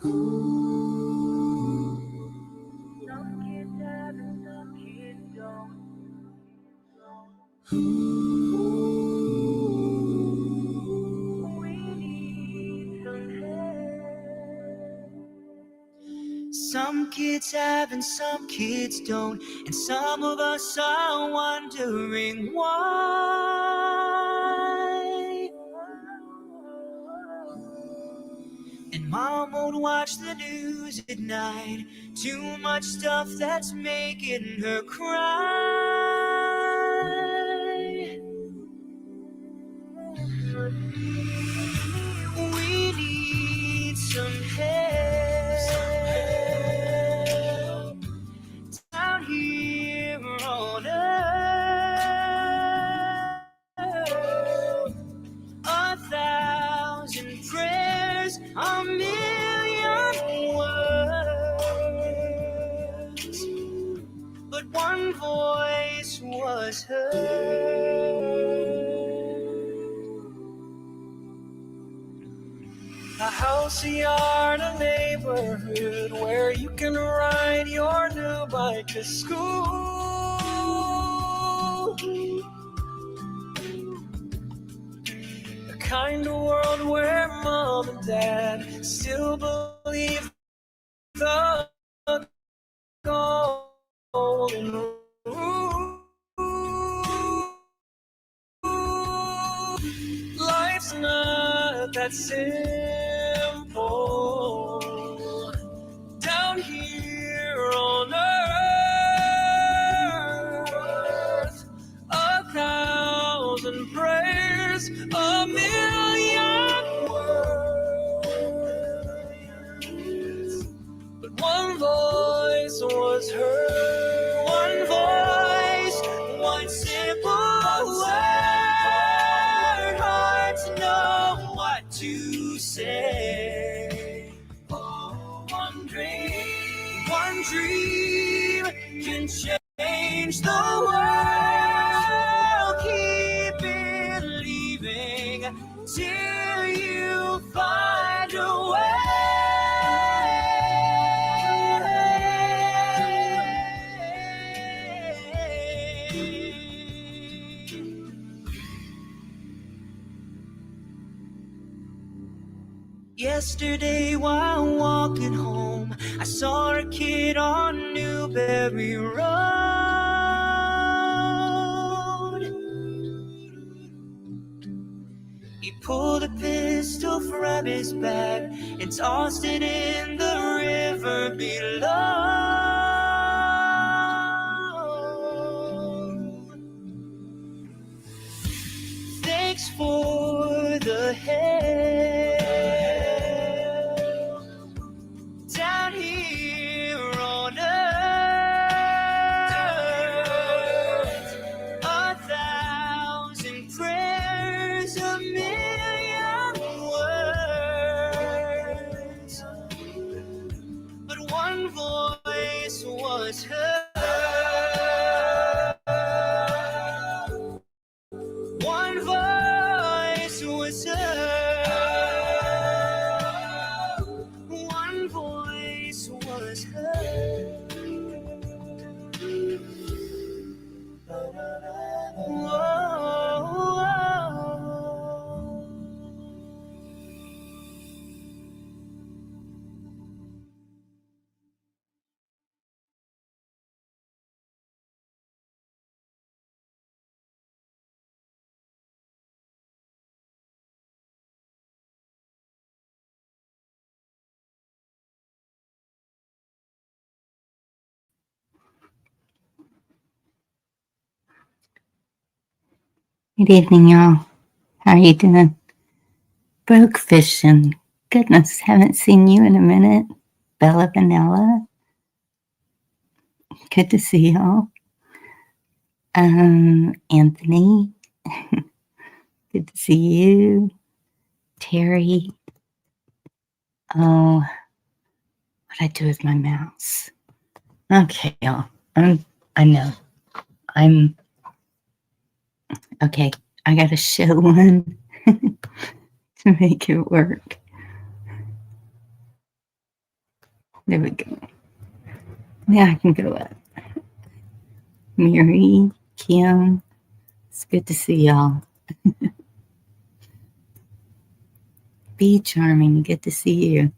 Some kids have and some kids don't. We need some help. Some kids have and some kids don't, and some of us are wondering why. And mom won't watch the news at night. Too much stuff that's making her cry. We need some help down here on earth. 1,000 prayers, a million words, but one voice was heard. A house, a yard, a neighborhood where you can ride your new bike to school. A kind of world where mom and dad still believe the golden rule. Life's not that simple down here on earth. 1,000 prayers, a million words, but one voice was heard. One voice, one simple word, hard to know what to say. Oh, one dream can change the world. Keep believing till you find a way. Yesterday while walking home, I saw a kid on Newberry Road. He pulled a pistol from his bag and tossed it in the river below. Thanks for the help down here on earth. 1,000 prayers, a million words, but one voice was heard. One voice was heard. One voice was heard. Whoa. Good evening, y'all. How are you doing? Broke fishing. Goodness, haven't seen you in a minute. Bella Vanilla. Good to see y'all. Anthony. Good to see you. Terry. Oh, what'd I do with my mouse? Okay, y'all. I know. Okay, I gotta show one to make it work. There we go. Now I can go up. Mary, Kim, it's good to see y'all. Be Charming, good to see you.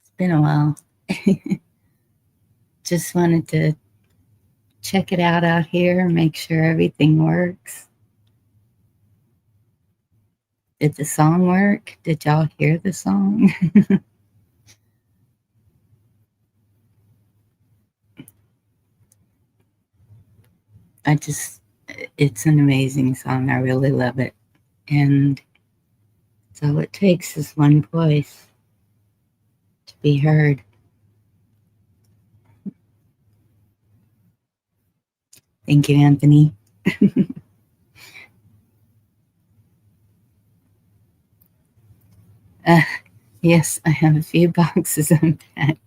It's been a while. Just wanted to check it out here, make sure everything works. Did the song work? Did y'all hear the song? It's an amazing song. I really love it. And it's all it takes is one voice to be heard. Thank you, Anthony. Yes, I have a few boxes unpacked.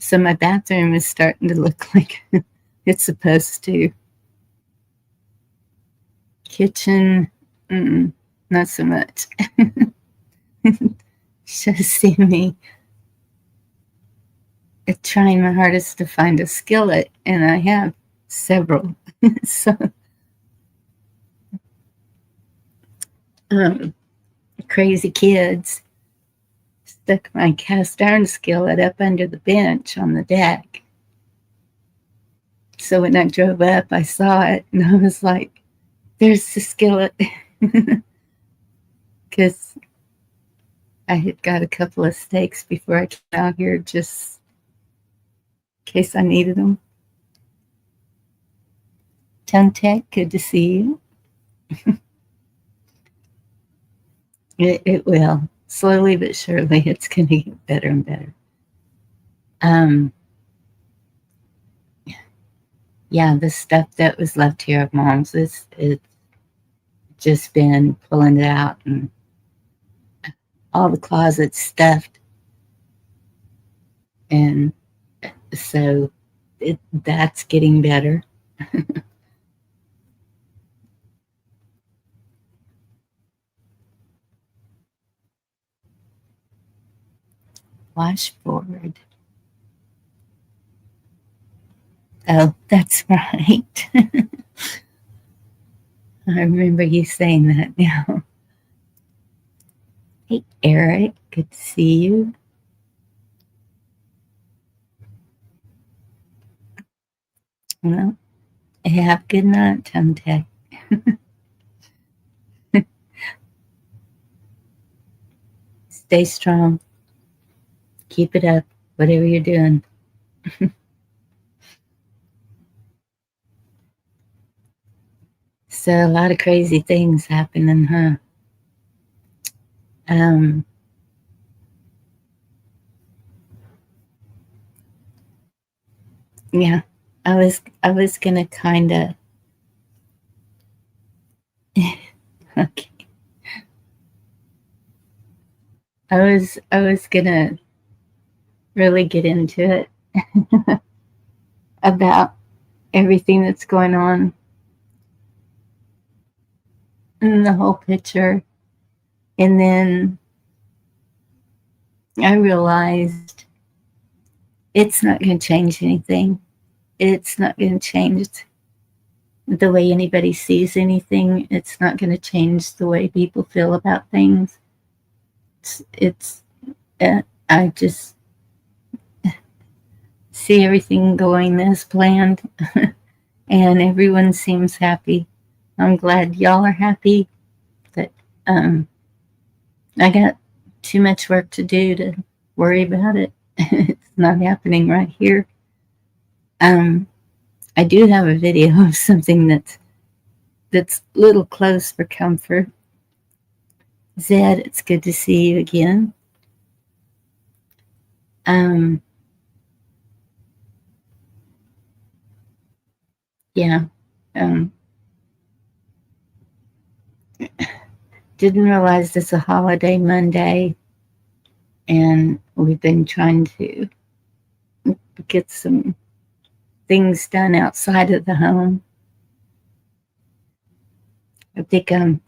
So my bathroom is starting to look like it's supposed to. Kitchen, not so much. Should have seen me trying my hardest to find a skillet, and I have several. So, crazy kids stuck my cast iron skillet up under the bench on the deck. So when I drove up, I saw it, and I was like, there's the skillet. Because I had got a couple of steaks before I came out here, just in case I needed them. Tongue Tech, good to see you. It will. Slowly but surely, it's going to get better and better. Yeah, the stuff that was left here of Mom's, it's just been pulling it out, and all the closets stuffed. And so that's getting better. Washboard. Oh, that's right. I remember you saying that now. Hey, Eric, good to see you. Well, have a good night, Tongue Tech. Stay strong. Keep it up, whatever you're doing. So a lot of crazy things happening, huh? Yeah, I was gonna kind of okay. I was gonna really get into it about everything that's going on in the whole picture, and then I realized it's not going to change anything. It's not going to change the way anybody sees anything. It's not going to change the way people feel about things. I just see everything going as planned, and everyone seems happy. I'm glad y'all are happy. But I got too much work to do to worry about it. It's not happening right here. I do have a video of something that's a little close for comfort. Zed, it's good to see you again. Yeah. Didn't realize it's a holiday Monday, and we've been trying to get some things done outside of the home. I think I'm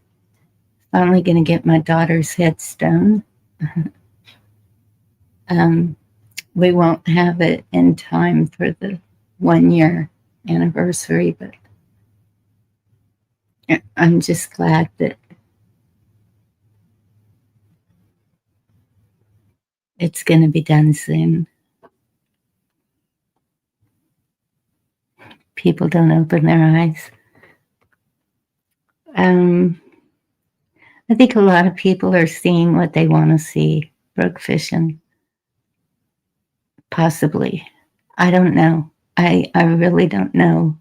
finally going to get my daughter's headstone We won't have it in time for the 1 year anniversary, but I'm just glad that it's going to be done soon. People don't open their eyes. I think a lot of people are seeing what they want to see. Brook fishing, possibly. I don't know. I really don't know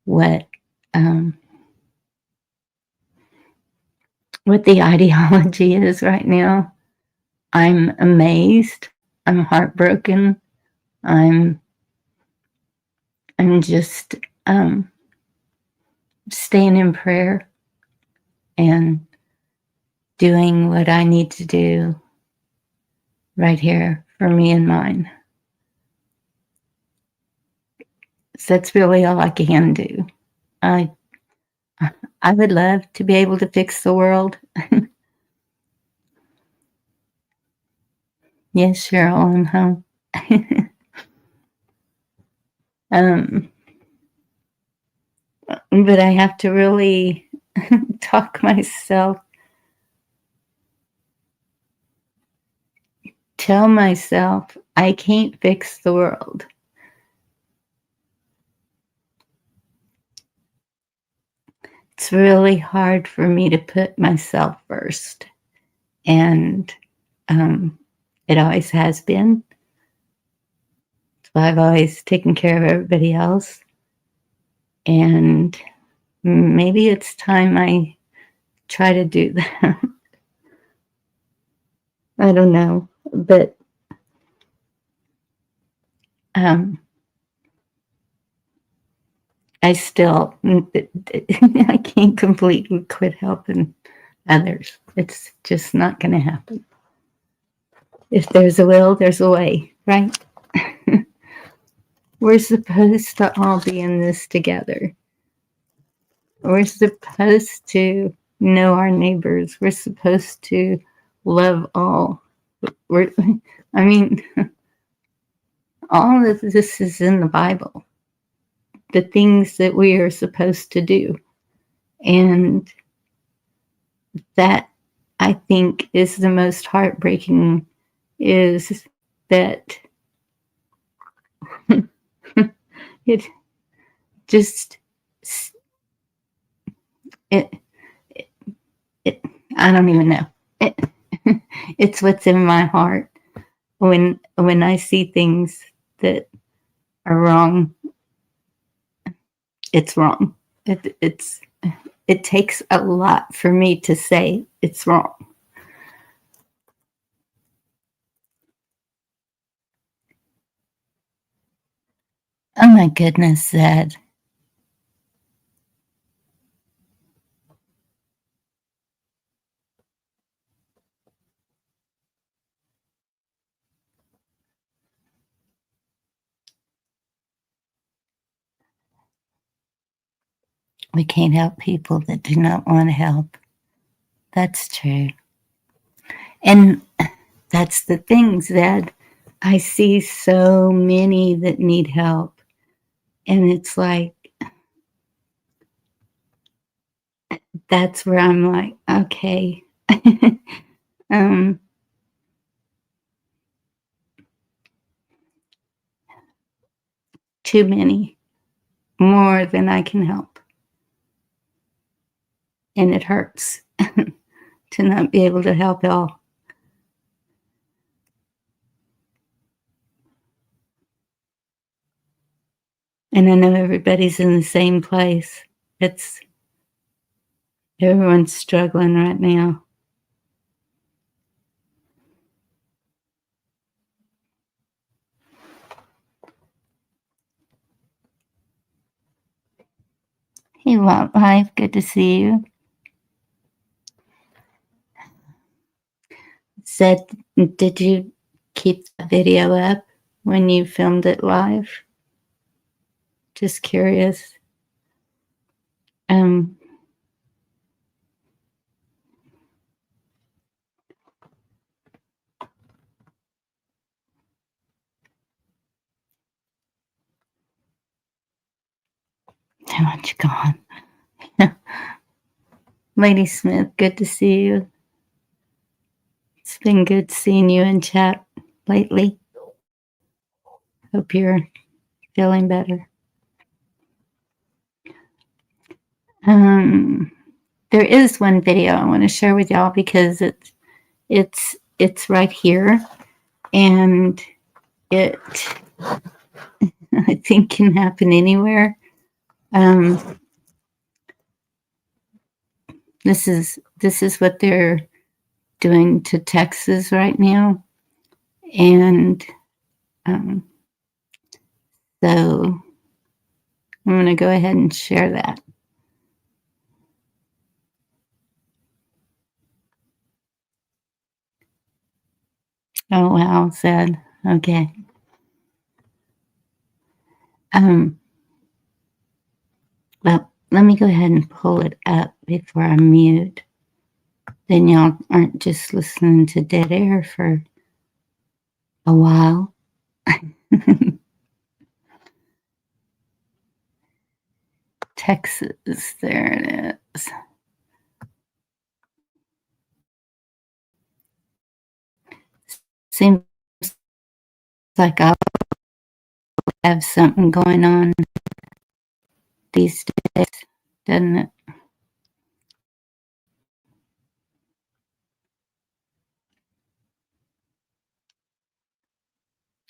what the ideology is right now. I'm amazed. I'm heartbroken. I'm just staying in prayer and doing what I need to do right here for me and mine. So that's really all I can do. I would love to be able to fix the world. Yes, Cheryl, I'm home. But I have to really talk myself, tell myself I can't fix the world. It's really hard for me to put myself first. And it always has been. So I've always taken care of everybody else. And maybe it's time I try to do that. I don't know. But I still, I can't completely quit helping others. It's just not going to happen. If there's a will, there's a way, right? We're supposed to all be in this together. We're supposed to know our neighbors. We're supposed to love all. I mean, all of this is in the Bible. The things that we are supposed to do. And that, I think, is the most heartbreaking, is that it just, it I don't even know. It's what's in my heart. When I see things that are wrong, it's wrong. It takes a lot for me to say it's wrong. Oh my goodness, Zed. We can't help people that do not want to help. That's true. And that's the thing, Zed. I see so many that need help. And it's like, that's where I'm like, okay. Too many, more than I can help. And it hurts to not be able to help all. And I know everybody's in the same place. Everyone's struggling right now. Hey, Lot Life, good to see you. Said, did you keep the video up when you filmed it live? Just curious. Too much gone. Lady Smith, good to see you. It's been good seeing you in chat lately. Hope you're feeling better. There is one video I want to share with y'all because it's right here, and it I think can happen anywhere. This is what they're doing to Texas right now, and so I'm going to go ahead and share that. Oh, wow, sad. Okay. Well, let me go ahead and pull it up before I mute. Then y'all aren't just listening to dead air for a while. Texas, there it is. Seems like I'll have something going on these days, doesn't it?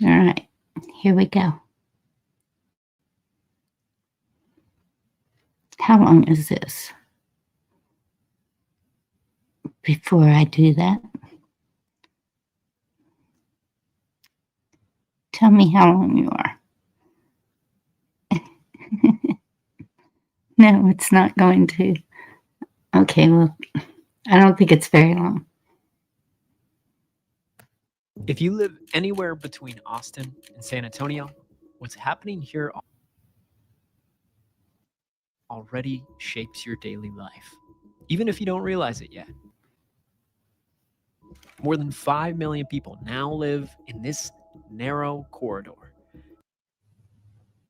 All right, here we go. How long is this? Before I do that, tell me how long you are. No, it's not going to. Okay, well, I don't think it's very long. If you live anywhere between Austin and San Antonio, what's happening here already shapes your daily life, even if you don't realize it yet. More than 5 million people now live in this narrow corridor.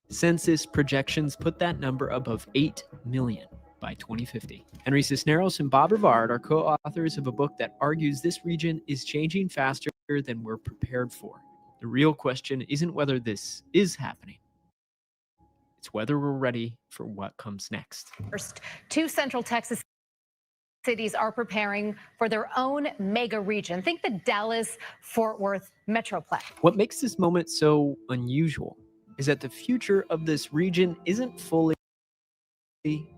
Census projections put that number above 8 million by 2050. Henry Cisneros and Bob Rivard are co-authors of a book that argues this region is changing faster than we're prepared for. The real question isn't whether this is happening. It's whether we're ready for what comes next. First, 2 Central Texas cities are preparing for their own mega region. Think the Dallas-Fort Worth Metroplex. What makes this moment so unusual is that the future of this region isn't fully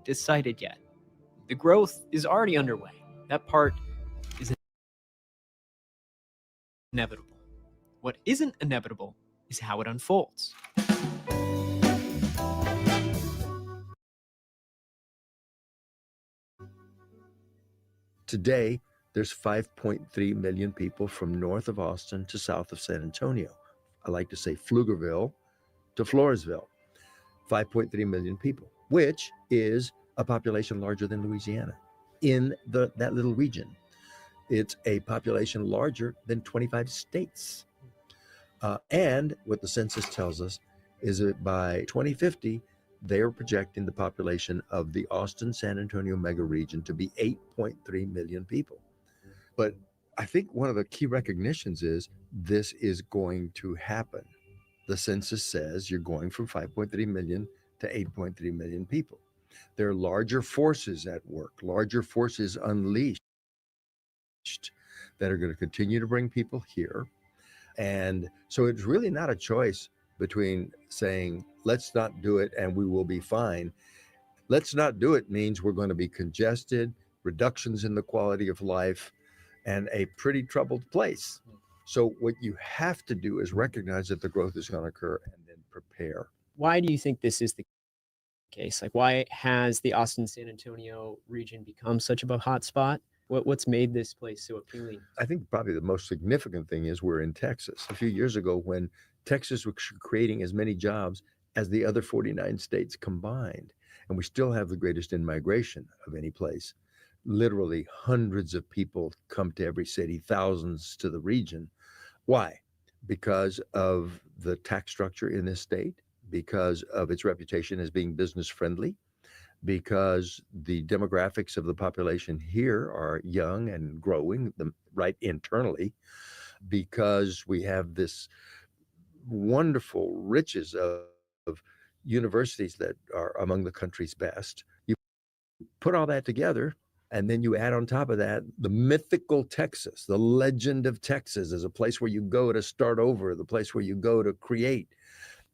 decided yet. The growth is already underway. That part is inevitable. What isn't inevitable is how it unfolds. Today, there's 5.3 million people from north of Austin to south of San Antonio. I like to say Pflugerville to Floresville. 5.3 million people, which is a population larger than Louisiana in that little region. It's a population larger than 25 states. And what the census tells us is that by 2050, they're projecting the population of the Austin-San Antonio mega region to be 8.3 million people. But I think one of the key recognitions is this is going to happen. The census says you're going from 5.3 million to 8.3 million people. There are larger forces at work, larger forces unleashed that are going to continue to bring people here. And so it's really not a choice between saying, let's not do it and we will be fine. Let's not do it means we're going to be congested, reductions in the quality of life, and a pretty troubled place. So what you have to do is recognize that the growth is going to occur and then prepare. Why do you think this is the case? Like, why has the Austin-San Antonio region become such a hot spot? What's made this place so appealing? I think probably the most significant thing is we're in Texas. A few years ago, when Texas was creating as many jobs as the other 49 states combined, and we still have the greatest in-migration of any place. Literally hundreds of people come to every city, thousands to the region. Why? Because of the tax structure in this state, because of its reputation as being business friendly, because the demographics of the population here are young and growing, right internally, because we have this wonderful riches of universities that are among the country's best. You put all that together, and then you add on top of that the mythical Texas, the legend of Texas as a place where you go to start over, the place where you go to create.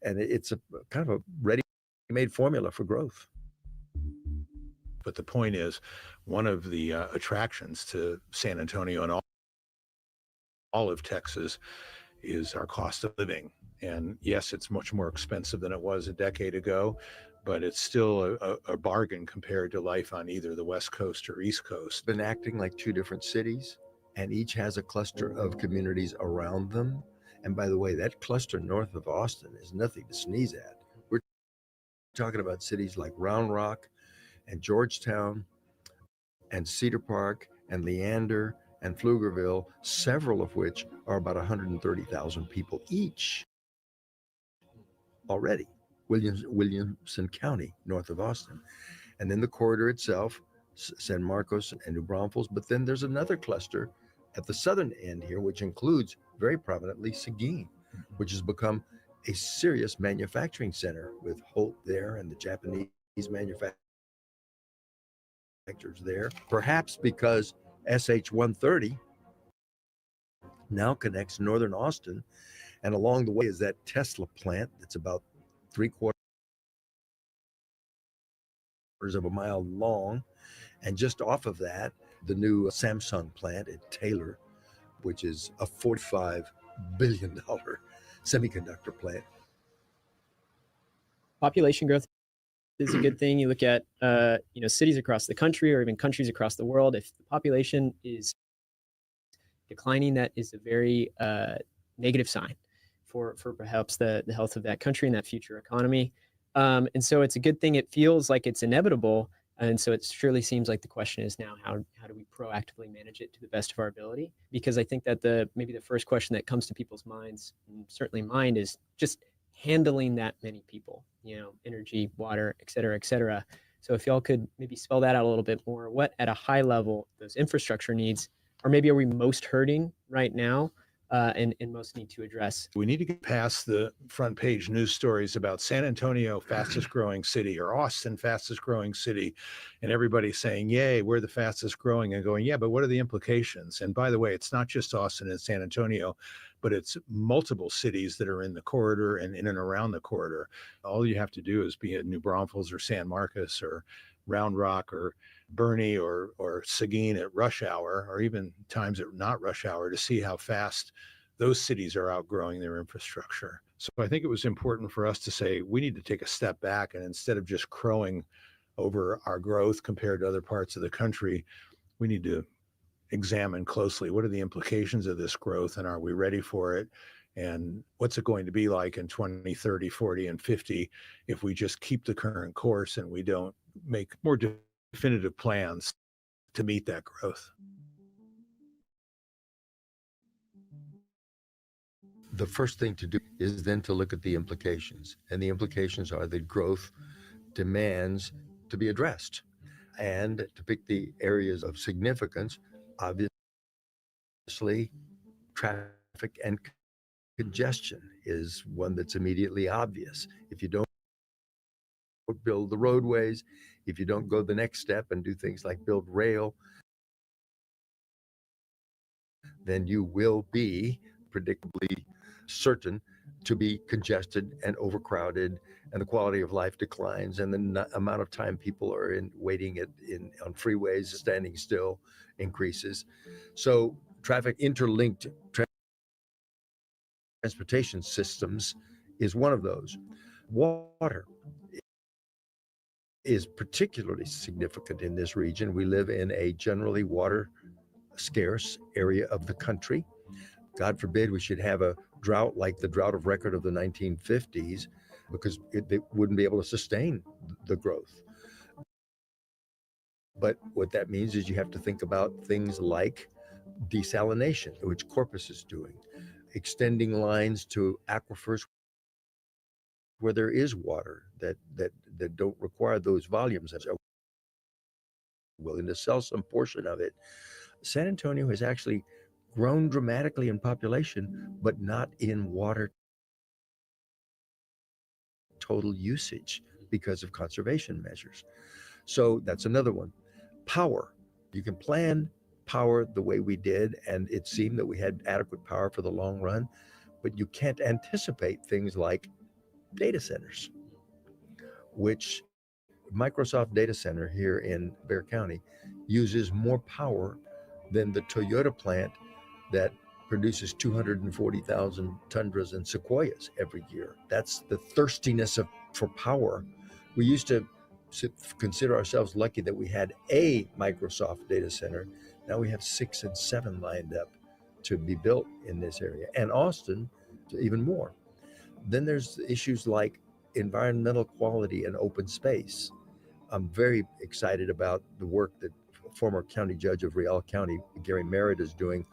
And it's a kind of a ready-made formula for growth. But the point is, one of the attractions to San Antonio and all of Texas is our cost of living. And yes, it's much more expensive than it was a decade ago, but it's still a bargain compared to life on either the West Coast or East Coast. Been acting like two different cities, and each has a cluster of communities around them. And by the way, that cluster north of Austin is nothing to sneeze at. We're talking about cities like Round Rock and Georgetown and Cedar Park and Leander and Pflugerville, several of which are about 130,000 people each already. Williamson County, north of Austin. And then the corridor itself, San Marcos and New Braunfels. But then there's another cluster at the southern end here, which includes very prominently Seguin, which has become a serious manufacturing center with Holt there and the Japanese manufacturers there. Perhaps because SH-130 now connects northern Austin, and along the way is that Tesla plant that's about 3/4 of a mile long, and just off of that, the new Samsung plant at Taylor, which is a $45 billion semiconductor plant. Population growth is a good thing. You look at cities across the country or even countries across the world. If the population is declining, that is a very negative sign for perhaps the health of that country and that future economy. And so it's a good thing. It feels like it's inevitable. And so it surely seems like the question is now, how do we proactively manage it to the best of our ability? Because I think that maybe the first question that comes to people's minds, and certainly mine, is just handling that many people, energy, water, et cetera, et cetera. So if y'all could maybe spell that out a little bit more, what at a high level those infrastructure needs, or maybe are we most hurting right now and most need to address? We need to get past the front page news stories about San Antonio, fastest growing city, or Austin, fastest growing city, and everybody saying, yay, we're the fastest growing, and going, yeah, but what are the implications? And by the way, it's not just Austin and San Antonio, but it's multiple cities that are in the corridor and in and around the corridor. All you have to do is be at New Braunfels or San Marcos or Round Rock or Bernie or Seguin at rush hour, or even times at not rush hour, to see how fast those cities are outgrowing their infrastructure. So I think it was important for us to say, we need to take a step back, and instead of just crowing over our growth compared to other parts of the country, we need to examine closely what are the implications of this growth, and are we ready for it? And what's it going to be like in 20, 30, 40, and 50 if we just keep the current course and we don't make more definitive plans to meet that growth? The first thing to do is then to look at the implications. And the implications are that growth demands to be addressed. And to pick the areas of significance, obviously, traffic and congestion is one that's immediately obvious. If you don't build the roadways, if you don't go the next step and do things like build rail, then you will be predictably certain to be congested and overcrowded, and the quality of life declines, and the amount of time people are waiting on freeways, standing still, increases. So traffic interlinked transportation systems is one of those. Water is particularly significant in this region. We live in a generally water scarce area of the country. God forbid we should have a drought like the drought of record of the 1950s, because they wouldn't be able to sustain the growth. But what that means is you have to think about things like desalination, which Corpus is doing, extending lines to aquifers where there is water that don't require those volumes. willing to sell some portion of it. San Antonio has actually grown dramatically in population, but not in water total usage because of conservation measures. So that's another one. Power. You can plan power the way we did, and it seemed that we had adequate power for the long run, but you can't anticipate things like data centers, which Microsoft data center here in Bexar County uses more power than the Toyota plant that produces 240,000 tundras and sequoias every year. That's the thirstiness for power. We used to consider ourselves lucky that we had a Microsoft data center. Now we have 6 and 7 lined up to be built in this area, and Austin even more. Then there's issues like environmental quality and open space. I'm very excited about the work that former county judge of Real County, Gary Merritt, is doing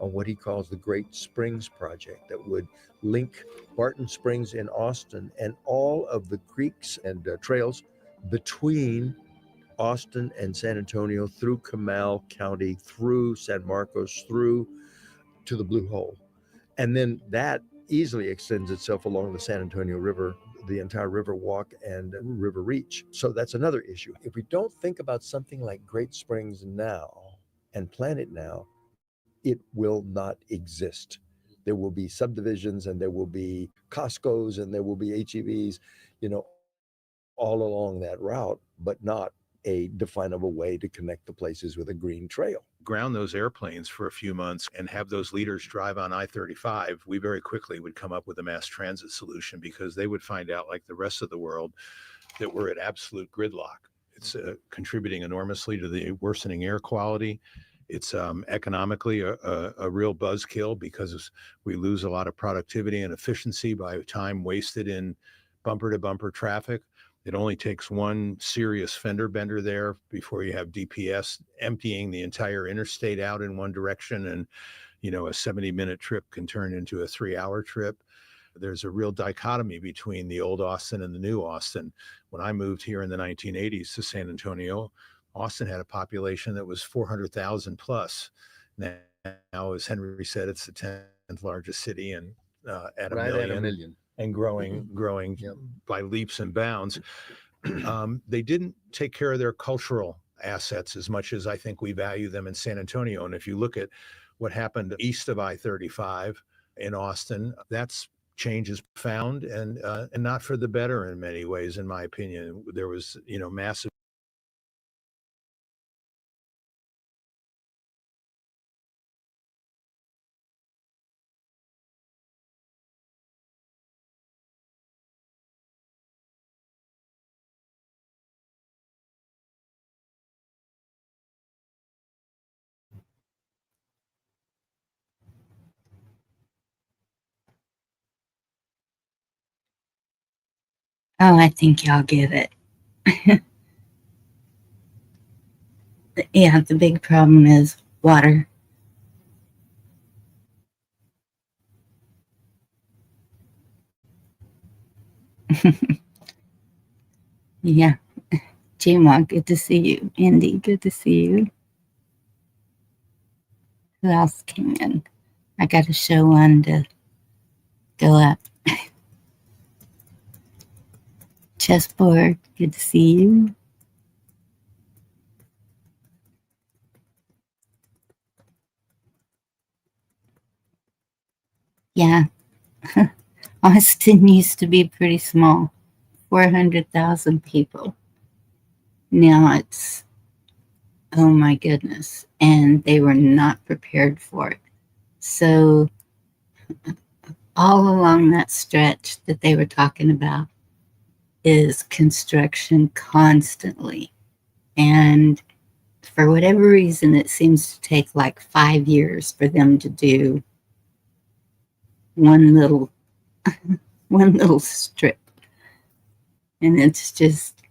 on what he calls the Great Springs Project that would link Barton Springs in Austin and all of the creeks and trails between Austin and San Antonio, through Comal County, through San Marcos, through to the Blue Hole. And then that easily extends itself along the San Antonio River, the entire River Walk and River Reach. So that's another issue. If we don't think about something like Great Springs now and plan it now, it will not exist. There will be subdivisions, and there will be Costco's, and there will be HEBs, all along that route, but not a definable way to connect the places with a green trail. Ground those airplanes for a few months and have those leaders drive on I-35, we very quickly would come up with a mass transit solution, because they would find out, like the rest of the world, that we're at absolute gridlock. It's contributing enormously to the worsening air quality. It's economically a real buzzkill, because we lose a lot of productivity and efficiency by time wasted in bumper-to-bumper traffic. It only takes one serious fender bender there before you have DPS emptying the entire interstate out in one direction, and a 70-minute trip can turn into a 3-hour trip. There's a real dichotomy between the old Austin and the new Austin. When I moved here in the 1980s to San Antonio, Austin had a population that was 400,000 plus. Now, as Henry said, it's the 10th largest city, and at a million. And growing yep. by leaps and bounds. They didn't take care of their cultural assets as much as I think we value them in San Antonio. And if you look at what happened east of I-35 in Austin, that's change is profound and not for the better in many ways, in my opinion. There was, massive. Oh, I think y'all get it. Yeah, the big problem is water. Yeah. J-Mog, good to see you. Andy, good to see you. Who else came in? I got to show one to go up. Chessboard, good to see you. Yeah. Austin used to be pretty small, 400,000 people. Now it's, oh my goodness, and they were not prepared for it. So all along that stretch that they were talking about is construction constantly. And for whatever reason, it seems to take like 5 years for them to do one little strip. And it's just,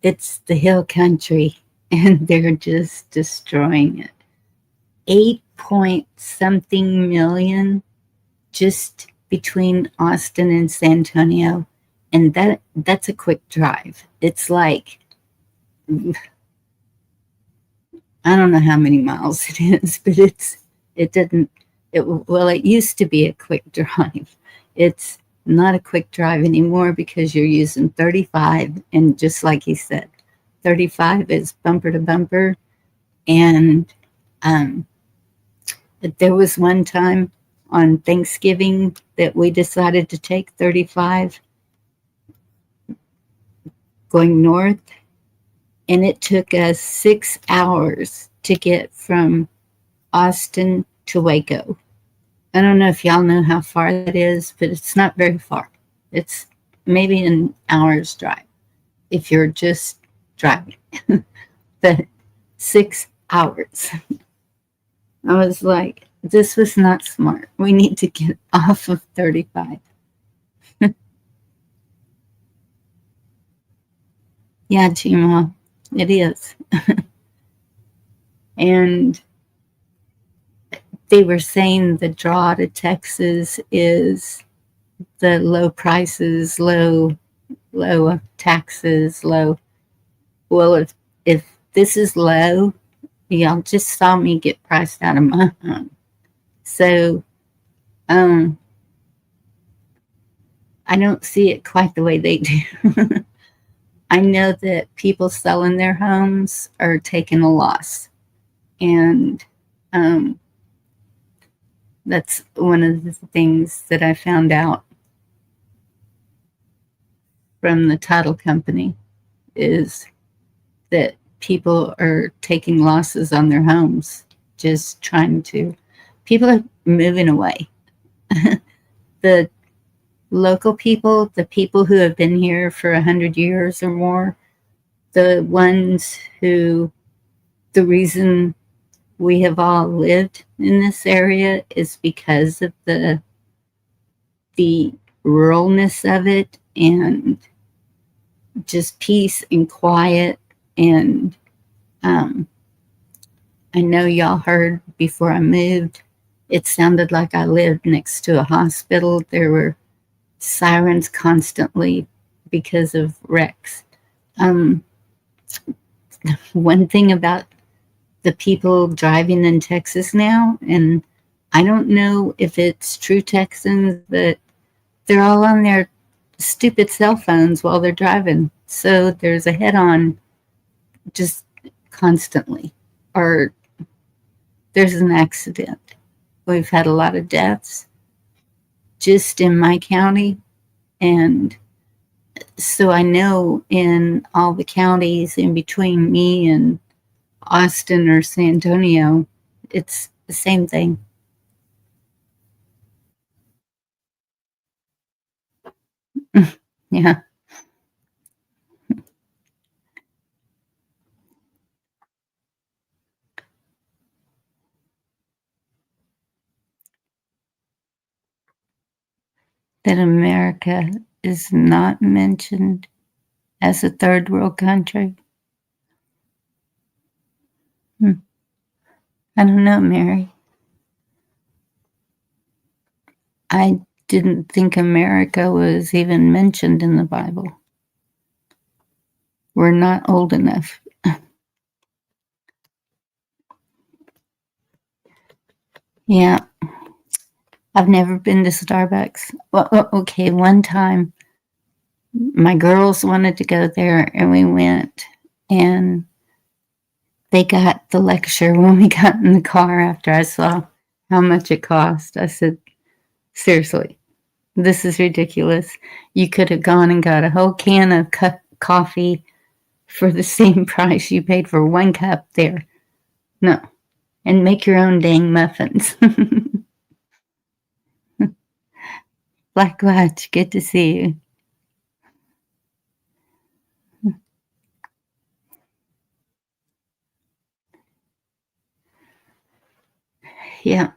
it's the hill country, and they're just destroying it. 8-point-something million just between Austin and San Antonio, and that's a quick drive. It's like I don't know how many miles it is, but it didn't, well, it used to be a quick drive. It's not a quick drive anymore because you're using 35. And just like he said, 35 is bumper to bumper. And um, there was one time on Thanksgiving that we decided to take 35 going north, and it took us 6 hours to get from Austin to Waco. I don't know if y'all know how far that is, but it's not very far. It's maybe an hour's drive if you're just driving. But 6 hours. I was like, this was not smart. We need to get off of 35. Yeah, Gma, it is. And they were saying the draw to Texas is the low prices, low taxes, low. Well, if this is low, y'all just saw me get priced out of my home. So, I don't see it quite the way they do. I know that people selling their homes are taking a loss. And that's one of the things that I found out from the title company is that people are taking losses on their homes, just trying to, people are moving away. The local people, the people who have been here for 100 years or more, the ones who, the reason we have all lived in this area is because of the ruralness of it and just peace and quiet. And I know y'all heard before I moved, it sounded like I lived next to a hospital. There were sirens constantly because of wrecks. One thing about the people driving in Texas now, and I don't know if it's true Texans, but they're all on their stupid cell phones while they're driving. So there's a head-on just constantly, or there's an accident. We've had a lot of deaths just in my county. And so I know in all the counties in between me and Austin or San Antonio, it's the same thing. Yeah. That America is not mentioned as a third world country. I don't know, Mary. I didn't think America was even mentioned in the Bible. We're not old enough. Yeah. I've never been to Starbucks. Well, okay, one time my girls wanted to go there and we went, and they got the lecture when we got in the car after I saw how much it cost. I said, seriously, this is ridiculous. You could have gone and got a whole can of coffee for the same price you paid for one cup there. No. And make your own dang muffins. Black Watch, good to see you. Yeah.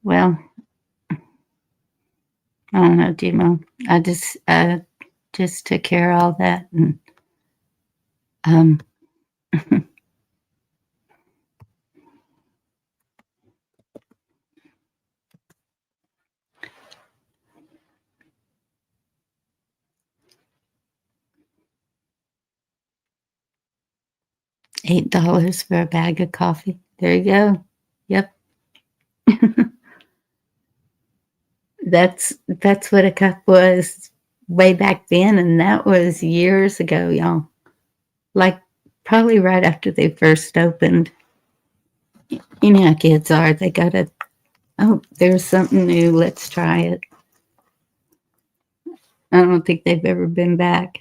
Well, I don't know, Demo. I just took care of all that, and $8 for a bag of coffee. There you go. Yep. That's what a cup was way back then, and that was years ago, y'all. Like probably right after they first opened. You know how kids are. They gotta, oh, there's something new. Let's try it. I don't think they've ever been back.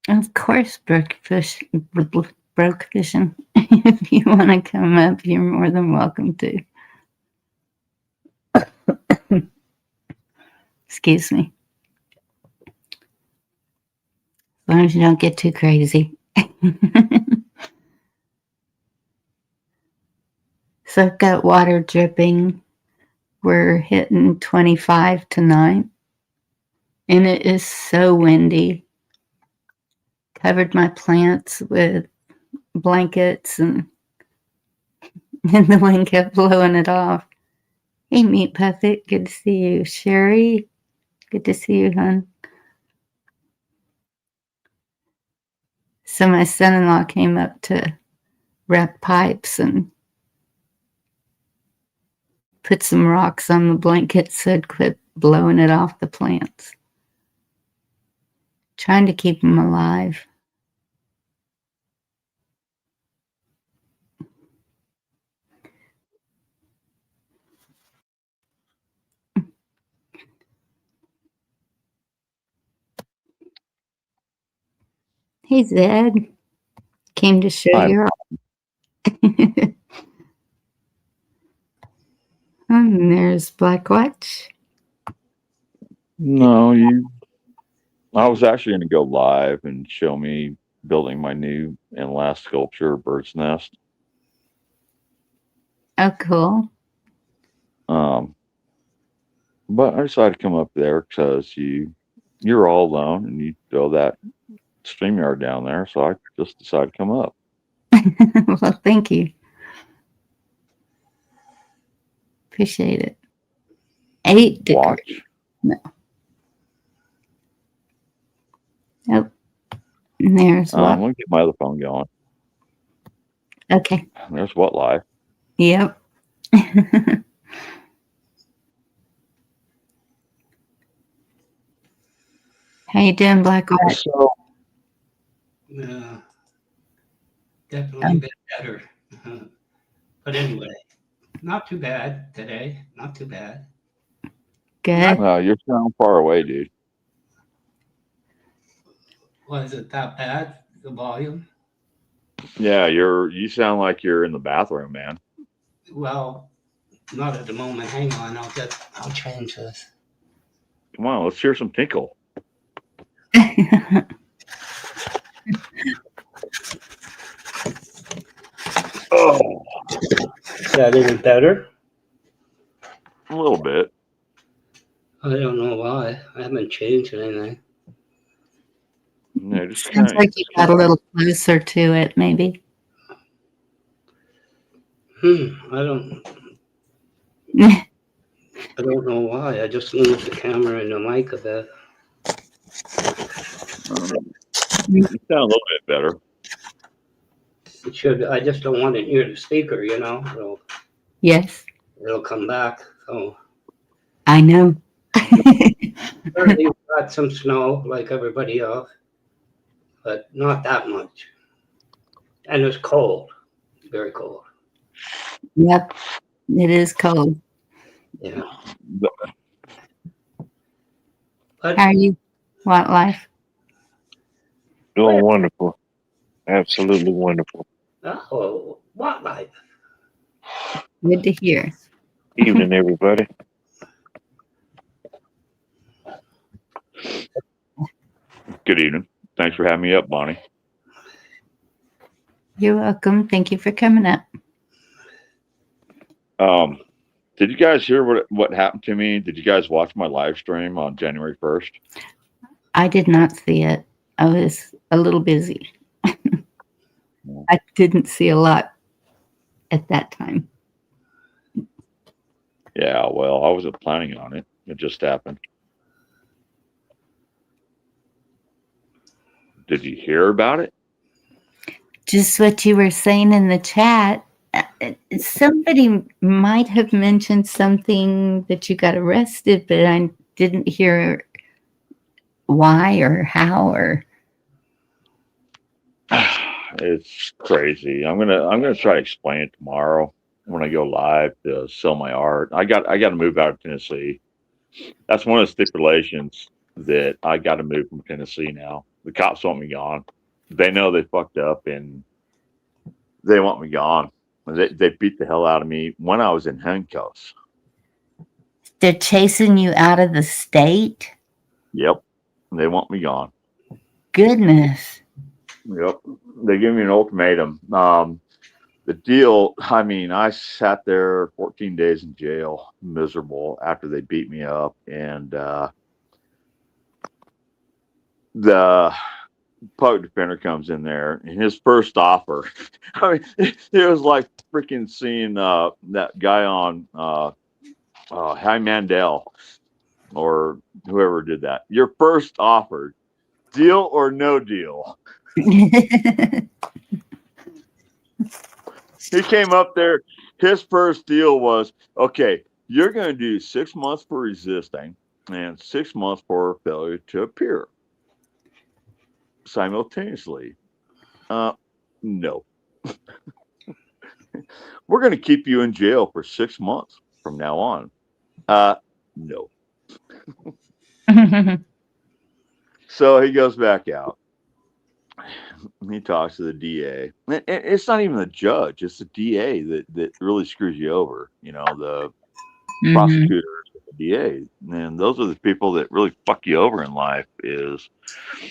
Of course, broke fishing. If you want to come up, you're more than welcome to. Excuse me. As long as you don't get too crazy. So I've got water dripping. We're hitting 25 tonight. And it is so windy. Covered my plants with blankets and the wind kept blowing it off. Hey, Meat Puppet, good to see you. Sherry, good to see you, hon. So my son-in-law came up to wrap pipes and put some rocks on the blanket so it'd quit blowing it off the plants. Trying to keep them alive. Hey, Zed. Came to show Hi. your And there's Black Watch. No, I was actually going to go live and show me building my new and last sculpture, Bird's Nest. Oh, cool. But I decided to come up there because you're all alone and you throw that StreamYard down there, so I just decided to come up. Well, thank you. Appreciate it. 8 degrees. Watch. No. Oh, and there's what? Let me get my other phone going. Okay. There's What Live. Yep. How you doing, Black Watch? So, Yeah, definitely been better. But anyway, not too bad today. Not too bad. Good. you're sounding far away, dude. Was it that bad? The volume? Yeah, you sound like you're in the bathroom, man. Well, not at the moment. Hang on, I'll change this. Come on, let's hear some tinkle. Oh, Is that any better? a little bit. I don't know why. I haven't changed anything. Yeah, just Sounds like you got a little closer to it, maybe. I don't know why. I just moved the camera and the mic a bit. You sound a little bit better. It should. I just don't want it near the speaker, you know. Yes, It'll come back. So I know. certainly we've got some snow like everybody else, but not that much. And it's cold, very cold. Yep, it is cold. Yeah. How are you? What life? Doing wonderful. Absolutely wonderful. Oh, what life? Good to hear. Evening, everybody. Good evening. Thanks for having me up, Bonnie. You're welcome. Thank you for coming up. Did you guys hear what happened to me? Did you guys watch my live stream on January 1st? I did not see it. I was a little busy. I didn't see a lot at that time. Yeah, well, I wasn't planning on it. It just happened. Did you hear about it? Just what you were saying in the chat. Somebody might have mentioned something that you got arrested, but I didn't hear why or how or. It's crazy. I'm gonna try to explain it tomorrow when I go live to sell my art. I got to move out of Tennessee. That's one of the stipulations, that I got to move from Tennessee now. The cops want me gone. They know they fucked up and they want me gone. They beat the hell out of me when I was in handcuffs. They're chasing you out of the state? Yep. They want me gone. Goodness. Yep. They gave me an ultimatum. The deal, I mean, I sat there 14 days in jail, miserable, after they beat me up. And the public defender comes in there, and his first offer, I mean, it was like freaking seeing that guy on High Mandel or whoever did that. Your first offer, deal or no deal. He came up there. His first deal was, okay, you're going to do 6 months for resisting and 6 months for failure to appear simultaneously. No. We're going to keep you in jail for 6 months from now on. No. So he goes back out. He talks to the DA. It's not even the judge. It's the DA that really screws you over. You know, the prosecutors, the DA. And those are the people that really fuck you over in life is,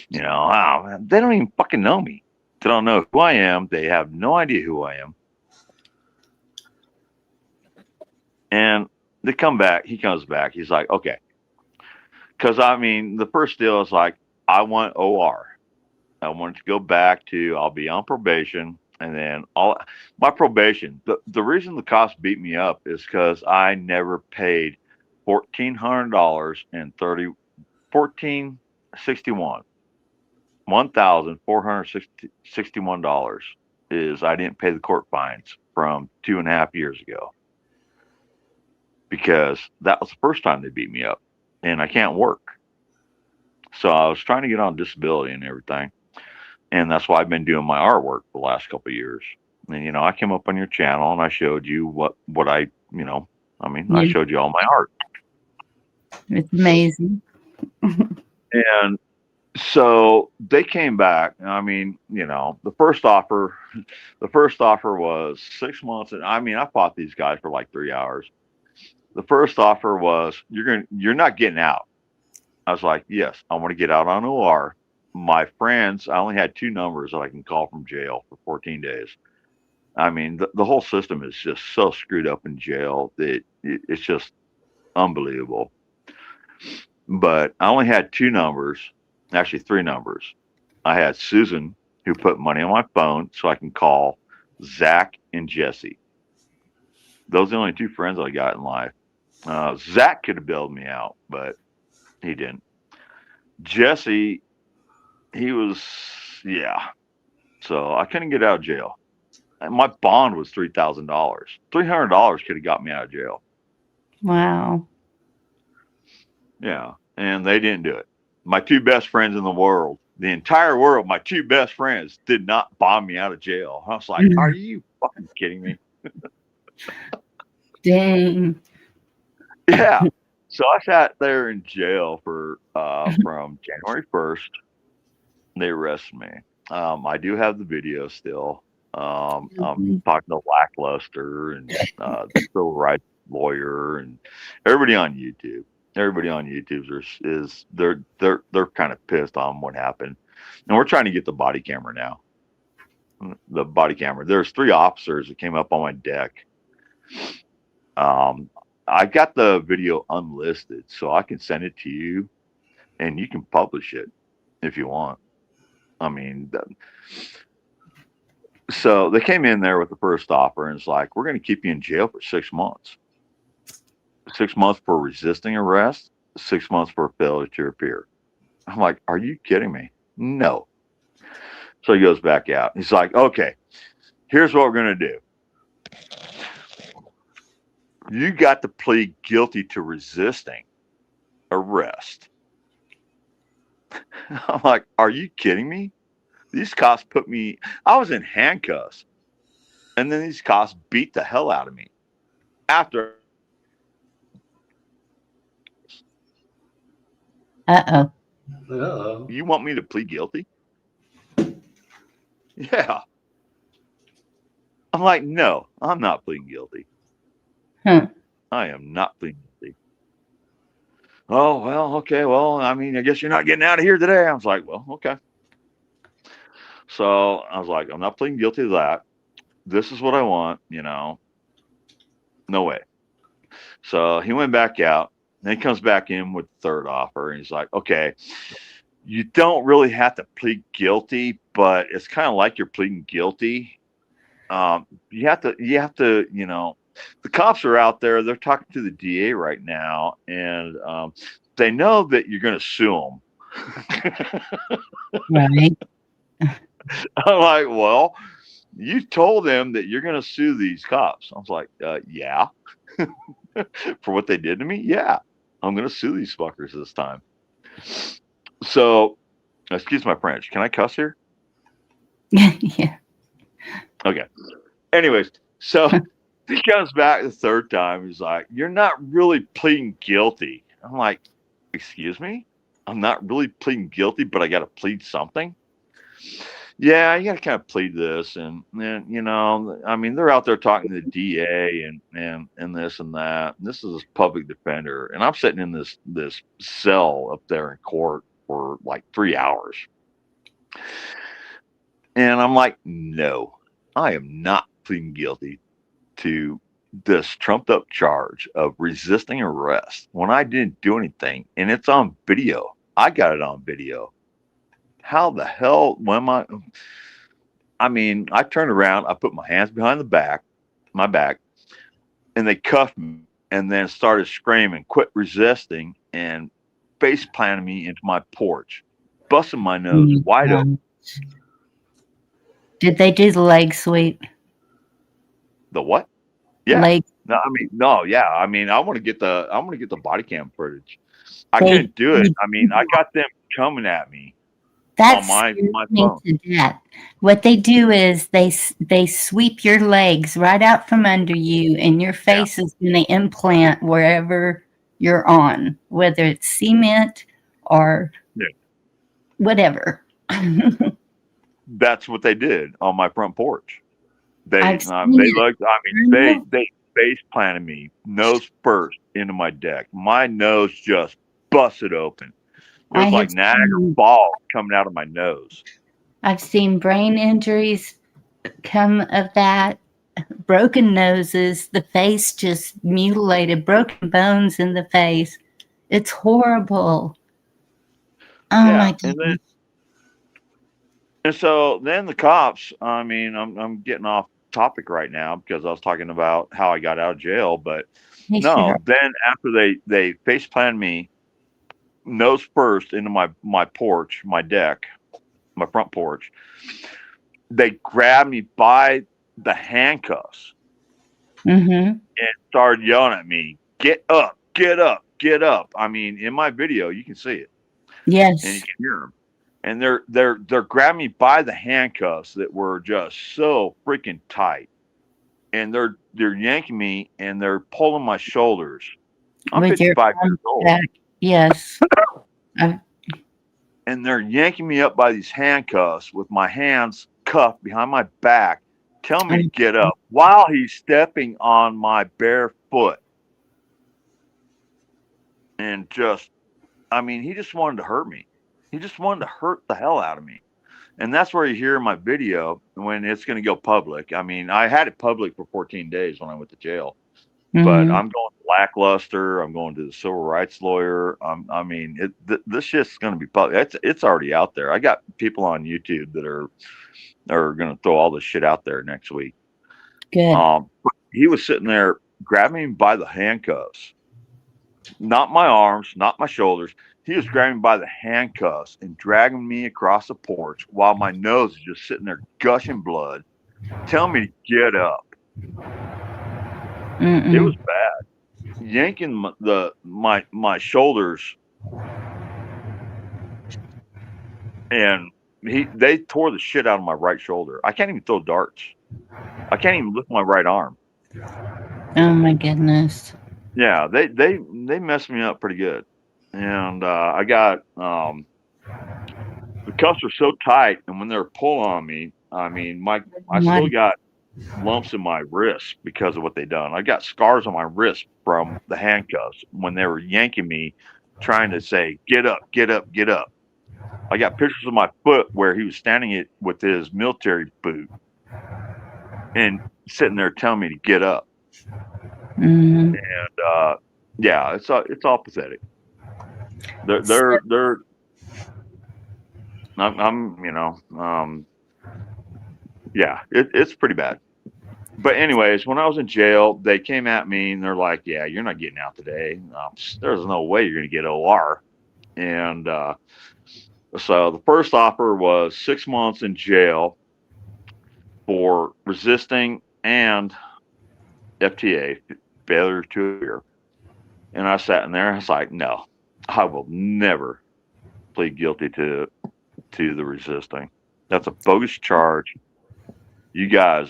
you know, wow, man, they don't even fucking know me. They don't know who I am. They have no idea who I am. And they come back. He comes back. He's like, okay. Because, I mean, the first deal is like, I want OR. I want to go back to, I'll be on probation. And then my probation, the reason the cops beat me up is because I never paid $1,461 is I didn't pay the court fines from 2.5 years ago, because that was the first time they beat me up and I can't work. So I was trying to get on disability and everything. And that's why I've been doing my artwork for the last couple of years. And, you know, I came up on your channel and I showed you what I, you know, I mean, I showed you all my art. It's amazing. And so they came back. I mean, you know, the first offer was 6 months. And I mean, I fought these guys for like 3 hours. The first offer was, you're not getting out. I was like, yes, I want to get out on OR. My friends, I only had 2 numbers that I can call from jail for 14 days. I mean, the whole system is just so screwed up in jail that it's just unbelievable. But I only had 2 numbers, actually 3 numbers. I had Susan, who put money on my phone so I can call Zach and Jesse. Those are the only 2 friends I got in life. Zach could have bailed me out, but he didn't. Jesse, he was, yeah. So I couldn't get out of jail. And my bond was $3,000. $300 could have got me out of jail. Wow. Yeah. And they didn't do it. My 2 best friends in the world, the entire world, my 2 best friends did not bond me out of jail. I was like, are you fucking kidding me? Dang. Yeah. So I sat there in jail for from January 1st. They arrested me. I do have the video still. I'm talking to Lackluster and the civil rights lawyer and everybody on YouTube. Everybody on YouTube is they're kind of pissed on what happened, and we're trying to get the body camera now. The body camera. There's 3 officers that came up on my deck. I got the video unlisted, so I can send it to you, and you can publish it if you want. I mean, So they came in there with the first offer and it's like, we're going to keep you in jail for 6 months. 6 months for resisting arrest, 6 months for failure to appear. I'm like, are you kidding me? No. So he goes back out. He's like, okay, here's what we're going to do. You got to plead guilty to resisting arrest. I'm like, are you kidding me? These cops put me, I was in handcuffs. And then these cops beat the hell out of me. After. Uh-oh. Uh-oh. You want me to plead guilty? Yeah. I'm like, no, I'm not pleading guilty. Huh. I am not pleading guilty. Oh, well, okay. Well, I mean, I guess you're not getting out of here today. I was like, well, okay. So I was like, I'm not pleading guilty to that. This is what I want, you know. No way. So he went back out. Then he comes back in with the third offer. And he's like, okay, you don't really have to plead guilty, but it's kind of like you're pleading guilty. You have to, you know, the cops are out there. They're talking to the DA right now. And they know that you're going to sue them. Right. I'm like, well, you told them that you're going to sue these cops. I was like, yeah. For what they did to me? Yeah. I'm going to sue these fuckers this time. So, excuse my French. Can I cuss here? Yeah. Okay. Anyways, so he comes back the third time. He's like, you're not really pleading guilty. I'm like, excuse me? I'm not really pleading guilty, but I got to plead something? Yeah, you got to kind of plead this. And then, you know, I mean, they're out there talking to the DA and this and that. And this is a public defender. And I'm sitting in this cell up there in court for like 3 hours. And I'm like, no, I am not pleading guilty to this trumped up charge of resisting arrest when I didn't do anything. And it's on video. I got it on video. How the hell when I mean, I turned around, I put my hands behind my back, and they cuffed me and then started screaming, quit resisting, and face planted me into my porch, busting my nose wide open. Did they do the leg sweep? The what? Yeah. Leg. No, I mean, no, yeah. I mean, I want to get the body cam footage. I couldn't do it. I mean, I got them coming at me. That's my phone. To death. What they do is they sweep your legs right out from under you, and your face is going to implant wherever you're on, whether it's cement or whatever. That's what they did on my front porch. They face planted me nose first into my deck. My nose just busted open. It was like Niagara Falls coming out of my nose. I've seen brain injuries come of that, broken noses, the face just mutilated, broken bones in the face. It's horrible. Oh my goodness. And so then the cops, I mean, I'm getting off topic right now because I was talking about how I got out of jail, but then after they face planted me nose first into my porch, my deck, my front porch, they grabbed me by the handcuffs and started yelling at me, get up, get up, get up. I mean, in my video, you can see it. Yes. And you can hear them. And they're grabbing me by the handcuffs that were just so freaking tight. And they're yanking me and they're pulling my shoulders. I'm 55 years old. Yes. And they're yanking me up by these handcuffs with my hands cuffed behind my back, telling me to get up while he's stepping on my bare foot. And just, I mean, he just wanted to hurt me. He just wanted to hurt the hell out of me. And that's where you hear in my video when it's going to go public. I mean, I had it public for 14 days when I went to jail. But I'm going to Lackluster. I'm going to the civil rights lawyer. I mean, this shit's going to be public. It's already out there. I got people on YouTube that are or going to throw all this shit out there next week. Good. He was sitting there grabbing me by the handcuffs, not my arms, not my shoulders. He was grabbing me by the handcuffs and dragging me across the porch while my nose is just sitting there gushing blood, telling me to get up. Mm-mm. It was bad. Yanking my shoulders, and they tore the shit out of my right shoulder. I can't even throw darts. I can't even lift my right arm. Oh my goodness. Yeah, they messed me up pretty good, and I got the cuffs are so tight, and when they're pulling on me, I mean, I still got lumps in my wrist because of what they done. I got scars on my wrist from the handcuffs when they were yanking me, trying to say, "Get up, get up, get up." I got pictures of my foot where he was standing it with his military boot and sitting there telling me to get up. Mm-hmm. And yeah, it's all pathetic. They're I'm yeah, it's pretty bad. But anyways, when I was in jail, they came at me and they're like, "Yeah, you're not getting out today. There's no way you're going to get OR." And so the first offer was 6 months in jail for resisting and FTA, failure to appear. And I sat in there. I was like, "No, I will never plead guilty to the resisting. That's a bogus charge. You guys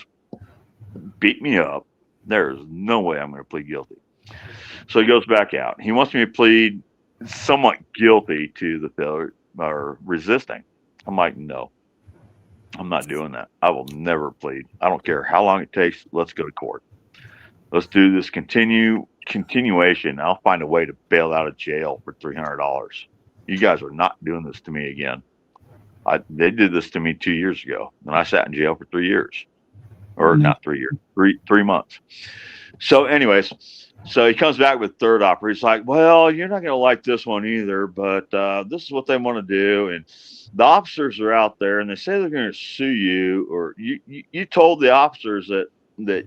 beat me up. There's no way I'm going to plead guilty." So he goes back out. He wants me to plead somewhat guilty to the failure or resisting. I'm like, "No, I'm not doing that. I will never plead. I don't care how long it takes. Let's go to court. Let's do this continuation. I'll find a way to bail out of jail for $300. You guys are not doing this to me again." They did this to me 2 years ago, and I sat in jail for 3 years, or not 3 years, 3 months. So, anyways, so he comes back with third offer. He's like, "Well, you're not going to like this one either, but this is what they want to do, and the officers are out there, and they say they're going to sue you, or you told the officers that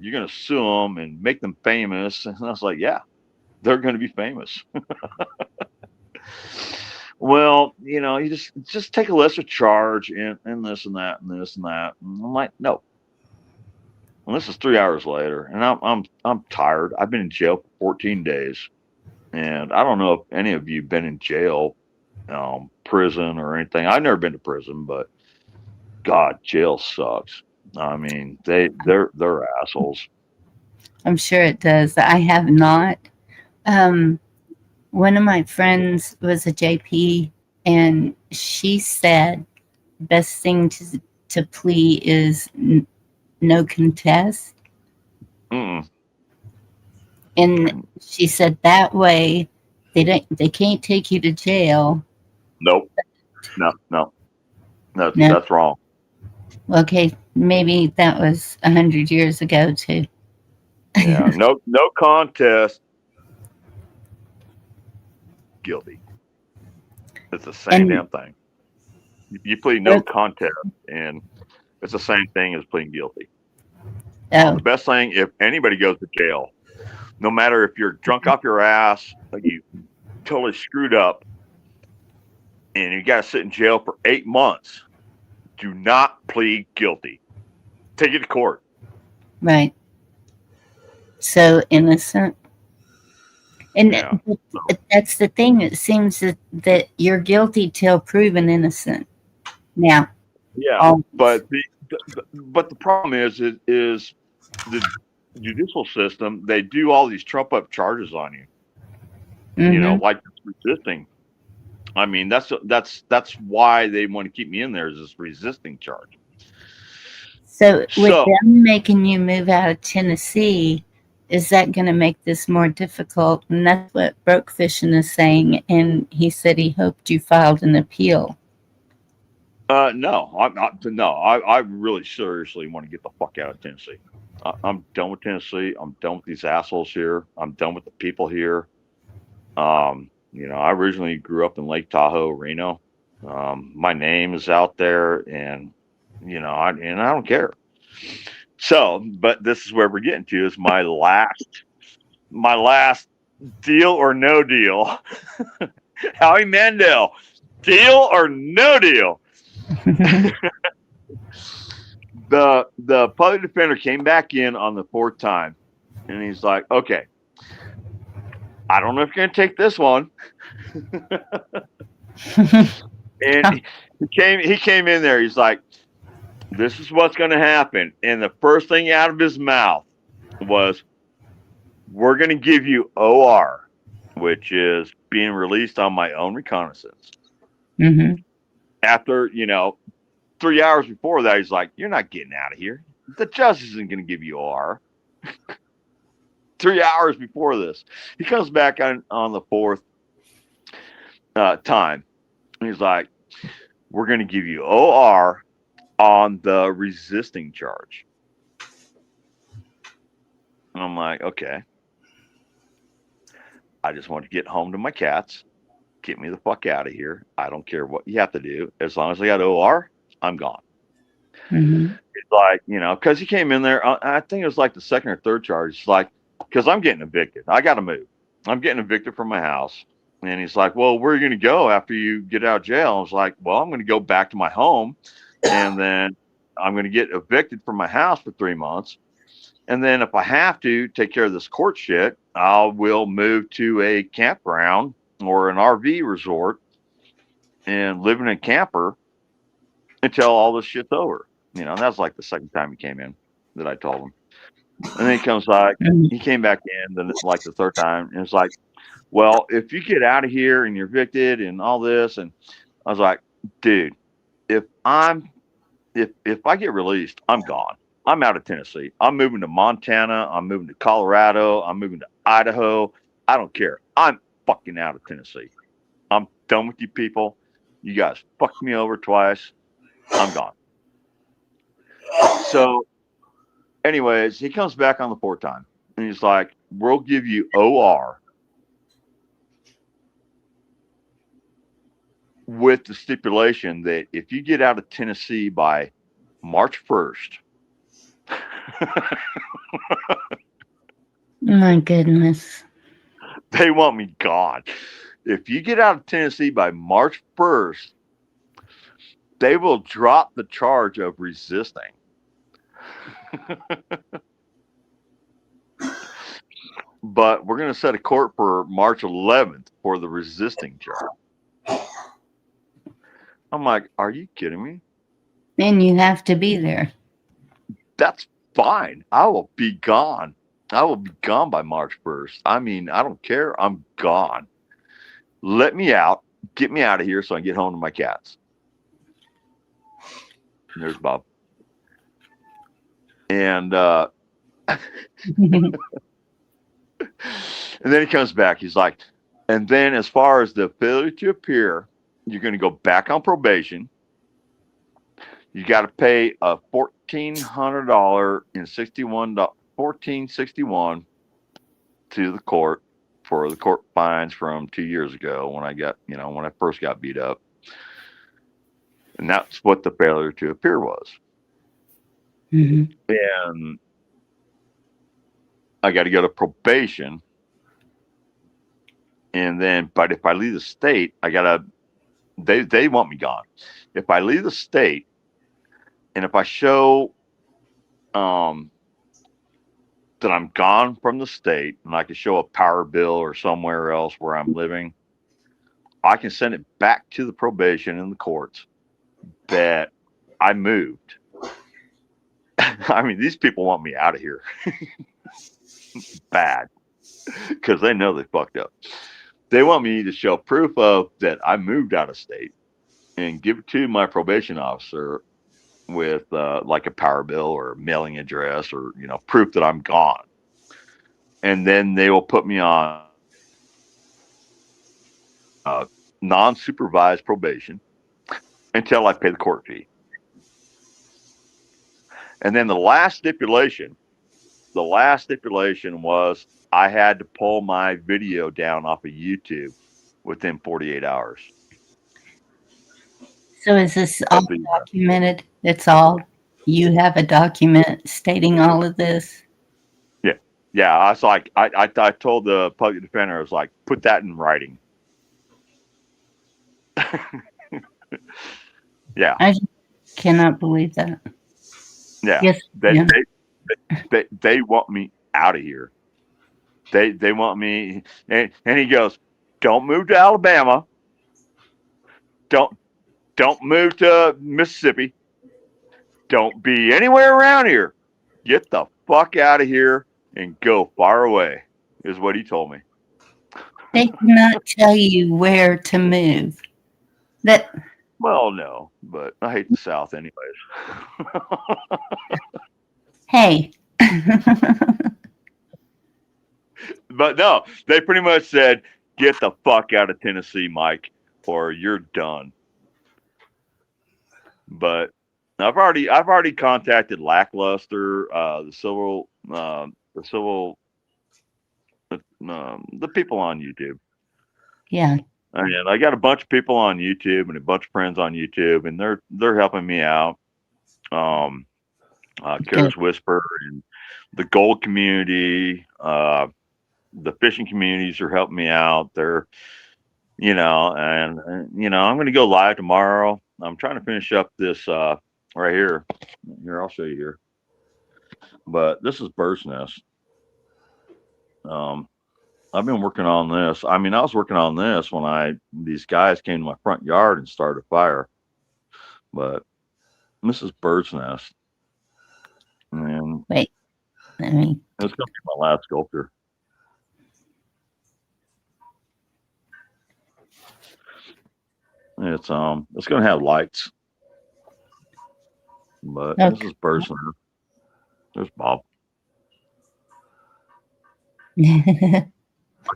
you're going to sue them and make them famous." And I was like, "Yeah, they're going to be famous." Well, you just take a lesser charge and this and that and this and that. And I'm like, "No." And this is 3 hours later, and I'm tired. I've been in jail for 14 days, and I don't know if any of you have been in jail, prison or anything. I've never been to prison, but God, jail sucks. I mean, they're assholes. I'm sure it does. I have not. One of my friends was a JP, and she said best thing to plea is no contest. Mm-mm. And she said that way they can't take you to jail. Nope. No. That's wrong. Okay, maybe that was 100 years ago too. Yeah, no contest. Guilty. It's the same damn thing. You plead no contest, and it's the same thing as pleading guilty. Oh. The best thing, if anybody goes to jail, no matter if you're drunk off your ass, like you totally screwed up, and you got to sit in jail for 8 months, do not plead guilty. Take it to court. Right. So innocent. And Yeah. that's the thing. It seems that you're guilty till proven innocent. Now. Yeah, but the problem is the judicial system. They do all these trump up charges on you. Mm-hmm. Like resisting. I mean, that's why they want to keep me in there, is this resisting charge. So with them making you move out of Tennessee, is that going to make this more difficult? And that's what Broke Fishing is saying. And he said he hoped you filed an appeal. No, I'm not. No, I really seriously want to get the fuck out of Tennessee. I'm done with Tennessee. I'm done with these assholes here. I'm done with the people here. I originally grew up in Lake Tahoe, Reno. My name is out there, and and I don't care. So, but this is where we're getting to is my last deal or no deal. Howie Mandel, deal or no deal? The public defender came back in on the fourth time, and he's like, "Okay, I don't know if you're gonna take this one." And he came in there. He's like, "This is what's going to happen." And the first thing out of his mouth was, "We're going to give you OR, which is being released on my own reconnaissance." Mm-hmm. After 3 hours before that, he's like, "You're not getting out of here. The judge isn't going to give you OR." 3 hours before this, he comes back on the fourth time. He's like, "We're going to give you OR on the resisting charge." And I'm like, okay. I just want to get home to my cats. Get me the fuck out of here. I don't care what you have to do. As long as I got OR, I'm gone. Mm-hmm. It's like, because he came in there, I think it was like the second or third charge. It's like, because I'm getting evicted. I got to move. I'm getting evicted from my house. And he's like, "Well, where are you going to go after you get out of jail?" I was like, "Well, I'm going to go back to my home, and then I'm going to get evicted from my house for 3 months. And then if I have to take care of this court shit, I will move to a campground or an RV resort and live in a camper until all this shit's over." That's like the second time he came in that I told him. And then he came back in then like the third time, and it's like, "Well, if you get out of here and you're evicted and all this," and I was like, "Dude, if I get released, I'm gone. I'm out of Tennessee. I'm moving to Montana. I'm moving to Colorado. I'm moving to Idaho. I don't care. I'm fucking out of Tennessee. I'm done with you people. You guys fucked me over twice. I'm gone." So, anyways, he comes back on the fourth time, and he's like, "We'll give you OR with the stipulation that if you get out of Tennessee by March 1st, My goodness. they want me gone. If you get out of Tennessee by March 1st, they will drop the charge of resisting." But we're going to set a court for March 11th for the resisting charge. I'm like, "Are you kidding me?" And you have to be there. That's fine. I will be gone. I will be gone by March 1st. I mean, I don't care. I'm gone. Let me out. Get me out of here so I can get home to my cats. And there's Bob. And and then he comes back. He's like, "And then as far as the failure to appear, you're going to go back on probation. You got to pay a $1,400 and $14.61 to the court for the court fines from 2 years ago when I first got beat up." And that's what the failure to appear was. Mm-hmm. And I got to go to probation. And then, but if I leave the state, they want me gone. If I leave the state, and if I show that I'm gone from the state, and I can show a power bill or somewhere else where I'm living, I can send it back to the probation and the courts that I moved. I mean, these people want me out of here bad because they know they fucked up. They want me to show proof of that I moved out of state and give it to my probation officer with like a power bill or mailing address or proof that I'm gone, and then they will put me on non-supervised probation until I pay the court fee. And then the last stipulation was I had to pull my video down off of YouTube within 48 hours. So is this all But the, documented? It's all, you have a document stating all of this? yeah, I was like, I told the public defender, I was like, put that in writing. Yeah, I just cannot believe that. yeah. Yes, They, yeah. they want me out of here. They want me, and he goes, don't move to Alabama. Don't move to Mississippi. Don't be anywhere around here. Get the fuck out of here and go far away, is what he told me. They cannot tell you where to move. That Well, no, but I hate the South anyways. hey. But no, they pretty much said, get the fuck out of Tennessee, Mike, or you're done. But I've already contacted Lackluster, the people on YouTube. Yeah. And I got a bunch of people on YouTube and a bunch of friends on YouTube, and they're helping me out. Kara's Whisper and the gold community, the fishing communities are helping me out. They're, and I'm going to go live tomorrow. I'm trying to finish up this right here. Here, I'll show you here. But this is Bird's Nest. I've been working on this. I mean, I was working on this when these guys came to my front yard and started a fire. But this is Bird's Nest. And wait, let me. It's going to be my last sculpture. It's going to have lights. But Okay. This is Bird's Nest. There's Bob. I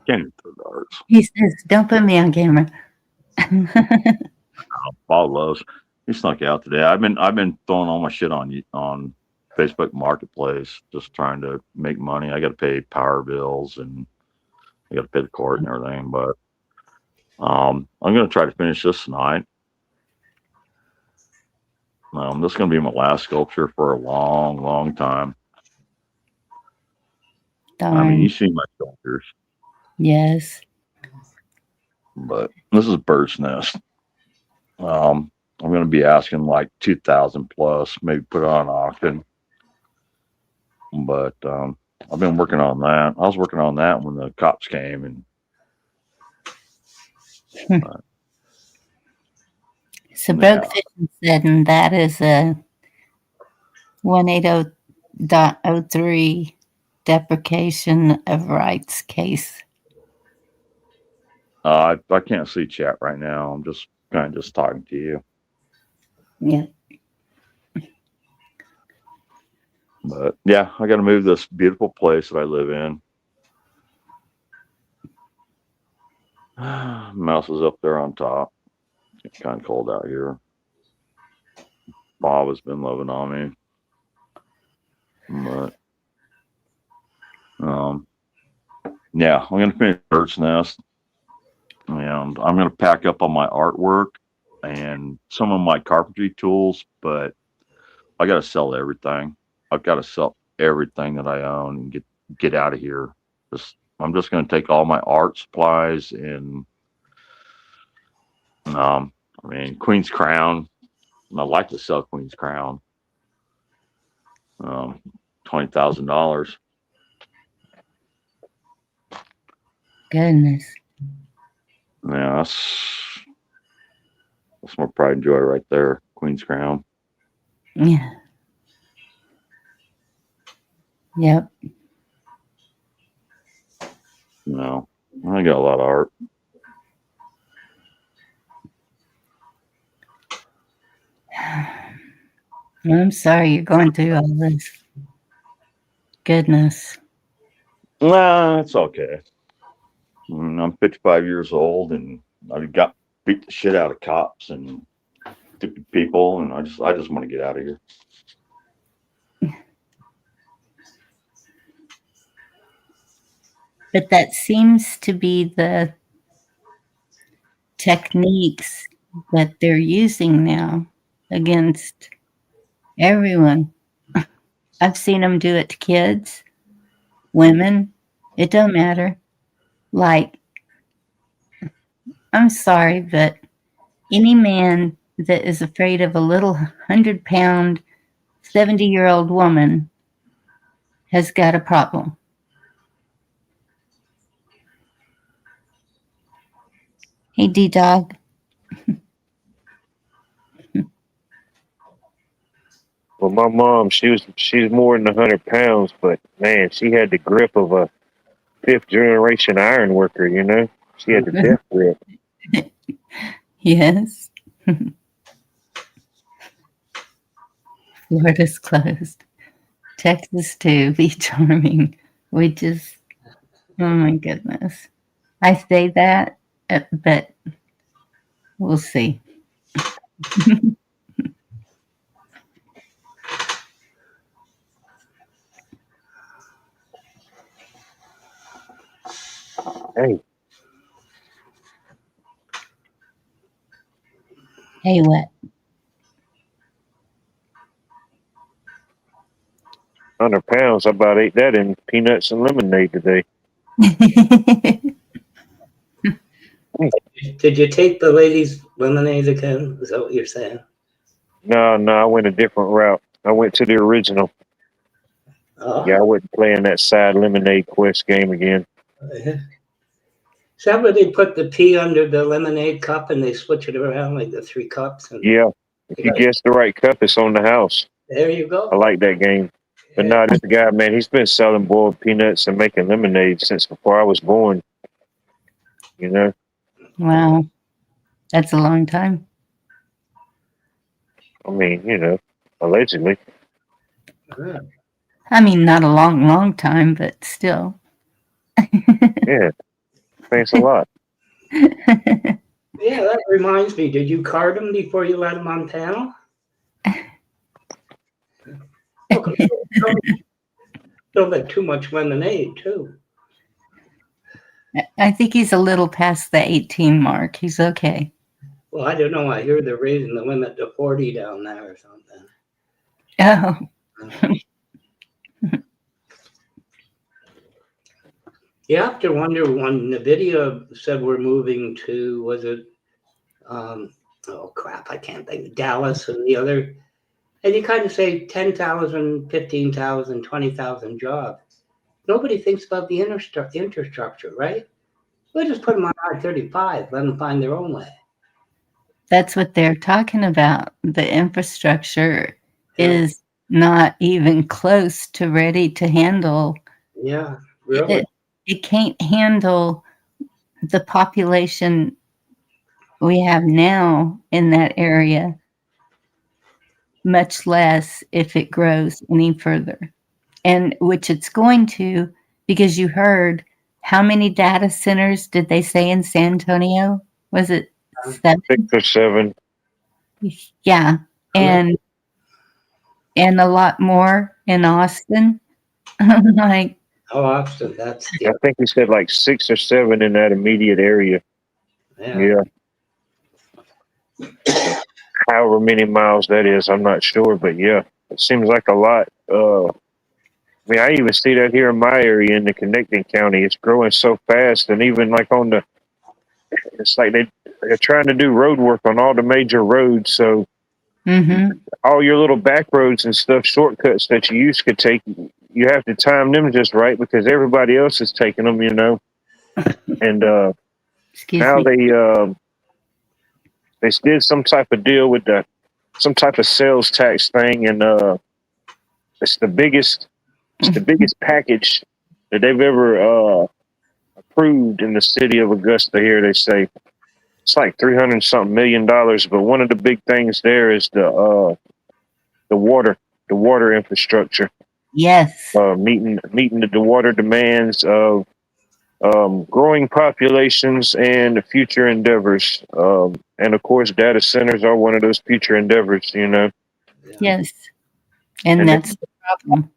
can't even throw darts. He says, "Don't put me on camera." Bob loves. He snuck out today. I've been throwing all my shit on Facebook Marketplace, just trying to make money. I got to pay power bills and I got to pay the court and everything. But I'm going to try to finish this tonight. This is going to be my last sculpture for a long, long time. Darn. I mean, you see my sculptures. Yes. But this is Bird's Nest. I'm going to be asking like 2,000 plus, maybe put it on auction. But I've been working on that. I was working on that when the cops came, and So Broke Fishing said, and that is a 180.03 deprecation of rights case. I can't see chat right now. I'm just kind of just talking to you. Yeah. But yeah, I got to move this beautiful place that I live in. Mouse is up there on top. It's kind of cold out here. Bob has been loving on me. But yeah, I'm going to finish Bird's Nest. And I'm going to pack up on my artwork and some of my carpentry tools, but I got to sell everything. I've got to sell everything that I own and get out of here. I'm just going to take all my art supplies and, Queen's Crown. I like to sell Queen's Crown. $20,000. Goodness. Yeah, that's more pride and joy right there. Queen's Crown. Yeah. Yep. No, I got a lot of art. I'm sorry you're going through all this. Goodness. Nah, it's okay. I'm 55 years old and I got beat the shit out of cops and stupid people, and I just want to get out of here. But that seems to be the techniques that they're using now against everyone. I've seen them do it to kids, women. It don't matter. Like, I'm sorry, but any man that is afraid of a little 100-pound, 70-year-old woman has got a problem. Hey, D-Dog. Well, my mom, she's more than 100 pounds, but man, she had the grip of a fifth generation iron worker. You know, she had the death grip. Yes. Florida's closed. Texas too. Be charming. We just, oh my goodness. I say that, but we'll see. Hey, Hey, what? 100 pounds. I about ate that in peanuts and lemonade today. Did you take the ladies' lemonade again? Is that what you're saying? No, I went a different route. I went to the original. Oh, Yeah, I wasn't playing that side lemonade quest game again. is that where they put the pea under the lemonade cup and they switch it around like the 3 cups? And Yeah, if you guess the right cup, it's on the house. there you go. I like that game. But Yeah. no, this guy, man, he's been selling boiled peanuts and making lemonade since before I was born. You know? Wow. That's a long time. I mean, you know, allegedly. Yeah. I mean, not a long time, but still. Yeah. Thanks a lot. Yeah, that reminds me. Did you card them before you let them on panel? Don't let too much lemonade, too. I think he's a little past the 18 mark. He's okay. Well, I don't know. I hear they're raising the limit to 40 down there or something. Oh, You have to wonder when the video said we're moving to, was it, oh crap, I can't think, Dallas and the other, and you kind of say 10,000, 15,000, 20,000 jobs. Nobody thinks about the infrastructure, right? We'll just put them on I-35, let them find their own way. that's what they're talking about. The infrastructure Yeah. is not even close to ready to handle. Yeah, really. It can't handle the population we have now in that area, much less if it grows any further. And which it's going to, because you heard how many data centers did they say in San Antonio? Was it 7? 6 or 7. Yeah. And a lot more in Austin. I'm like, Oh, Austin, that's, I think he said like 6 or 7 in that immediate area. yeah. Yeah. However many miles that is, I'm not sure, but yeah, it seems like a lot. I mean, I even see that here in my area in the connecting county. It's growing so fast, and even like on the, it's like they're trying to do road work on all the major roads. So all your little back roads and stuff, shortcuts that you used to take, you have to time them just right because everybody else is taking them, you know. And now they did some type of deal with some type of sales tax thing, and it's the biggest package that they've ever approved in the city of Augusta. Here they say it's like $300-something million, but one of the big things there is the water infrastructure. yes. Meeting the water demands of growing populations and future endeavors. And of course, data centers are one of those future endeavors, you know. Yes. And And that's the problem.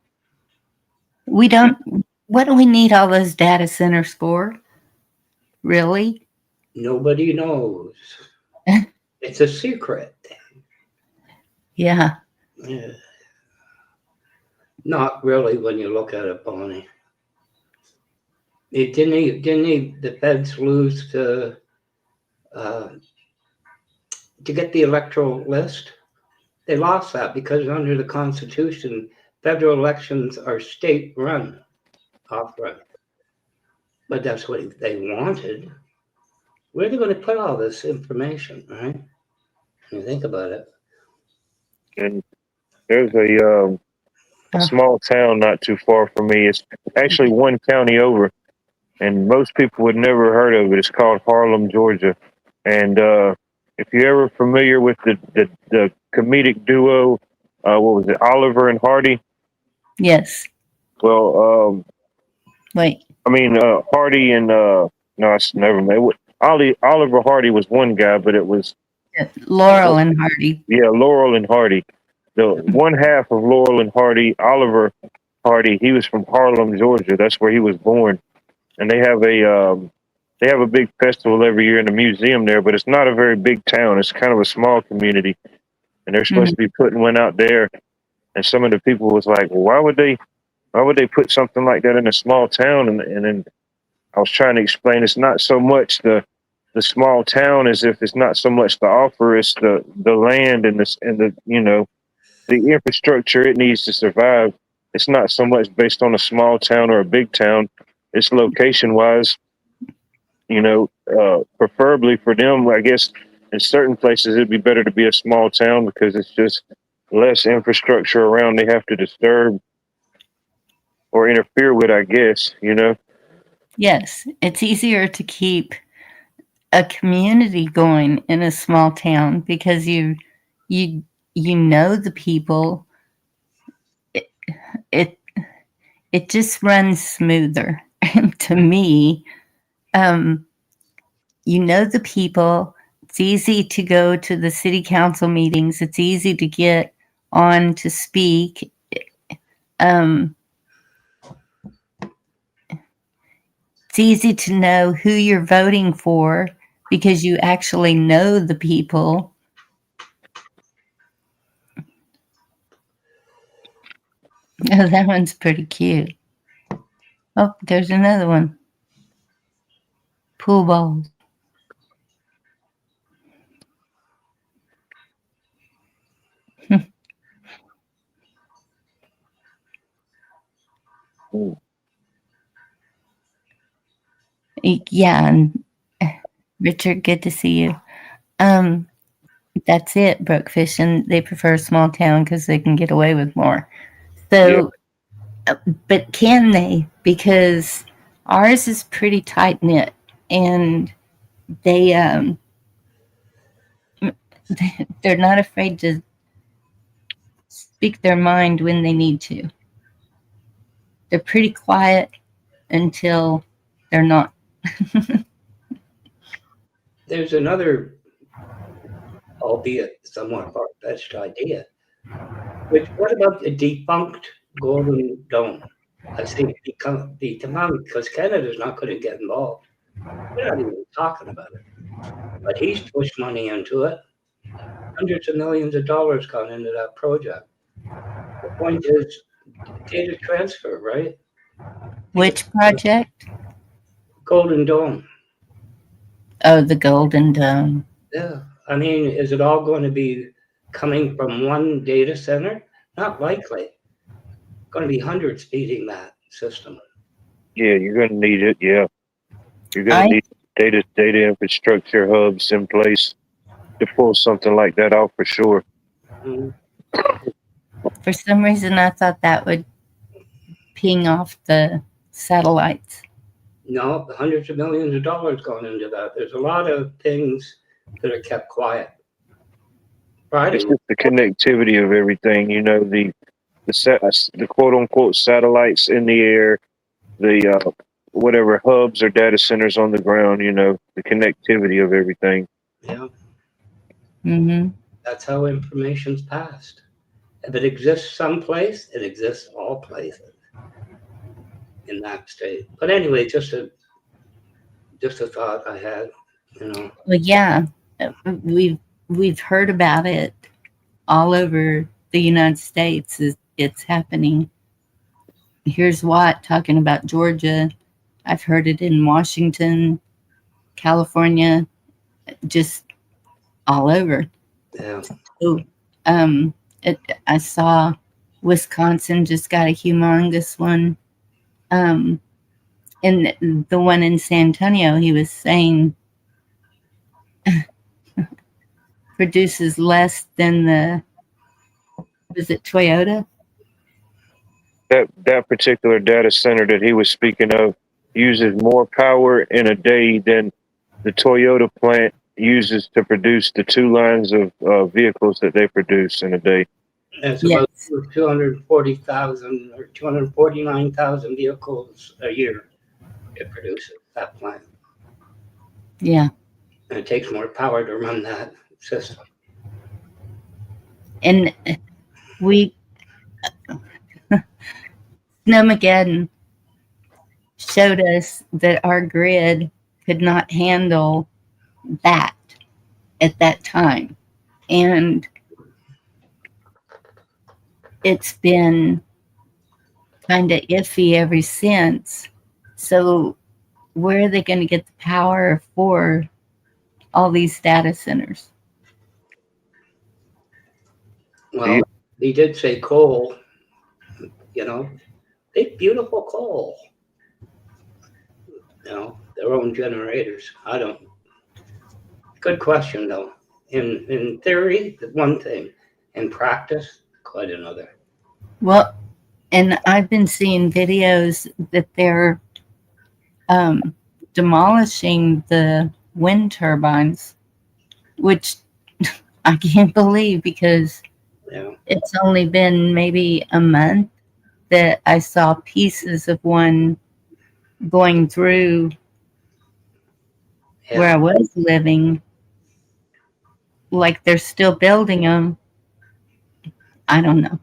What do we need all those data centers for? Really? Nobody knows. It's a secret. Yeah. Yeah. Not really when you look at it, Bonnie. The feds lose to get the electoral list? They lost that because under the Constitution, federal elections are state run, off run. But that's what they wanted. Where are they going to put all this information, right? When you think about it. And there's a small town not too far from me. It's actually one county over, and most people would never heard of it. It's called Harlem, Georgia. And if you're ever familiar with the comedic duo, what was it, Oliver and Hardy? Yes. Well, Wait. I mean, Hardy and no, it's never mind. Oliver Hardy was one guy, but it was Laurel and Hardy. Yeah, Laurel and Hardy. The one half of Laurel and Hardy, Oliver Hardy, he was from Harlem, Georgia. That's where he was born. And they have a big festival every year in the museum there, but it's not a very big town. It's kind of a small community. And they're supposed to be putting one out there. And some of the people was like, well, why would they put something like that in a small town? And then I was trying to explain it's not so much the small town as if it's not so much the offer, it's the land and the the infrastructure it needs to survive. It's not so much based on a small town or a big town. It's location wise, preferably for them, I guess in certain places it'd be better to be a small town because it's just less infrastructure around they have to disturb or interfere with, I guess, Yes. It's easier to keep a community going in a small town because you know the people. It just runs smoother to me. You know the people. It's easy to go to the city council meetings. It's easy to get on to speak. It's easy to know who you're voting for because you actually know the people. Oh, that one's pretty cute. Oh, there's another one. Pool balls. Yeah, and Richard, good to see you. That's it, Brookfish, and they prefer a small town because they can get away with more. So, but can they? Because ours is pretty tight knit, and they're not afraid to speak their mind when they need to. They're pretty quiet until they're not. There's another, albeit somewhat far-fetched idea. Which, what about the defunct Golden Dome? I think become because Canada's not going to get involved. We're not even talking about it. But he's pushed money into it. Hundreds of millions of dollars gone into that project. The point is data transfer, right? Which project? Golden Dome. Oh, the Golden Dome. Yeah. I mean, is it all going to be coming from one data center? Not likely. Going to be hundreds feeding that system. Yeah, you're going to need it. Yeah. You're going to need data infrastructure hubs in place to pull something like that out for sure. Mm-hmm. For some reason, I thought that would ping off the satellites. No, hundreds of millions of dollars going into that. There's a lot of things that are kept quiet. Right? It's just the connectivity of everything, the quote unquote satellites in the air, the whatever hubs or data centers on the ground, the connectivity of everything. Yeah. Mm-hmm. That's how information's passed. If it exists someplace, it exists all places in that state. But anyway, just a thought I had, Well, yeah, we've we've heard about it all over the United States. It's happening. Here's Watt talking about Georgia. I've heard it in Washington, California, just all over. Yeah. So, I saw Wisconsin just got a humongous one. And the one in San Antonio, he was saying produces less than was it Toyota? That particular data center that he was speaking of uses more power in a day than the Toyota plant uses to produce the 2 lines of vehicles that they produce in a day. It's Yes. about 240,000 or 249,000 vehicles a year it produces, that plant. Yeah. And it takes more power to run that system. And we, Snowmageddon showed us that our grid could not handle that at that time. And it's been kind of iffy ever since. So where are they going to get the power for all these data centers? Well, he did say coal, big, beautiful coal. Their own generators. I don't. Good question, though. In theory, one thing. In practice, quite another. Well, and I've been seeing videos that they're demolishing the wind turbines, which I can't believe because Yeah. it's only been maybe a month that I saw pieces of one going through where I was living. Like they're still building them. I don't know.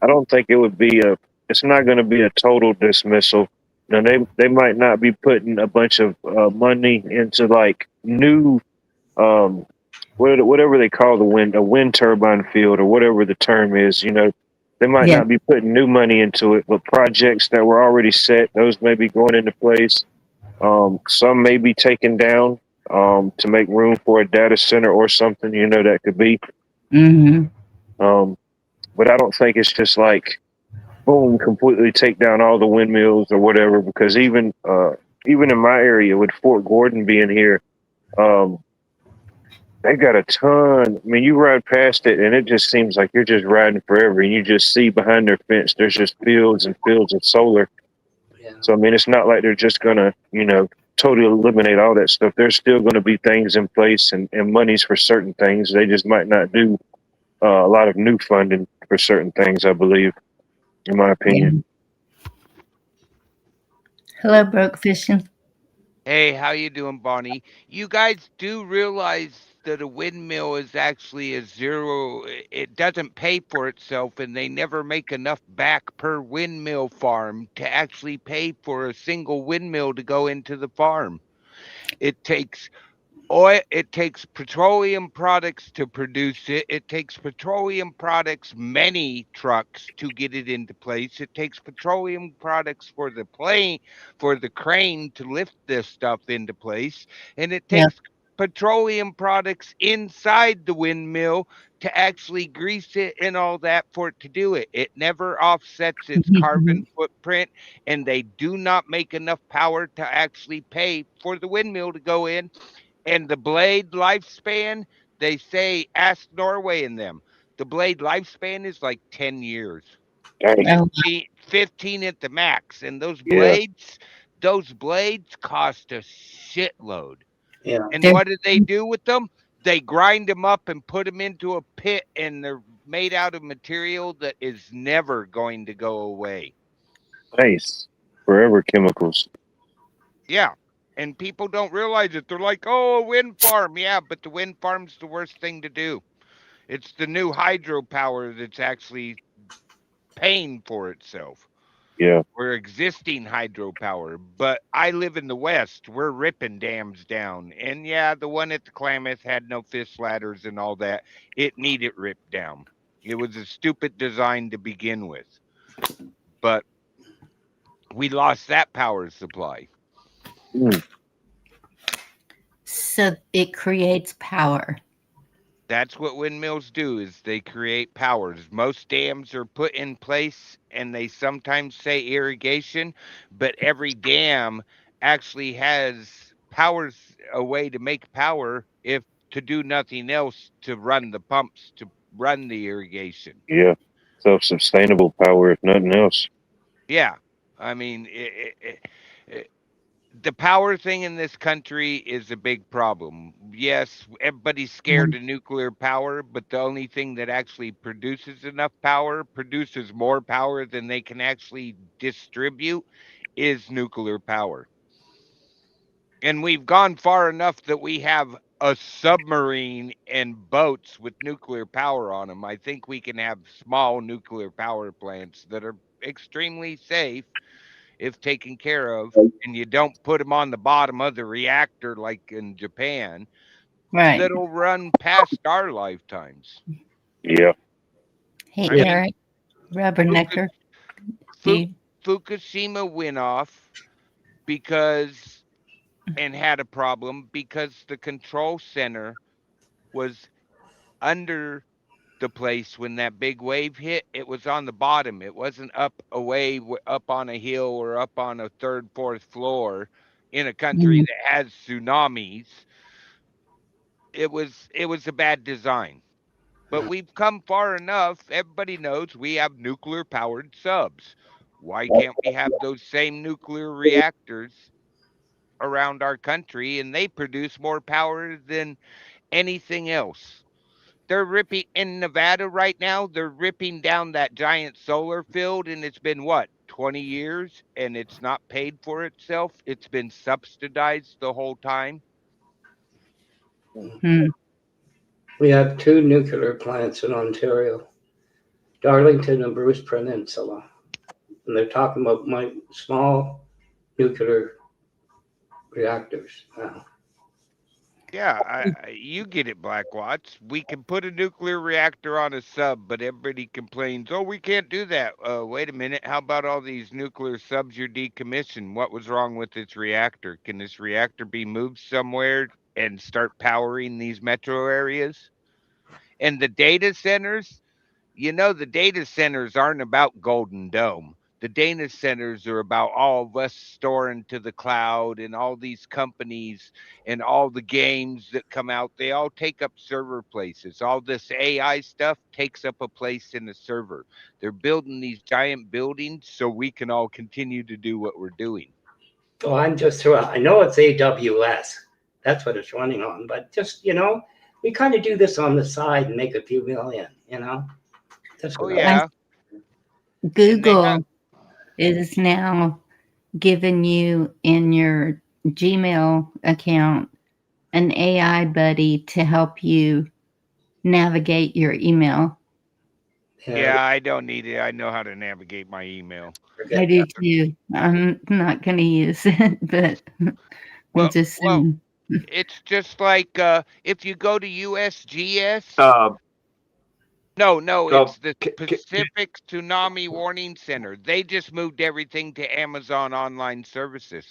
I don't think it would be it's not going to be a total dismissal. Now they might not be putting a bunch of money into like new whatever they call a wind turbine field or whatever the term is. They might Yeah. not be putting new money into it, but projects that were already set, those may be going into place. Some may be taken down to make room for a data center or something. That could be. Mm-hmm. But I don't think it's just like, boom, completely take down all the windmills or whatever. Because even in my area with Fort Gordon being here, they got a ton. I mean, you ride past it and it just seems like you're just riding forever. And you just see behind their fence, there's just fields and fields of solar. Yeah. So, I mean, it's not like they're just going to, totally eliminate all that stuff. There's still going to be things in place and monies for certain things. They just might not do a lot of new funding for certain things, I believe, in my opinion. Yeah. Hello, Broke Fishing. Hey, how you doing, Bonnie? You guys do realize that a windmill is actually a zero. It doesn't pay for itself, and they never make enough back per windmill farm to actually pay for a single windmill to go into the farm. It takes oil, it takes petroleum products to produce it. It takes petroleum products, many trucks to get it into place. It takes petroleum products for the crane to lift this stuff into place. And it Yeah. takes petroleum products inside the windmill to actually grease it and all that for it to do it. It never offsets its carbon footprint, and they do not make enough power to actually pay for the windmill to go in. And the blade lifespan, they say, ask Norway and them. The blade lifespan is like 10 years. Dang. Oh, 15 at the max. And those Yeah. blades cost a shitload. Yeah. And They're- what do they do with them? They grind them up and put them into a pit, and they're made out of material that is never going to go away. Nice. Forever chemicals. Yeah. And people don't realize it. They're like, oh, a wind farm. Yeah, but the wind farm's the worst thing to do. It's the new hydropower that's actually paying for itself. Yeah. or existing hydropower. But I live in the West. We're ripping dams down. And yeah, the one at the Klamath had no fish ladders and all that. It needed ripped down. It was a stupid design to begin with. But we lost that power supply. Mm. So it creates power. That's what windmills do, is they create powers. Most dams are put in place and they sometimes say irrigation, but every dam actually has powers, a way to make power, if to do nothing else, to run the pumps to run the irrigation. Yeah. Self-sustainable power, if nothing else. Yeah. I mean, the power thing in this country is a big problem. Yes, everybody's scared of nuclear power, but the only thing that actually produces enough power, produces more power than they can actually distribute, is nuclear power. And we've gone far enough that we have a submarine and boats with nuclear power on them. I think we can have small nuclear power plants that are extremely safe if taken care of, and you don't put them on the bottom of the reactor like in Japan, Right. that'll run past our lifetimes. Yeah. Hey, I mean, Eric, Rubbernecker. Fukushima went off because, and had a problem because the control center was under the place when that big wave hit. It was on the bottom. It wasn't up away, up on a hill or up on a third, fourth floor in a country that has tsunamis. It was a bad design. But we've come far enough. Everybody knows we have nuclear powered subs. Why can't we have those same nuclear reactors around our country, and they produce more power than anything else? They're ripping in Nevada right now. They're ripping down that giant solar field, and it's been what, 20 years, and it's not paid for itself. It's been subsidized the whole time. We have 2 nuclear plants in Ontario, Darlington and Bruce Peninsula, and they're talking about my small nuclear reactors now. Yeah, you get it, Black Watts. We can put a nuclear reactor on a sub, but everybody complains, oh, we can't do that. Wait a minute. How about all these nuclear subs you're decommissioned? What was wrong with this reactor? Can this reactor be moved somewhere and start powering these metro areas? And the data centers, the data centers aren't about Golden Dome. The data centers are about all of us storing to the cloud, and all these companies and all the games that come out. They all take up server places. All this AI stuff takes up a place in the server. They're building these giant buildings so we can all continue to do what we're doing. Oh, I'm just through. I know it's AWS. That's what it's running on. But just, we kind of do this on the side and make a few million, That's Oh, yeah. Google is now giving you in your Gmail account an AI buddy to help you navigate your email. Yeah, I don't need it. I know how to navigate my email. I do too. I'm not going to use it, but we'll just well, it's just like if you go to USGS. No, it's the Pacific Tsunami Warning Center. They just moved everything to Amazon Online Services.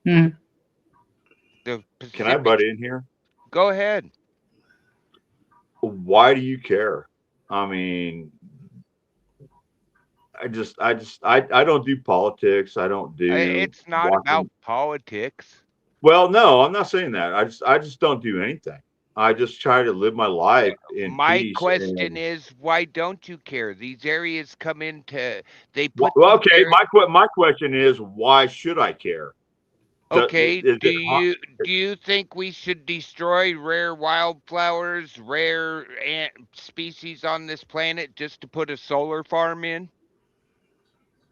Can I butt in here? Go ahead. Why do you care? I mean, I don't do politics. I don't do. It's not about politics. Well, no, I'm not saying that. I just don't do anything. I just try to live my life in my peace. question is, why don't you care? These areas come into they put. Well, okay, my question is, why should I care? Okay, do you think we should destroy rare wildflowers, rare ant species on this planet just to put a solar farm in?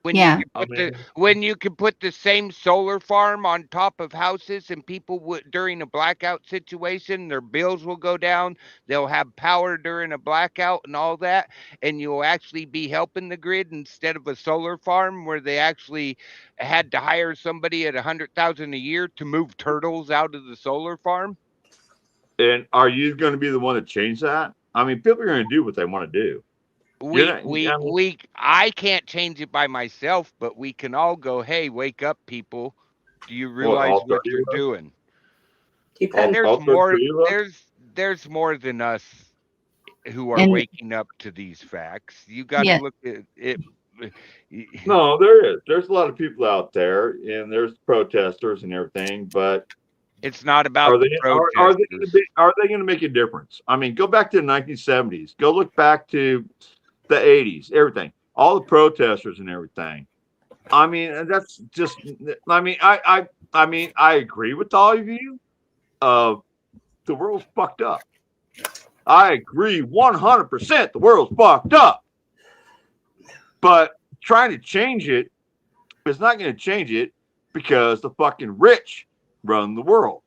When Yeah. you can put when you can put the same solar farm on top of houses, and people would, during a blackout situation, their bills will go down. They'll have power during a blackout and all that, and you'll actually be helping the grid instead of a solar farm where they actually had to hire somebody at $100,000 a year to move turtles out of the solar farm. And are you going to be the one to change that? I mean, people are going to do what they want to do. I can't change it by myself, but we can all go, hey, wake up, people. Do you realize all what 30 you're of us? doing? Depends. There's all more 30 of us? there's more than us who are And- waking up to these facts. You got to Yeah. look at it. No, there is. There's a lot of people out there, and there's protesters and everything. But It's not about are the they protesters. are they going to make a difference? I mean, go back to the 1970s. Go look back to the 80s. Everything, all the protesters and everything. I mean, that's just. I mean, I agree with all of you. The world's fucked up. I agree 100%. The world's fucked up. But trying to change it is not going to change it because the fucking rich run the world.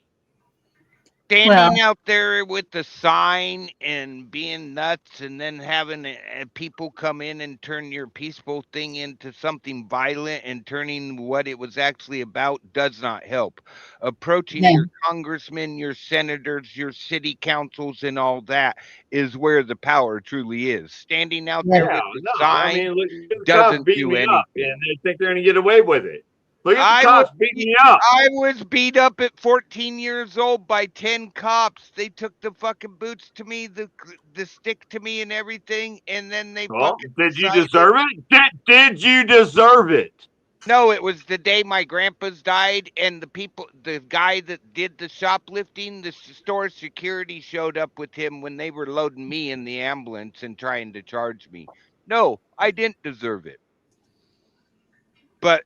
Standing out there with the sign and being nuts, and then having people come in and turn your peaceful thing into something violent and turning what it was actually about does not help. Approaching No. your congressmen, your senators, your city councils, and all that is where the power truly is. Standing out there with the sign I mean, look at the cops doesn't beating do me up, anything. and they think they're going to get away with it. Look at I the cops was beating me up. I was beat up at 14 years old by 10 cops. They took the fucking boots to me, the stick to me, and everything, and then they Well, fucking did you decided- deserve it? Did you deserve it? No, it was the day my grandpa's died, and the guy that did the shoplifting, the store security showed up with him when they were loading me in the ambulance and trying to charge me. No, I didn't deserve it. But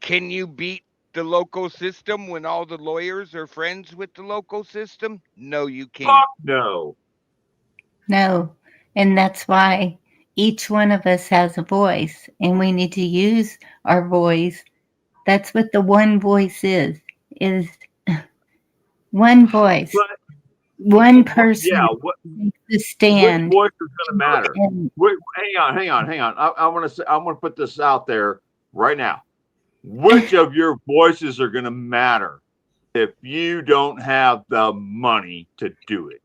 can you beat the local system when all the lawyers are friends with the local system? No, you can't. Fuck no. No. And that's why each one of us has a voice, and we need to use our voice. That's what the one voice is one voice. But- One person Yeah, to stand. which voice is going to matter? And Hang on. I want to put this out there right now. Which of your voices are going to matter if you don't have the money to do it?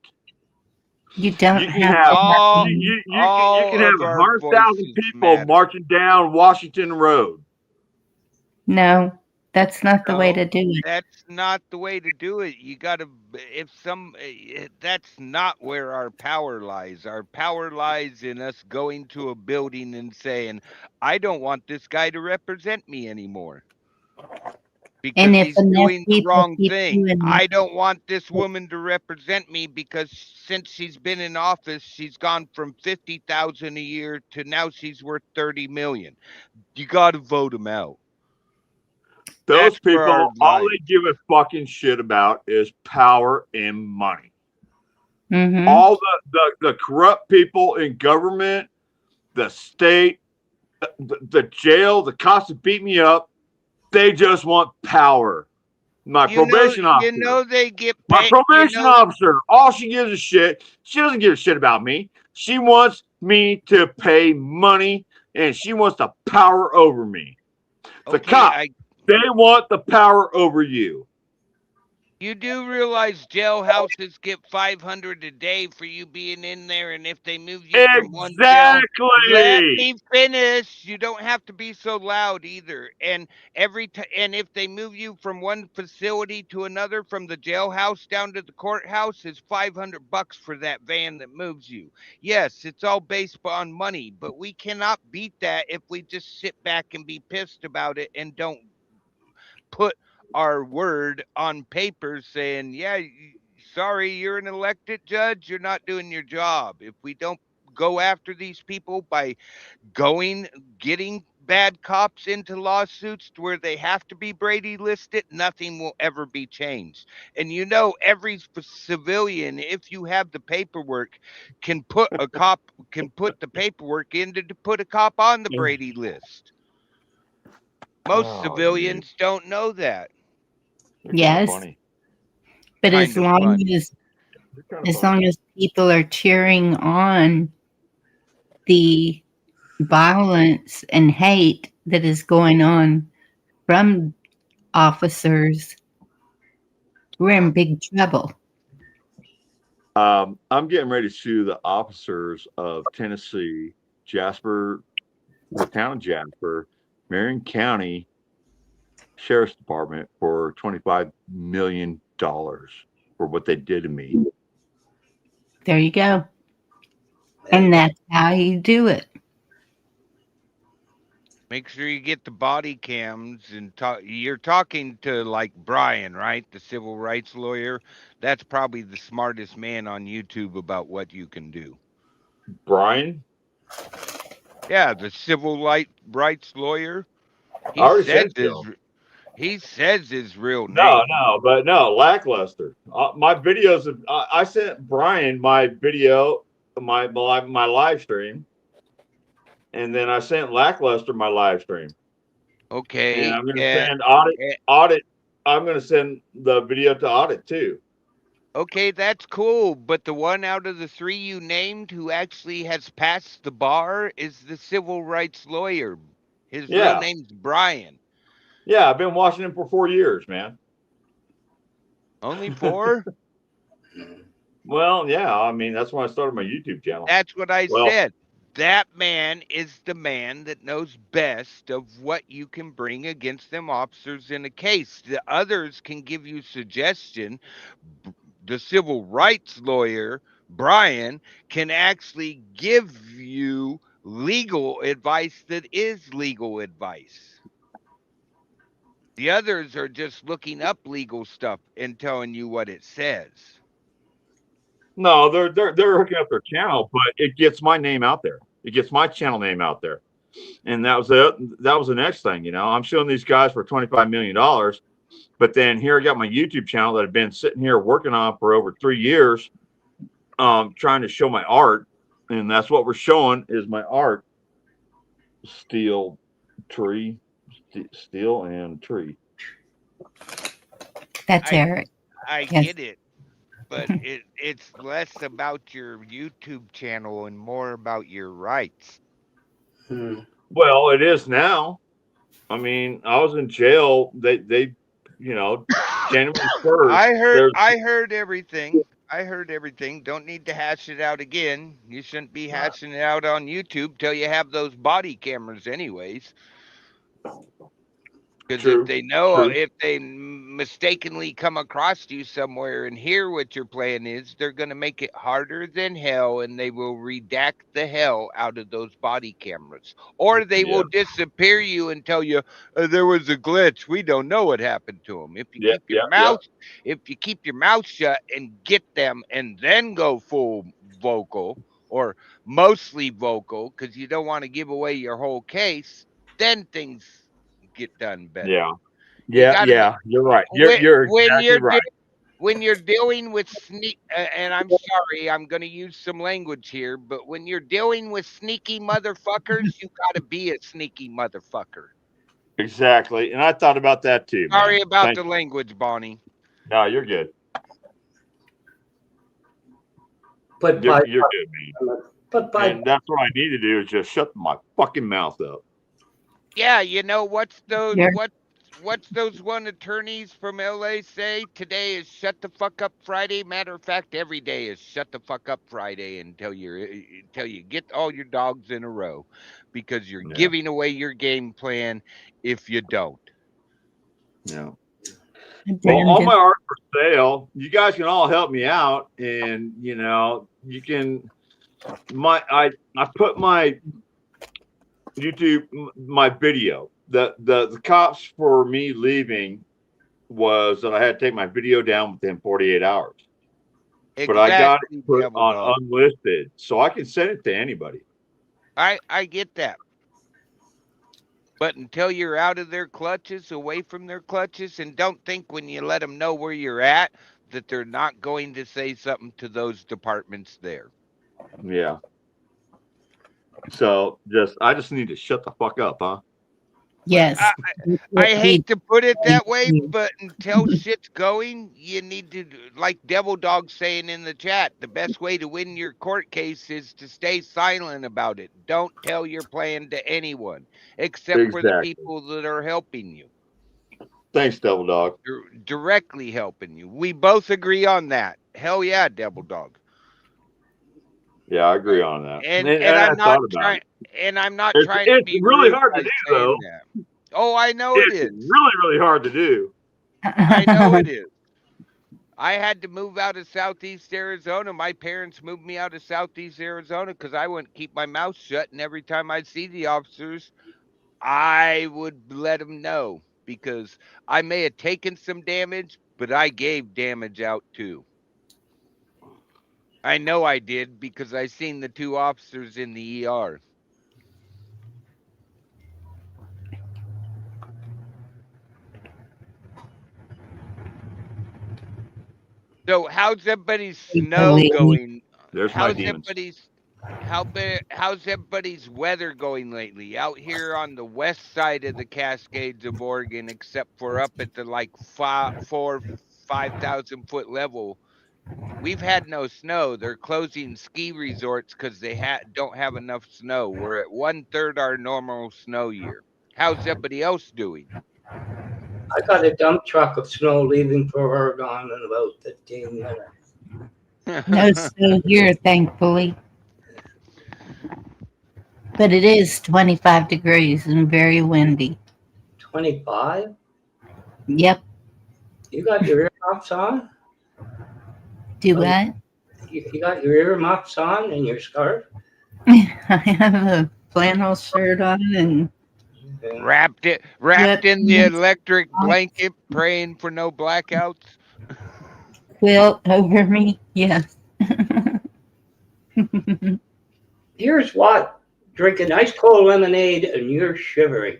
you don't You can have have All- you all can have of our 100,000 voices people matter. marching down Washington Road. No, that's not the way No. to do it. That's not the way to do it. You got to, that's not where our power lies. Our power lies in us going to a building and saying, I don't want this guy to represent me anymore. Because And if he's enough doing the people wrong keep thing. doing I don't want this woman to represent me because since she's been in office, she's gone from 50,000 a year to now she's worth 30 million. You got to vote him out. Those That's where people, our all line- they give a fucking shit about is power and money. Mhm. All the corrupt people in government, the state, the jail, the cops that beat me up, they just want power. My probation officer. You know they get My paid. probation officer, all she gives a shit. She doesn't give a shit about me. She wants me to pay money, and she wants the power over me. The cops, they want the power over you. You do realize jailhouses get 500 a day for you being in there, and if they move you from one jail, let me finish. You don't have to be so loud either. And and if they move you from one facility to another, from the jailhouse down to the courthouse, is $500 for that van that moves you. Yes, it's all based on money, but we cannot beat that if we just sit back and be pissed about it and don't put our word on paper saying, yeah, sorry, you're an elected judge, you're not doing your job. If we don't go after these people by getting bad cops into lawsuits to where they have to be Brady listed, nothing will ever be changed. And you know, every civilian, if you have the paperwork, can put the paperwork in to put a cop on the Brady list. Most Oh, civilians don't know that. They're kind of Yes, funny. but Kind of funny. They're kind of as funny. long as people are cheering on the violence and hate that is going on from officers, we're in big trouble. I'm getting ready to sue the officers of Tennessee, Jasper, the town of Jasper, Marion County Sheriff's Department for $25 million for what they did to me. There you go. And that's how you do it. Make sure you get the body cams and talk. You're talking to like Brian, right? The civil rights lawyer. That's probably the smartest man on YouTube about what you can do. Brian? Yeah, the civil rights lawyer. I already said so. He says his real name. No, lackluster. My videos of I sent Brian my video, my live stream, and then I sent lackluster my live stream. Okay. And I'm going to send audit. I'm going to send the video to audit too. Okay, that's cool. But the one out of the three you named who actually has passed the bar is the civil rights lawyer. His real name's Brian. Yeah, I've been watching him for 4 years, man. Only 4? Well, yeah. I mean, that's when I started my YouTube channel. That's what I said. That man is the man that knows best of what you can bring against them officers in a case. The others can give you suggestion. The civil rights lawyer, Brian, can actually give you legal advice that is legal advice. The others are just looking up legal stuff and telling you what it says. No, they're hooking up their channel, but it gets my name out there. It gets my channel name out there, and that was the next thing. You know, I'm showing these guys for $25 million, but then here I got my YouTube channel that I've been sitting here working on for over 3 years, trying to show my art, and that's what we're showing is my art. Steel and tree. That's Eric. I get it. But it's less about your YouTube channel and more about your rights. Well, it is now. I mean, I was in jail. They you know, January 1st. I heard everything. I heard everything. Don't need to hash it out again. You shouldn't be hashing it out on YouTube till you have those body cameras anyways. Because if they know, if they mistakenly come across you somewhere and hear what your plan is, they're going to make it harder than hell, and they will redact the hell out of those body cameras. Or they will disappear you and tell you there was a glitch. We don't know what happened to them. If you keep your mouth, if you keep your mouth shut and get them, and then go full vocal or mostly vocal, because you don't want to give away your whole case, then things get done better. You're right. You're exactly right. When you're dealing with and I'm sorry, I'm going to use some language here, but when you're dealing with sneaky motherfuckers, you got to be a sneaky motherfucker. Exactly, and I thought about that too. Sorry about the language, Bonnie. No, you're good. But you're good, man. And that's what I need to do is just shut my fucking mouth up. Yeah, you know what's those one attorneys from LA say? Today is shut the fuck up Friday. Matter of fact, every day is shut the fuck up Friday until you get all your dogs in a row, because you're giving away your game plan if you don't. Yeah. Well, all my art for sale. You guys can all help me out, and you know you can. I put my YouTube, my video. The cops for me leaving was that I had to take my video down within 48 hours. Exactly, but I got it put on unlisted, so I can send it to anybody. I get that. But until you're out of their clutches, away from their clutches, and don't think when you let them know where you're at that they're not going to say something to those departments there. Yeah. So I just need to shut the fuck up, huh? Yes. I hate to put it that way, but until shit's going, you need to, like Devil Dog saying in the chat, the best way to win your court case is to stay silent about it. Don't tell your plan to anyone, except for the Exactly. people that are helping you, Thanks, Devil Dog. directly helping you. We both agree on that. Hell yeah, Devil Dog. Yeah, I agree on that. And I I'm not thought about trying, it. and I'm not It's, trying to it's be really rude hard by to do, saying though. that. Oh, I know it It's is. really, really hard to do. I know it is. I had to move out of Southeast Arizona. My parents moved me out of Southeast Arizona because I wouldn't keep my mouth shut. And every time I'd see the officers, I would let them know, because I may have taken some damage, but I gave damage out too. I know I did because I seen the 2 officers in the ER. So how's everybody's snow going? There's my demons. How's everybody's weather going lately out here on the west side of the Cascades of Oregon, except for up at the like 5,000 foot level? We've had no snow. They're closing ski resorts because they don't have enough snow. We're at 1/3 our normal snow year. How's everybody else doing? I got a dump truck of snow leaving for Oregon in about 15 minutes. No snow here, thankfully. But it is 25 degrees and very windy. 25? Yep. You got your earmuffs on? Do what? You got your earmuffs on and your scarf? I have a flannel shirt on and wrapped in the electric blanket, praying for no blackouts. quilt over me. Yes. Here's what: drinking ice cold lemonade and you're shivering.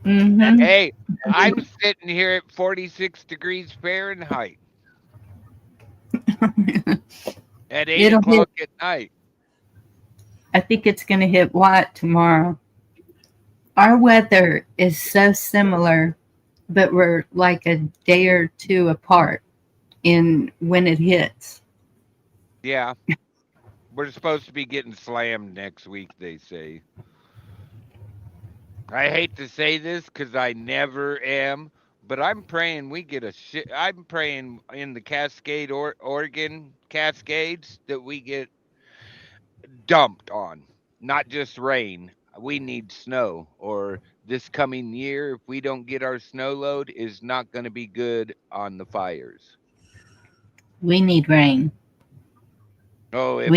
Mm-hmm. Hey, I'm sitting here at 46 degrees Fahrenheit at 8 o'clock at night. I think it's going to hit Watt tomorrow. Our weather is so similar, but we're like a day or two apart in when it hits. Yeah. We're supposed to be getting slammed next week, they say. I hate to say this because I never am, but I'm praying we get a shit. I'm praying in the Cascade, Oregon Cascades, that we get dumped on, not just rain. We need snow, or this coming year, if we don't get our snow load, is not going to be good on the fires. We need rain. Oh, if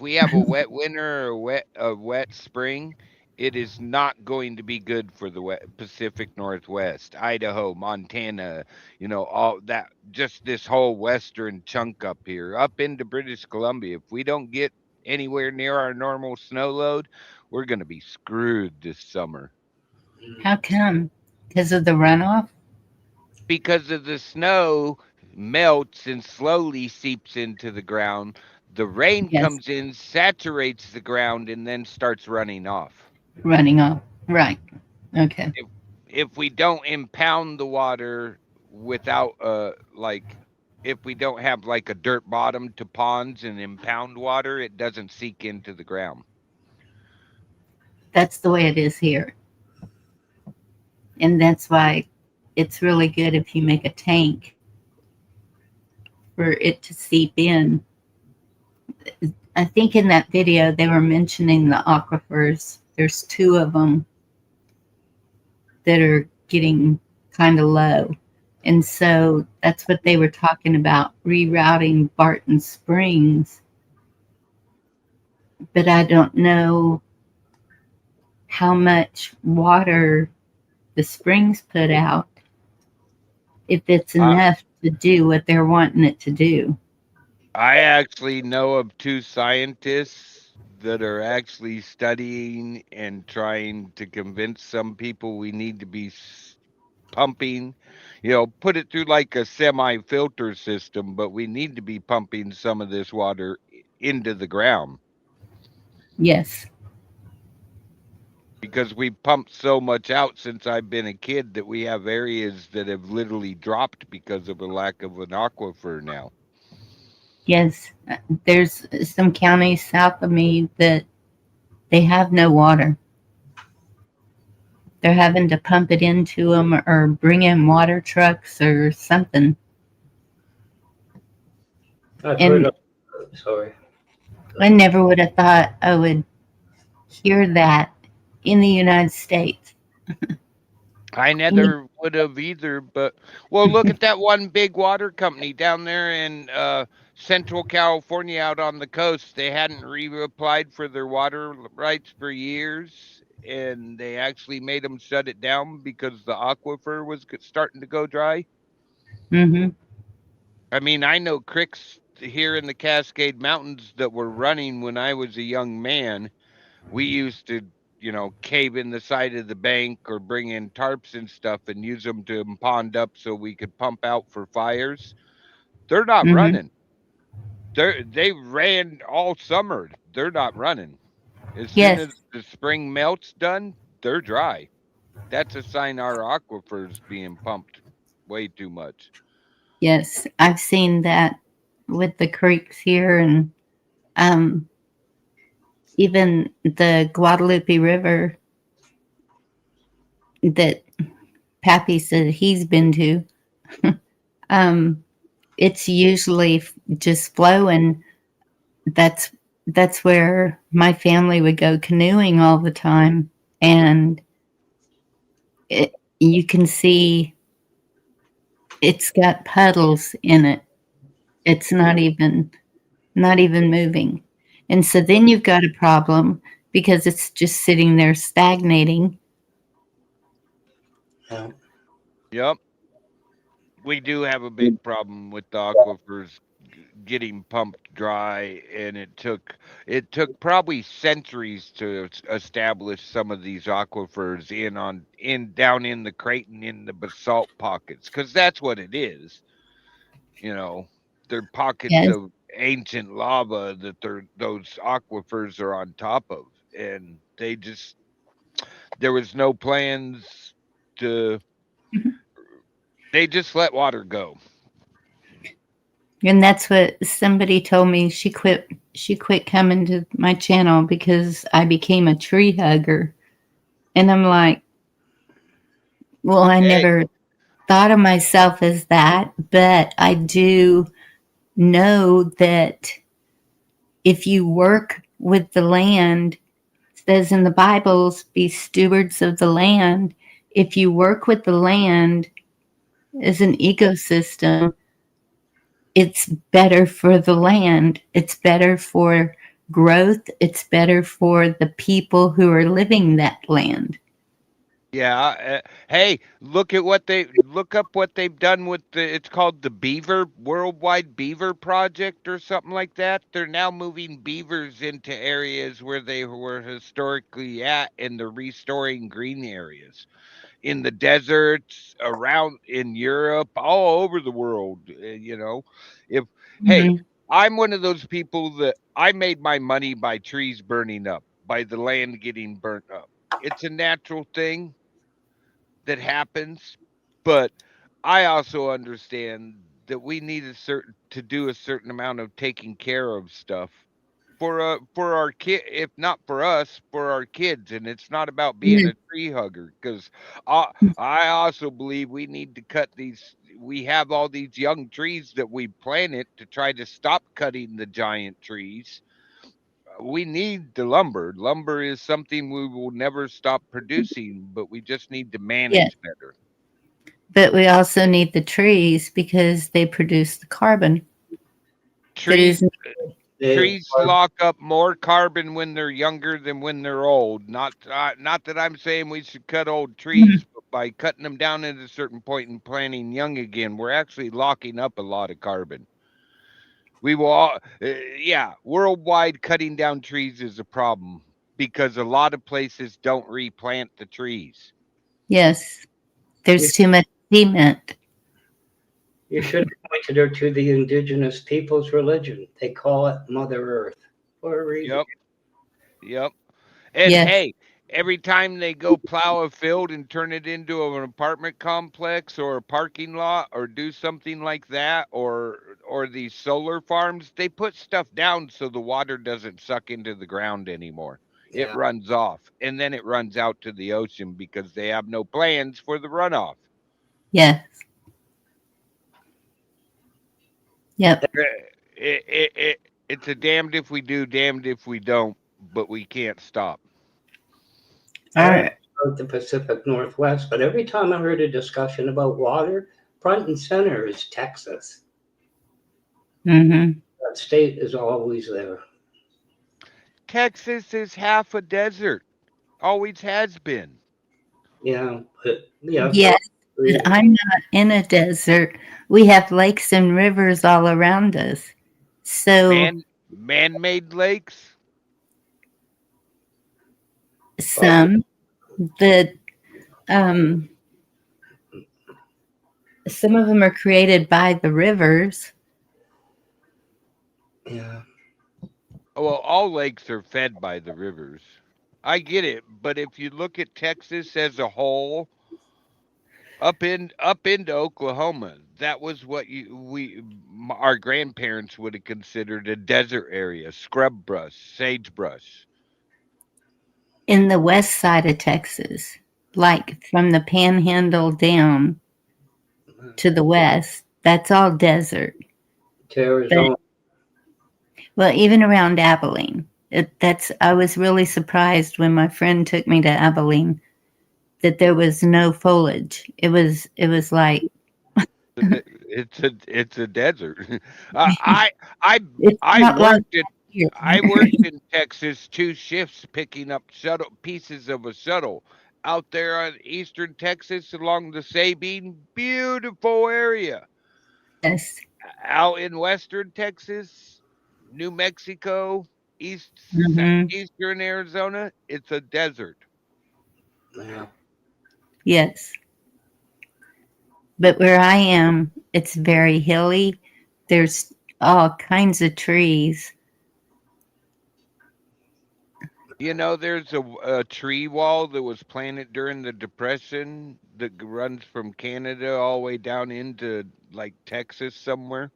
we have a wet winter or a wet spring, it is not going to be good for the Pacific Northwest, Idaho, Montana, all that, just this whole western chunk up here, up into British Columbia. If we don't get anywhere near our normal snow load, we're going to be screwed this summer. How come? Because of the runoff? Because of the snow melts and slowly seeps into the ground. The rain comes in, saturates the ground, and then starts running off. Running off. Right. Okay. If we don't impound the water without if we don't have like a dirt bottom to ponds and impound water, it doesn't seep into the ground. That's the way it is here. And that's why it's really good if you make a tank for it to seep in. I think in that video they were mentioning the aquifers. There's 2 of them that are getting kind of low. And so that's what they were talking about, rerouting Barton Springs. But I don't know how much water the springs put out, if it's enough to do what they're wanting it to do. I actually know of 2 scientists that are actually studying and trying to convince some people we need to be pumping, put it through like a semi-filter system, but we need to be pumping some of this water into the ground. Yes. because we pumped so much out since I've been a kid that we have areas that have literally dropped because of a lack of an aquifer now. Yes, there's some counties south of me that they have no water. They're having to pump it into them or bring in water trucks or something. I've And heard of, sorry. I never would have thought I would hear that in the United States. I never would have either, but well, look at that one big water company down there in Central California out on the coast. They hadn't reapplied for their water rights for years, and they actually made them shut it down because the aquifer was starting to go dry. Mm-hmm. I mean, I know creeks here in the Cascade Mountains that were running when I was a young man. We used to, cave in the side of the bank or bring in tarps and stuff and use them to pond up so we could pump out for fires. They're not Mm-hmm. running. They ran all summer. They're not running. As soon Yes. as the spring melt's done, they're dry. That's a sign our aquifer's being pumped way too much. Yes, I've seen that with the creeks here, and even the Guadalupe River that Pappy said he's been to. It's usually just flowing. That's where my family would go canoeing all the time, and you can see it's got puddles in it. It's not even moving. And so then you've got a problem because it's just sitting there stagnating. Yeah. Yep. We do have a big problem with the aquifers getting pumped dry, and it took probably centuries to establish some of these aquifers down in the Creighton, in the basalt pockets, because that's what it is. They're pockets Yes. of ancient lava that those aquifers are on top of, and there was no plans to. They just let water go. And that's what somebody told me. She quit coming to my channel because I became a tree hugger. And I'm like, well, I never thought of myself as that, but I do know that if you work with the land, it says in the Bibles, be stewards of the land. If you work with the land as an ecosystem, it's better for the land. It's better for growth. It's better for the people who are living that land. Yeah. Hey, look up what they've done with it's called the Beaver Worldwide Beaver Project or something like that. They're now moving beavers into areas where they were historically at, and they're restoring green areas in the deserts, around in Europe, all over the world. Hey, I'm one of those people that I made my money by trees burning up, by the land getting burnt up. It's a natural thing that happens, but I also understand that we need to do a certain amount of taking care of stuff for our kid, if not for us, for our kids. And it's not about being a tree hugger, because I also believe we need to cut these. We have all these young trees that we planted to try to stop cutting the giant trees. We need the lumber. Lumber is something we will never stop producing, but we just need to manage better. But we also need the trees because they produce the carbon. Trees lock up more carbon when they're younger than when they're old. Not that I'm saying we should cut old trees, but by cutting them down at a certain point and planting young again, we're actually locking up a lot of carbon. We will worldwide cutting down trees is a problem because a lot of places don't replant the trees. Yes. There's too much cement. You should have pointed her to the indigenous people's religion. They call it Mother Earth for a reason. Yep. And hey, every time they go plow a field and turn it into an apartment complex or a parking lot or do something like that, or these solar farms, they put stuff down so the water doesn't suck into the ground anymore. It Yeah. runs off, and then it runs out to the ocean because they have no plans for the runoff. Yes. Yep. It's a damned if we do, damned if we don't, but we can't stop. All I right. wrote the Pacific Northwest, but every time I heard a discussion about water, front and center is Texas. Mm-hmm. That state is always there. Texas is half a desert, always has been. Yeah, but yeah. Yes, but I'm not in a desert. We have lakes and rivers all around us. So Man-made lakes. some the some of them are created by the rivers. Yeah. Well, all lakes are fed by the rivers. I get it, but if you look at Texas as a whole, up into Oklahoma, that was what our grandparents would have considered a desert area, scrub brush, sagebrush. In the west side of Texas, like from the Panhandle down to the west, that's all desert. To Arizona. Well, even around Abilene, I was really surprised when my friend took me to Abilene that there was no foliage. It was like it's a desert. I worked in Texas 2 shifts picking up pieces of a shuttle out there on eastern Texas along the Sabine. Beautiful area. Yes. Out in western Texas, New Mexico, eastern Arizona, it's a desert. Yeah. Yes. But where I am, it's very hilly. There's all kinds of trees. You know, there's a tree wall that was planted during the Depression that runs from Canada all the way down into like Texas somewhere.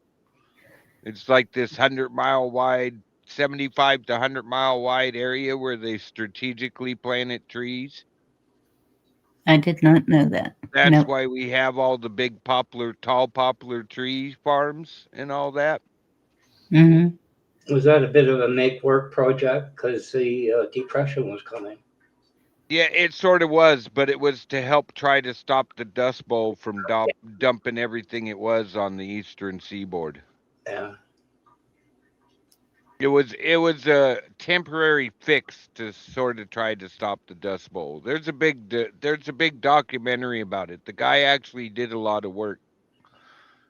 It's like this 100-mile wide, 75 to 100-mile wide area where they strategically planted trees. I did not know that. That's why we have all the big tall poplar tree farms and all that. Mm-hmm. Was that a bit of a make-work project because the Depression was coming? Yeah, it sort of was, but it was to help try to stop the Dust Bowl from dumping everything it was on the eastern seaboard. Yeah. It was a temporary fix to sort of try to stop the Dust Bowl. There's a big documentary about it. The guy actually did a lot of work.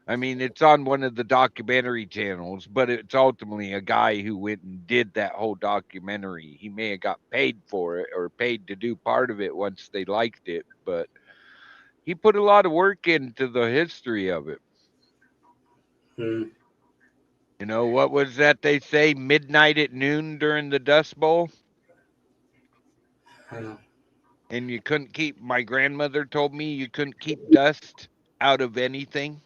I mean, it's on one of the documentary channels, but it's ultimately a guy who went and did that whole documentary. He may have got paid for it or paid to do part of it once they liked it, but he put a lot of work into the history of it. Hmm. You know, what was that they say, midnight at noon during the Dust Bowl? And you couldn't my grandmother told me you couldn't keep dust out of anything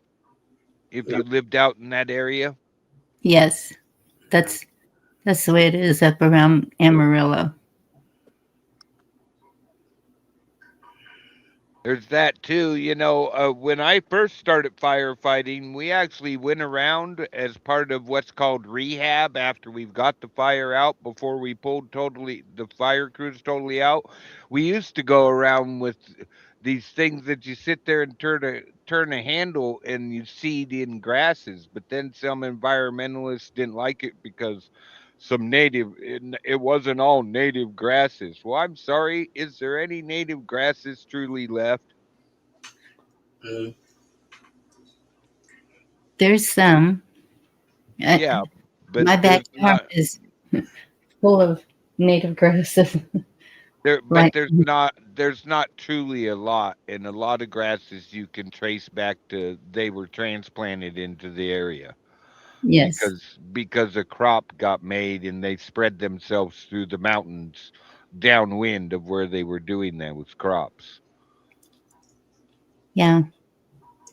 if you lived out in that area. Yes, that's the way it is up around Amarillo. There's that too. You know, when I first started firefighting, we actually went around as part of what's called rehab after we've got the fire out before we pulled the fire crews totally out. We used to go around with these things that you sit there and turn a handle and you seed in grasses, but then some environmentalists didn't like it because it wasn't all native grasses. Well, I'm sorry, is there any native grasses truly left? There's some. Yeah, but my backyard is full of native grasses. There's not truly a lot, and a lot of grasses you can trace back to they were transplanted into the area. Yes. Because a crop got made and they spread themselves through the mountains downwind of where they were doing those crops. Yeah.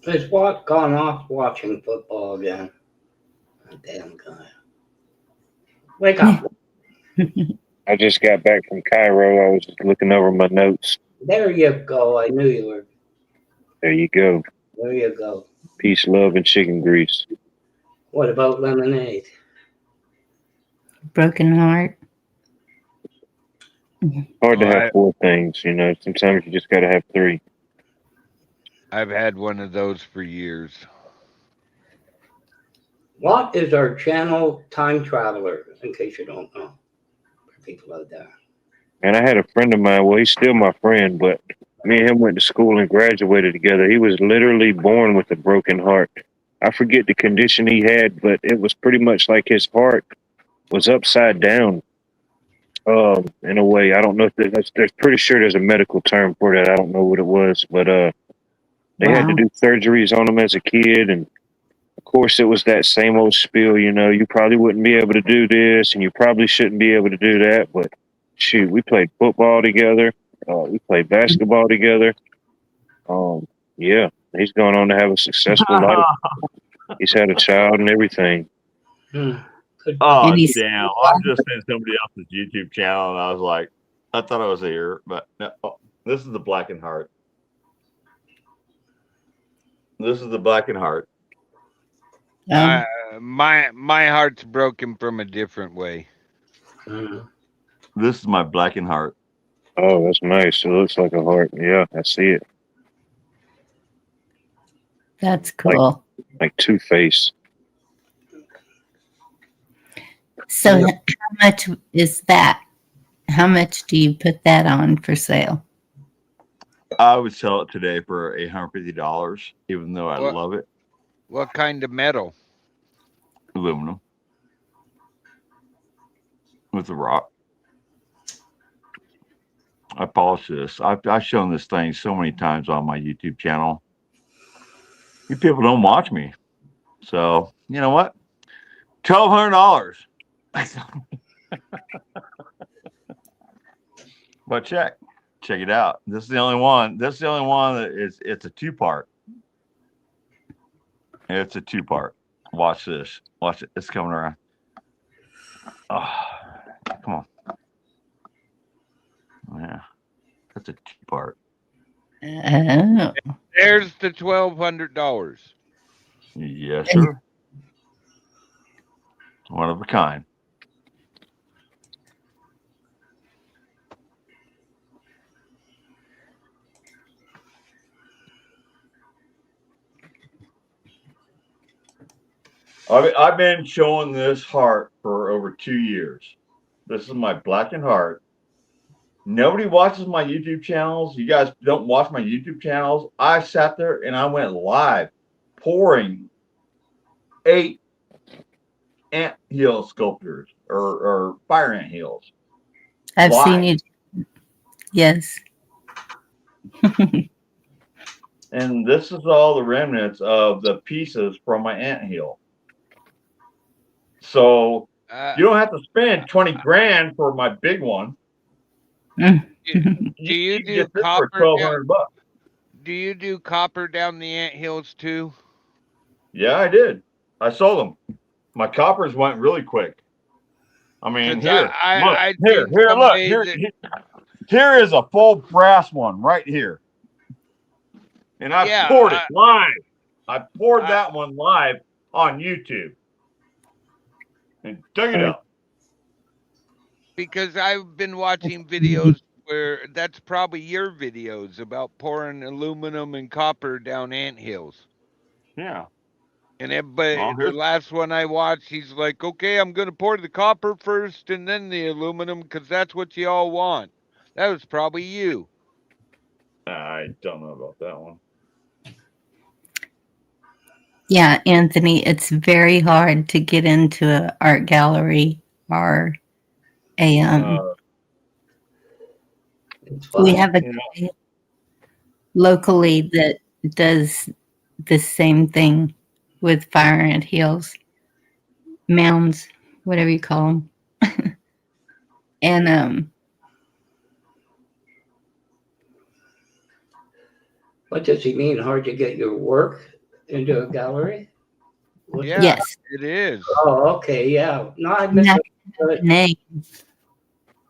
Is what gone off watching football again? Oh, damn guy. Wake up. I just got back from Cairo. I was just looking over my notes. There you go. I knew you were. There you go. There you go. Peace, love, and chicken grease. What about lemonade? Broken heart. Hard to Well, have four things, you know. Sometimes you just got to have three. I've had one of those for years. What is our channel time traveler, in case you don't know? For people out there. And I had a friend of mine. Well, he's still my friend, but me and him went to school and graduated together. He was literally born with a broken heart. I forget the condition he had, but it was pretty much like his heart was upside down. In a way, I don't know if there's pretty sure there's a medical term for that. I don't know what it was, but they had to do surgeries on him as a kid, and of course it was that same old spiel. You know, you probably wouldn't be able to do this, and you probably shouldn't be able to do that. But shoot, we played football together. We played basketball together. Yeah, he's gone on to have a successful life. He's had a child and everything. Oh, And he's- damn. I just in somebody else's YouTube channel and I was like, I thought I was here, but no. Oh, this is the Black and Heart. This is the Black and Heart. My heart's broken from a different way. This is my Black and Heart. Oh, that's nice. It looks like a heart. Yeah, I see it. That's cool. Like Two-Face. So how much is that? How much do you put that on for sale? I would sell it today for $850, even though I What? love it. What kind of metal? Aluminum. With the rock. I polish this. I've shown this thing so many times on my YouTube channel. You people don't watch me. So, you know what? $1,200. But check it out. This is the only one. This is the only one that it's a two-part. It's a two-part. Watch this. Watch it. It's coming around. Oh, come on. Yeah. That's a two-part. Oh. There's the $1,200. Yes, sir. One of a kind. I've been showing this heart for over 2 years. This is my Black and Heart. Nobody watches my YouTube channels. You guys don't watch my YouTube channels. I sat there and I went live pouring 8 ant hill sculptures or fire ant hills. I've Why? seen you. Yes. And this is all the remnants of the pieces from my ant hill. So you don't have to spend 20 grand for my big one. Do you can do get this for copper? $1,200 bucks. Do you do copper down the ant hills too? Yeah, I did. I sold them. My coppers went really quick. I mean, 'Cause here, I look, seen here, look, somebody here, that- here is a full brass one right here. And I Yeah, poured it live. I poured that one live on YouTube. And dug it up. Because I've been watching videos where that's probably your videos about pouring aluminum and copper down ant hills. Yeah. And but Well, the here's- last one I watched, he's like, "Okay, I'm gonna pour the copper first and then the aluminum because that's what you all want." That was probably you. I don't know about that one. Yeah, Anthony, it's very hard to get into an art gallery or a we have a guy locally that does the same thing with fire ant hills, mounds, whatever you call them. And What does he mean? Hard to get your work into a gallery? What's Yeah, Yes. it is. Oh, okay, yeah. No, I You have to have a misunderstood. name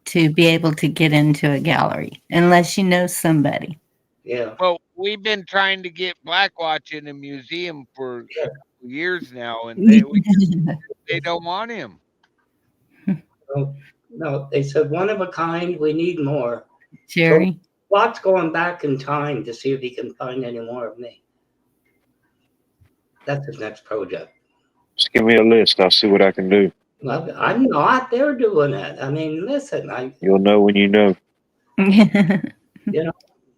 to be able to get into a gallery, unless you know somebody. Yeah. Well, we've been trying to get Blackwatch in a museum for Yeah. years now, and they don't want him. No, they said one of a kind. We need more. Jerry, Watt's going back in time to see if he can find any more of me. That's his next project. Just give me a list. I'll see what I can do. Well, I'm not there doing it. I mean, listen, You'll know when you know.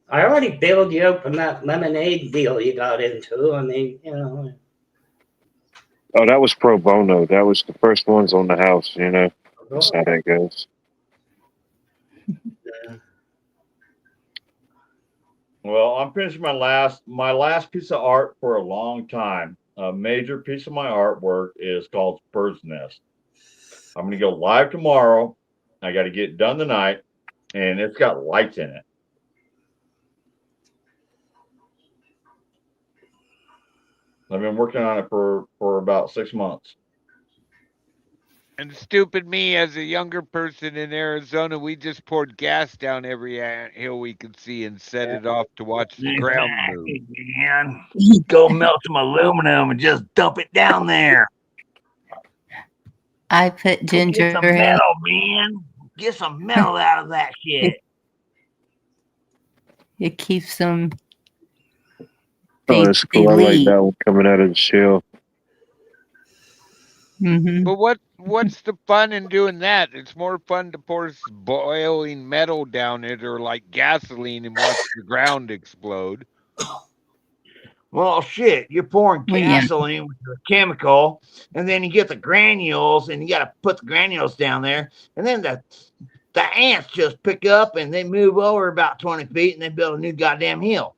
I already bailed you out from that lemonade deal you got into. I mean, Oh, that was pro bono. That was the first ones on the house. You know, that's how that goes. Well, I'm finishing my last piece of art for a long time. A major piece of my artwork is called Bird's Nest. I'm going to go live tomorrow. I got to get it done tonight, and it's got lights in it. I've been working on it for about 6 months. And stupid me, as a younger person in Arizona, we just poured gas down every hill we could see and set it off to watch the ground move. Man, go melt some aluminum and just dump it down there. I put ginger Get some ale. metal, man. Get some metal out of that shit. It keeps them. Oh, that's cool. I like leave. that one coming out of the shell. Mm-hmm. But what's the fun in doing that? It's more fun to pour boiling metal down it or like gasoline and watch the ground explode. Well, shit, you're pouring Well, yeah. gasoline with the chemical, and then you get the granules, and you got to put the granules down there, and then the ants just pick up and they move over about 20 feet, and they build a new goddamn hill.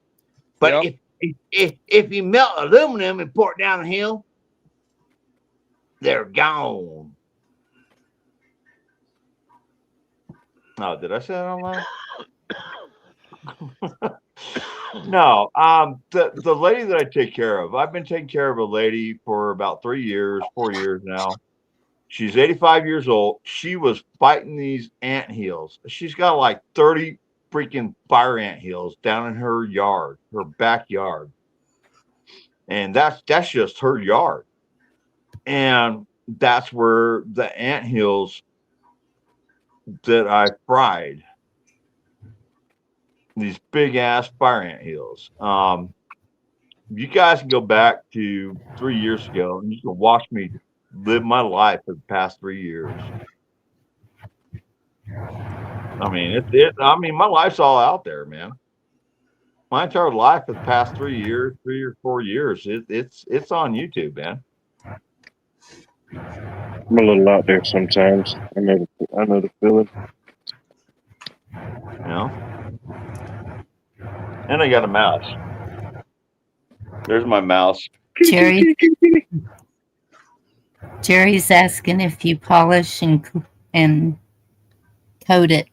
But Yep. if you melt aluminum and pour it down the hill, they're gone. Oh, did I say that online? No, the lady that I take care of, I've been taking care of a lady for about 4 years now. She's 85 years old. She was fighting these ant hills. She's got like 30 freaking fire ant hills down in her yard, her backyard. And that's just her yard. And that's where the ant hills that I fried. These big ass fire ant hills. You guys can go back to 3 years ago and you can watch me live my life for the past 3 years. I mean, my life's all out there, man. My entire life for the past 3 or 4 years, it's on YouTube, man. I'm a little out there sometimes. I know the feeling. You know? And I got a mouse. There's my mouse. Jerry's asking if you polish and coat it.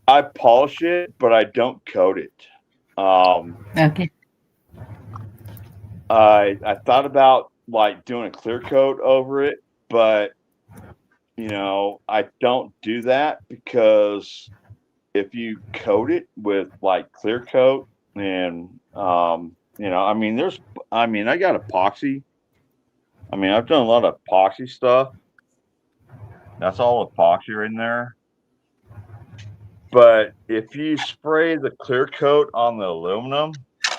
I polish it, but I don't coat it. Okay. I thought about like doing a clear coat over it, but I don't do that because if you coat it with like clear coat and I got epoxy. I mean, I've done a lot of epoxy stuff. That's all epoxy in there. But if you spray the clear coat on the aluminum,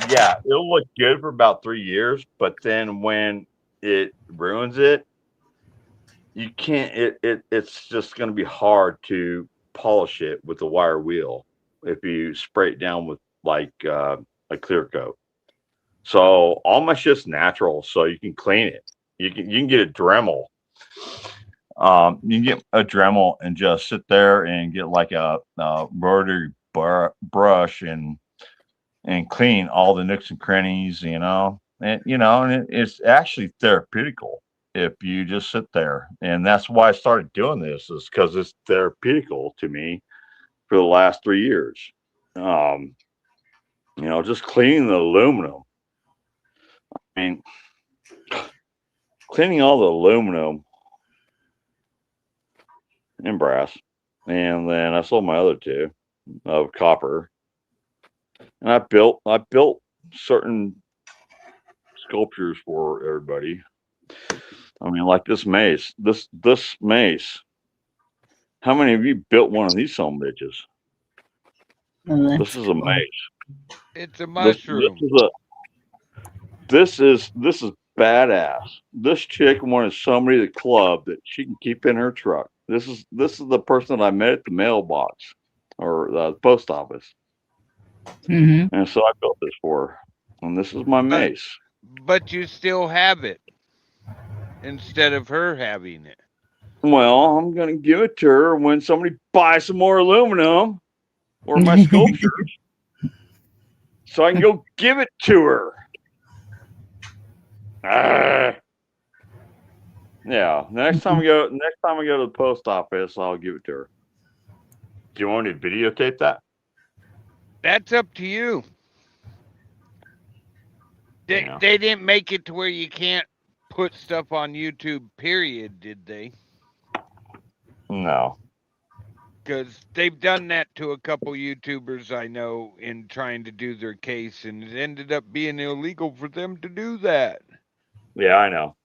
yeah, it'll look good for about 3 years. But then when it ruins it, you can't. It's just going to be hard to polish it with a wire wheel if you spray it down with like a clear coat. So all my shit's natural, so you can clean it. You can get a Dremel. You can get a Dremel and just sit there and get like a rotary brush and clean all the nooks and crannies, and it's actually therapeutical if you just sit there. And that's why I started doing this, is because it's therapeutical to me for the last 3 years. just cleaning the aluminum. I mean, cleaning all the aluminum and brass, and then I sold my other two of copper, and I built certain sculptures for everybody. I mean, like this mace. This mace. How many of you built one of these son bitches? Well, This is a mace. It's a mushroom. This is badass. This chick wanted somebody at the club that she can keep in her truck. This is the person that I met at the mailbox or the post office, Mm-hmm. and so I built this for her. And this is my mace. But you still have it instead of her having it. Well, I'm gonna give it to her when somebody buys some more aluminum or my sculptures, so I can go give it to her. Yeah. Next time I go to the post office, I'll give it to her. Do you want me to videotape that? That's up to you. They didn't make it to where you can't put stuff on YouTube, period, did they? No. Because they've done that to a couple YouTubers I know in trying to do their case, and it ended up being illegal for them to do that. Yeah, I know.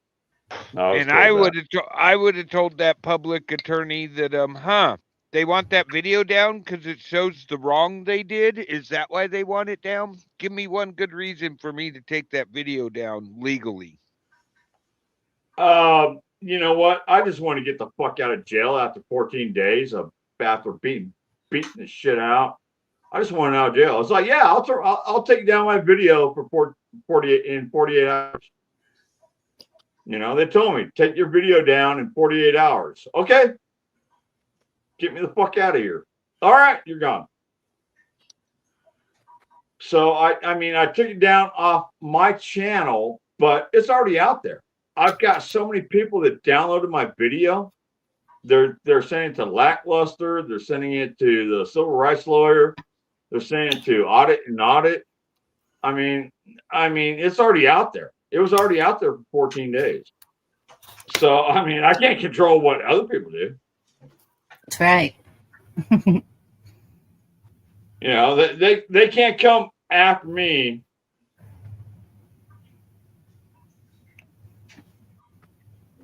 And I would have told that public attorney that they want that video down because it shows the wrong they did. Is that why they want it down? Give me one good reason for me to take that video down legally. You know what? I just want to get the fuck out of jail after 14 days after beating the shit out. I just want out of jail. It's like, yeah, I'll take down my video for 48 hours. They told me take your video down in 48 hours. Okay, get me the fuck out of here. All right, you're gone. So I mean, I took it down off my channel, but it's already out there. I've got so many people that downloaded my video. They're sending it to Lackluster. They're sending it to the Civil Rights Lawyer. They're sending it to Audit and Audit. I mean, it's already out there. It was already out there for 14 days. So, I mean, I can't control what other people do. That's right. They can't come after me.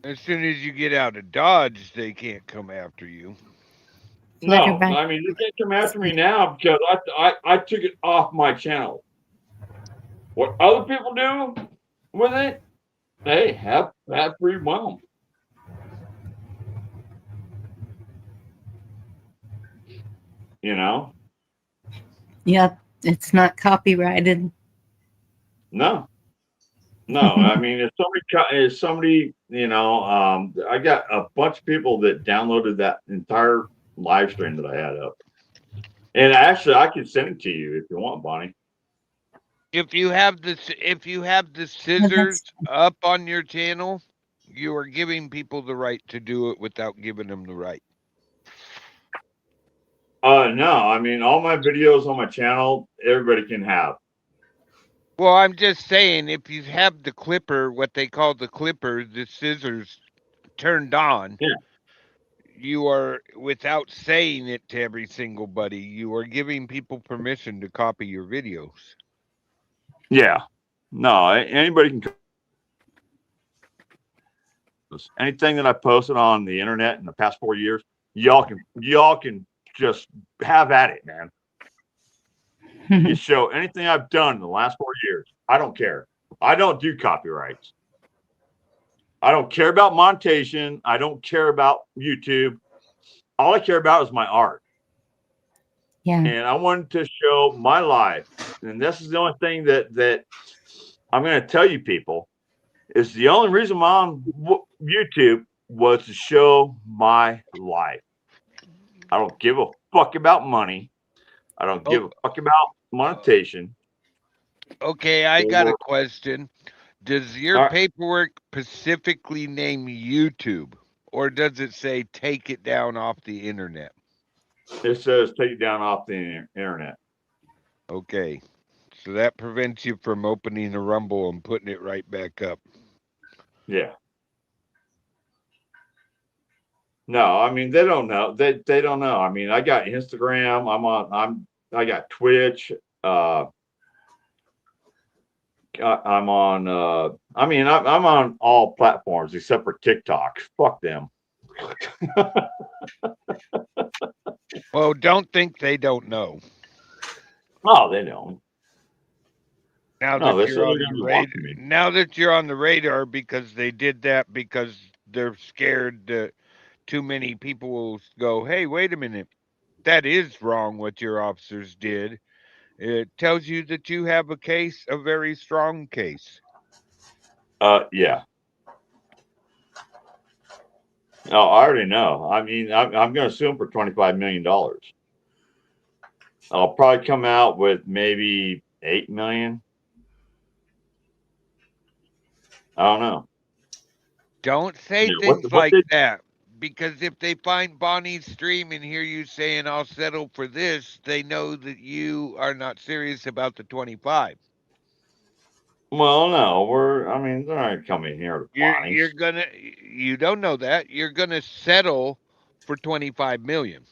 As soon as you get out of Dodge, they can't come after you. No, I mean, they can't come after me now because I took it off my channel. What other people do with it, hey, have free will. Yep, it's not copyrighted. No. I mean, if somebody, I got a bunch of people that downloaded that entire live stream that I had up, and actually, I can send it to you if you want, Bonnie. If you have the scissors up on your channel, you are giving people the right to do it without giving them the right. No, I mean, all my videos on my channel, everybody can have. Well, I'm just saying, if you have the clipper, what they call the clipper, the scissors turned on, you are, without saying it to every single buddy, you are giving people permission to copy your videos. Yeah. No, anybody can. Anything that I posted on the internet in the past 4 years, y'all can just have at it, man. You show anything I've done in the last 4 years. I don't care. I don't do copyrights. I don't care about monetization. I don't care about YouTube. All I care about is my art. Yeah. And I wanted to show my life. And this is the only thing that I'm going to tell you people is the only reason I'm on YouTube was to show my life. I don't give a fuck about money. I don't give a fuck about monetization. Okay, I got a question. Does your paperwork specifically name YouTube, or does it say take it down off the internet? It says take it down off the internet. Okay. So that prevents you from opening the Rumble and putting it right back up. Yeah. No, I mean they don't know. They don't know. I mean, I got Instagram. I got Twitch. I'm on. I mean, I'm on all platforms except for TikTok. Fuck them. Well, don't think they don't know. Oh, they don't. Now No, they that said you're they're on gonna the be radar, watching me. now that you're on the radar, because they did that because they're scared that too many people will go, "Hey, wait a minute, that is wrong what your officers did." It tells you that you have a case, a very strong case. Yeah. No, I already know. I mean, I'm going to sue him for $25 million. I'll probably come out with maybe 8 million. I don't know. Don't say Yeah, things what like did that, because if they find Bonnie's stream and hear you saying I'll settle for this, they know that you are not serious about the 25. Well, no, I mean, they're not coming here to You're Bonnie's. gonna, you don't know that. You're gonna settle for 25 million.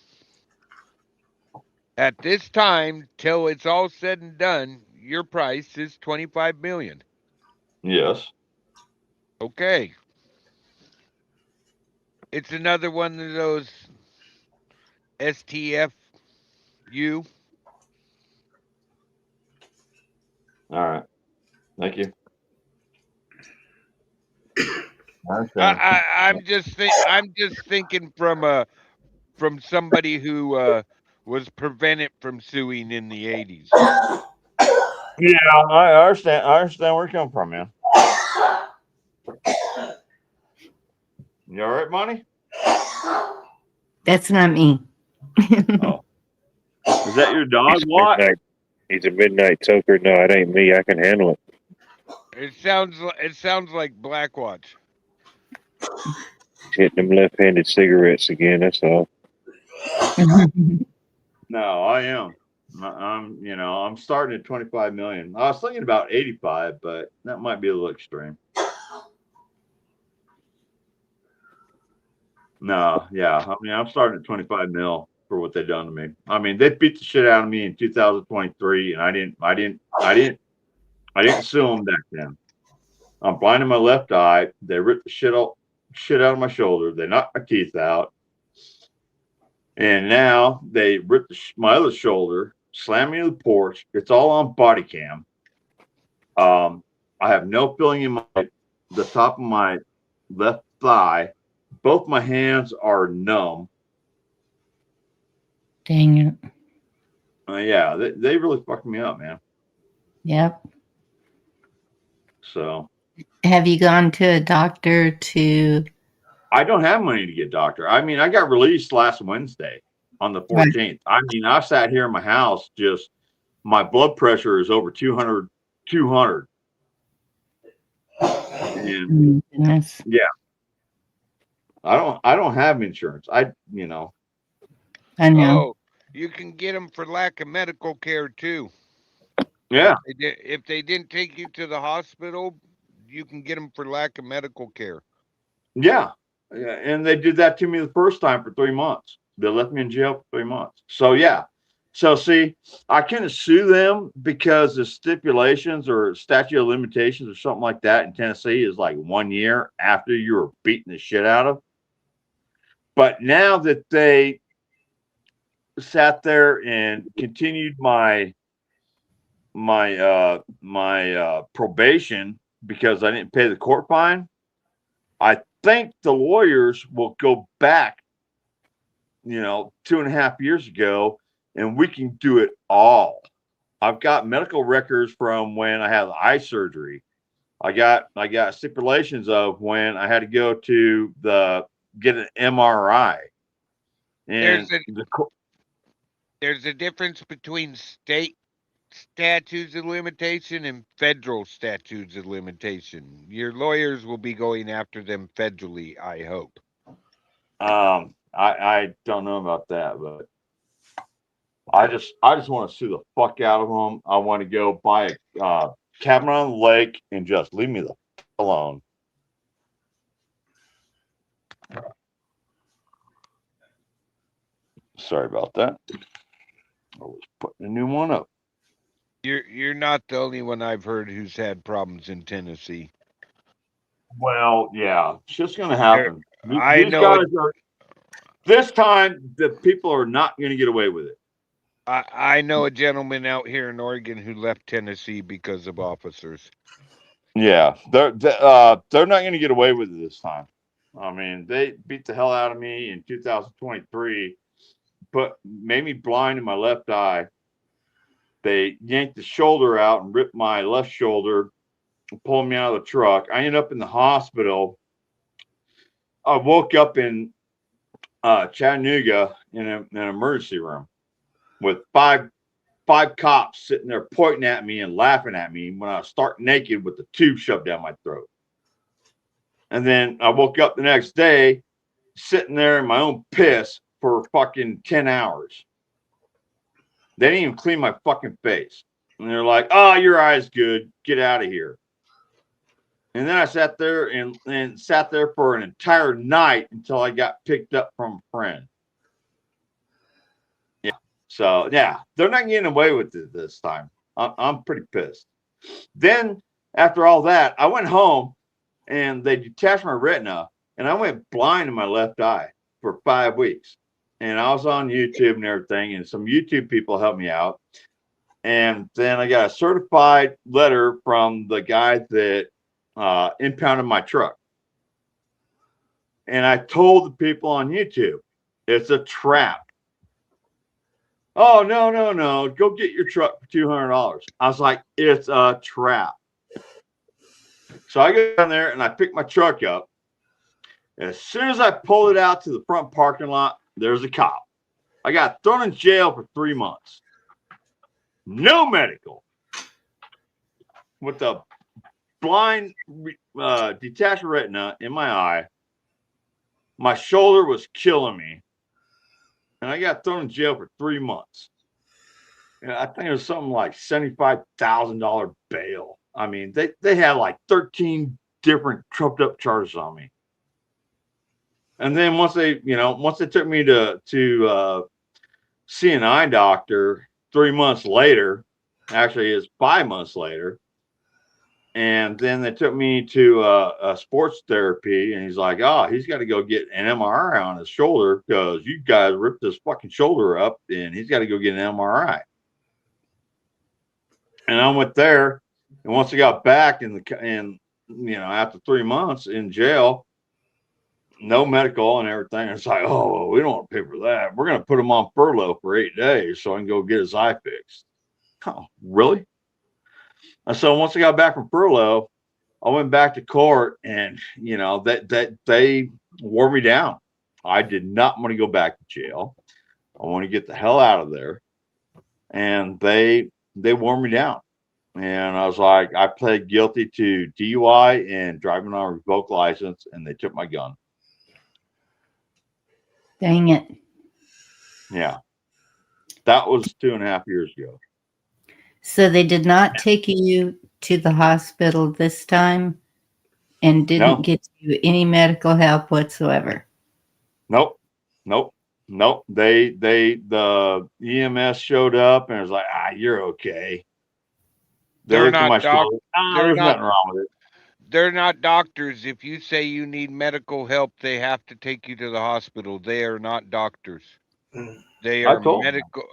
At this time, till it's all said and done, your price is 25 million. Yes. Okay. It's another one of those STFU. All right. Thank you. I understand. I'm just thinking from somebody who was prevented from suing in the 80s. Yeah, I understand. I understand where you're coming from, man. You all right, Bonnie? That's not me. Oh. Is that your dog? What? He's a midnight toker. No, it ain't me. I can handle it. It sounds like Blackwatch. He's hitting them left-handed cigarettes again. That's all. No, I am. I'm starting at 25 million. I was thinking about 85, but that might be a little extreme. No, yeah. I mean, I'm starting at 25 mil for what they done to me. I mean, they beat the shit out of me in 2023, and I didn't sue them back then. I'm blind in my left eye. They ripped the shit out of my shoulder. They knocked my teeth out. And now they ripped my other shoulder, slammed me to the porch. It's all on body cam. I have no feeling in the top of my left thigh. Both my hands are numb. Dang it. Yeah, they really fucked me up, man. Yep. So. Have you gone to a doctor to... I don't have money to get a doctor. I mean, I got released last Wednesday on the 14th. Right. I mean, I sat here in my house, just my blood pressure is over 200. And yeah. I don't have insurance. I know. Oh, you can get them for lack of medical care too. Yeah. If they didn't take you to the hospital, you can get them for lack of medical care. Yeah. And they did that to me the first time for 3 months. They left me in jail for 3 months. So yeah. So see, I couldn't sue them because the stipulations or statute of limitations or something like that in Tennessee is like 1 year after you were beating the shit out of. But now that they sat there and continued my probation because I didn't pay the court fine, I think the lawyers will go back, 2.5 years ago, and we can do it all. I've got medical records from when I had eye surgery. I got stipulations of when I had to go to get an MRI. And there's a difference between state statutes of limitation and federal statutes of limitation. Your lawyers will be going after them federally, I hope. I don't know about that, but I just want to sue the fuck out of them. I want to go buy a cabin on the lake and just leave me the fuck alone. Sorry about that. I was putting a new one up. You're not the only one I've heard who's had problems in Tennessee. Well, yeah, it's just going to happen. I These know guys are. This time, the people are not going to get away with it. I know a gentleman out here in Oregon who left Tennessee because of officers. Yeah, they're not going to get away with it this time. I mean, they beat the hell out of me in 2023, made me blind in my left eye. They yanked the shoulder out and ripped my left shoulder and pulled me out of the truck. I ended up in the hospital. I woke up in Chattanooga in an emergency room with five cops sitting there pointing at me and laughing at me when I was stark naked with the tube shoved down my throat. And then I woke up the next day sitting there in my own piss for fucking 10 hours. They didn't even clean my fucking face. And they're like, oh, your eye's good. Get out of here. And then I sat there and sat there for an entire night until I got picked up from a friend. Yeah. So, yeah, they're not getting away with it this time. I'm pretty pissed. Then, after all that, I went home and they detached my retina and I went blind in my left eye for 5 weeks. And I was on YouTube and everything, and some YouTube people helped me out. And then I got a certified letter from the guy that impounded my truck. And I told the people on YouTube, it's a trap. Oh, no. Go get your truck for $200. I was like, it's a trap. So I go down there and I pick my truck up. As soon as I pulled it out to the front parking lot, there's a cop. I got thrown in jail for 3 months. No medical. With the blind detached retina in my eye. My shoulder was killing me. And I got thrown in jail for 3 months. And I think it was something like $75,000 bail. I mean, they had like 13 different trumped up charges on me. And then once they took me to see an eye doctor 3 months later, actually it's 5 months later, and then they took me to a sports therapy, and he's like, oh, he's got to go get an MRI on his shoulder because you guys ripped his fucking shoulder up, and he's got to go get an MRI. And I went there, and once I got back after 3 months in jail, no medical and everything. It's like, oh, we don't want to pay for that. We're going to put him on furlough for 8 days so I can go get his eye fixed. Oh, really? And so once I got back from furlough, I went back to court, and that they wore me down. I did not want to go back to jail. I want to get the hell out of there, and they wore me down. And I was like, I pled guilty to DUI and driving on a revoked license, and they took my gun. Dang it. Yeah. That was 2.5 years ago. So they did not take you to the hospital this time and didn't get you any medical help whatsoever? Nope. The EMS showed up and was like, you're okay. They're not doctors. There's nothing wrong with it. They're not doctors. If you say you need medical help, they have to take you to the hospital. They are not doctors. They are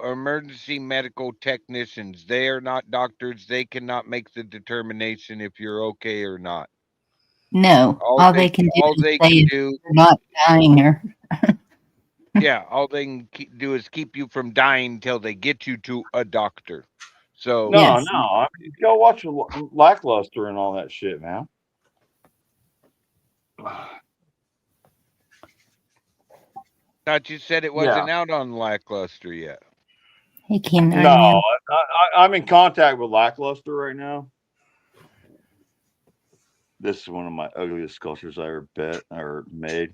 emergency medical technicians. They are not doctors. They cannot make the determination if you're okay or not. No, all they can do you're not dying or yeah, all they can do is keep you from dying until they get you to a doctor. So no, I mean, go watch Lackluster and all that shit, man. Thought you said it wasn't out on Lackluster yet. Hey, Ken, no, I'm in contact with Lackluster right now. This is one of my ugliest sculptures I ever made.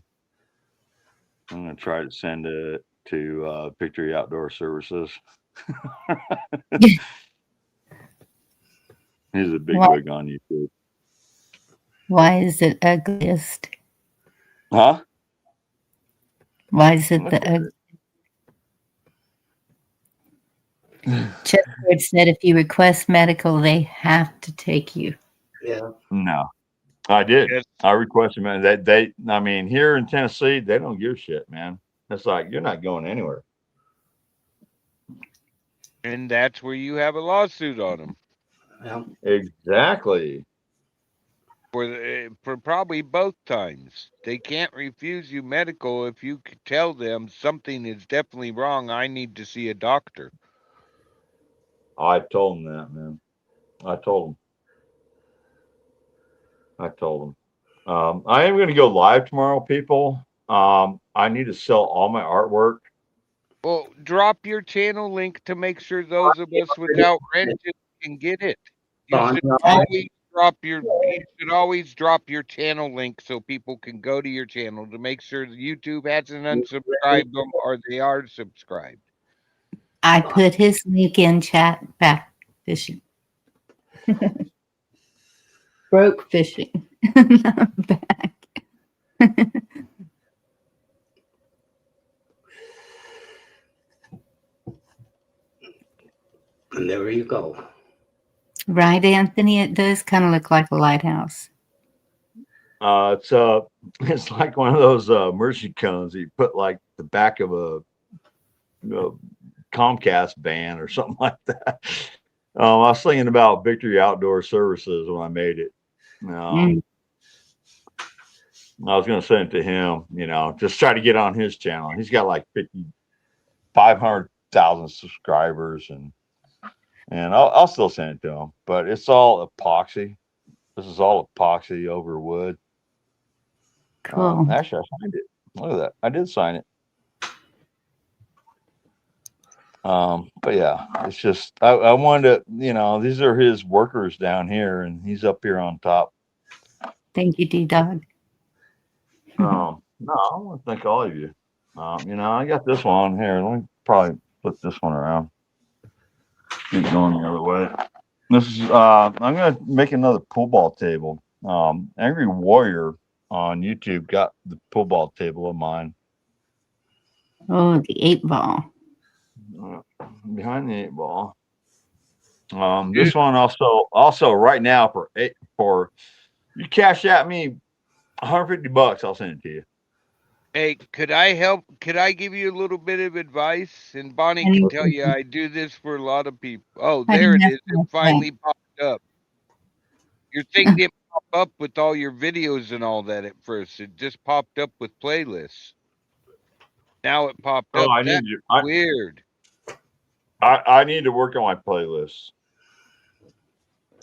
I'm gonna try to send it to Victory Outdoor Services. He's a big Why, wig on YouTube. why is it ugliest? Huh? Why is it Look the at ugly? Chessboard said if you request medical, they have to take you. Yeah. No, I did. Yes. I requested, man. I mean, here in Tennessee, they don't give a shit, man. It's like you're not going anywhere. And that's where you have a lawsuit on them Yeah. Exactly. for probably both times. They can't refuse you medical if you could tell them something is definitely wrong. I need to see a doctor. I told him that, man. I told him. I am going to go live tomorrow, people. I need to sell all my artwork. Well, drop your channel link to make sure those of us without rented can get it. You Bon, should always drop your channel link so people can go to your channel to make sure that YouTube hasn't unsubscribed them or they are subscribed. I put his link in chat. Back fishing. Broke fishing. Back. and there you go. Right, Anthony? It does kind of look like a lighthouse. It's like one of those mercy cones you put like the back of a Comcast van or something like that. I was thinking about Victory Outdoor Services when I made it. I was going to send it to him, just try to get on his channel. He's got like 500,000 subscribers, and I'll still send it to him. But it's all epoxy. This is all epoxy over wood. Cool. Actually, I signed it. Look at that. I did sign it. But yeah, it's just I wanted to, these are his workers down here, and he's up here on top. Thank you, D-Dog. No, I want to thank all of you. I got this one here. Let me probably flip this one around. Keep going the other way. This is I'm gonna make another pool ball table. Angry Warrior on YouTube got the pool ball table of mine. Oh, the 8-ball. Behind the 8-ball. This one also right now for you cash at me $150, I'll send it to you. Hey, could I help? Could I give you a little bit of advice? And Bonnie can tell you I do this for a lot of people. Oh, there it is. It finally popped up. Your thing didn't pop up with all your videos and all that at first. It just popped up with playlists. Now it popped up. That's weird. I need to work on my playlists.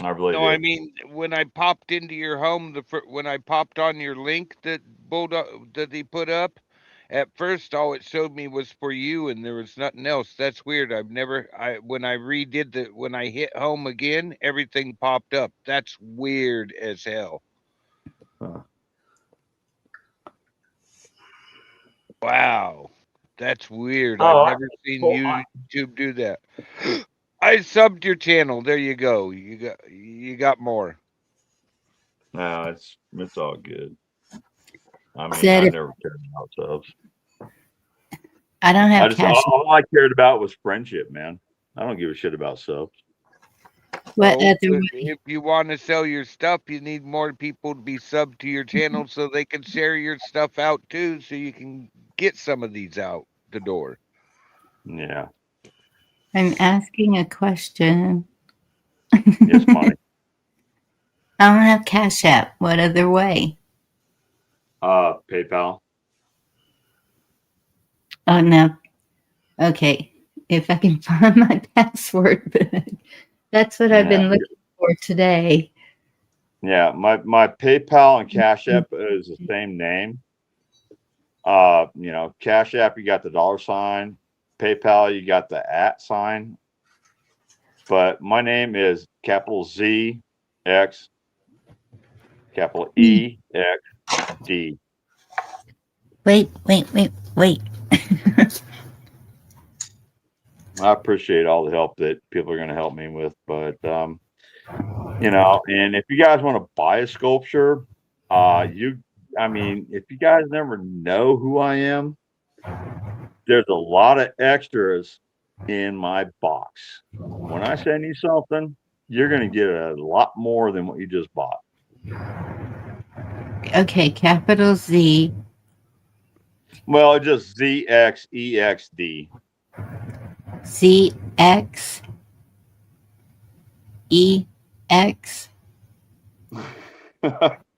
I really do. I mean, when I popped into your home, when I popped on your link that he put up, at first all it showed me was for you, and there was nothing else. That's weird. When I hit home again, everything popped up. That's weird as hell. Huh. Wow, that's weird. Oh, I've never seen YouTube do that. I subbed your channel. There you go. You got more. No, it's all good. I mean, Said I if- never cared about subs. I don't have cash. All I cared about was friendship, man. I don't give a shit about subs. What Well, other way? if you want to sell your stuff, you need more people to be subbed to your channel so they can share your stuff out too, so you can get some of these out the door. Yeah. I'm asking a question. Yes, Bonnie. I don't have Cash App. What other way? PayPal. Oh, no. Okay. If I can find my password book. That's what I've been looking for today. Yeah, my PayPal and Cash App is the same name. Cash App, you got the $. PayPal, you got the @ But my name is capital Z X capital E X D. Wait. I appreciate all the help that people are going to help me with, but you know, and if you guys want to buy a sculpture, I mean, if you guys never know who I am, there's a lot of extras in my box. When I send you something, you're going to get a lot more than what you just bought. Okay, capital Z. Well, it's just ZXEXD. ZXEX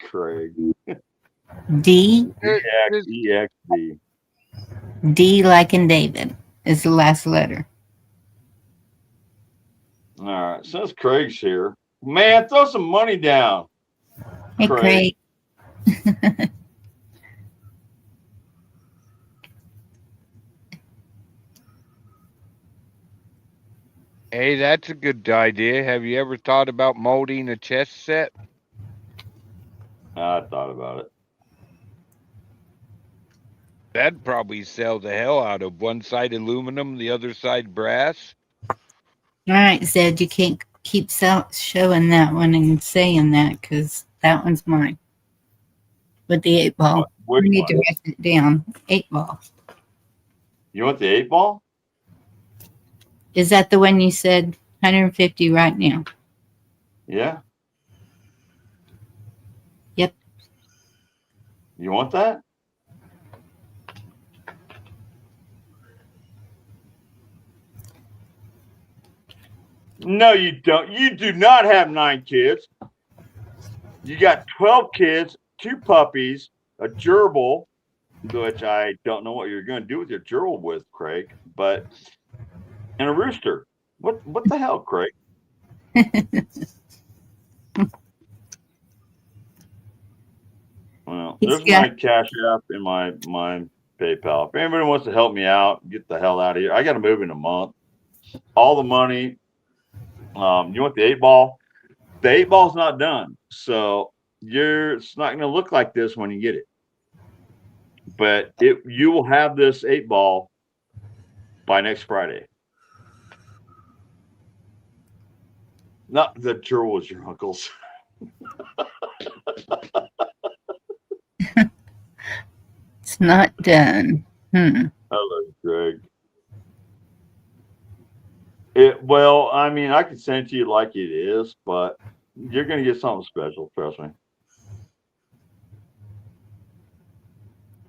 Craig. D. ZXEXD. D like in David is the last letter. All right, since Craig's here, man, throw some money down. Hey, Craig. Hey, that's a good idea. Have you ever thought about molding a chess set? I thought about it. That'd probably sell the hell out of one side aluminum, the other side brass. All right, Zed, you can't keep showing that one and saying that because that one's mine. With the 8 ball. Which You need one? to write it down. 8 ball. You want the 8 ball? Is that the one you said 150 right now? Yeah. Yep. You want that? No, you don't. You do not have 9 kids. You got 12 kids, 2 puppies, a gerbil, which I don't know what you're going to do with your gerbil with, Craig, but and a rooster. What the hell, Craig? Well, there's my Cash App and my PayPal. If anybody wants to help me out, get the hell out of here. I got to move in a month. All the money. You want the 8 ball? The 8 ball's not done, so it's not going to look like this when you get it. But you will have this 8 ball by next Friday. Not the gerbil was your uncle's. It's not done. Hello, Greg. Well, I mean, I could send it to you like it is, but you're going to get something special. Trust me.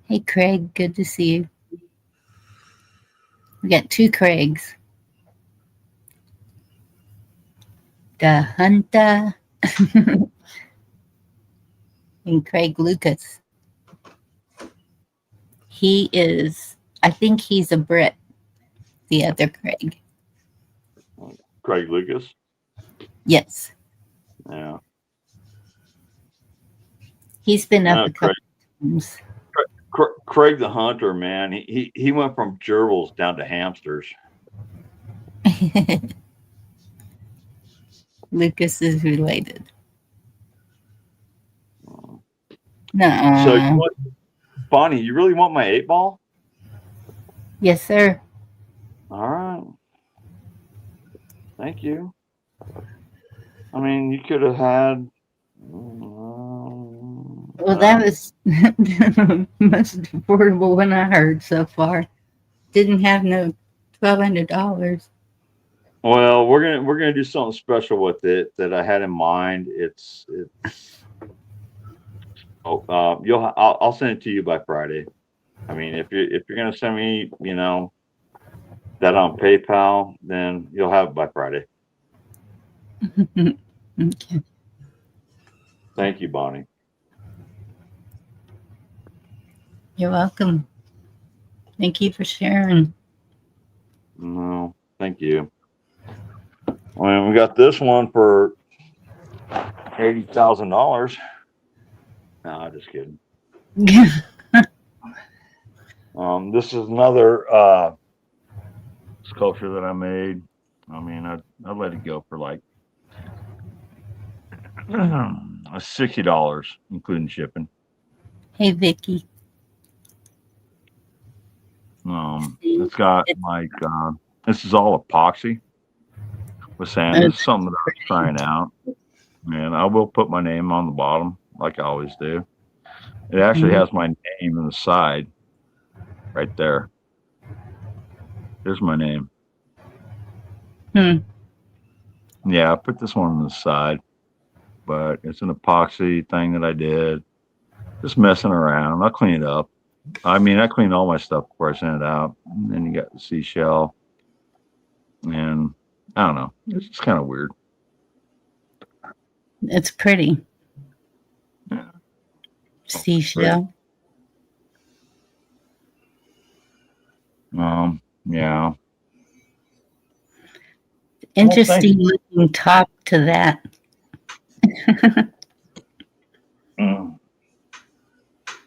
Hey, Craig. Good to see you. We got 2 Craigs. The Hunter and Craig Lucas. He is, I think he's a Brit, the other Craig. Craig Lucas? Yes. Yeah. He's been up a couple times. Craig the Hunter, man, he went from gerbils down to hamsters. Lucas is related. No. So, Bonnie, you really want my 8 ball? Yes, sir. All right. Thank you. I mean, you could have had. Well, that was the most affordable one I heard so far. Didn't have no $1,200. Well, we're gonna do something special with it that I had in mind. I'll send it to you by Friday. I mean, if you're gonna send me, that on PayPal, then you'll have it by Friday. Okay. Thank you, Bonnie. You're welcome. Thank you for sharing. No, thank you. Well, we got this one for $80,000. No, I'm just kidding. This is another sculpture that I made. I mean, I let it go for like $60, including shipping. Hey, Vicky. It's got like This is all epoxy with sand. This is something that I was trying out, and I will put my name on the bottom like I always do. It actually has my name on the side right there. There's my name. Hmm. Yeah, I put this one on the side, but it's an epoxy thing that I did. Just messing around. I'll clean it up. I mean, I clean all my stuff before I send it out. And then you got the seashell. And I don't know. It's just kind of weird. It's pretty. Yeah. Seashell. Yeah. Interesting looking top to that.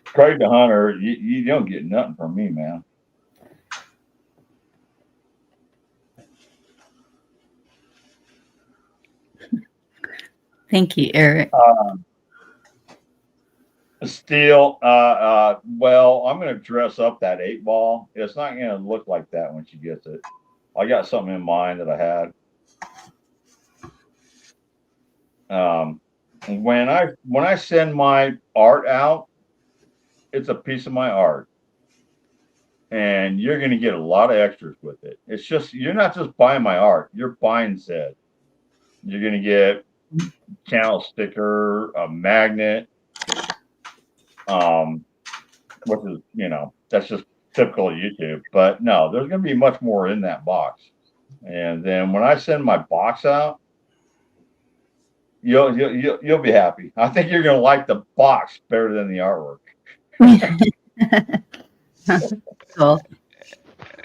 Craig the Hunter, you don't get nothing from me, man. Thank you, Eric. Steel, well, I'm going to dress up that 8-ball. It's not going to look like that when she gets it. I got something in mind that I had. When I send my art out, it's a piece of my art, and you're going to get a lot of extras with it. It's just, you're not just buying my art, you're buying Zed. You're going to get channel sticker, a magnet, which is, that's just typical of YouTube. But no, there's going to be much more in that box. And then when I send my box out, you'll be happy. I think you're going to like the box better than the artwork. Cool.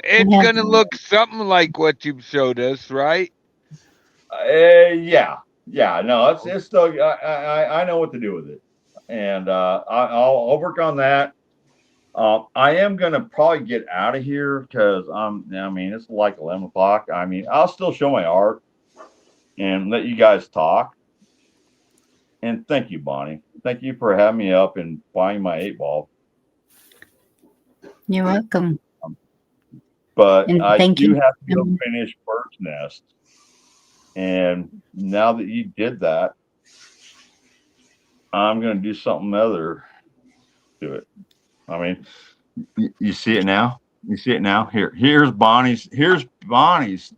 It's going to look something like what you showed us, right? Yeah. No, it's still. I know what to do with it, and I'll work on that. I am gonna probably get out of here because it's like 11 o'clock. I mean, I'll still show my art and let you guys talk. And thank you, Bonnie. Thank you for having me up and buying my 8-ball. You're welcome. But And I thank do you. have to go finish Bird's Nest. And now that you did that, I'm going to do something other to it. I mean, you see it now? You see it now? Here's Bonnie's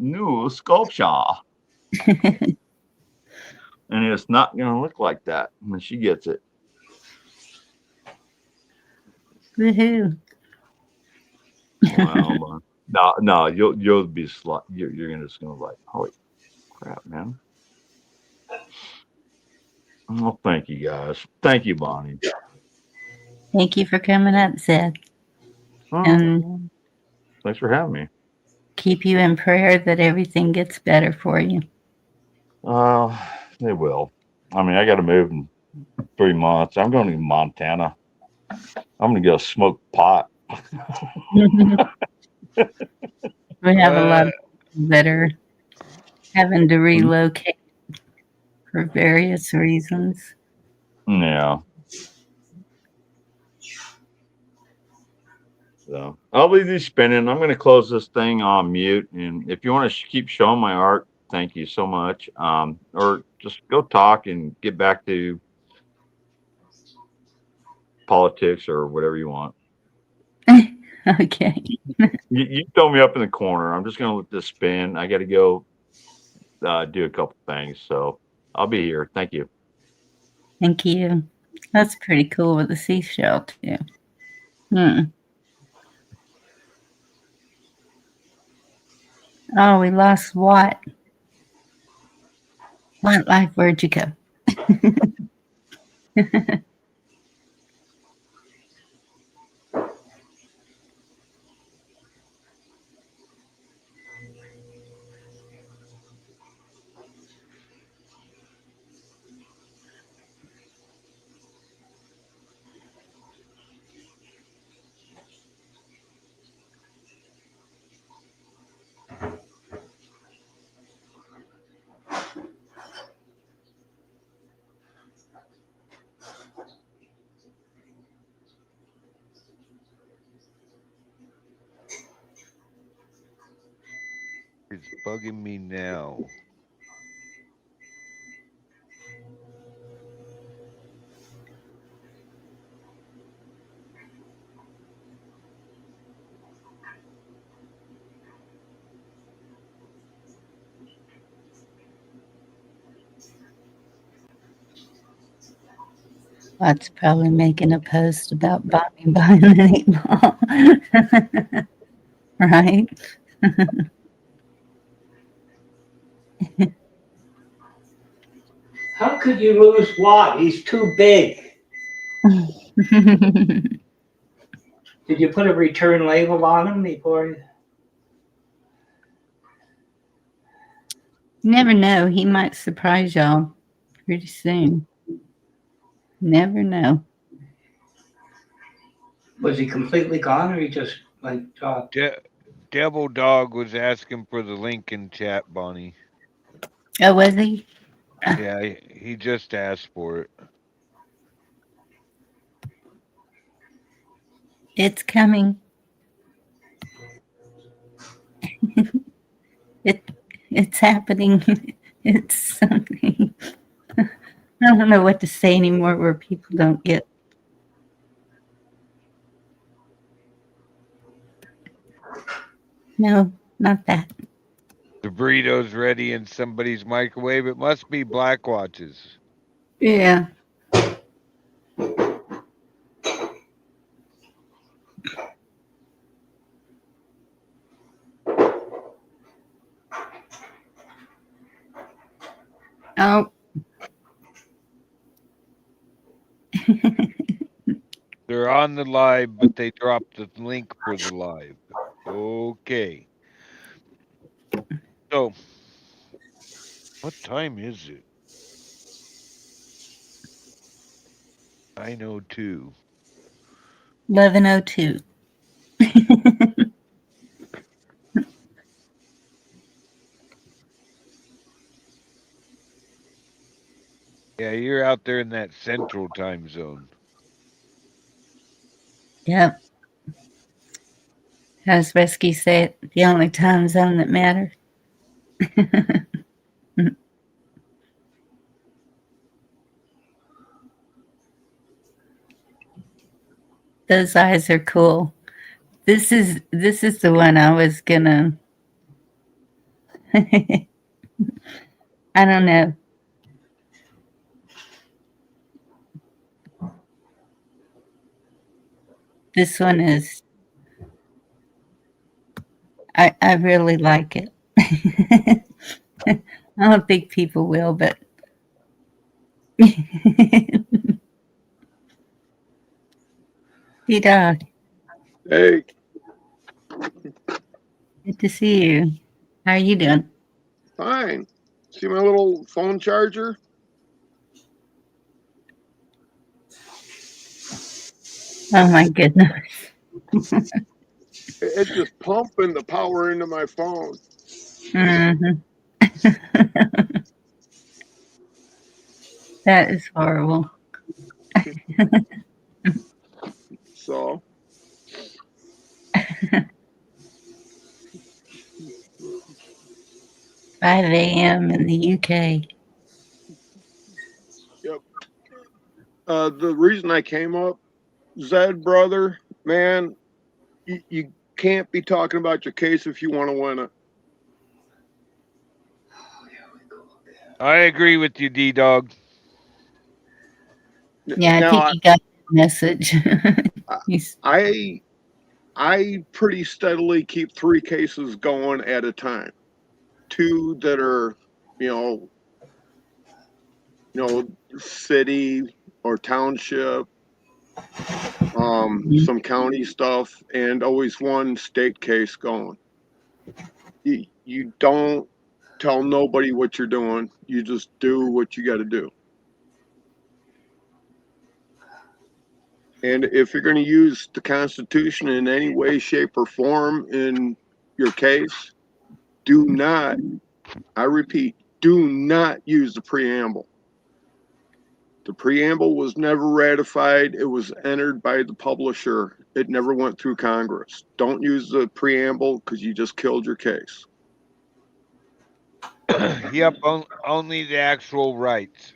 new sculpture. And it's not going to look like that when she gets it. Woohoo. Well, no, you'll be you're gonna just gonna like, holy crap, man. Well, thank you guys. Thank you, Bonnie. Thank you for coming up, Zed. And thanks for having me. keep you in prayer that everything gets better for you. They will. I mean, I got to move in 3 months. I'm going to Montana. I'm going to go smoke pot. We have a lot of people that are having to relocate for various reasons. Yeah. So I'll leave these spinning. I'm going to close this thing on mute. And if you want to keep showing my art, thank you so much. Or just go talk and get back to politics or whatever you want. Okay. You throw me up in the corner. I'm just going to let this spin. I got to go do a couple things. So I'll be here. Thank you. Thank you. That's pretty cool with the seashell, too. Oh, we lost Watt. Watt Life, where'd you go? It's bugging me now. That's probably making a post about Bobby buying an 8-ball. Right? How could you lose Watt? He's too big. Did you put a return label on him before? Never know. He might surprise y'all pretty soon. Never know. Was he completely gone, or he just like dropped? Devil Dog was asking for the link in chat, Bonnie. Oh, was he? Yeah, he just asked for it. It's coming. It's happening. It's something. I don't know what to say anymore where people don't get. No, not that. The burrito's ready in somebody's microwave. It must be Black Watches. Yeah. Oh. They're on the live, but they dropped the link for the live. Okay. So, what time is it? 9:02. 11:02. Yeah, you're out there in that central time zone. Yep. As Rescue said, the only time zone that matters. Those eyes are cool. This is the one I was gonna. I don't know. This one is. I really like it. I don't think people will, but. Dog. Hey. Good to see you. How are you doing? Fine. See my little phone charger? Oh my goodness. It's just pumping the power into my phone. Mm-hmm. That is horrible. So. 5 a.m. in the UK. Yep. The reason I came up, Zed, brother, man, you can't be talking about your case if you want to win it. I agree with you, D-Dog. Yeah, I think you got the message. I pretty steadily keep 3 cases going at a time. 2 that are, city or township, some county stuff, and always 1 state case going. You don't tell nobody what you're doing. You just do what you got to do. And if you're going to use the Constitution in any way, shape, or form in your case, do not, I repeat, do not use the preamble. The preamble was never ratified. It was entered by the publisher. It never went through Congress. Don't use the preamble because you just killed your case. Yep, only the actual rights.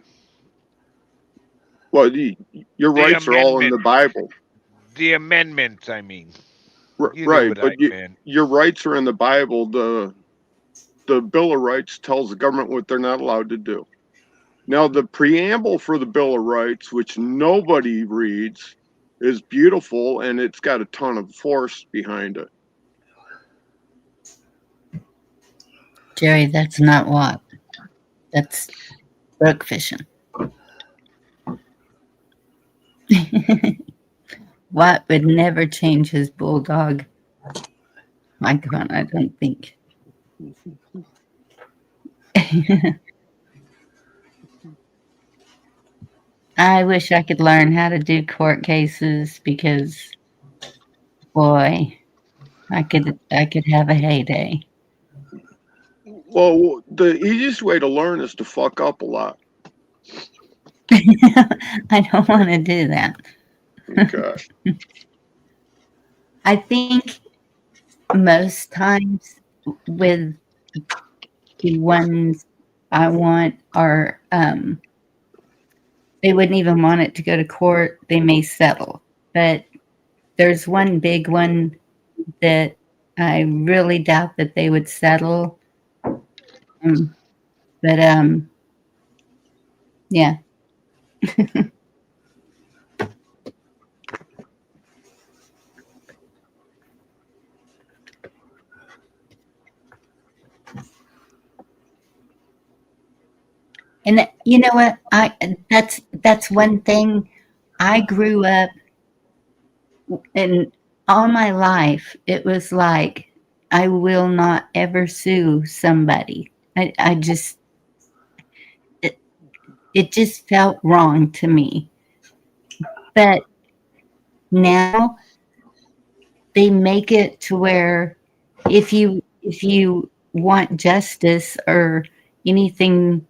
Well, your The rights are all in the amendment. Bible. The amendments, I mean. You know Right, what but I meant. your rights are in the Bible. The Bill of Rights tells the government what they're not allowed to do. Now, the preamble for the Bill of Rights, which nobody reads, is beautiful, and it's got a ton of force behind it. Jerry, that's not what. That's brook fishing. Watt would never change his bulldog. My God, I don't think. I wish I could learn how to do court cases because, boy, I could have a heyday. Well, the easiest way to learn is to fuck up a lot. I don't want to do that. Okay. I think most times with the ones I want are they wouldn't even want it to go to court. They may settle. But there's one big one that I really doubt that they would settle. But yeah. And you know what? That's one thing. I grew up, and all my life it was like I will not ever sue somebody. I just it just felt wrong to me. But now they make it to where if you want justice or anything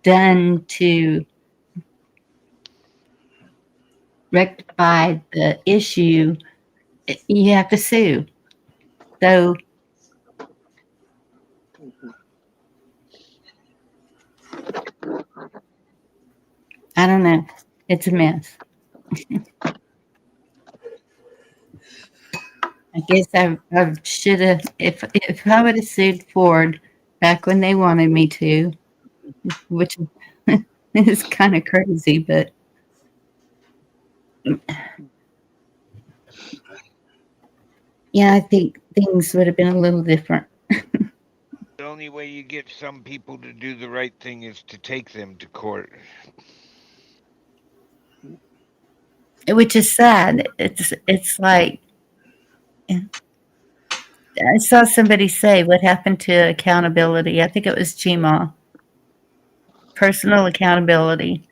done to rectify the issue, you have to sue. So I don't know. It's a mess. I guess I should have, if I would have sued Ford back when they wanted me to, which is kind of crazy, but yeah, I think things would have been a little different. The only way you get some people to do the right thing is to take them to court. Which is sad. It's like I saw somebody say, "What happened to accountability?" I think it was GMA. Personal accountability,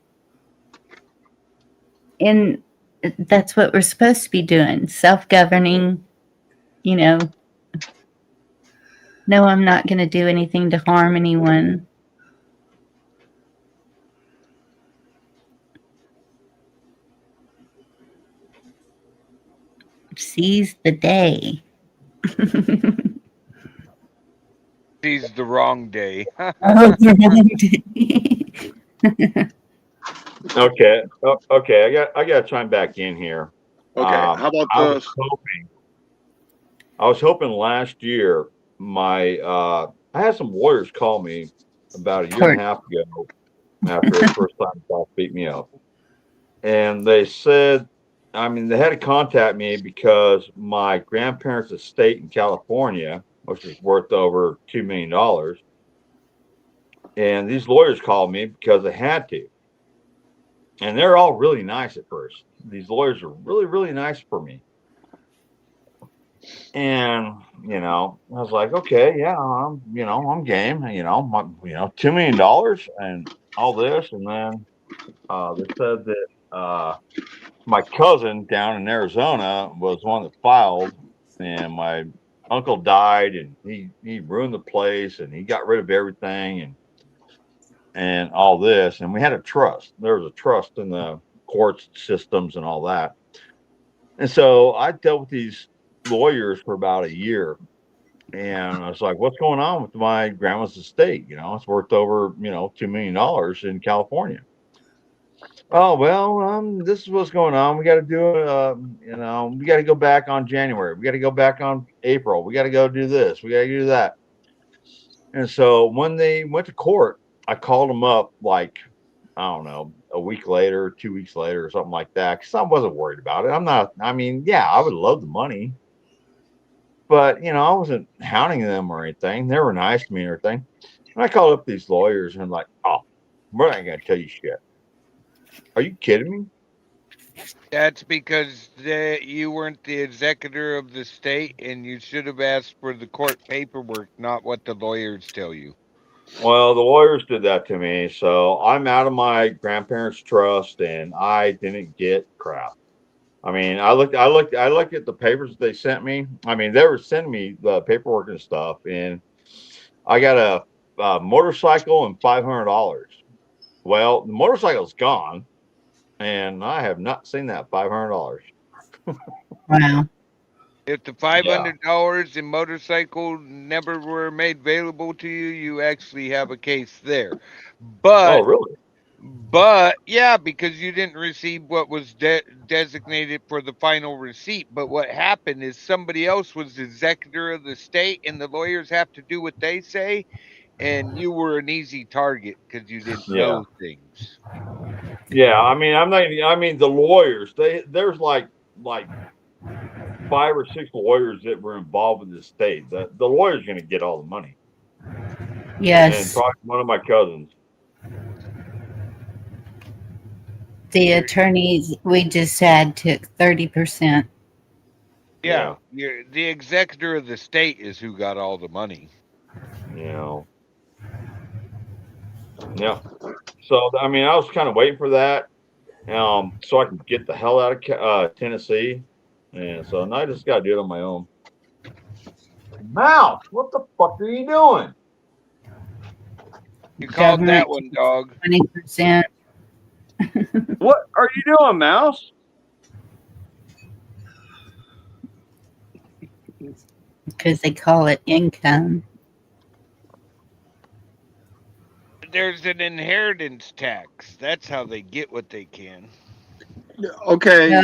and that's what we're supposed to be doing. Self-governing. You know, no, I'm not going to do anything to harm anyone. Seize the day. Seize the wrong day. Okay. Okay. I got to chime back in here. Okay. How about I this? was hoping last year I had some lawyers call me about a year and a half ago after the first time South beat me up. And they said, I mean, they had to contact me because my grandparents' estate in California, which is worth over $2 million. And these lawyers called me because they had to. And they're all really nice at first. These lawyers are really, really nice for me. And, you know, I was like, okay, yeah, I'm game, $2 million and all this. And then they said that my cousin down in Arizona was one that filed, and my uncle died, and he ruined the place, and he got rid of everything and all this. And we had a trust. There was a trust in the court systems and all that. And so I dealt with these lawyers for about a year, And I was like, what's going on with my grandma's estate? You know, it's worth over, $2 million in California. Oh, well, this is what's going on. We got to do it. We got to go back on January. We got to go back on April. We got to go do this. We got to do that. And so when they went to court, I called them up like, I don't know, a week later, 2 weeks later, or something like that. Because I wasn't worried about it. I would love the money. But, I wasn't hounding them or anything. They were nice to me and everything. And I called up these lawyers and I'm like, oh, we're not going to tell you shit. Are you kidding me? That's because you weren't the executor of the state, and you should have asked for the court paperwork, not what the lawyers tell you. Well, the lawyers did that to me, so I'm out of my grandparents' trust, and I didn't get crap. I mean, I looked at the papers they sent me. I mean, they were sending me the paperwork and stuff, and I got a motorcycle and $500. Well, the motorcycle's gone, and I have not seen that $500. Wow. If the $500 in motorcycle never were made available to you, you actually have a case there. But Oh, really? But yeah, because you didn't receive what was designated for the final receipt. But what happened is somebody else was the executor of the state, and the lawyers have to do what they say, and you were an easy target because you didn't know things. Yeah, I mean, the lawyers, there's like 5 or 6 lawyers that were involved in this state. The lawyer's going to get all the money. Yes. And probably one of my cousins. The attorneys we just had took 30%. Yeah, the executor of the state is who got all the money. Yeah. So I mean, I was kind of waiting for that, so I can get the hell out of Tennessee, and so now I just got to do it on my own. Mouse, what the fuck are you doing? You called that one, dog. 20%. What are you doing, Mouse? Because they call it income. There's an inheritance tax. That's how they get what they can. Okay. Yeah.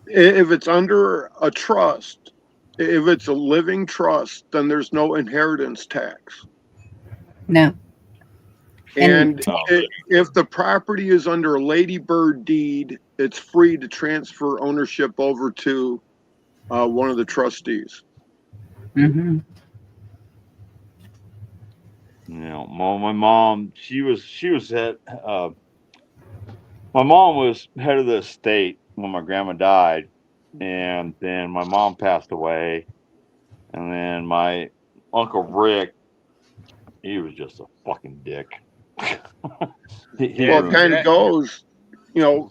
If it's under a trust, if it's a living trust, then there's no inheritance tax. No. And if the property is under a ladybird deed, it's free to transfer ownership over to one of the trustees. Mm-hmm. My mom, she was head. My mom was head of the estate when my grandma died, and then my mom passed away, and then my Uncle Rick, he was just a fucking dick. Well, it kind of goes,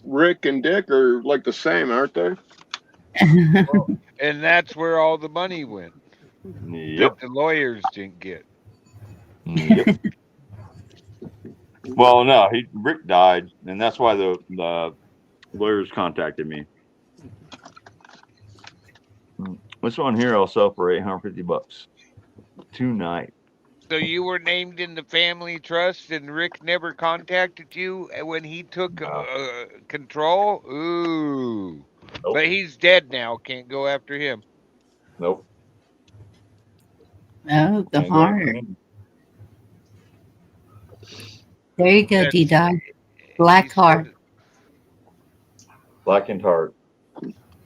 Rick and Dick are like the same, aren't they? And that's where all the money went. Yep. That the lawyers didn't get. Yep. Well, no, Rick died, and that's why the lawyers contacted me. This one here I'll sell for $850 tonight. So you were named in the family trust, and Rick never contacted you when he took control? Ooh. Nope. But he's dead now. Can't go after him. Nope. Oh, the heart. There you go, D-Dog. Black heart. Blackened heart.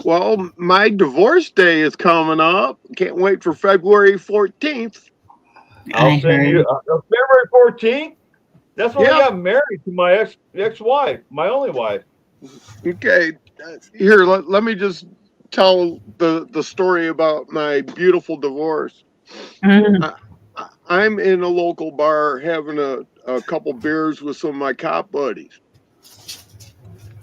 Well, my divorce day is coming up. Can't wait for February 14th. I'll send you February 14th. That's when I got married to my ex-wife, my only wife. Okay, here let me just tell the story about my beautiful divorce. I'm in a local bar having a couple beers with some of my cop buddies,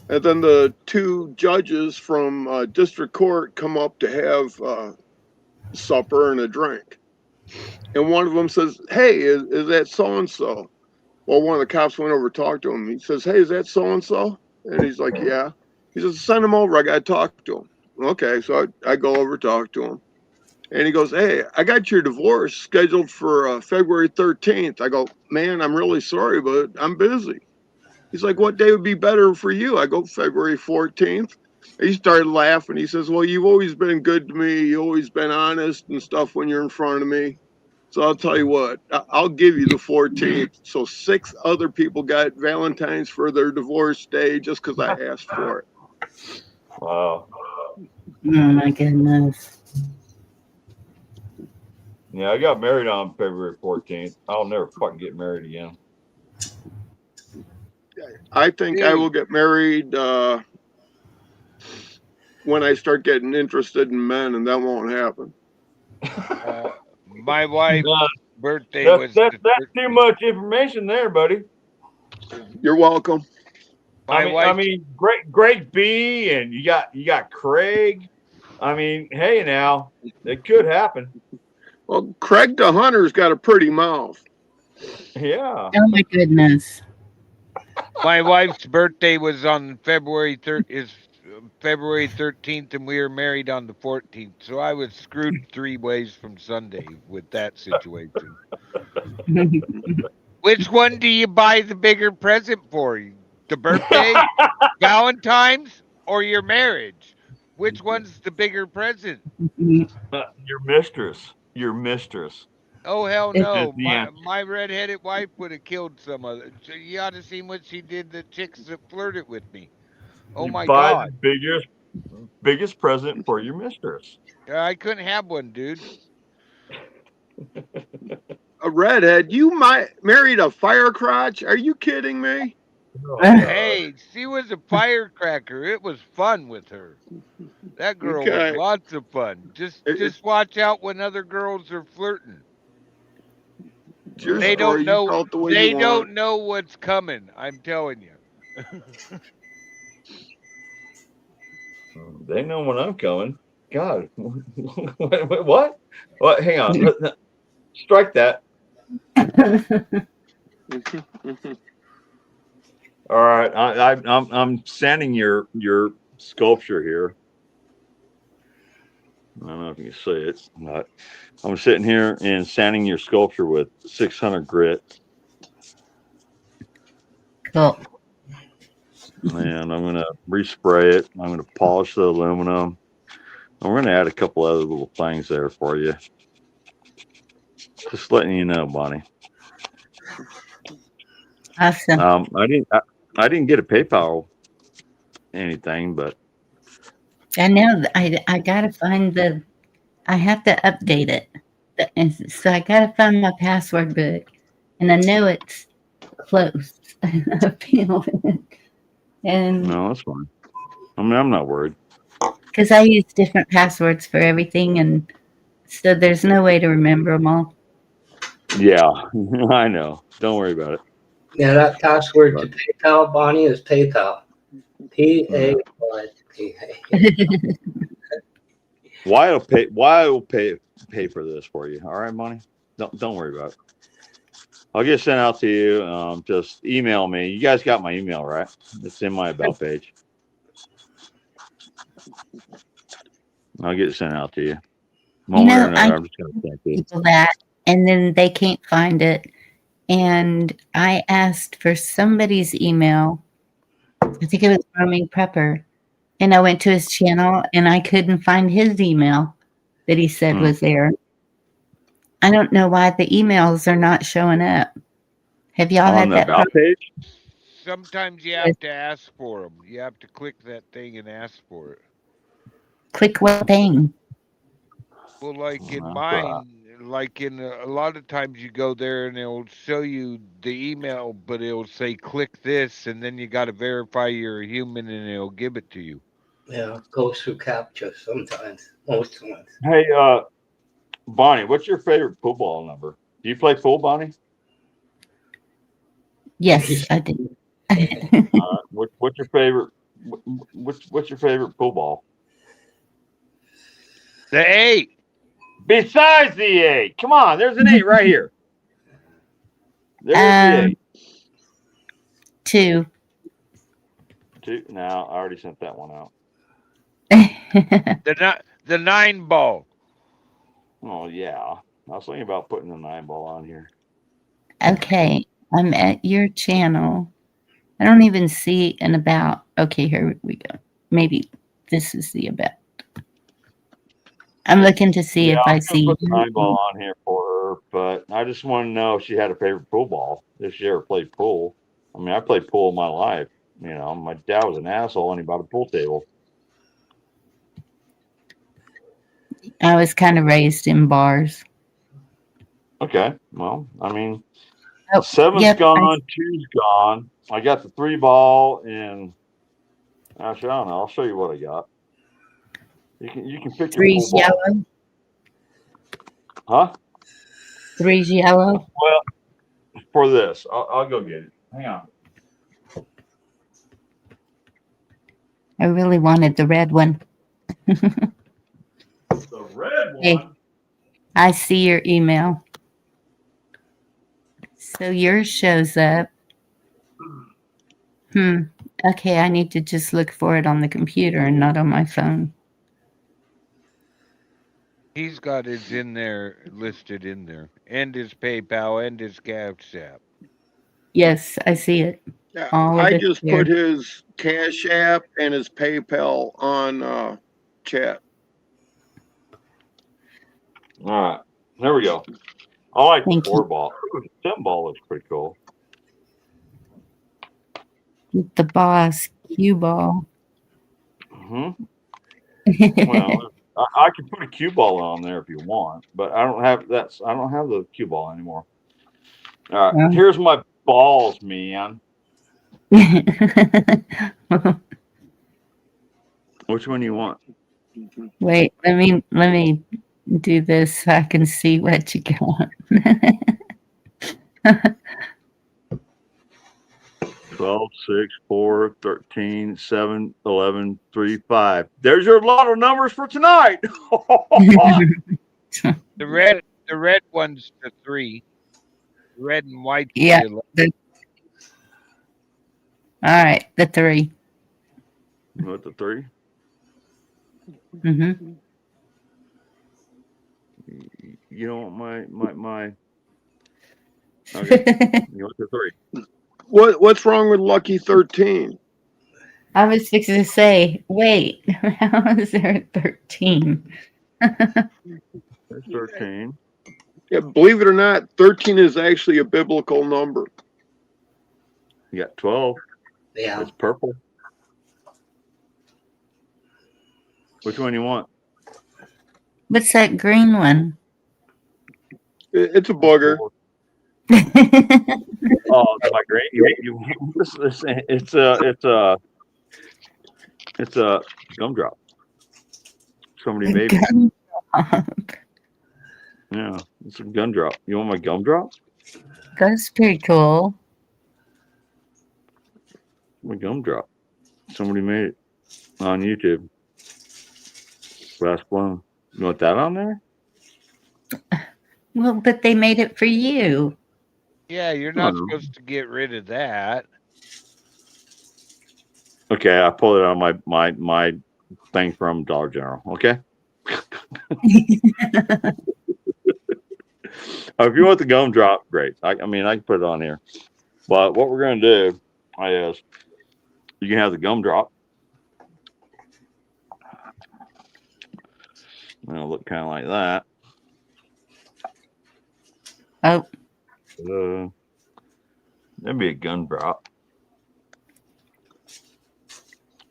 and then the 2 judges from district court come up to have supper and a drink. And one of them says, "Hey, is that so-and-so?" Well, one of the cops went over to talk to him. He says, "Hey, is that so-and-so?" And he's like, "Yeah." He says, "Send him over. I got to talk to him." Okay, so I go over, talk to him. And he goes, "Hey, I got your divorce scheduled for February 13th. I go, "Man, I'm really sorry, but I'm busy." He's like, "What day would be better for you?" I go, "February 14th. He started laughing. He says, "Well, you've always been good to me. You've always been honest and stuff when you're in front of me. So I'll tell you what, I'll give you the 14th." So 6 other people got Valentine's for their divorce day just because I asked for it. Wow. Oh my goodness. Yeah, I got married on February 14th. I'll never fucking get married again. I think I will get married when I start getting interested in men, and that won't happen. My wife's birthday was That's too much information there, buddy. You're welcome. I mean, Greg B, and you got Craig. I mean, hey, now it could happen. Well, Craig the Hunter's got a pretty mouth. Yeah. Oh my goodness. My wife's birthday was on February 13th, and we were married on the 14th. So I was screwed 3 ways from Sunday with that situation. Which one do you buy the bigger present for? The birthday, Valentine's, or your marriage? Which one's the bigger present? Your mistress. Your mistress. Oh, hell no. Yeah. My redheaded wife would have killed some other. So you ought to see what she did to chicks that flirted with me. Oh, my Buy God. the biggest present for your mistress. I couldn't have one, dude. A redhead? You married a firecrotch? Are you kidding me? Hey, she was a firecracker. It was fun with her. That girl Okay. was lots of fun. Just watch out when other girls are flirting. Your They story, don't know. you tell it the way They you don't want. know what's coming. I'm telling you. They know when I'm coming. God. What? What? Hang on. Strike that. All right. I'm sanding your sculpture here. I don't know if you can see it, but I'm sitting here and sanding your sculpture with 600 grit. Cool. And I'm going to respray it. I'm going to polish the aluminum. I'm going to add a couple other little things there for you. Just letting you know, Bonnie. Awesome. I didn't get a PayPal anything, but I know I gotta find I have to update it. And so I gotta find my password book. And I know it's close. I feel it. And no, that's fine. I mean, I'm not worried. because I use different passwords for everything, and so there's no way to remember them all. Yeah, I know. Don't worry about it. Yeah, that password to PayPal, Bonnie, is PayPal. PayPal. Why will pay for this for you? All right, Bonnie? Don't worry about it. I'll get sent out to you. Just email me. You guys got my email, right? It's in my about page. I'll get it sent out to you. You know, I'm just gonna thank you. People that, and then they can't find it. And I asked for somebody's email. I think it was Roaming Prepper. And I went to his channel and I couldn't find his email that he said was there. I don't know why the emails are not showing up. Have y'all had that about page? Sometimes you have to ask for them. You have to click that thing and ask for it. Click what thing? Well, like in mine, like in a lot of times you go there and it'll show you the email, but it'll say click this, and then you got to verify you're a human, and it'll give it to you. Yeah, goes through captcha sometimes, most times. Hey, Bonnie, what's your favorite pool ball number? Do you play pool, Bonnie? Yes, I do. What's your favorite? What's your favorite pool ball? The 8. Besides the 8, come on, there's an 8 right here. There's the 8. 2. 2. Now I already sent that one out. The 9 ball. Oh yeah, I was thinking about putting the 9-ball on here. Okay, I'm at your channel. I don't even see an about. Okay, here we go. Maybe this is the about. I'm looking to see Yeah, if I I was gonna see. put the 9-ball on here for her, but I just want to know if she had a favorite pool ball. If she ever played pool. I mean, I played pool my life. You know, my dad was an asshole and he bought a pool table. I was kind of raised in bars. Okay, well, I mean, Oh, 7's yep. gone, 2's gone. I got the 3-ball, and actually, I don't know. I'll show you what I got. You can pick your pool 3's ball, yellow. huh? 3's yellow. Well, for this, I'll go get it. Hang on. I really wanted the red one. The red one. Hey, I see your email. So yours shows up. Okay, I need to just look for it on the computer and not on my phone. He's got his in there, listed in there, and his PayPal and his Cash App. Yes, I see it. Yeah, All of I it just here. put his Cash App and his PayPal on chat. All right, there we go. I like the Thank you. 4-ball. The 10-ball looks pretty cool. The boss cue ball. Well, I can put a cue ball on there if you want, but I don't have the cue ball anymore. All right, here's my balls, man. Which one do you want? Wait, let me do this so I can see what you got. 12, 6, 4, 13, 7, 11, 3, 5. There's your lotto numbers for tonight. The red one's the 3. Red and white. Yeah. All right, the 3. You want the 3? Mm-hmm. You don't want my. Okay. You want the 3? What's wrong with Lucky 13? I was fixing to say, wait, how is there a 13? There's 13. Yeah, believe it or not, 13 is actually a biblical number. You got 12. Yeah. It's purple. Which one you want? What's that green one? It's a booger. Oh, my great! It's a gumdrop. Somebody made it. Yeah, it's a gumdrop. You want my gumdrop? That's pretty cool. My gumdrop. Somebody made it on YouTube. Glass blown. You want that on there? Well, but they made it for you. Yeah, you're not supposed to get rid of that. Okay, I pulled it on my thing from Dollar General. Okay. If you want the gumdrop, great. I mean, I can put it on here. But what we're gonna do is you can have the gumdrop. It'll look kind of like that. Oh. That'd be a gumdrop.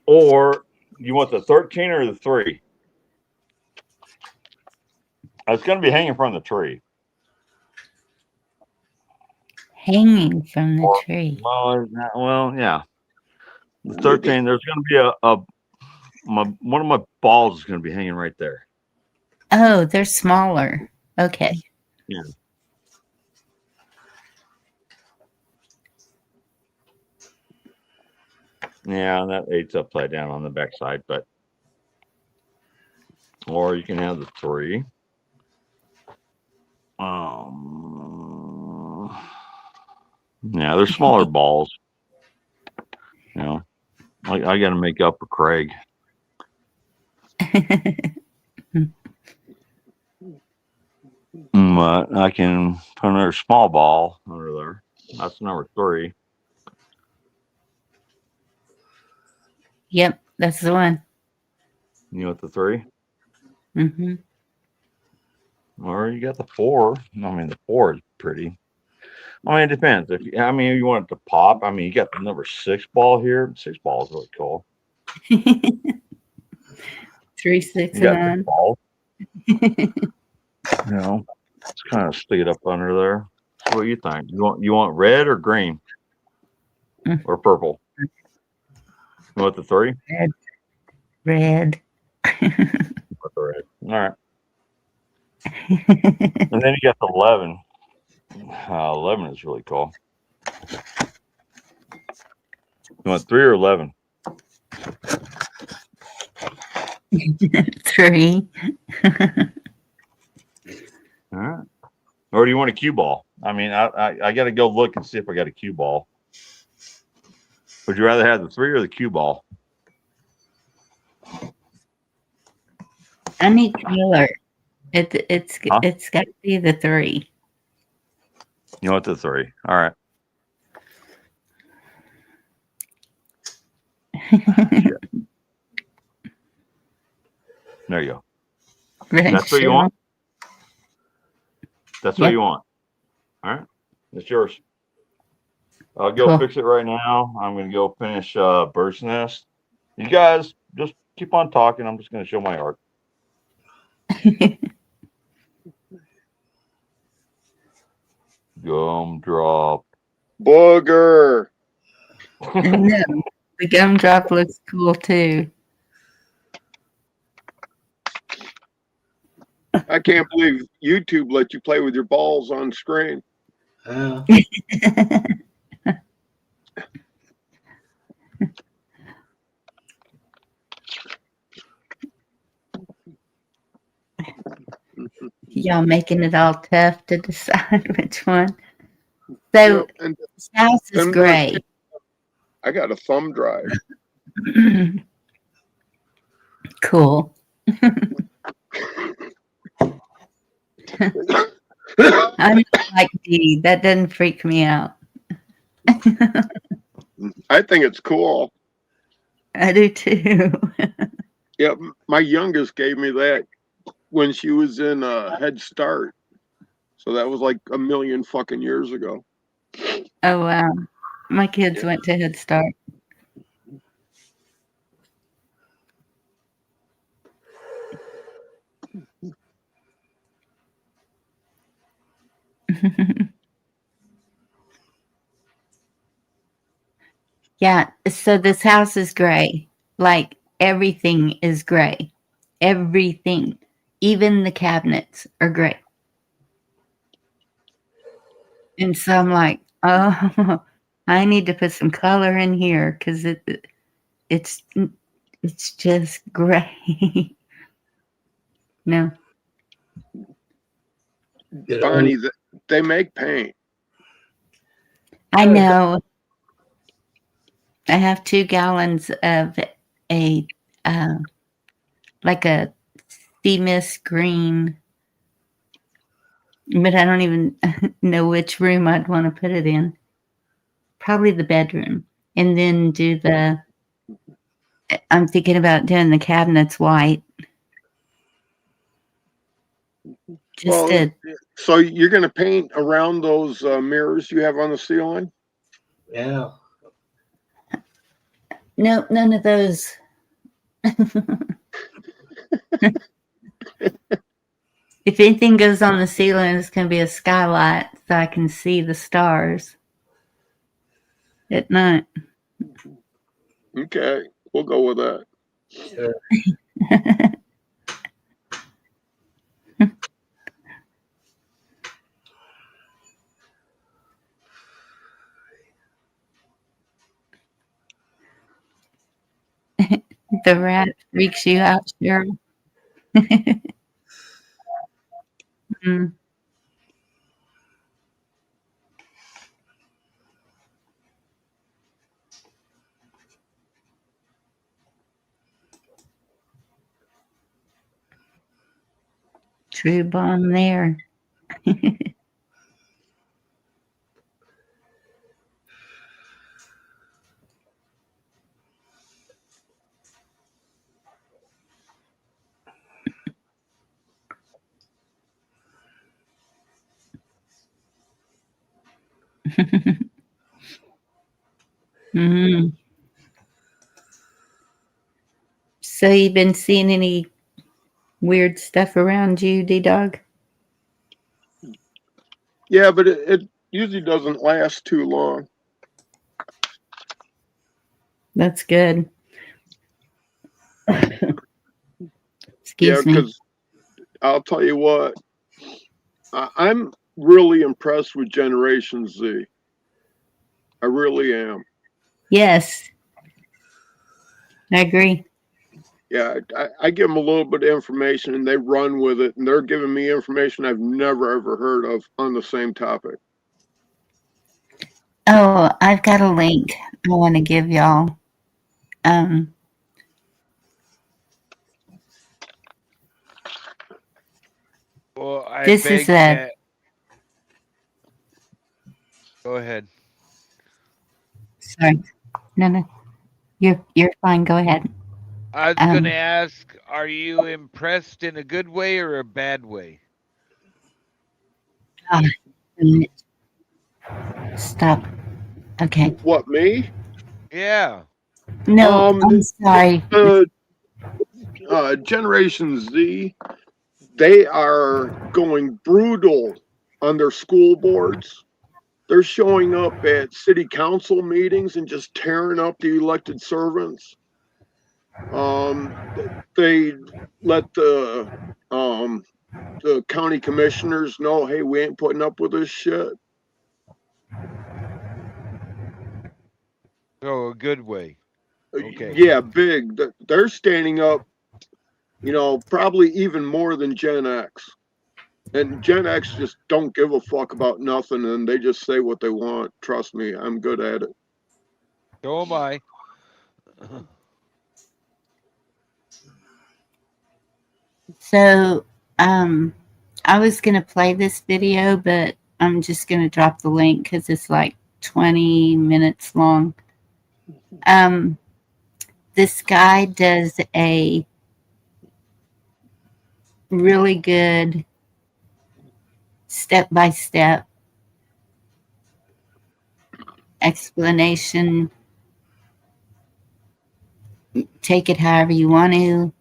Or you want the 13 or the 3? It's going to be hanging from the tree. Hanging from the tree. Well, yeah. The 13. There's going to be one of my balls is going to be hanging right there. Oh, they're smaller. Okay. Yeah. Yeah, that 8's upside down on the backside, but or you can have the 3. Yeah, they're smaller balls. You know, I got to make up for Craig. But I can put another small ball under there. That's number 3. Yep, that's the one. You want the 3? Mm-hmm. Or you got the 4. I mean, the 4 is pretty. I mean, it depends. If you want it to pop. I mean, you got the number 6 ball here. 6 ball is really cool. 3, 6, You got and 6 balls. Let's kind of stick it up under there. So what do you think? You want red or green or purple? You want the 3? on. Red. Put the red. All right. And then you got the 11. 11 is really cool. You want 3 or 11? 3. All right. Or do you want a cue ball? I mean, I got to go look and see if I got a cue ball. Would you rather have the 3 or the cue ball? I need color. It's got to be the 3. You want the 3? All right. There you go. That's what you want? That's what you want. All right. It's yours. I'll go fix it right now. I'm going to go finish Bird's Nest. You guys just keep on talking. I'm just going to show my art. Gumdrop. Booger. No, the gumdrop looks cool too. I can't believe YouTube let you play with your balls on screen. Y'all making it all tough to decide which one. So And this house is gray. I got a thumb drive. Cool. I'm not like D. That doesn't freak me out. I think it's cool. I do too. Yeah, my youngest gave me that when she was in Head Start. So that was like a million fucking years ago. Oh wow. My kids went to Head Start. Yeah, so this house is gray. Like everything is gray. Everything. Even the cabinets are gray. And so I'm like, oh, I need to put some color in here because it's just gray. No. Bonnie, they make paint. I know. I have 2 gallons of a like a sea mist green, but I don't even know which room I'd want to put it in. Probably the bedroom, and then do the. I'm thinking about doing the cabinets white. So you're going to paint around those mirrors you have on the ceiling? Yeah. No, none of those. If anything goes on the ceiling, it's going to be a skylight so I can see the stars at night. Okay, we'll go with that. Sure. The rat freaks you out, Cheryl. Mm. True bomb there. Mm. So you've been seeing any weird stuff around you, D-Dog? Yeah, but it usually doesn't last too long. That's good. Yeah, Excuse me. because I'll tell you what, I'm really impressed with Generation Z. I really am. Yes, I agree. Yeah, I give them a little bit of information and they run with it, and they're giving me information I've never ever heard of on the same topic. Oh, I've got a link I want to give y'all. Well, I This beg is a that. Go ahead. sorry. No. You're fine. Go ahead. I was going to ask, are you impressed in a good way or a bad way? Stop. Okay. What, me? Yeah. No, I'm sorry. Generation Z, they are going brutal on their school boards. They're showing up at city council meetings and just tearing up the elected servants. They let the county commissioners know, hey, we ain't putting up with this shit. So a good way. Okay. Yeah, big. They're standing up, probably even more than Gen X. And Gen X just don't give a fuck about nothing, and they just say what they want. Trust me, I'm good at it. So am I. So, I was gonna play this video, but I'm just gonna drop the link because it's like 20 minutes long. This guy does a really good step-by-step explanation. Take it however you want to,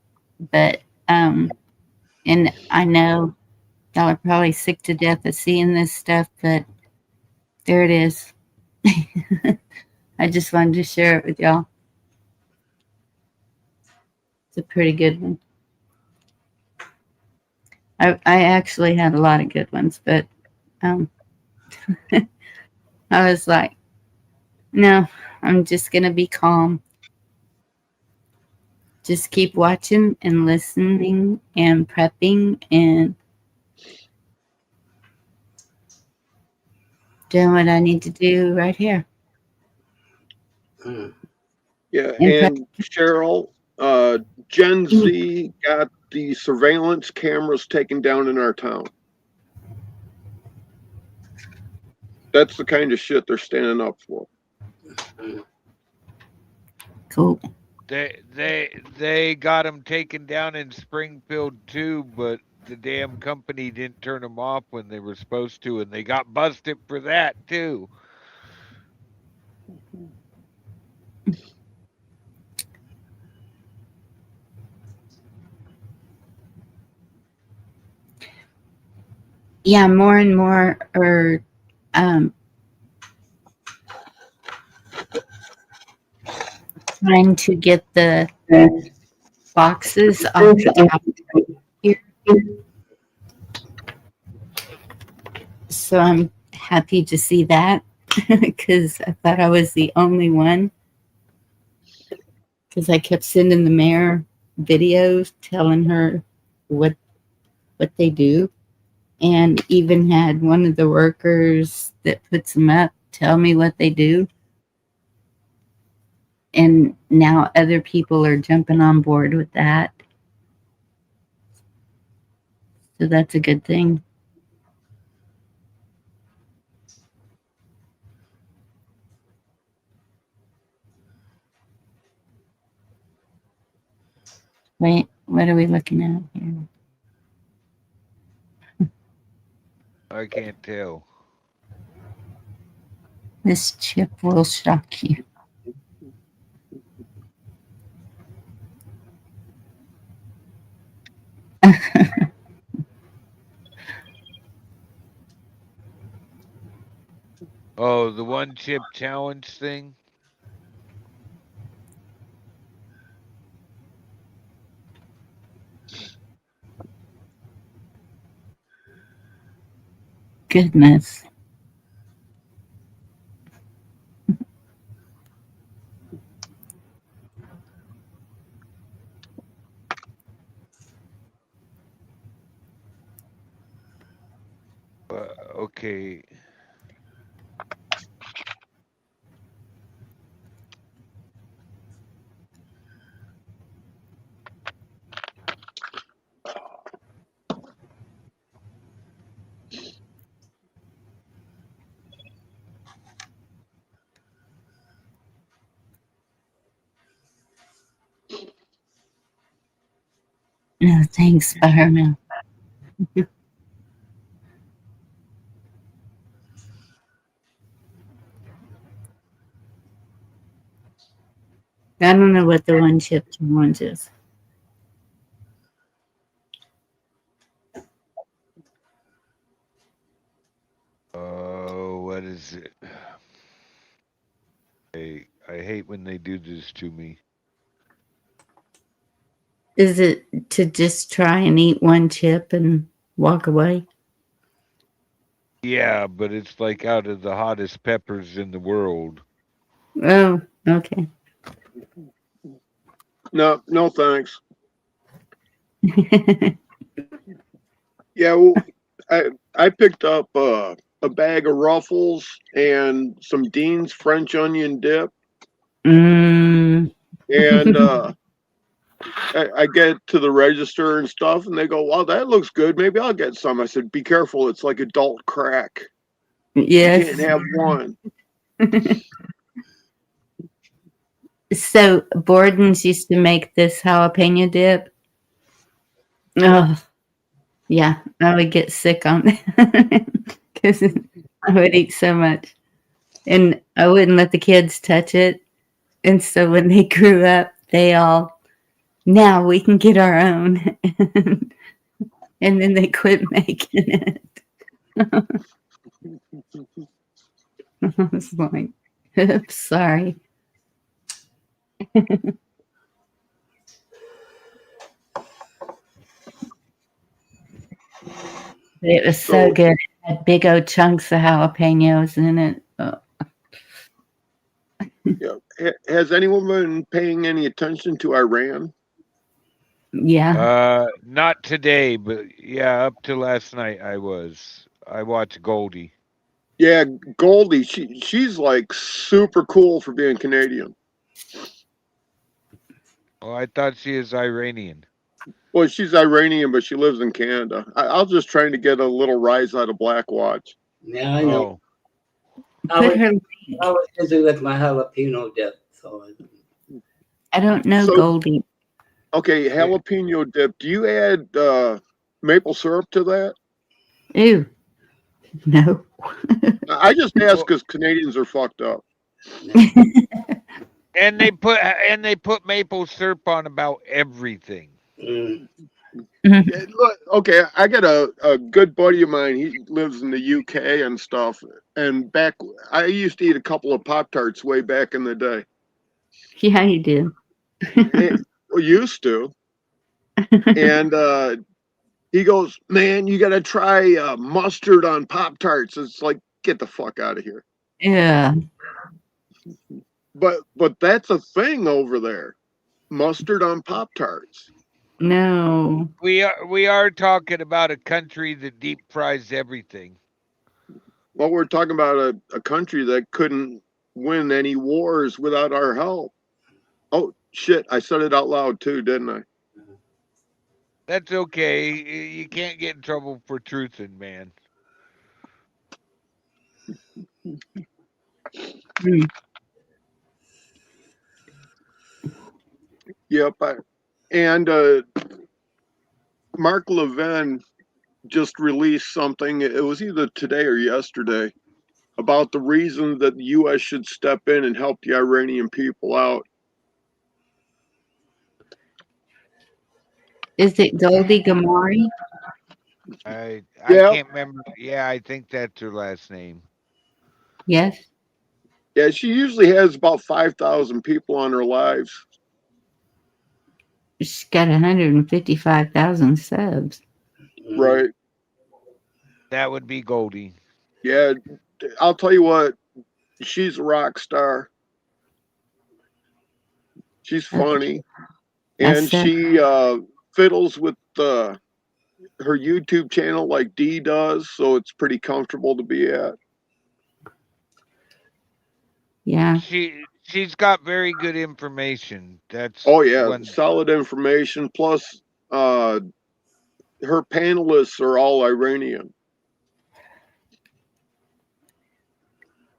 but and I know y'all are probably sick to death of seeing this stuff, but there it is. I just wanted to share it with y'all. It's a pretty good one. I actually had a lot of good ones, but I was like, no, I'm just going to be calm. Just keep watching and listening and prepping and doing what I need to do right here. Yeah, and Cheryl, Gen Z got the surveillance cameras taken down in our town. That's the kind of shit they're standing up for. Cool. They got them taken down in Springfield too, but the damn company didn't turn them off when they were supposed to, and they got busted for that too. Yeah, more and more are trying to get the boxes off the top here. So I'm happy to see that because I thought I was the only one. Because I kept sending the mayor videos telling her what they do, and even had one of the workers that puts them up tell me what they do. And now other people are jumping on board with that. So that's a good thing. Wait, what are we looking at here? I can't tell. This chip will shock you. Oh, the one chip challenge thing? Goodness. Okay. No, thanks, Spider-Man. I don't know what the one chip challenge is. Oh, what is it? I hate when they do this to me. Is it to just try and eat one chip and walk away? Yeah, but it's like out of the hottest peppers in the world. Oh, okay. No, thanks. Yeah, well, I picked up a bag of Ruffles and some Dean's French onion dip, Mm. and I get to the register and stuff, and they go, "Wow, that looks good. Maybe I'll get some." I said, "Be careful. It's like adult crack. Yes. You can't have one." So Borden's used to make this jalapeno dip. Oh, yeah, I would get sick on that because I would eat so much, and I wouldn't let the kids touch it. And so when they grew up, they all, now we can get our own, and then they quit making it. I was like, oops, sorry. It was so good. It had big old chunks of jalapenos in it. Oh. Yeah. Has anyone been paying any attention to Iran? Yeah. Not today, but yeah, up to last night I was. I watched Goldie. Yeah, Goldie. She's like super cool for being Canadian. Oh, I thought she is Iranian. Well, she's Iranian, but she lives in Canada. I was just trying to get a little rise out of Blackwatch. Yeah, I know. Put her. I was busy with my jalapeno dip, so I don't know So- Goldie. Okay, jalapeno dip. Do you add maple syrup to that? Ew. No. I just ask because Canadians are fucked up. And they put maple syrup on about everything. Yeah, look, okay, I got a good buddy of mine. He lives in the UK and stuff. And I used to eat a couple of Pop-Tarts way back in the day. Yeah, you do. Used to. And he goes, "Man, you got to try mustard on Pop-Tarts." It's like, get the fuck out of here. Yeah. But that's a thing over there. Mustard on Pop-Tarts. No. We are talking about a country that deep fries everything. Well, we're talking about a country that couldn't win any wars without our help. Oh, shit. I said it out loud too, didn't I? That's okay. You can't get in trouble for truthing, man. Mm. Yep. And Mark Levin just released something. It was either today or yesterday about the reason that the U.S. should step in and help the Iranian people out. Is it Goldie Gamari? I Yeah. can't remember. Yeah, I think that's her last name. Yes. Yeah, she usually has about 5,000 people on her lives. She's got 155,000 subs. Right. That would be Goldie. Yeah, I'll tell you what, she's a rock star. She's funny. And she fiddles with her YouTube channel like Dee does, so it's pretty comfortable to be at. Yeah. She's got very good information. That's Solid information. Plus, her panelists are all Iranian.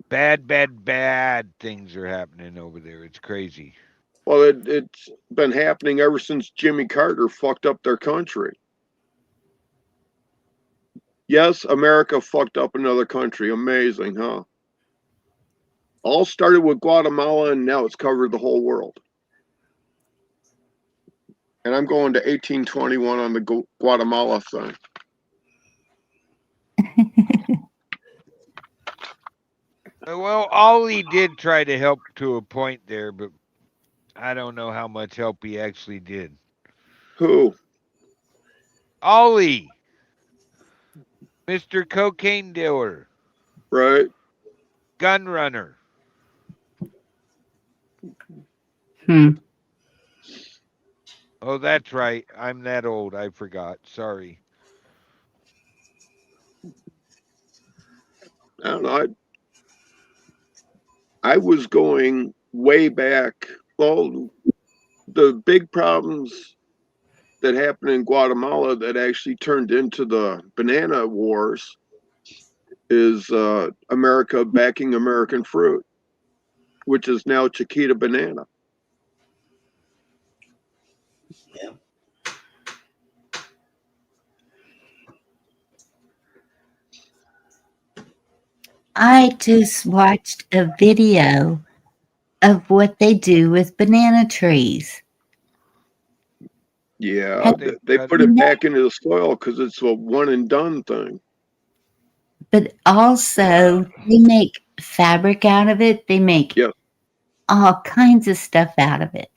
Bad things are happening over there. It's crazy. Well, it's been happening ever since Jimmy Carter fucked up their country. Yes, America fucked up another country. Amazing, huh? All started with Guatemala, and now it's covered the whole world. And I'm going to 1821 on the Guatemala thing. Well, Ollie did try to help to a point there, but I don't know how much help he actually did. Who? Ollie. Mr. Cocaine Dealer. Right. Gun runner. Oh, that's right. I'm that old. I forgot. Sorry. I don't know. I was going way back. Well, the big problems that happened in Guatemala that actually turned into the banana wars is America backing American fruit, which is now Chiquita Banana. Yeah. I just watched a video of what they do with banana trees. Yeah, they put it back into the soil because it's a one and done thing. But also, they make fabric out of it. They make all kinds of stuff out of it.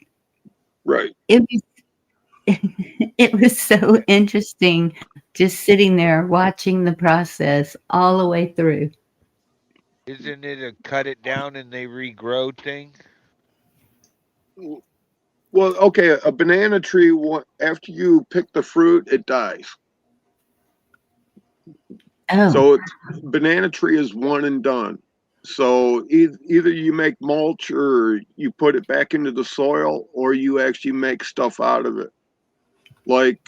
Right. It was so interesting just sitting there watching the process all the way through. Isn't it a cut it down and they regrow thing? Well, okay, a banana tree, after you pick the fruit, it dies. Oh. So banana tree is one and done. So either you make mulch or you put it back into the soil, or you actually make stuff out of it. Like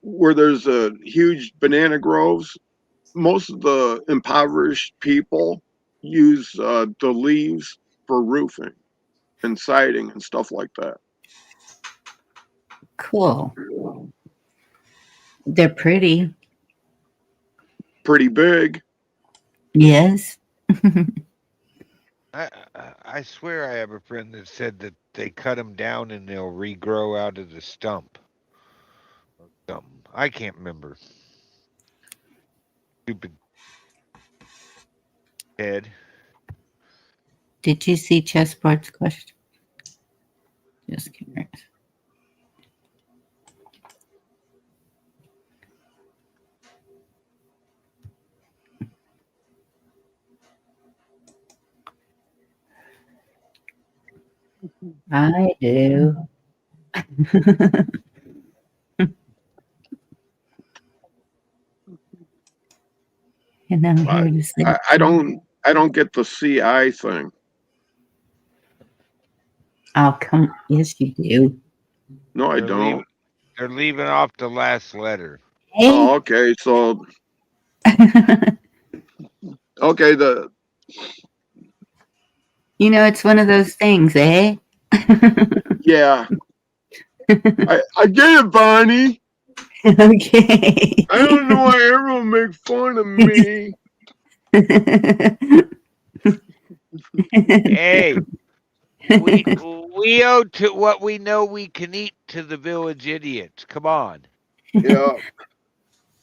where there's a huge banana groves, most of the impoverished people use the leaves for roofing and siding and stuff like that. Cool. They're pretty. Pretty big. Yes. I swear I have a friend that said that they cut them down and they'll regrow out of the stump. I can't remember. Stupid head. Did you see Chessboard's question? Just curious. I do. And I'm here to say I don't get the CI thing. Oh, come. Yes, you do. No, I don't. They're leaving off the last letter. Hey. Oh, okay. So, okay. You know, it's one of those things, eh? Yeah. I get it, Bonnie. Okay. I don't know why everyone makes fun of me. Hey, we owe to what we know we can eat to the village idiots. Come on. Yeah,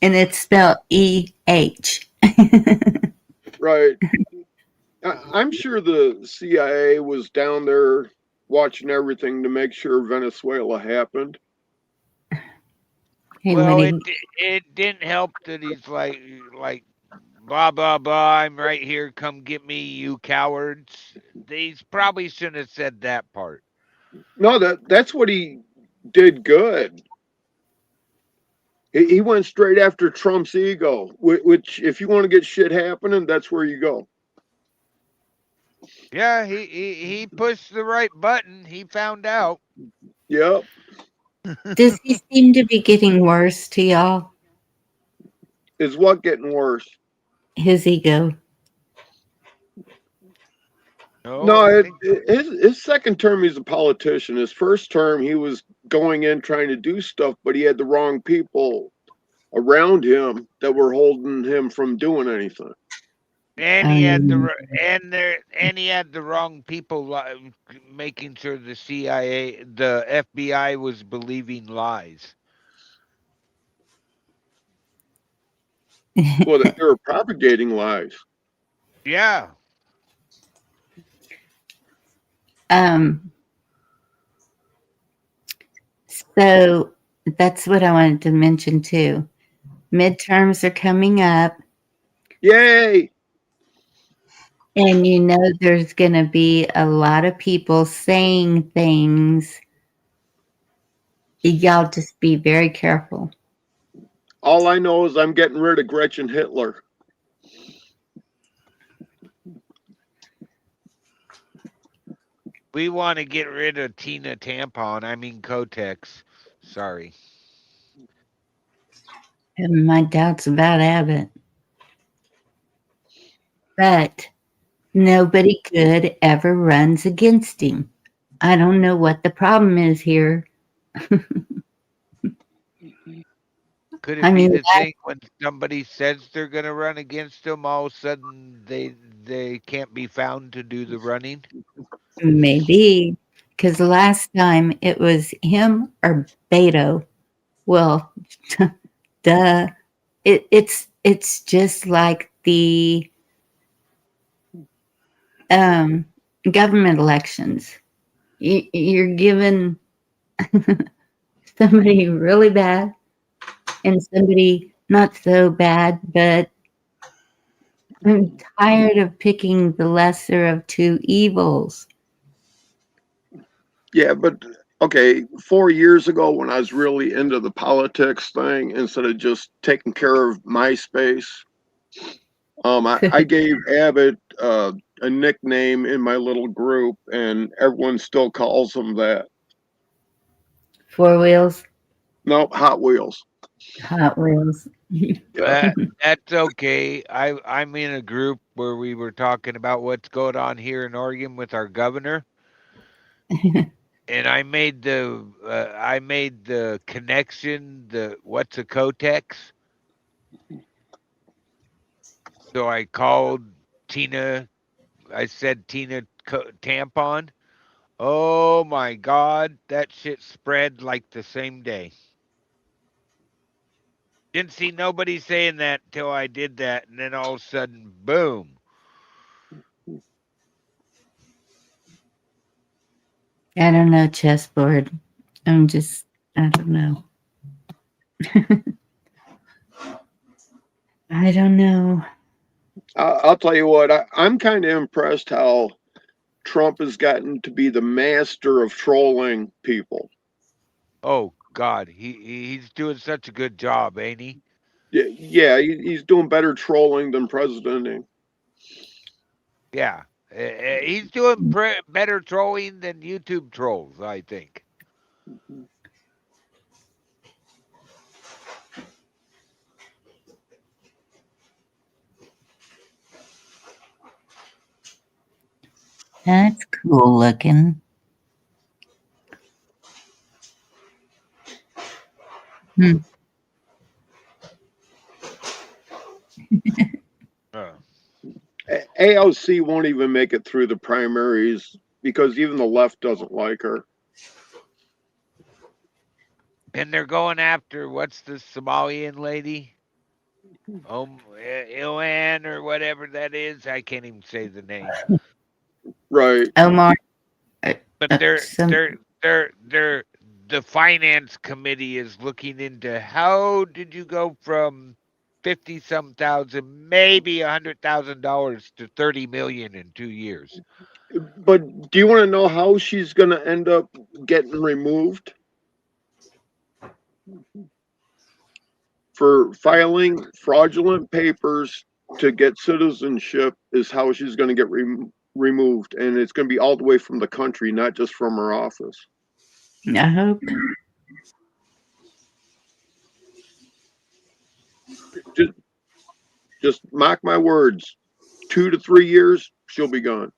And it's spelled E-H. right. I'm sure the CIA was down there watching everything to make sure Venezuela happened. Hey, Well, Woody. it didn't help that he's like blah blah blah. I'm right here. Come get me, you cowards. These probably shouldn't have said that part. No, that's what he did good. He went straight after Trump's ego, which if you want to get shit happening, that's where you go. Yeah, he pushed the right button. He found out. Yep. Does he seem to be getting worse to y'all? Is what getting worse? His ego. No, his second term, he's a politician. His first term, he was going in trying to do stuff, but he had the wrong people around him that were holding him from doing anything. And he had he had the wrong people making sure the CIA, the FBI was believing lies. Well, they were propagating lies. Yeah. So that's what I wanted to mention too. Midterms are coming up. Yay! And you know there's going to be a lot of people saying things. Y'all just be very careful. All I know is I'm getting rid of Gretchen Hitler. We want to get rid of Tina Tampon. I mean Kotex. Sorry. Have my doubts about Abbott. But nobody good ever runs against him. I don't know what the problem is here. Could it be the thing when somebody says they're going to run against him, all of a sudden they can't be found to do the running? Maybe. Because last time it was him or Beto. Well, duh. It's just like the government elections. You're given somebody really bad and somebody not so bad, but I'm tired of picking the lesser of two evils. Yeah, but okay, 4 years ago when I was really into the politics thing, instead of just taking care of MySpace, I gave Abbott a nickname in my little group, and everyone still calls him that. 4 Wheels? Nope, Hot Wheels. Hot Wheels. That's okay. I'm in a group where we were talking about what's going on here in Oregon with our governor. And I made the connection. What's a Kotex? So I called Tina. I said Tina Tampon. Oh my God, that shit spread like the same day. Didn't see nobody saying that till I did that, and then all of a sudden, boom. I don't know, chessboard. I don't know. I don't know. I'll tell you what, I'm kind of impressed how Trump has gotten to be the master of trolling people. Oh God, he's doing such a good job, ain't he? Yeah, he's doing better trolling than President. Yeah, he's doing better trolling than YouTube trolls, I think. That's cool looking. Hmm. AOC won't even make it through the primaries because even the left doesn't like her. And they're going after what's the Somalian lady? Ilan or whatever that is. I can't even say the name. Right. Omar. But some- the finance committee is looking into how did you go from 50-some thousand, maybe $100,000 to 30 million in 2 years. But do you want to know how she's going to end up getting removed? For filing fraudulent papers to get citizenship is how she's going to get removed. And it's going to be all the way from the country, not just from her office. I hope. Just mark my words. 2 to 3 years, she'll be gone.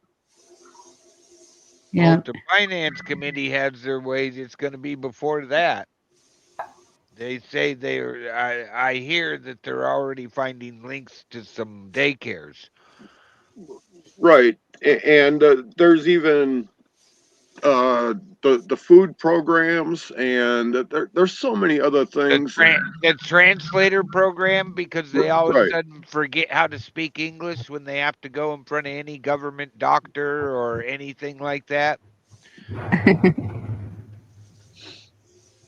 Yeah. Well, if the finance committee has their ways, it's going to be before that. They say I hear that they're already finding links to some daycares. Right. And there's even the food programs, and there's so many other things. The translator program, because they all of a Right. sudden forget how to speak English when they have to go in front of any government doctor or anything like that.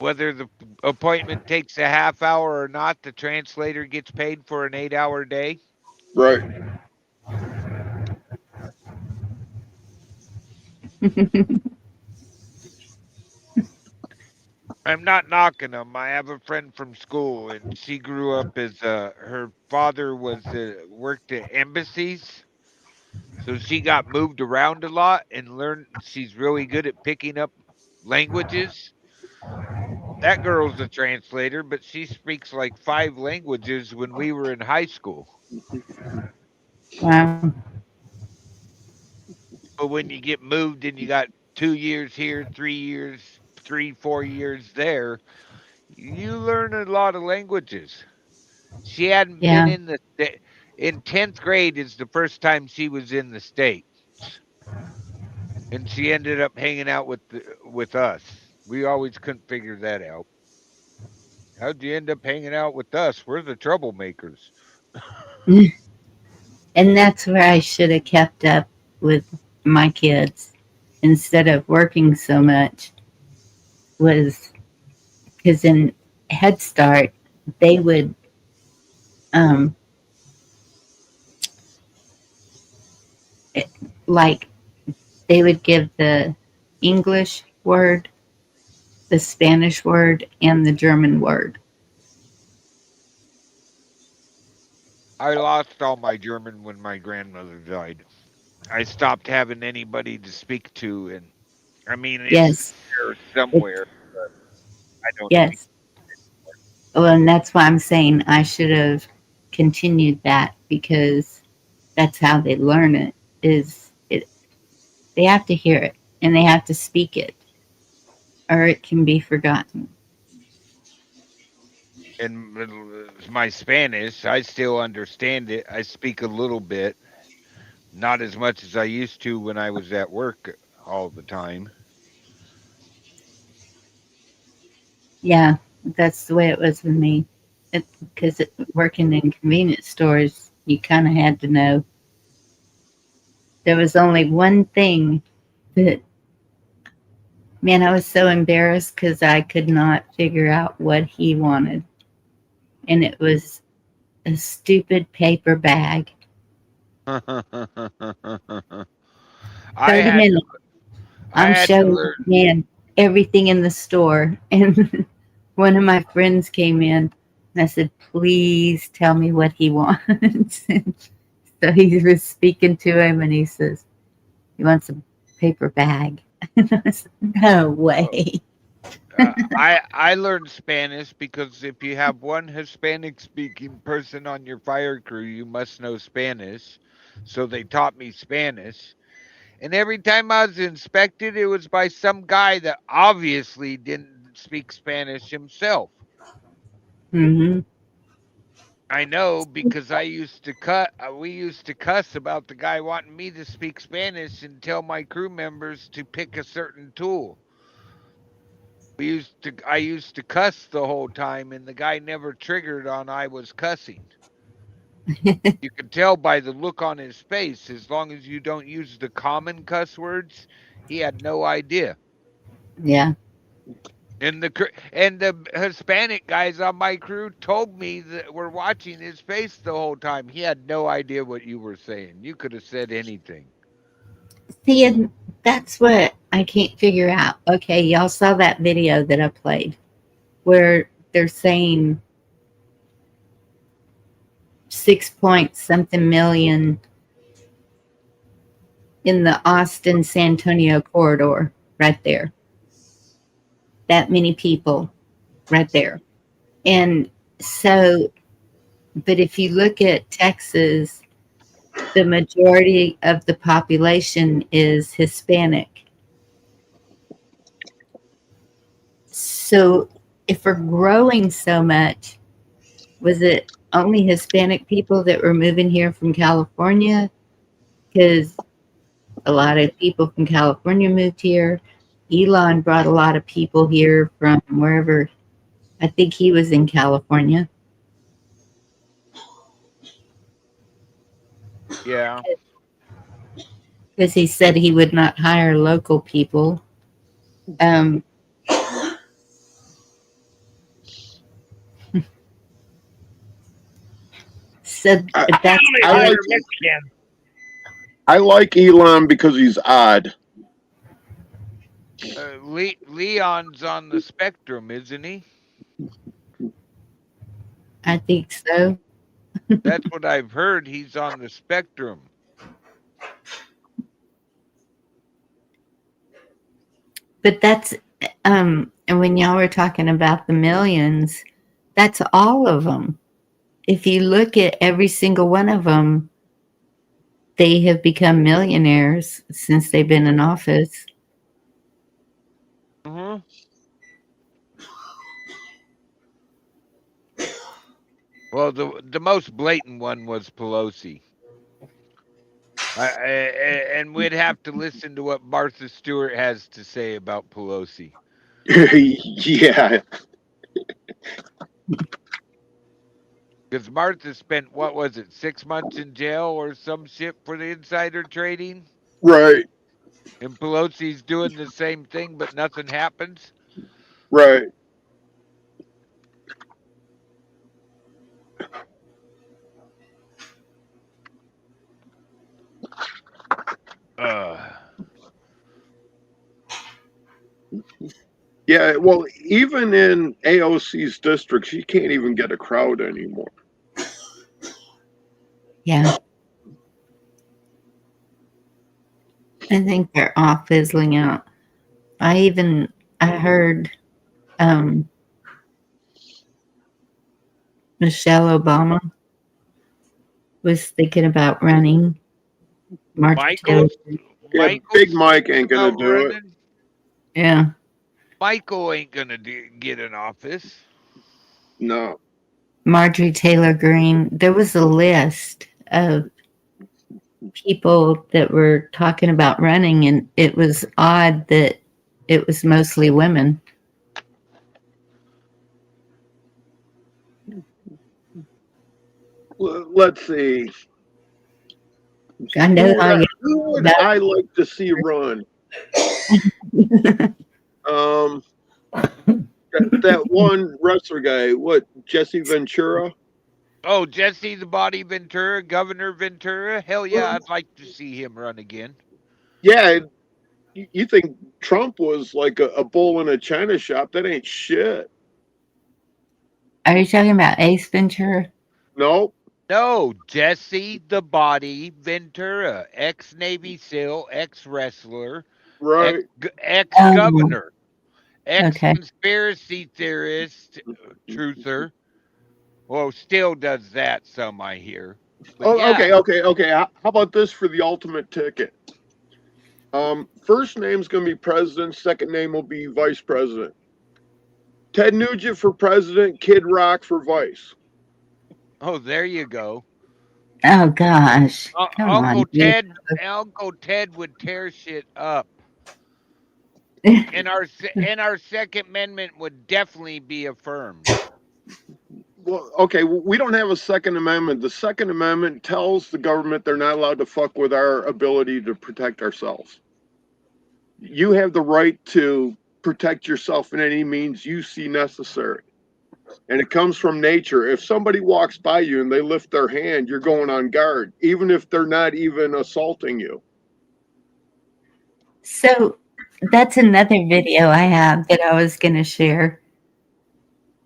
Whether the appointment takes a half hour or not, the translator gets paid for an 8-hour day. Right. I'm not knocking them. I have a friend from school, and she grew up as her father was worked at embassies, so she got moved around a lot and learned. She's really good at picking up languages. That girl's a translator, but she speaks like 5 languages when we were in high school. Wow. But when you get moved and you got 2 years here, 3 years, 4 years there, you learn a lot of languages. She hadn't Yeah. been in 10th grade is the first time she was in the States. And she ended up hanging out with us. We always couldn't figure that out. How'd you end up hanging out with us? We're the troublemakers. And that's where I should have kept up with my kids instead of working so much, was because in Head Start, they would they would give the English word, the Spanish word, and the German word. I lost all my German when my grandmother died. I stopped having anybody to speak to, and I mean, it's Yes. there somewhere, but I don't. Yes. Well, and that's why I'm saying I should have continued that, because that's how they learn it. They have to hear it and they have to speak it, or it can be forgotten. And my Spanish, I still understand it. I speak a little bit, not as much as I used to when I was at work all the time. Yeah, that's the way it was with me. Because working in convenience stores, you kind of had to know. There was only one thing that, man, I was so embarrassed because I could not figure out what he wanted. And it was a stupid paper bag. 30 minutes. I'm showing, man, everything in the store. And one of my friends came in and I said, please tell me what he wants. So he was speaking to him and he says, he wants a paper bag. And I said, no way. I learned Spanish because if you have one Hispanic speaking person on your fire crew, you must know Spanish. So they taught me Spanish. And every time I was inspected, it was by some guy that obviously didn't speak Spanish himself. Hmm. I know because I used to we used to cuss about the guy wanting me to speak Spanish and tell my crew members to pick a certain tool. I used to cuss the whole time, and the guy never triggered on I was cussing. You could tell by the look on his face. As long as you don't use the common cuss words, he had no idea. Yeah. And the Hispanic guys on my crew told me that were watching his face the whole time. He had no idea what you were saying. You could have said anything. See, and that's what I can't figure out. Okay, y'all saw that video that I played where they're saying 6-point-something million in the Austin San Antonio corridor right there. That many people right there. And so, but if you look at Texas, the majority of the population is Hispanic. So if we're growing so much, was it only Hispanic people that were moving here from California? Because a lot of people from California moved here. Elon brought a lot of people here from wherever. I think he was in California. Yeah. Because he said he would not hire local people. So that's I like Elon because he's odd. Leon's on the spectrum, isn't he? I think so. That's what I've heard. He's on the spectrum. But that's and when y'all were talking about the millions, that's all of them. If you look at every single one of them, they have become millionaires since they've been in office. Mm-hmm. Well, the most blatant one was Pelosi. And we'd have to listen to what Martha Stewart has to say about Pelosi. Yeah. Because Martha spent, what was it, 6 months in jail or some shit for the insider trading? Right. And Pelosi's doing the same thing, but nothing happens? Right. Yeah, well, even in AOC's district, she can't even get a crowd anymore. Yeah. I think they're all fizzling out. I heard Michelle Obama was thinking about running. Michael, Big Mike ain't gonna do it. Yeah. Michael ain't gonna get in office. No. Marjorie Taylor Greene. There was a list of people that were talking about running, and it was odd that it was mostly women. Let's see. I know who would I like to see run? That one wrestler guy, Jesse Ventura? Oh, Jesse the Body Ventura, Governor Ventura? Hell yeah, I'd like to see him run again. Yeah, you think Trump was like a bull in a china shop? That ain't shit. Are you talking about Ace Ventura? No. No, Jesse the Body Ventura, ex-Navy SEAL, ex-wrestler, right, ex-governor, ex-conspiracy theorist, truther. Well, still does that, some I hear. But okay. How about this for the ultimate ticket? First name's going to be president. Second name will be vice president. Ted Nugent for president, Kid Rock for vice. Oh, there you go. Oh gosh. Come Uncle on. dude. Uncle Ted would tear shit up. And our Second Amendment would definitely be affirmed. Well, okay, we don't have a Second Amendment. The Second Amendment tells the government they're not allowed to fuck with our ability to protect ourselves. You have the right to protect yourself in any means you see necessary. And it comes from nature. If somebody walks by you and they lift their hand, you're going on guard, even if they're not even assaulting you. So that's another video I have that I was going to share.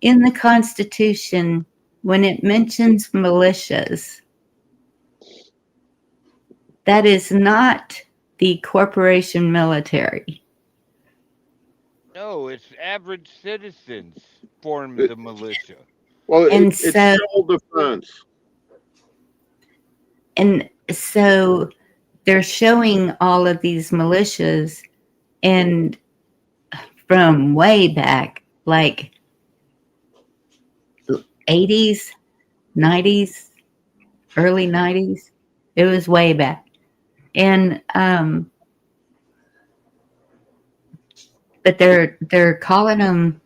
In the Constitution, when it mentions militias, that is not the corporation military. No, it's average citizens form the militia. Well, And it's so- civil defense. And so they're showing all of these militias, and from way back, like 80s, 90s, early 90s. It was way back. And but they're calling them,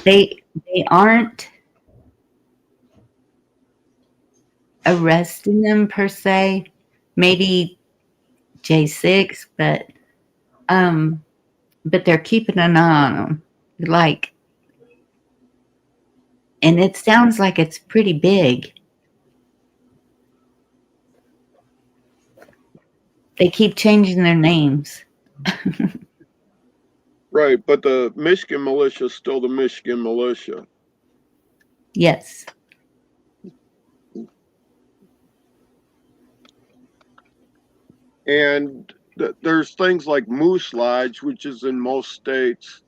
they aren't arresting them per se, maybe J6, but they're keeping an eye on them, like, and it sounds like it's pretty big. They keep changing their names. Right, but the Michigan militia is still the Michigan militia. Yes. And there's things like Moose Lodge, which is in most states,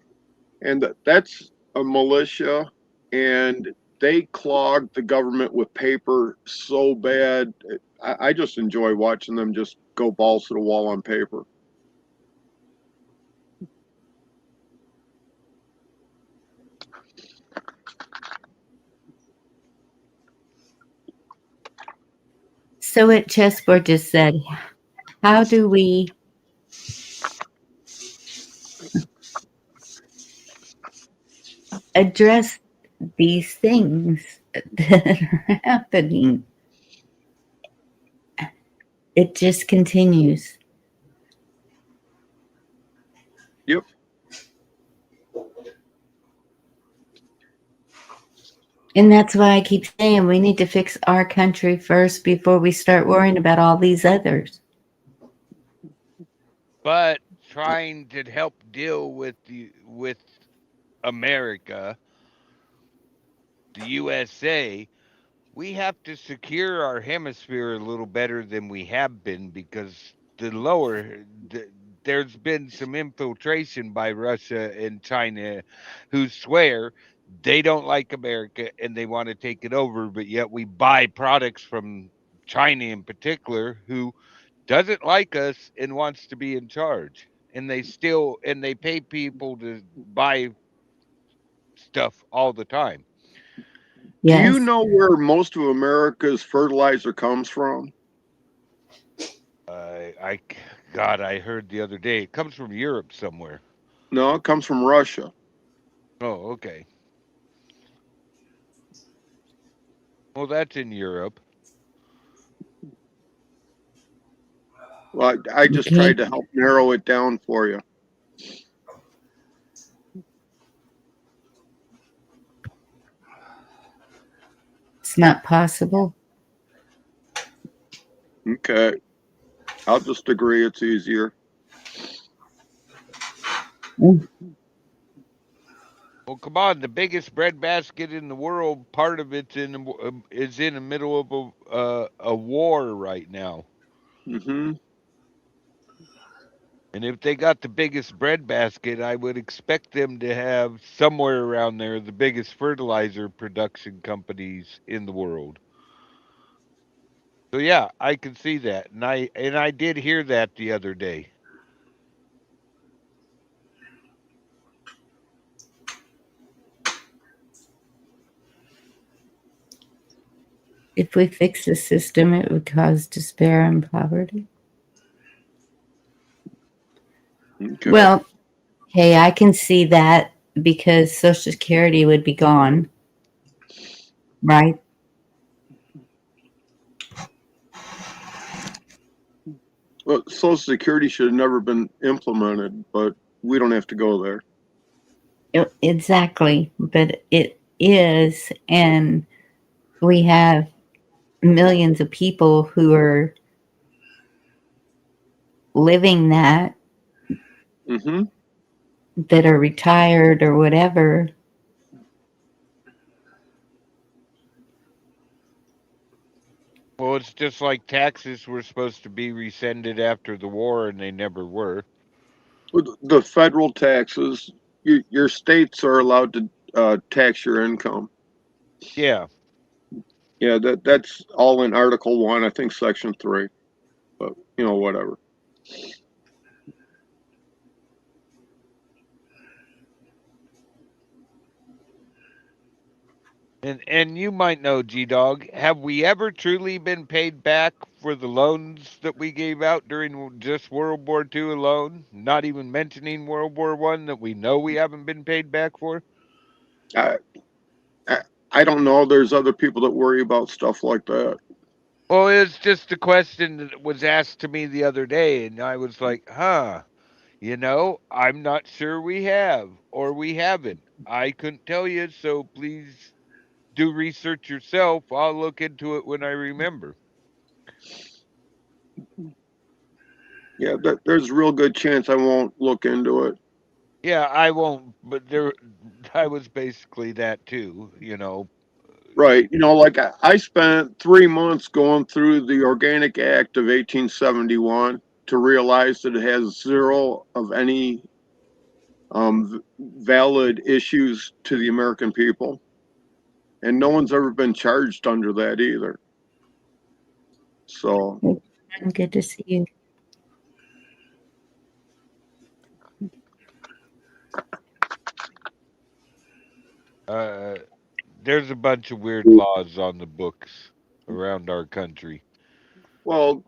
and that's a militia, and they clogged the government with paper so bad. I just enjoy watching them just go balls to the wall on paper. So at Chessboard just said, how do we address these things that are happening? It just continues. Yep. And that's why I keep saying we need to fix our country first before we start worrying about all these others. But trying to help deal with America, the USA, we have to secure our hemisphere a little better than we have been, because there's been some infiltration by Russia and China, who swear they don't like America and they want to take it over, but yet we buy products from China in particular, who doesn't like us and wants to be in charge. And they pay people to buy stuff all the time. Yes. Do you know where most of America's fertilizer comes from? I heard the other day it comes from Europe somewhere. No, it comes from Russia. Oh, okay. Well, that's in Europe. Well, I just tried to help narrow it down for you. It's not possible. Okay. I'll just agree it's easier. Mm. Well, come on, the biggest breadbasket in the world, part of it's is in the middle of a war right now. Mm-hmm. And if they got the biggest breadbasket, I would expect them to have somewhere around there the biggest fertilizer production companies in the world. So yeah, I can see that, and I did hear that the other day. if we fix the system, it would cause despair and poverty. Okay. Well, hey, I can see that because Social Security would be gone, right? Well, Social Security should have never been implemented, but we don't have to go there. Exactly, but it is, and we have millions of people who are living that Mm-hmm. that are retired or whatever. Well, it's just like taxes were supposed to be rescinded after the war, and they never were. The federal taxes, your states are allowed to tax your income. Yeah. Yeah, that's all in Article 1, I think Section 3. But, whatever. And you might know, G-Dog, have we ever truly been paid back for the loans that we gave out during just World War II alone? Not even mentioning World War I that we know we haven't been paid back for? I don't know. There's other people that worry about stuff like that. Well, it's just a question that was asked to me the other day, and I was like, I'm not sure we have or we haven't. I couldn't tell you, so please do research yourself. I'll look into it when I remember. Yeah, there's a real good chance I won't look into it. Yeah, I won't, but I was basically that too, Right. Like I spent 3 months going through the Organic Act of 1871 to realize that it has zero of any valid issues to the American people. And no one's ever been charged under that either. So. Good to see you. There's a bunch of weird laws on the books around our country. Well,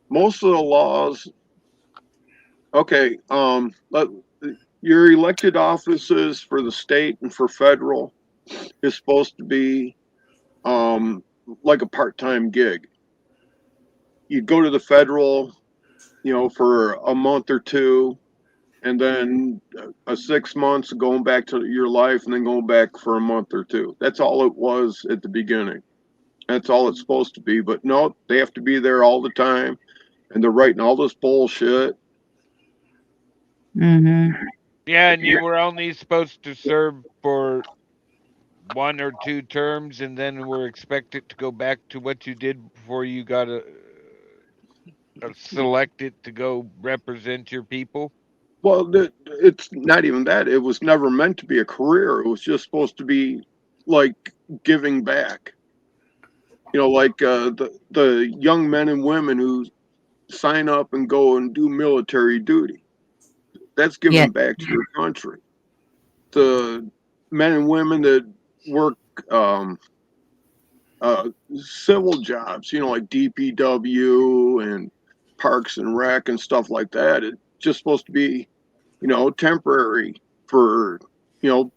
most of the laws. Okay, your elected offices for the state and for federal is supposed to be like a part-time gig. You go to the federal, for a month or two, and then 6 months going back to your life, and then going back for a month or two. That's all it was at the beginning. That's all it's supposed to be. But no, they have to be there all the time, and they're writing all this bullshit. Mm-hmm. Yeah, and you were only supposed to serve for 1 or 2 terms, and then were expected to go back to what you did before you got selected to go represent your people. Well, it's not even that. It was never meant to be a career. It was just supposed to be like giving back. Like the young men and women who sign up and go and do military duty. That's giving back to your country. The men and women that work civil jobs, like DPW and Parks and Rec and stuff like that. It's just supposed to be, temporary for,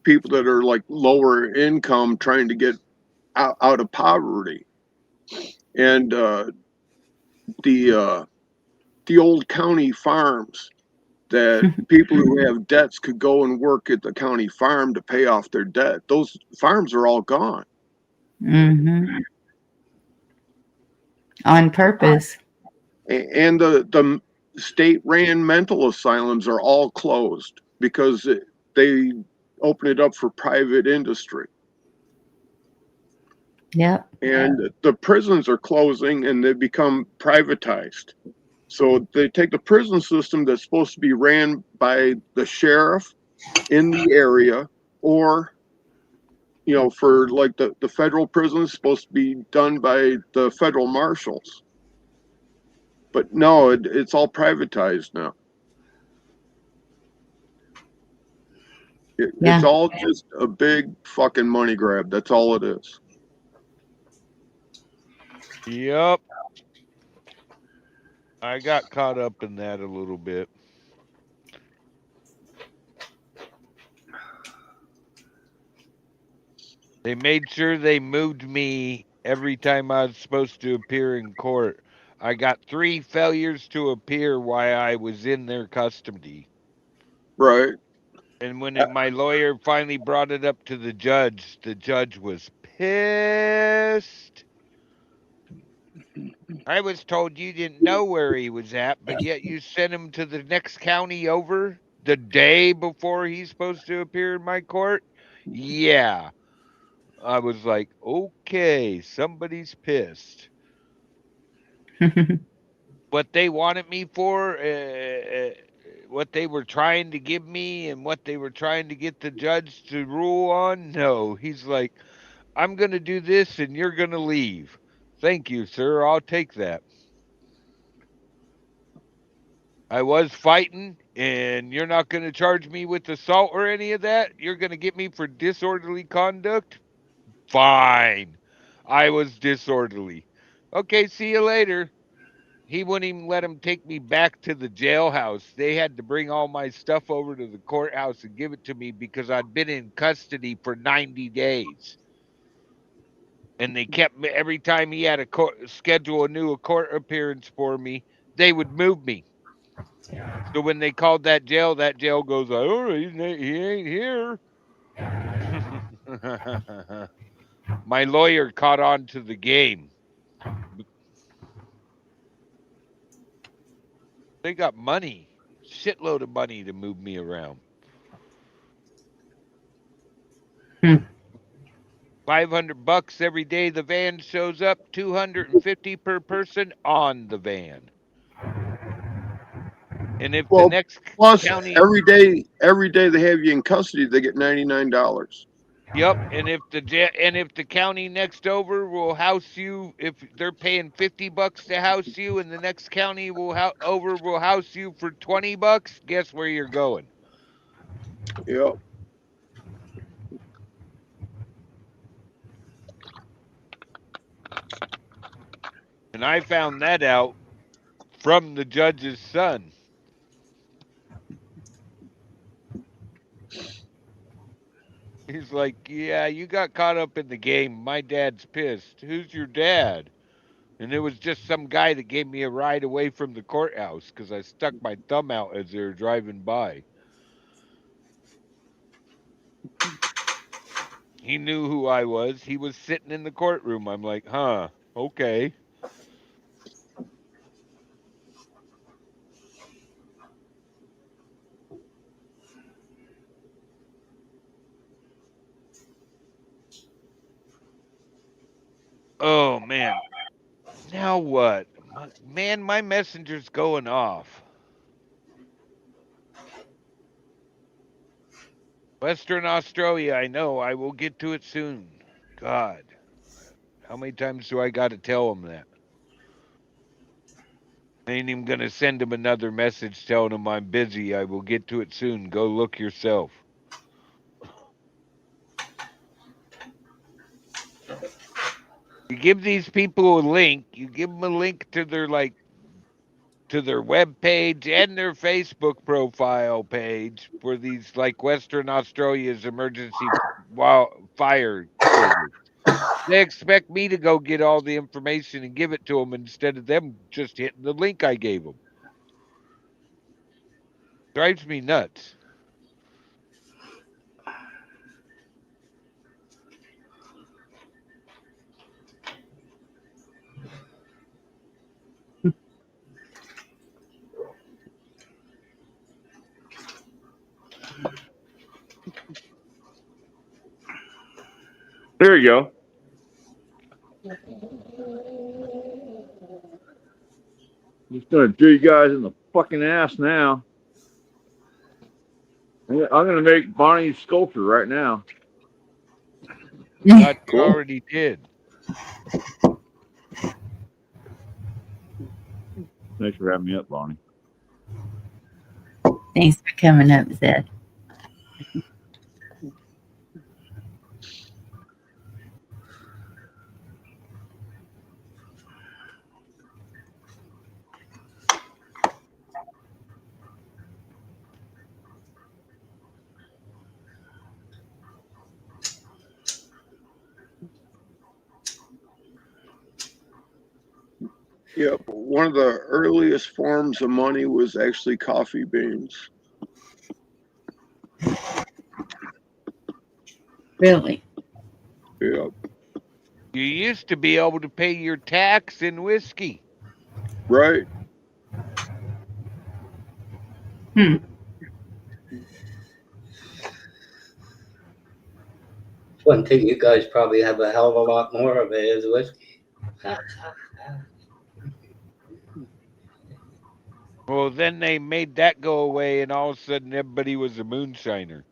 people that are like lower income trying to get out of poverty. And the old county farms that people who have debts could go and work at the county farm to pay off their debt. Those farms are all gone. Mm-hmm. On purpose. And the state-ran mental asylums are all closed because they open it up for private industry. Yep. And the prisons are closing and they become privatized. So they take the prison system that's supposed to be ran by the sheriff in the area, or, for like the federal prison is supposed to be done by the federal marshals. But no, it's all privatized now. It's all just a big fucking money grab. That's all it is. Yep. I got caught up in that a little bit. They made sure they moved me every time I was supposed to appear in court. I got 3 failures to appear while I was in their custody. Right. And when my lawyer finally brought it up to the judge was pissed. I was told you didn't know where he was at, but yet you sent him to the next county over the day before he's supposed to appear in my court. Yeah. I was like, okay, somebody's pissed. What they wanted me for, what they were trying to give me and what they were trying to get the judge to rule on, no. He's like, I'm going to do this and you're going to leave. Thank you, sir. I'll take that. I was fighting, and you're not going to charge me with assault or any of that? You're going to get me for disorderly conduct? Fine. I was disorderly. Okay, see you later. He wouldn't even let him take me back to the jailhouse. They had to bring all my stuff over to the courthouse and give it to me because I'd been in custody for 90 days. And they kept me, every time he had schedule a court appearance for me, they would move me. So when they called that jail goes, oh, he ain't here. My lawyer caught on to the game. They got money, shitload of money to move me around. 500 bucks every day the van shows up, 250 per person on the van. And if the next county, every day they have you in custody, they get $99. Yep, and if the county next over will house you, if they're paying $50 to house you, and the next county will house you for $20, guess where you're going? Yep. And I found that out from the judge's son. He's like, yeah, you got caught up in the game. My dad's pissed. Who's your dad? And it was just some guy that gave me a ride away from the courthouse because I stuck my thumb out as they were driving by. He knew who I was. He was sitting in the courtroom. I'm like, huh, okay. Oh, man. Now what? Man, my messenger's going off. Western Australia, I know. I will get to it soon. God. How many times do I got to tell him that? I ain't even going to send him another message telling him I'm busy. I will get to it soon. Go look yourself. You give these people a link. You give them a link to their to their web page and their Facebook profile page for these Western Australia's emergency fire service. They expect me to go get all the information and give it to them instead of them just hitting the link I gave them. Drives me nuts. There you go. Just gonna do you guys in the fucking ass now. I'm gonna make Bonnie's sculpture right now. I already did. Thanks for having me up, Bonnie. Thanks for coming up, Zed. Yep. One of the earliest forms of money was actually coffee beans. Really? Yep. You used to be able to pay your tax in whiskey. Right. Hmm. One thing you guys probably have a hell of a lot more of it is whiskey. Well, then they made that go away, and all of a sudden everybody was a moonshiner.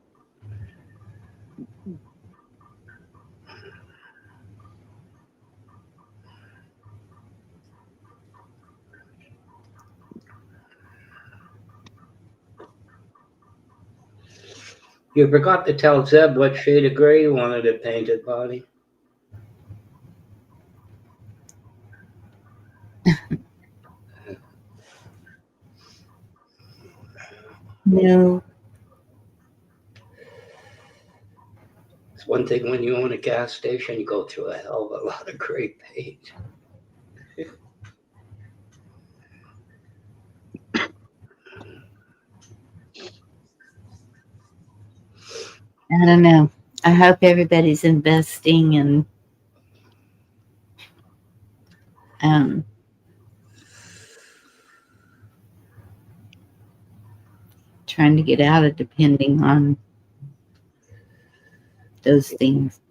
You forgot to tell Zeb what shade of gray you wanted it painted, Bonnie. No. It's one thing when you own a gas station, you go through a hell of a lot of gray paint. I don't know. I hope everybody's investing and trying to get out of depending on those things.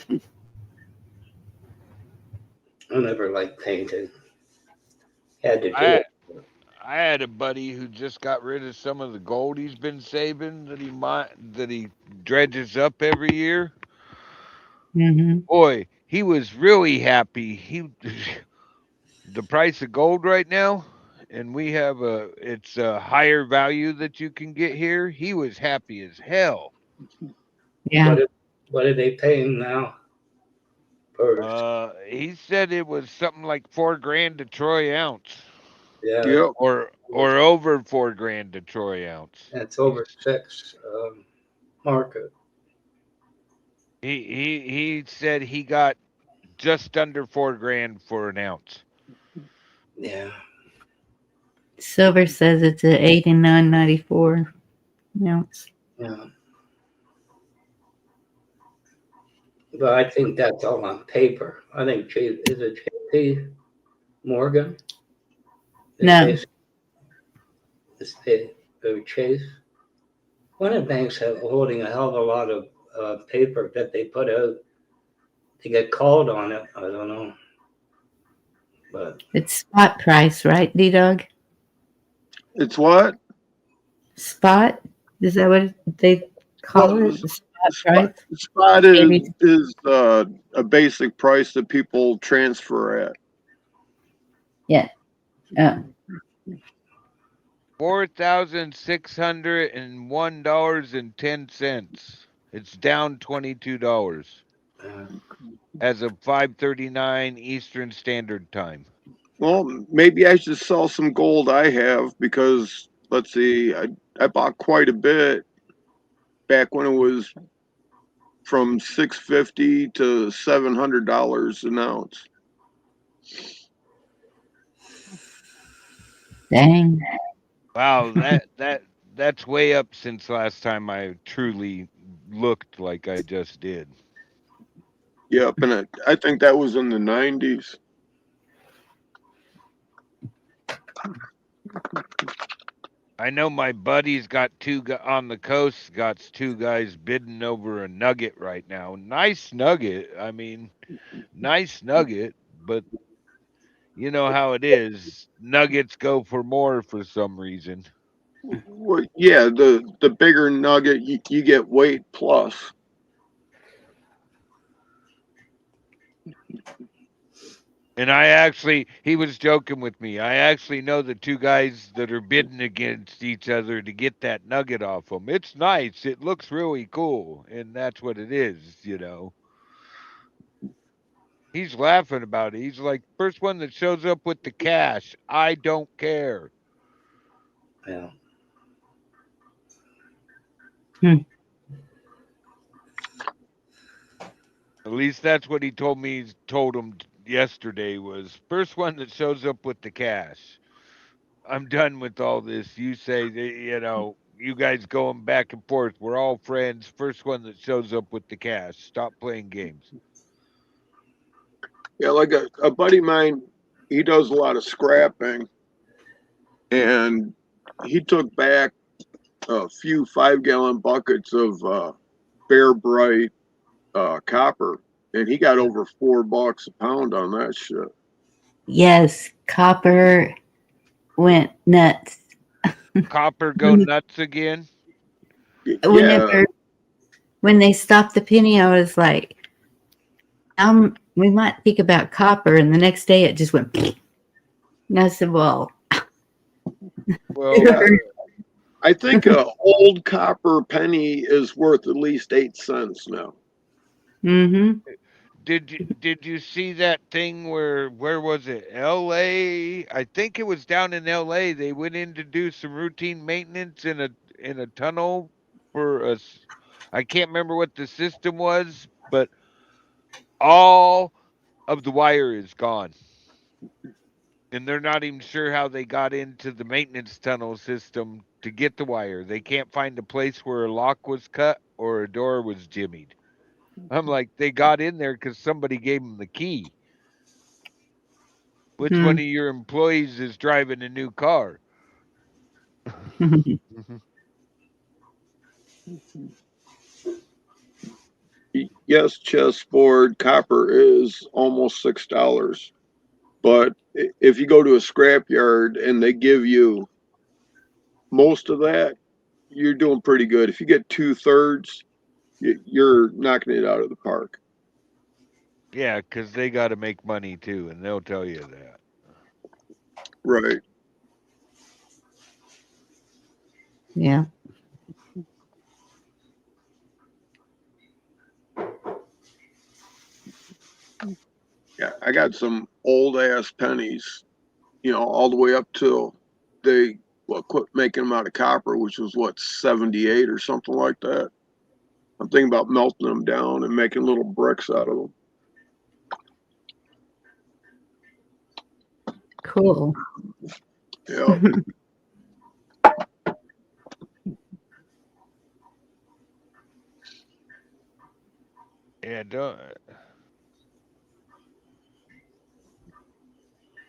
I never liked painting. Had to do it. I had a buddy who just got rid of some of the gold he's been saving that he dredges up every year. Mm-hmm. Boy, he was really happy. The price of gold right now, and it's a higher value that you can get here. He was happy as hell. Yeah. What are they paying now? He said it was something like $4,000 a troy ounce. Yeah. Yep. Or over $4,000 a troy ounce. That's over 6 market. He said he got just under $4,000 for an ounce. Yeah. Silver says it's at $89.94 ounce. Yeah. But I think that's all on paper. I think is it JP Morgan? No. Chase. One of the banks holding a hell of a lot of paper that they put out to get called on it. I don't know. But it's spot price, right, D-Dog? It's what? Spot? Is that what they call it? The spot price? Spot is a basic price that people transfer at. Yeah. $4,601.10. It's down $22 as of 5:39 Eastern Standard Time. Well, maybe I should sell some gold I have because let's see, I bought quite a bit back when it was from $650 to $700 an ounce. Dang. Wow, that's way up since last time I truly looked like I just did. Yep, and I think that was in the 90s. I know my buddy's got on the coast, got 2 guys bidding over a nugget right now. Nice nugget. I mean, nice nugget, but you know how it is. Nuggets go for more for some reason. Well, yeah, the bigger nugget, you get weight plus. And he was joking with me. I actually know the 2 guys that are bidding against each other to get that nugget off them. It's nice. It looks really cool. And that's what it is, you know. He's laughing about it. He's like, first one that shows up with the cash. I don't care. Yeah. At least that's what he told me. Told him yesterday was first one that shows up with the cash. I'm done with all this. You say that, you guys going back and forth. We're all friends. First one that shows up with the cash. Stop playing games. Yeah, like a buddy of mine, he does a lot of scrapping, and he took back a few 5-gallon buckets of Bear Bright copper, and he got over $4 a pound on that shit. Yes, copper went nuts. Copper go nuts again? Yeah, When they stopped the penny, I was like, we might think about copper, and the next day it just went. And I said, well, Well, yeah. I think a old copper penny is worth at least 8 cents now. mm-hmm. did you see that thing where was it? LA? I think it was down in LA. They went in to do some routine maintenance in a tunnel for us. I can't remember what the system was, but all of the wire is gone. And they're not even sure how they got into the maintenance tunnel system to get the wire. They can't find a place where a lock was cut or a door was jimmied. I'm like, they got in there because somebody gave them the key. Which one of your employees is driving a new car? Yes, chessboard copper is almost $6. But if you go to a scrapyard and they give you most of that, you're doing pretty good. If you get 2/3, you're knocking it out of the park. Yeah, because they got to make money too, and they'll tell you that. Right. Yeah. Yeah, I got some old ass pennies, all the way up till they quit making them out of copper, which was 78 or something like that. I'm thinking about melting them down and making little bricks out of them. Cool. Yeah. Yeah,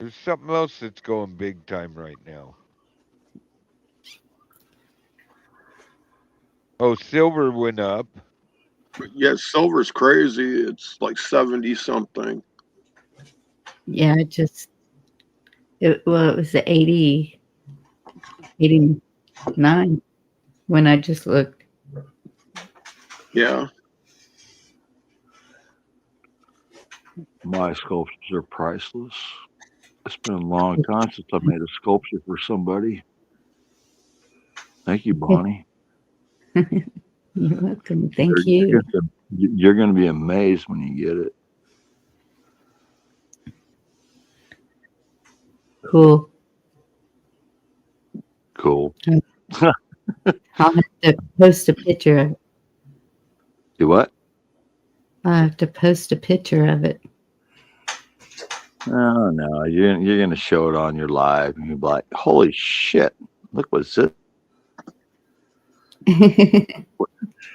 there's something else that's going big time right now. Oh, silver went up. Yeah, silver's crazy. It's like 70 something. Yeah, it was the 89 when I just looked. Yeah. My sculptures are priceless. It's been a long time since I made a sculpture for somebody. Thank you, Bonnie. You're welcome. Thank you. You're going to be amazed when you get it. Cool. Cool. I'll have to post a picture of it. Do what? I'll have to post a picture of it. Oh, no. You're going to show it on your live. And you'll be like, holy shit. Look what Zed.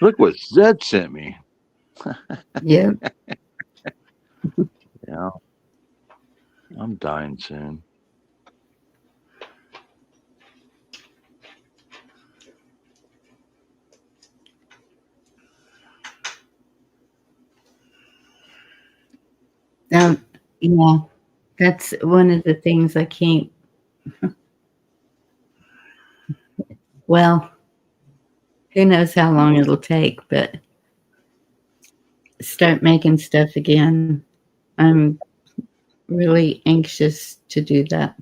Look what Zed sent me. Yeah. Yeah. I'm dying soon. Yeah, that's one of the things I can't. Well, who knows how long it'll take, but start making stuff again. I'm really anxious to do that.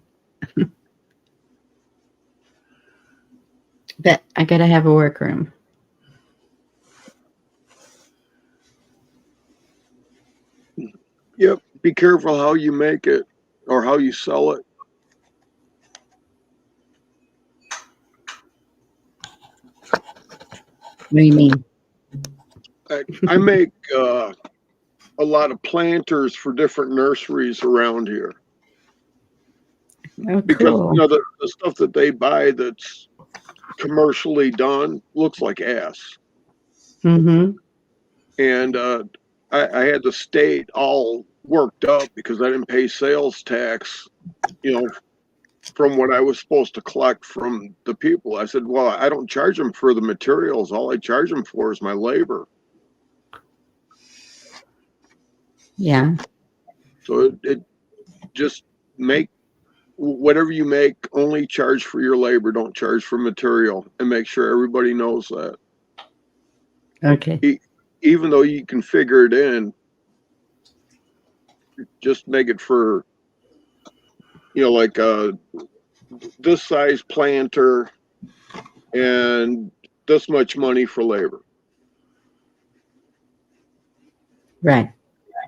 But I got to have a workroom. Yep. Be careful how you make it or how you sell it. What do you mean? I make a lot of planters for different nurseries around here. Oh, Because cool. the stuff that they buy that's commercially done looks like ass. Mm-hmm. And I had the state all worked up because I didn't pay sales tax, from what I was supposed to collect from the people. I said, well, I don't charge them for the materials. All I charge them for is my labor. Yeah. So it just make whatever you make, only charge for your labor, don't charge for material, and make sure everybody knows that. Okay. Even though you can figure it in, just make it for, like this size planter and this much money for labor. Right.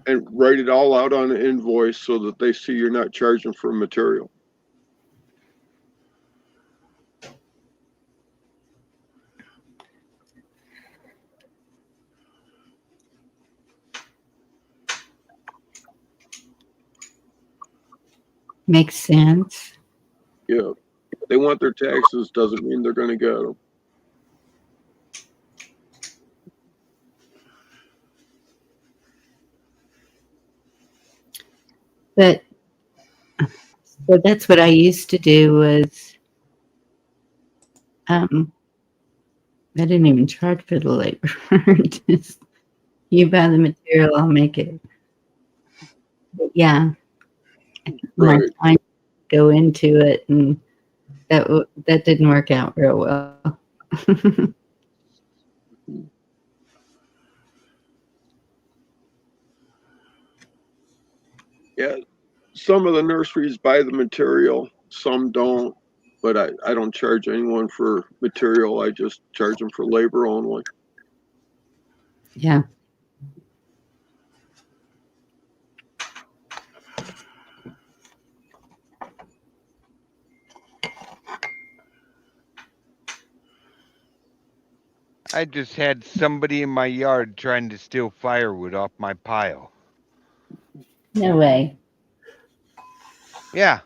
And write it all out on an invoice so that they see you're not charging for material. Makes sense. Yeah. They want their taxes, doesn't mean they're going to get them. But so that's what I used to do was I didn't even charge for the labor. Just, you buy the material, I'll make it. But yeah. Right. My time go into it, and that didn't work out real well. Yeah, some of the nurseries buy the material, some don't, but I don't charge anyone for material. I just charge them for labor only. Yeah. I just had somebody in my yard trying to steal firewood off my pile. No way. Yeah,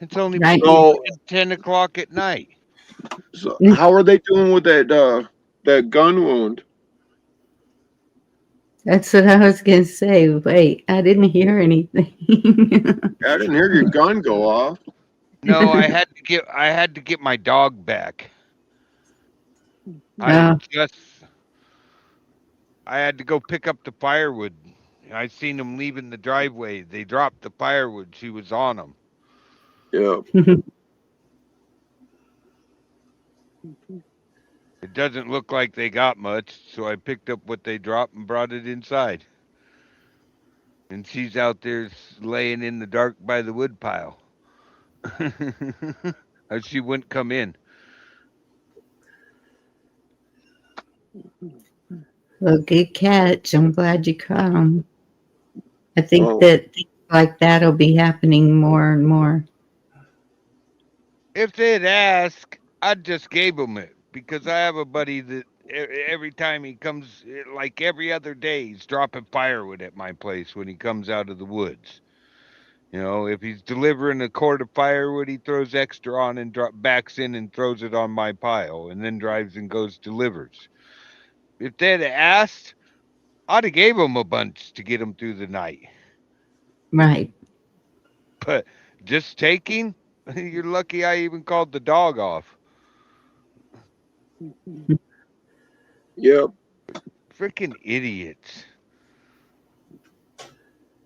it's only Right. So, 10 o'clock at night. so how are they doing with that gun wound? That's what I was gonna say. Wait, I didn't hear anything. I didn't hear your gun go off. No, I had to get my dog back. I had to go pick up the firewood. I seen them leaving the driveway. They dropped the firewood. She was on them. Yeah. It doesn't look like they got much, so I picked up what they dropped and brought it inside. And she's out there laying in the dark by the wood pile. She wouldn't come in. Well, good catch. I'm glad you caught them. I think Oh. that things like that'll be happening more and more. If they'd ask, I'd just gave them it, because I have a buddy that every time he comes, like every other day, he's dropping firewood at my place when he comes out of the woods. If he's delivering a cord of firewood, he throws extra on and backs in and throws it on my pile, and then drives and goes delivers. If they'd asked, I'd have gave them a bunch to get them through the night. Right. But just taking, you're lucky I even called the dog off. Yep. Freaking idiots.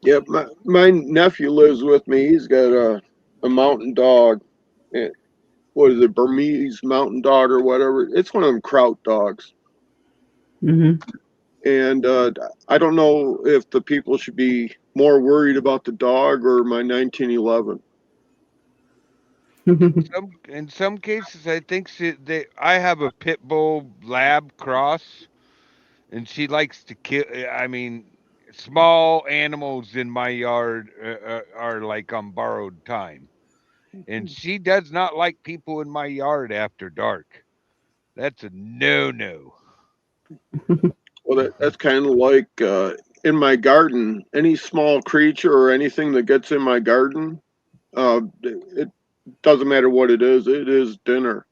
Yep. My nephew lives with me. He's got a mountain dog. What is it, Burmese mountain dog or whatever? It's one of them Kraut dogs. Mm-hmm. And I don't know if the people should be more worried about the dog or my 1911. In some cases, I think I have a pit bull lab cross, and she likes to kill. I mean, small animals in my yard are like on borrowed time, and she does not like people in my yard after dark. That's a no-no. Well, that's kind of like in my garden, any small creature or anything that gets in my garden, it doesn't matter what it is dinner.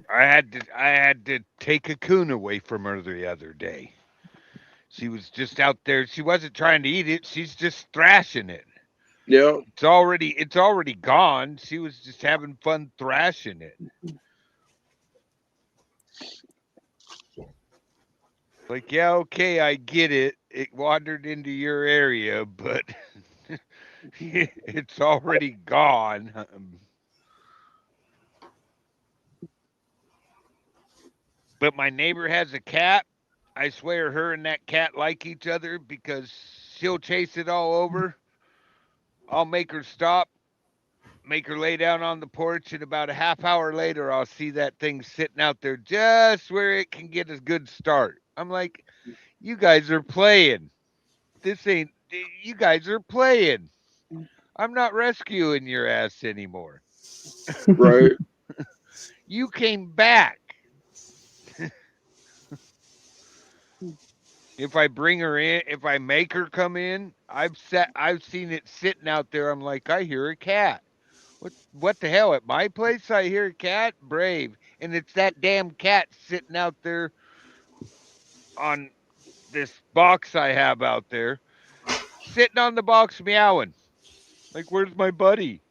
I had to take a coon away from her the other day. She was just out there. She wasn't trying to eat it. She's just thrashing it. Yeah. It's already gone. She was just having fun thrashing it. Like, yeah, okay, I get it. It wandered into your area, but it's already gone. But my neighbor has a cat. I swear her and that cat like each other because she'll chase it all over. I'll make her stop, make her lay down on the porch, and about a half hour later, I'll see that thing sitting out there just where it can get a good start. I'm like, you guys are playing. You guys are playing. I'm not rescuing your ass anymore. Right. You came back. If I bring her in, if I make her come in, I've seen it sitting out there. I'm like, I hear a cat. What the hell? At my place I hear a cat? Brave. And it's that damn cat sitting out there on this box I have out there. Sitting on the box meowing. Like, where's my buddy?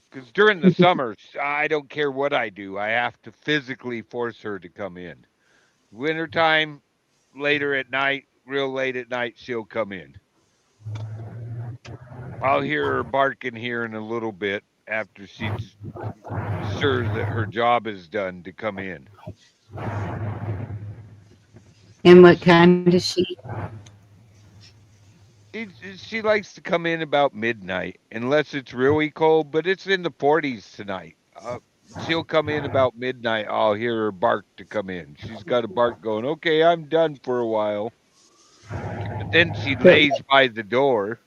Because during the summers, I don't care what I do. I have to physically force her to come in. Wintertime, later at night, real late at night, she'll come in. I'll hear her barking here in a little bit after she's sure that her job is done to come in. And what kind is she? She likes to come in about midnight, unless it's really cold, but it's in the 40s tonight. She'll come in about midnight. I'll hear her bark to come in. She's got a bark going, okay, I'm done for a while. But then she lays by the door.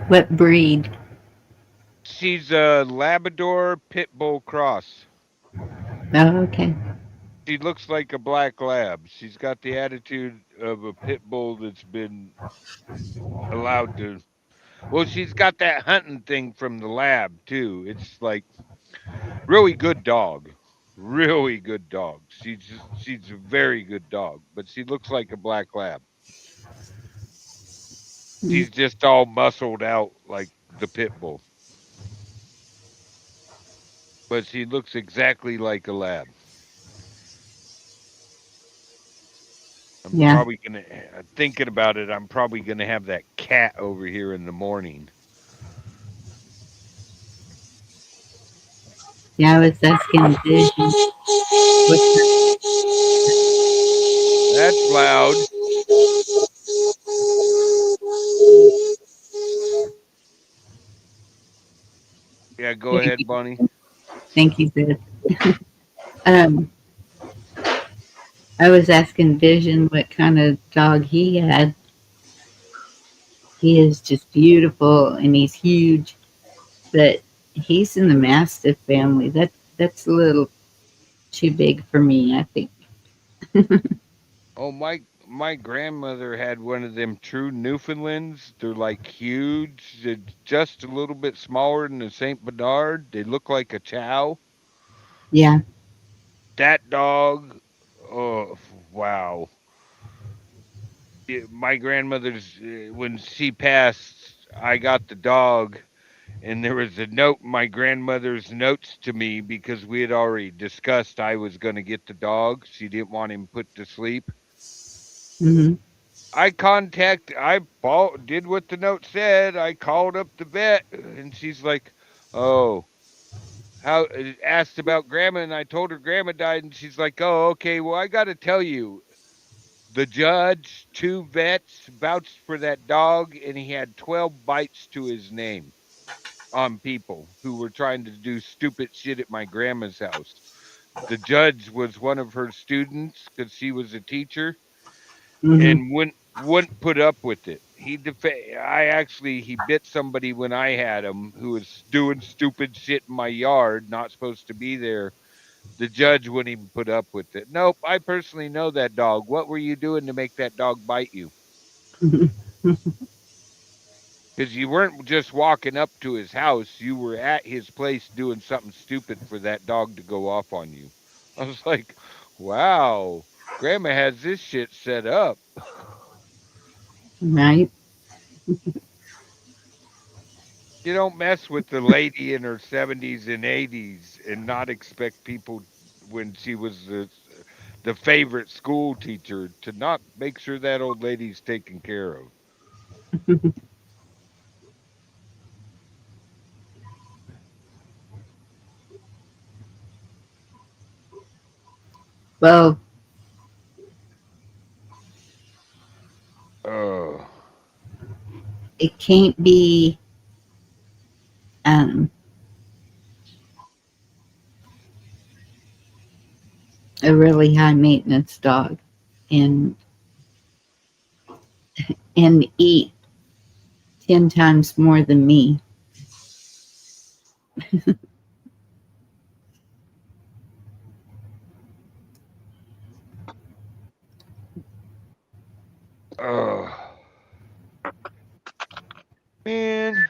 What breed? She's a Labrador Pit Bull cross. Oh, okay. She looks like a black lab. She's got the attitude of a pit bull that's been allowed to. Well, she's got that hunting thing from the lab too. It's like really good dog, really good dog. She's a very good dog, but she looks like a black lab. She's just all muscled out like the pit bull, but she looks exactly like a lab. I'm probably gonna, thinking about it, I'm probably gonna have that cat over here in the morning. Yeah, I was asking Vision. That's loud. Yeah, go ahead, Bonnie. Thank you, Sid. I was asking Vision what kind of dog he had. He is just beautiful and he's huge, but he's in the Mastiff family. That's a little too big for me, I think. Oh, my grandmother had one of them true Newfoundlands. They're like huge. They're just a little bit smaller than a Saint Bernard. They look like a chow. Yeah. That dog, oh wow. My grandmother's, when she passed, I got the dog, and there was a note in my grandmother's notes to me because we had already discussed I was going to get the dog. She didn't want him put to sleep. Mm-hmm. I did what the note said. I called up the vet, and she's like, oh, asked about grandma, and I told her grandma died, and she's like, oh, okay, well, I got to tell you, the judge, 2 vets vouched for that dog, and he had 12 bites to his name on people who were trying to do stupid shit at my grandma's house. The judge was one of her students because she was a teacher, and wouldn't put up with it. He bit somebody when I had him who was doing stupid shit in my yard, not supposed to be there. The judge wouldn't even put up with it. Nope, I personally know that dog. What were you doing to make that dog bite you? Because you weren't just walking up to his house, you were at his place doing something stupid for that dog to go off on you. I was like, wow, Grandma has this shit set up. Right? You don't mess with the lady in her 70s and 80s and not expect people when she was the favorite school teacher to not make sure that old lady's taken care of. Well, Oh, it can't be um, a really high maintenance dog and eat 10 times more than me. oh, man,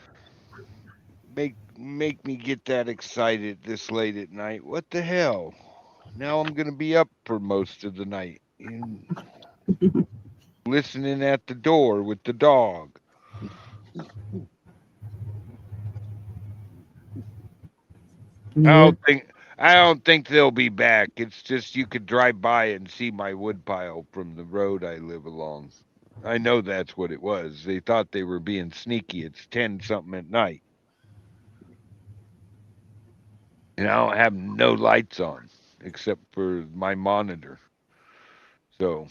make me get that excited this late at night. What the hell? Now I'm gonna be up for most of the night and listening at the door with the dog. Yeah. I don't think they'll be back. It's just you could drive by and see my woodpile from the road I live along. I know that's what it was. They thought they were being sneaky. It's 10 something at night. And I don't have no lights on except for my monitor. So,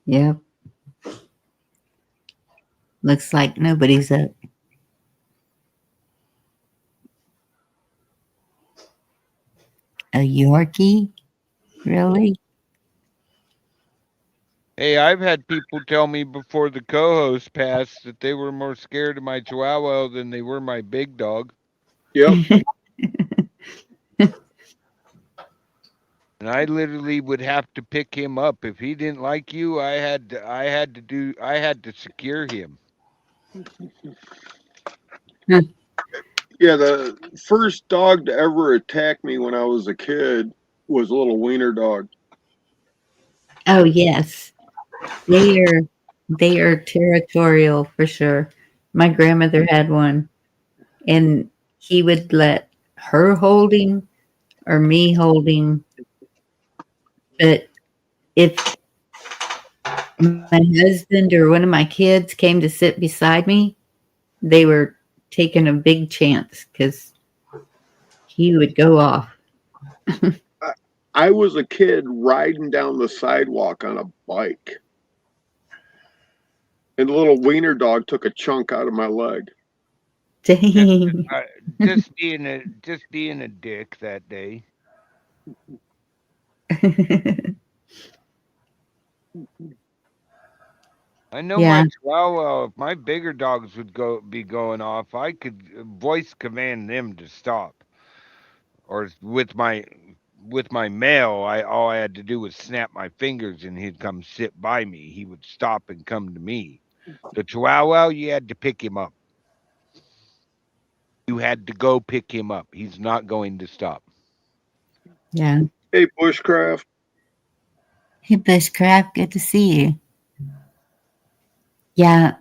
Yep. Looks like nobody's up. A Yorkie? Really? hey, I've had people tell me before the co-host passed that they were more scared of my Chihuahua than they were my big dog. Yep. And I literally would have to pick him up if he didn't like you. I had to secure him. Yeah, the first dog to ever attack me when I was a kid was a little wiener dog. Oh yes. They are territorial for sure. My grandmother had one and he would let her hold him or me hold him. But if my husband or one of my kids came to sit beside me, they were taking a big chance because he would go off. I was a kid riding down the sidewalk on a bike, and the little wiener dog took a chunk out of my leg. Dang. Just being a dick that day. I know Yeah. my Chihuahua. If my bigger dogs would be going off, I could voice command them to stop. Or with my male, all I had to do was snap my fingers and he'd come sit by me. He would stop and come to me. The Chihuahua, you had to pick him up. You had to go pick him up. He's not going to stop. Yeah. Hey, Bushcraft. Hey, Bushcraft, good to see you. Yeah,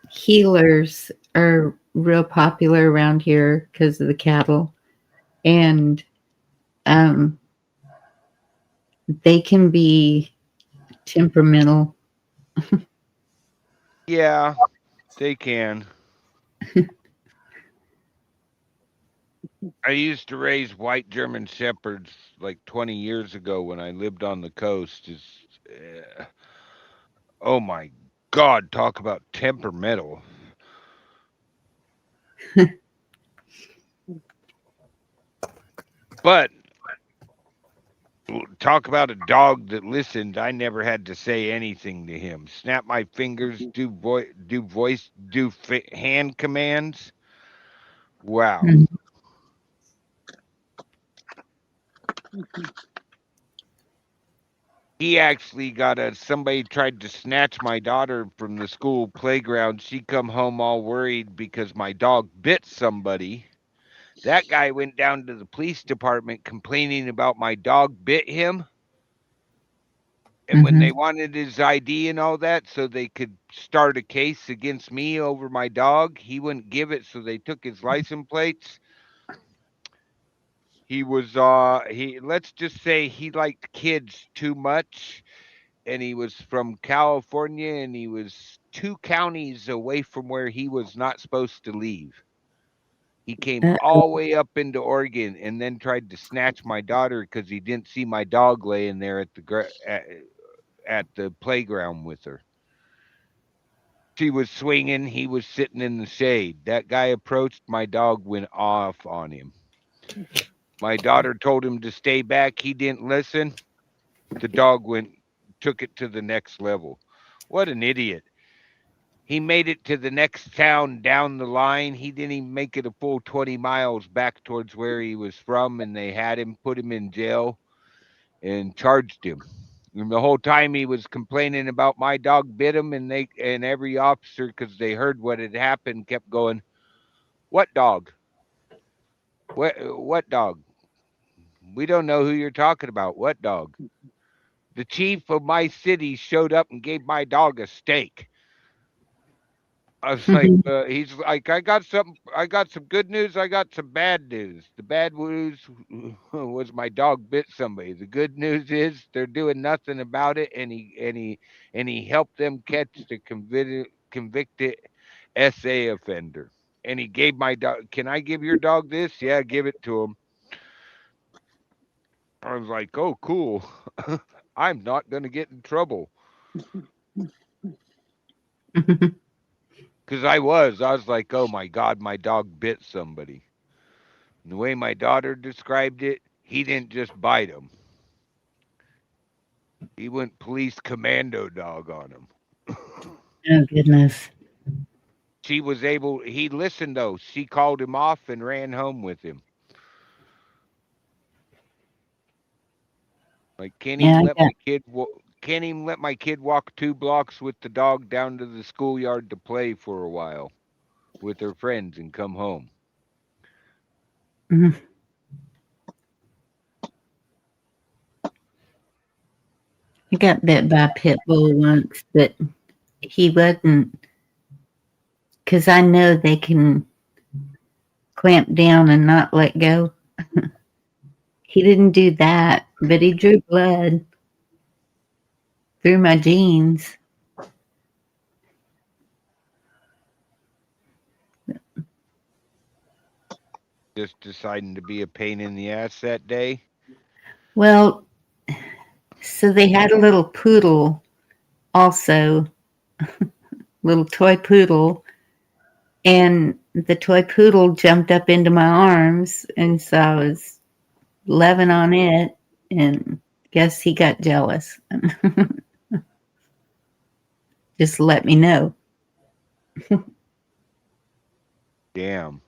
healers are real popular around here because of the cattle, and they can be temperamental. Yeah, they can. I used to raise white German shepherds like 20 years ago when I lived on the coast. Oh my God, talk about temperamental. But talk about a dog that listened. I never had to say anything to him. Snap my fingers, do hand commands. Wow. Mm. He actually got somebody tried to snatch my daughter from the school playground. She come home all worried because my dog bit somebody. That guy went down to the police department complaining about my dog bit him. And when Mhm. they wanted his ID and all that so they could start a case against me over my dog, he wouldn't give it, so they took his license plates. He was let's just say he liked kids too much, and he was from California, and he was 2 counties away from where he was not supposed to leave. He came Uh-oh. all the way up into Oregon and then tried to snatch my daughter because he didn't see my dog laying there at the playground with her. She was swinging. He was sitting in the shade. That guy approached. My dog went off on him. My daughter told him to stay back. He didn't listen. The dog took it to the next level. What an idiot. He made it to the next town down the line. He didn't even make it a full 20 miles back towards where he was from, and they had him, put him in jail, and charged him. And the whole time he was complaining about my dog bit him, and every officer, because they heard what had happened, kept going, "What dog? What dog? We don't know who you're talking about. What dog?" The chief of my city showed up and gave my dog a steak. I was like, he's like, I got some good news. I got some bad news. The bad news was my dog bit somebody. The good news is they're doing nothing about it, and he helped them catch the convicted SA offender. And he gave my dog. Can I give your dog this? Yeah, give it to him. I was like, oh, cool. I'm not gonna get in trouble. Because I was like, oh my God, my dog bit somebody. And the way my daughter described it, he didn't just bite him. He went police commando dog on him. Oh, goodness. He listened though. She called him off and ran home with him. Like, can't Yeah, even let my kid walk 2 blocks with the dog down to the schoolyard to play for a while with her friends and come home. Mhm. I got bit by a pit bull once, but he wasn't, because I know they can clamp down and not let go. He didn't do that, but he drew blood through my jeans. Just deciding to be a pain in the ass that day. Well, so they had a little poodle also, little toy poodle, and the toy poodle jumped up into my arms, and so I was loving on it, and guess he got jealous. Just let me know. Damn.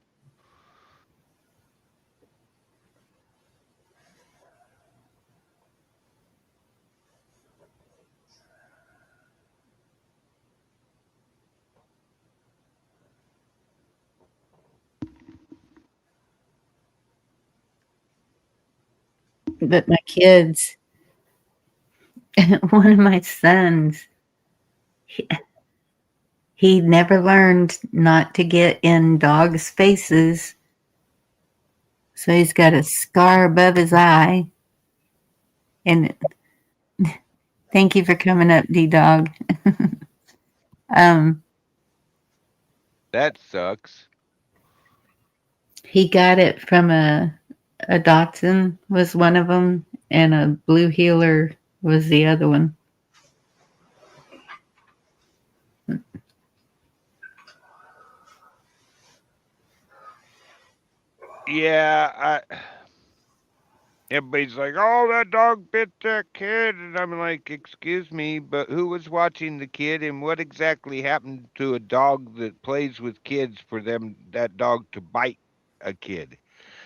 But my kids, one of my sons, he never learned not to get in dogs' faces. So he's got a scar above his eye. And thank you for coming up, D-Dog. That sucks. He got it from a Dachshund was one of them, and a Blue Heeler was the other one. Yeah, everybody's like, oh, that dog bit that kid. And I'm like, excuse me, but who was watching the kid, and what exactly happened to a dog that plays with kids for that dog to bite a kid.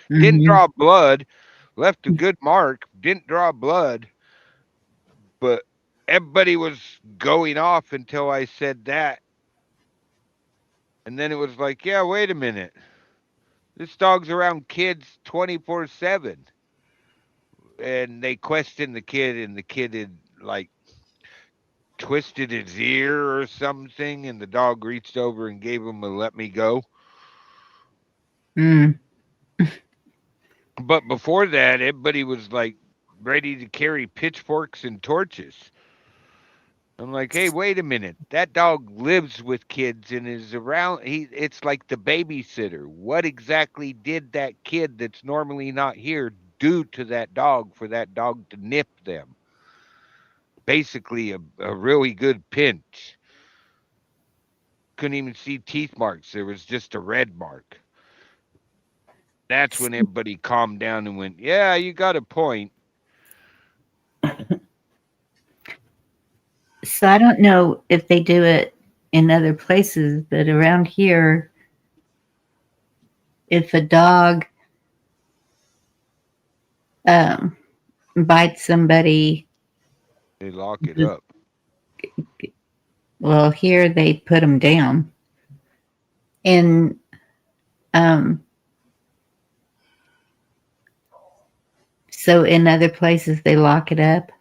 Didn't draw blood, left a good mark, didn't draw blood, but everybody was going off until I said that. And then it was like, yeah, wait a minute. This dog's around kids 24/7. And they questioned the kid, and the kid had like twisted his ear or something, and the dog reached over and gave him a let me go. But before that, everybody was like ready to carry pitchforks and torches. I'm like, hey, wait a minute. That dog lives with kids and is around. It's like the babysitter. What exactly did that kid that's normally not here do to that dog for that dog to nip them? Basically, a really good pinch. Couldn't even see teeth marks. There was just a red mark. That's when everybody calmed down and went, yeah, you got a point. So I don't know if they do it in other places, but around here, if a dog bites somebody, they lock it up. Well, here they put them down. And so in other places they lock it up.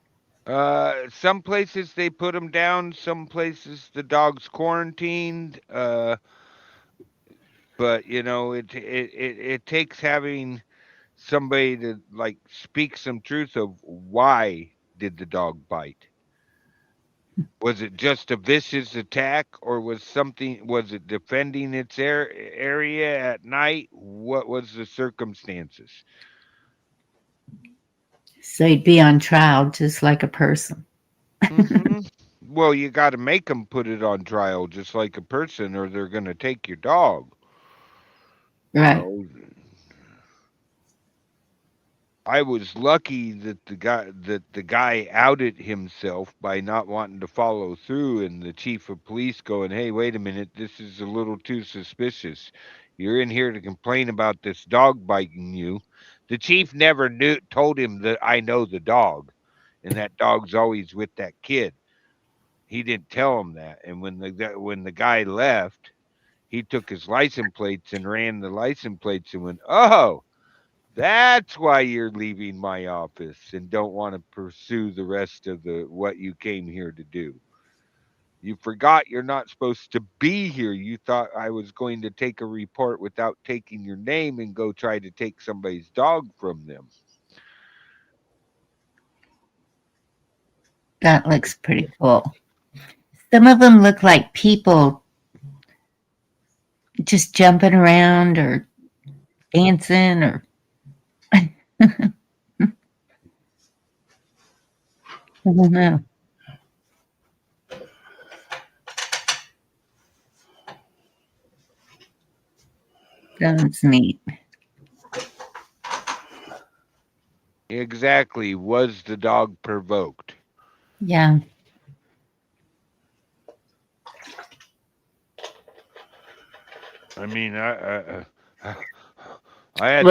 Some places they put them down. Some places the dog's quarantined. But you know, it takes having somebody to like speak some truth of why did the dog bite. Was it just a vicious attack, or was it defending its area at night? What was the circumstances? So he'd be on trial just like a person. Well, you got to make them put it on trial just like a person, or they're going to take your dog. Right. You know? I was lucky that the guy outed himself by not wanting to follow through, and the chief of police going, hey, wait a minute, this is a little too suspicious. You're in here to complain about this dog biting you. The chief never told him that I know the dog, and that dog's always with that kid. He didn't tell him that. And when the guy left, he took his license plates and ran the license plates and went, oh, that's why you're leaving my office and don't want to pursue the rest of what you came here to do. You forgot you're not supposed to be here. You thought I was going to take a report without taking your name and go try to take somebody's dog from them. That looks pretty cool. Some of them look like people just jumping around or dancing or I don't know. Sounds neat. Exactly. Was the dog provoked? Yeah. I mean, I had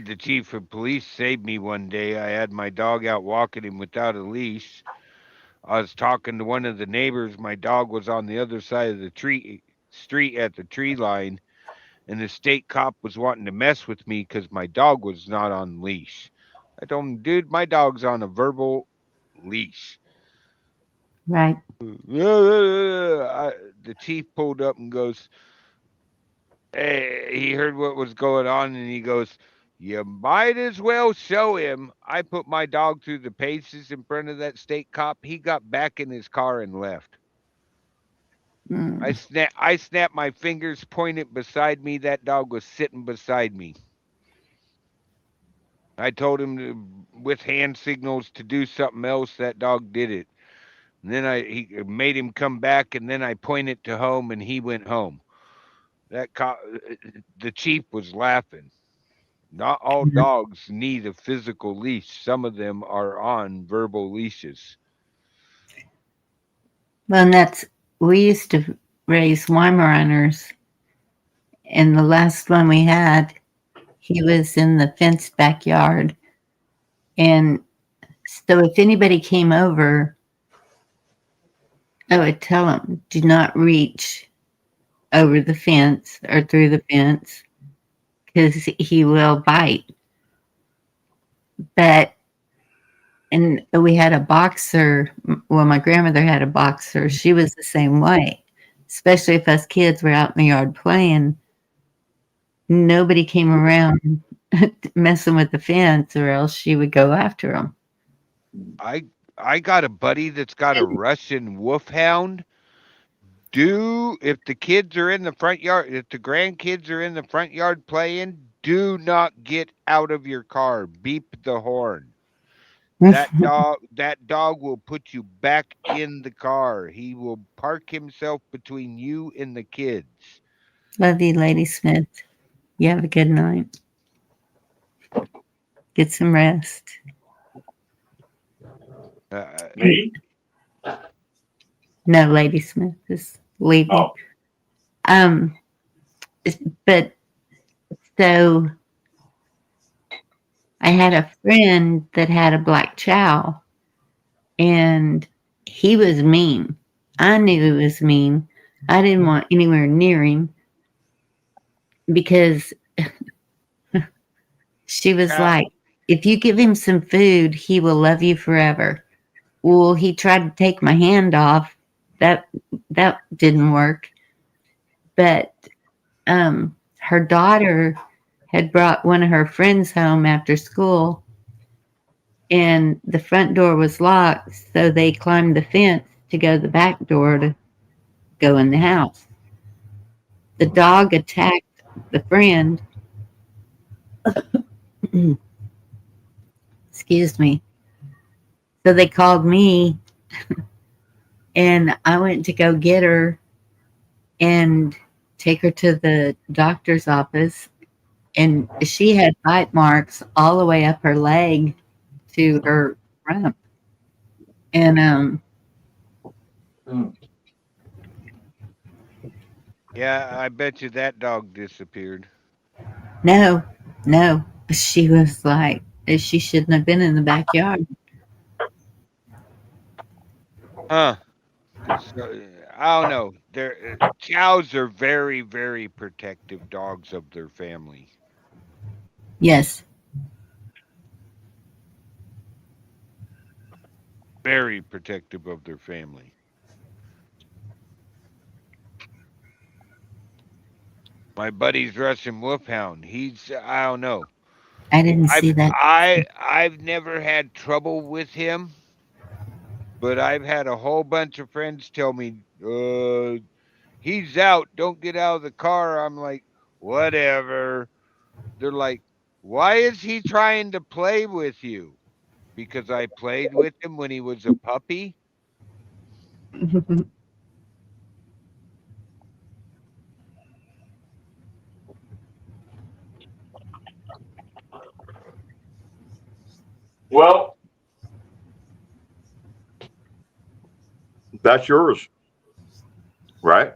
the chief of police save me one day. I had my dog out walking him without a leash. I was talking to one of the neighbors. My dog was on the other side of the street at the tree line, and the state cop was wanting to mess with me because my dog was not on leash. I told him, dude, my dog's on a verbal leash. Right. The chief pulled up and goes, hey, he heard what was going on, and he goes, you might as well show him. I put my dog through the paces in front of that state cop. He got back in his car and left. I snapped my fingers, pointed beside me. That dog was sitting beside me. I told him with hand signals to do something else. That dog did it. And then he made him come back, and then I pointed to home, and he went home. The chief was laughing. Not all dogs need a physical leash. Some of them are on verbal leashes. Well, and we used to raise Weimaraners, And the last one we had, he was in the fenced backyard. And so if anybody came over, I would tell him, do not reach over the fence or through the fence because he will bite. But, and we had a boxer. Well, my grandmother had a boxer. She was the same way, especially if us kids were out in the yard playing. Nobody came around messing with the fence, or else she would go after them. I got a buddy that's got a Russian wolfhound. If the kids are in the front yard, if the grandkids are in the front yard playing, do not get out of your car. Beep the horn. That dog will put you back in the car. He will park himself between you and the kids. Love you, Lady Smith. You have a good night. Get some rest. Me? No, Lady Smith is leaving. Oh. But so I had a friend that had a black chow, and he was mean. I knew he was mean. I didn't want anywhere near him because she was like, if you give him some food, he will love you forever. Well, he tried to take my hand off. That didn't work. But her daughter had brought one of her friends home after school, and the front door was locked, so they climbed the fence to go to the back door to go in the house. The dog attacked the friend. Excuse me. So they called me, and I went to go get her and take her to the doctor's office. And she had bite marks all the way up her leg to her rump. And Yeah, I bet you that dog disappeared. no, she was like, she shouldn't have been in the backyard. Huh. I don't know. Chows are very, very protective dogs of their family. Yes. Very protective of their family. My buddy's Russian wolfhound. I don't know. I didn't see that. I've never had trouble with him, but I've had a whole bunch of friends tell me, he's out, don't get out of the car. I'm like, whatever. They're like, why is he trying to play with you? Because I played with him when he was a puppy. Well, that's yours, right?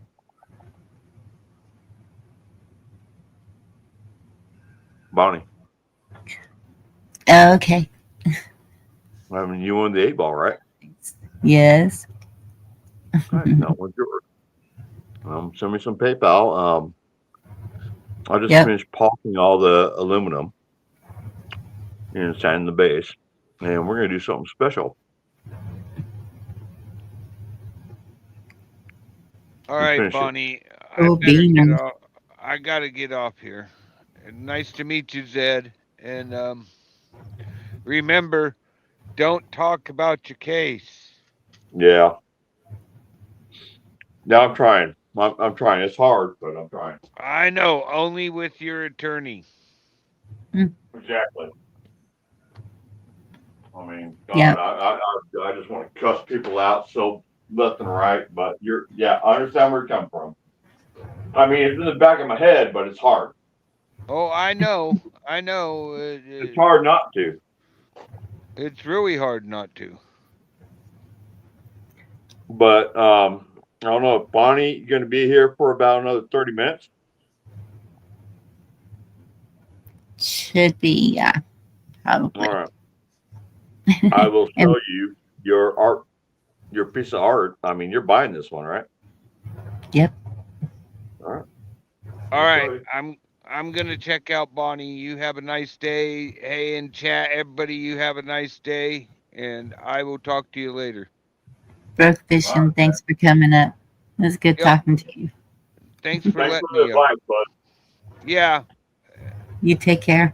Bonnie. Okay. I mean, you won the 8-ball, right? Yes. Right, that one's yours. Send me some PayPal. I just Yep. finished polishing all the aluminum and sanding the base, and we're gonna do something special. All right, finish it. Bonnie. Oh, Beaner. I gotta get off here. Nice to meet you, Zed. And remember, don't talk about your case. Yeah. Now I'm trying. I'm trying. It's hard, but I'm trying. I know, only with your attorney. Exactly. I mean, God, Yeah. I just want to cuss people out so left and right, but I understand where you're coming from. I mean, it's in the back of my head, but it's hard. Oh, I know. I know. It's hard not to. It's really hard not to. But I don't know if Bonnie going to be here for about another 30 minutes. Should be, yeah, probably. All right. I will And show you your art, your piece of art. I mean, you're buying this one, right? yep. All right. All right, Okay. I'm gonna check out Bonnie. You have a nice day. Hey, in chat, everybody, you have a nice day, and I will talk to you later. Broke All Fishing, right. thanks for coming up. It was good Yep. talking to you. Thanks for Thanks letting for the me. advice, bud. Yeah, You take care.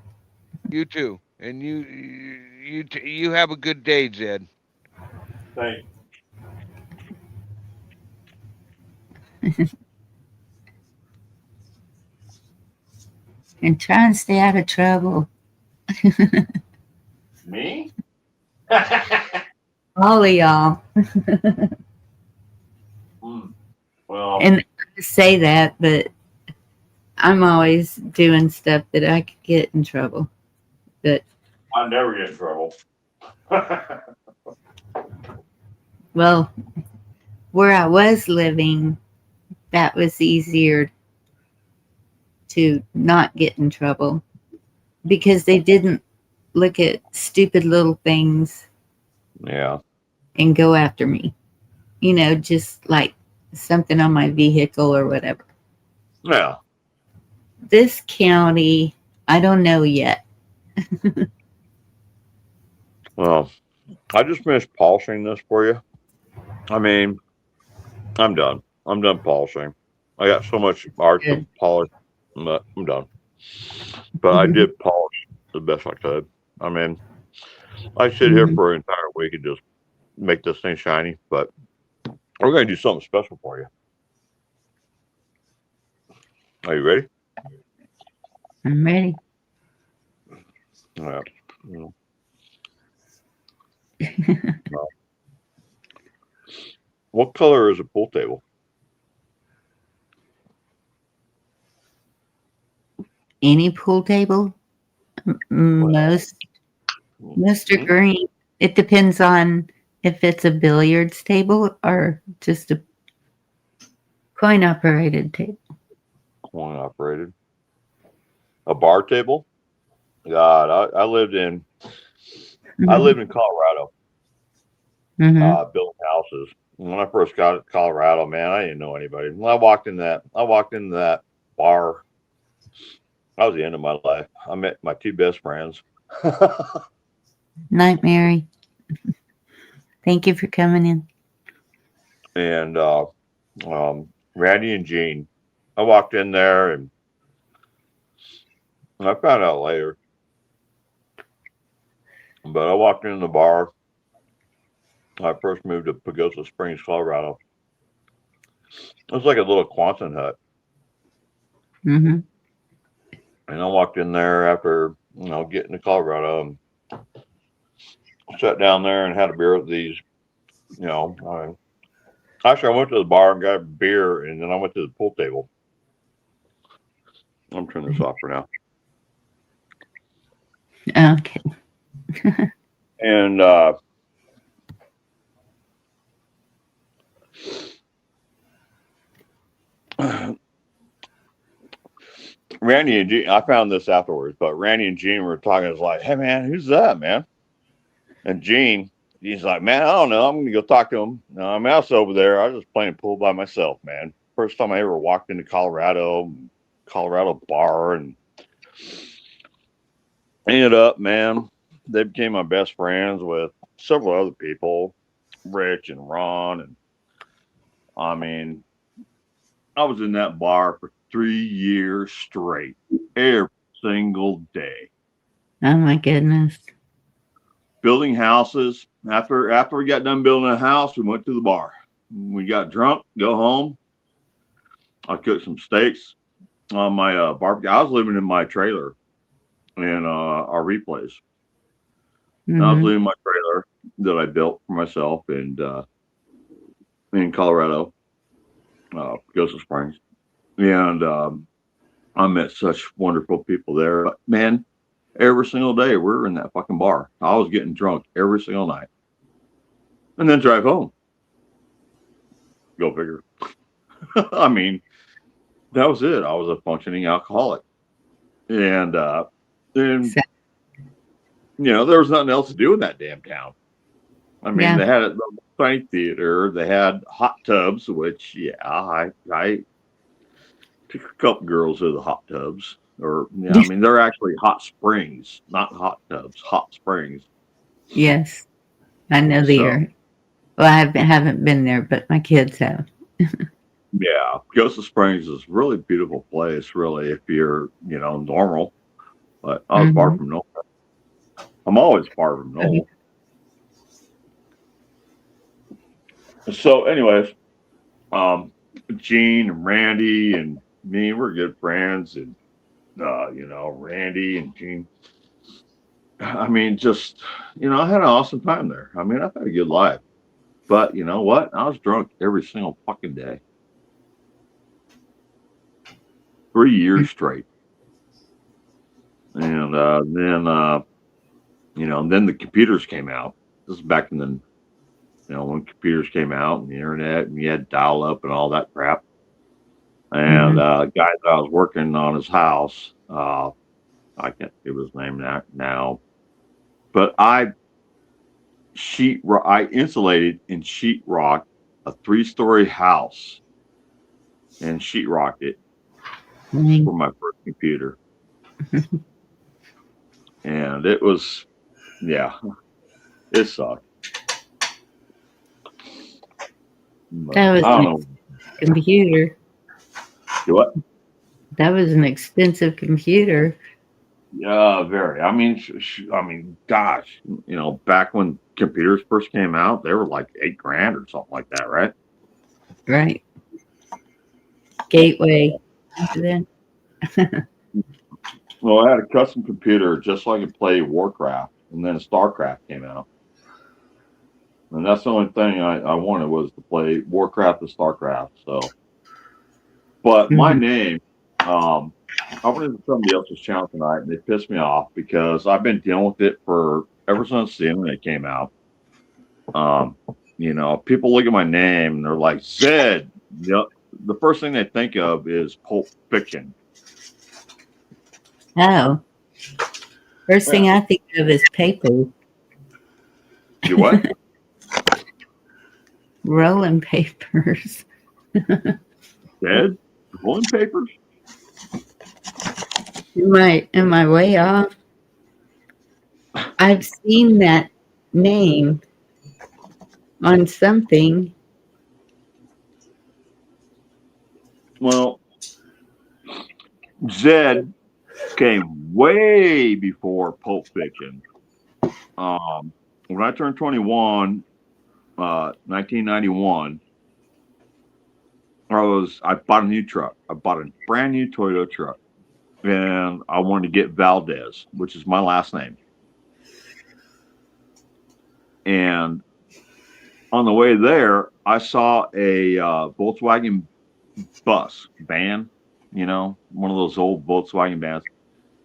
you too, and you have a good day, Zed. Thanks. And try and stay out of trouble. Me? All of y'all. Well, And I say that, but I'm always doing stuff that I could get in trouble. But, I never get in trouble. well, where I was living, that was easier to not get in trouble because they didn't look at stupid little things Yeah. and go after me. You know, just like something on my vehicle or whatever. Yeah. This county, I don't know yet. Well, I just finished polishing this for you. I mean, I'm done. I'm done polishing. I got so much art to Good. polish, but I'm done. But I did polish the best I could. I mean, I sit here for an entire week and just make this thing shiny, but we're going to do something special for you. Are you ready? I'm ready. All right. What color is a pool table? Any pool table? Most are green. It depends on if it's a billiards table or just a coin operated table. Coin operated. A bar table? God, I lived in Colorado, building houses. When I first got to Colorado, man, I didn't know anybody. When I walked into that bar, that was the end of my life. I met my two best friends. Night, Mary. Thank you for coming in. And Randy and Gene. I walked in there and I found out later. But I walked in the bar. I first moved to Pagosa Springs, Colorado. It was like a little Quonset hut. Mm-hmm. And I walked in there after, getting to Colorado and sat down there and had a beer with these, actually I went to the bar and got a beer and then I went to the pool table. I'm turning this off for now. Okay. And Randy and Gene, I found this afterwards, but Randy and Gene were talking. It's like, hey man, who's that, man? And Gene, he's like, man, I don't know. I'm gonna go talk to him. No, I'm out over there. I was just playing pool by myself, man. First time I ever walked into Colorado bar, and ended up, man, they became my best friends with several other people, Rich and Ron, and I mean, I was in that bar for 3 years straight, every single day. Oh my goodness. Building houses. After we got done building a house, we went to the bar. We got drunk, go home. I cooked some steaks on my barbecue. I was living in my trailer in our replays. Mm-hmm. I was living in my trailer that I built for myself in Colorado, Pagosa Springs. And I met such wonderful people there. But man, every single day we were in that fucking bar. I was getting drunk every single night. And then drive home. Go figure. I mean, that was it. I was a functioning alcoholic. And And So, there was nothing else to do in that damn town. I mean, Yeah. they had a tiny theater. They had hot tubs, which I took a couple girls to the hot tubs. Or I mean, they're actually hot springs, not hot tubs, hot springs. yes, I know the So area. Well, I haven't been there, but my kids have. yeah, Goshen Springs is a really beautiful place, really, if you're normal. But I was far Mhm. from normal. I'm always far from normal. So, anyways, Gene and Randy and me, we're good friends, and Randy and Gene. I mean, just I had an awesome time there. I mean, I've had a good life, but you know what? I was drunk every single fucking day, 3 years straight, and then the computers came out. This is back in the when computers came out and the internet, and you had dial up and all that crap. And guy that I was working on his house, I can't give his name now, but I insulated in sheetrock a 3-story house and sheetrocked it for my first computer. And it was, it sucked. But That was I don't an know. computer. Do what? That was an expensive computer. Yeah, very. I mean, gosh, back when computers first came out, they were like $8,000 or something like that, right? Right. Gateway. Then. Well, I had a custom computer just so I could play Warcraft, and then StarCraft came out. And that's the only thing I wanted was to play Warcraft and StarCraft. So, but my name, I went into somebody else's channel tonight, and they pissed me off because I've been dealing with it ever since the internet came out. People look at my name and they're like, Zed. The first thing they think of is Pulp Fiction. Oh. First thing I think of is paper. You what? Rolling papers. Zed? Rolling papers? Am I way off? I've seen that name on something. Well, Zed came way before Pulp Fiction. When I turned 21, 1991, I bought a new truck. I bought a brand new Toyota truck, and I wanted to get Valdez, which is my last name. And on the way there, I saw a Volkswagen van, one of those old Volkswagen vans.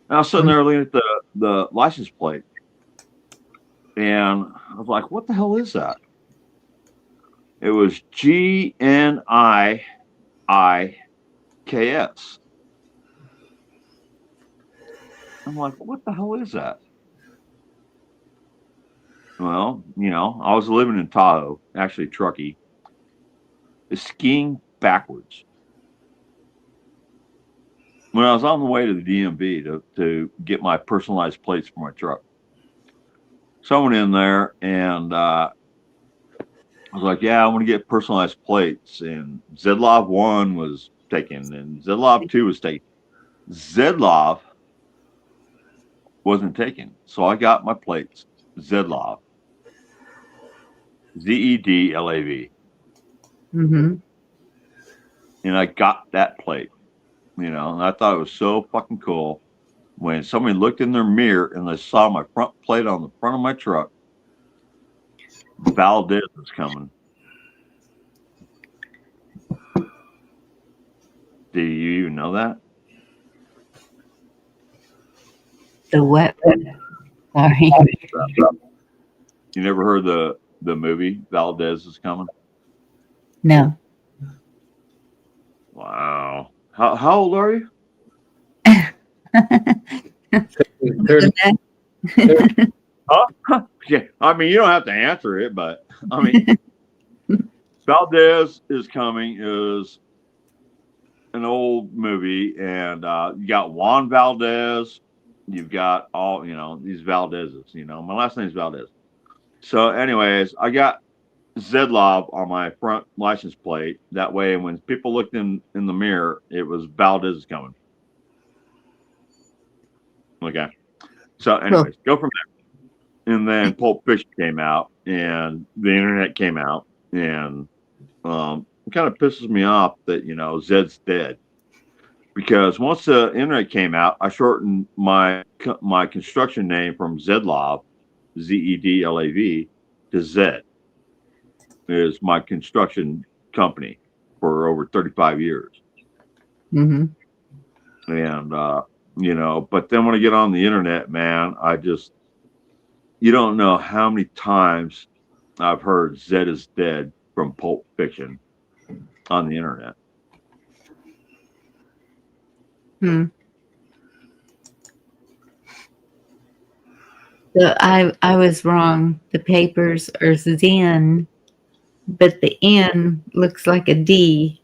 And I was sitting there looking at the license plate, and I was like, "What the hell is that?" It was GNIIKS. I'm like, "What the hell is that?" Well, I was living in Tahoe, actually Truckee, skiing backwards. When I was on the way to the DMV to get my personalized plates for my truck, someone in there, and I was like, "Yeah, I want to get personalized plates." And Zedlov 1 was taken, and Zedlov 2 was taken. Zedlov wasn't taken, so I got my plates. Zedlov, ZEDLAV, and I got that plate. And I thought it was so fucking cool when somebody looked in their mirror and they saw my front plate on the front of my truck. Valdez is coming. Do you even know that? The what? Sorry. You never heard the movie Valdez is coming? No. Wow. How old are you? Huh? Yeah. I mean, you don't have to answer it, but I mean, Valdez is coming is an old movie, and you got Juan Valdez. You've got all, these Valdezes. My last name is Valdez. So, anyways, I got Zedlov on my front license plate. That way, when people looked in the mirror, it was Valdez is coming. Okay. So, anyways, go from there. And then Pulp Fiction came out, and the internet came out, and it kind of pisses me off that Zed's dead, because once the internet came out, I shortened my construction name from Zedlav, Zedlav, to Zed. Is my construction company for over 35 years. Mm-hmm. And but then when I get on the internet, man, you don't know how many times I've heard Zed is dead from Pulp Fiction on the internet. So I was wrong. The papers are Zen, but the N looks like a D.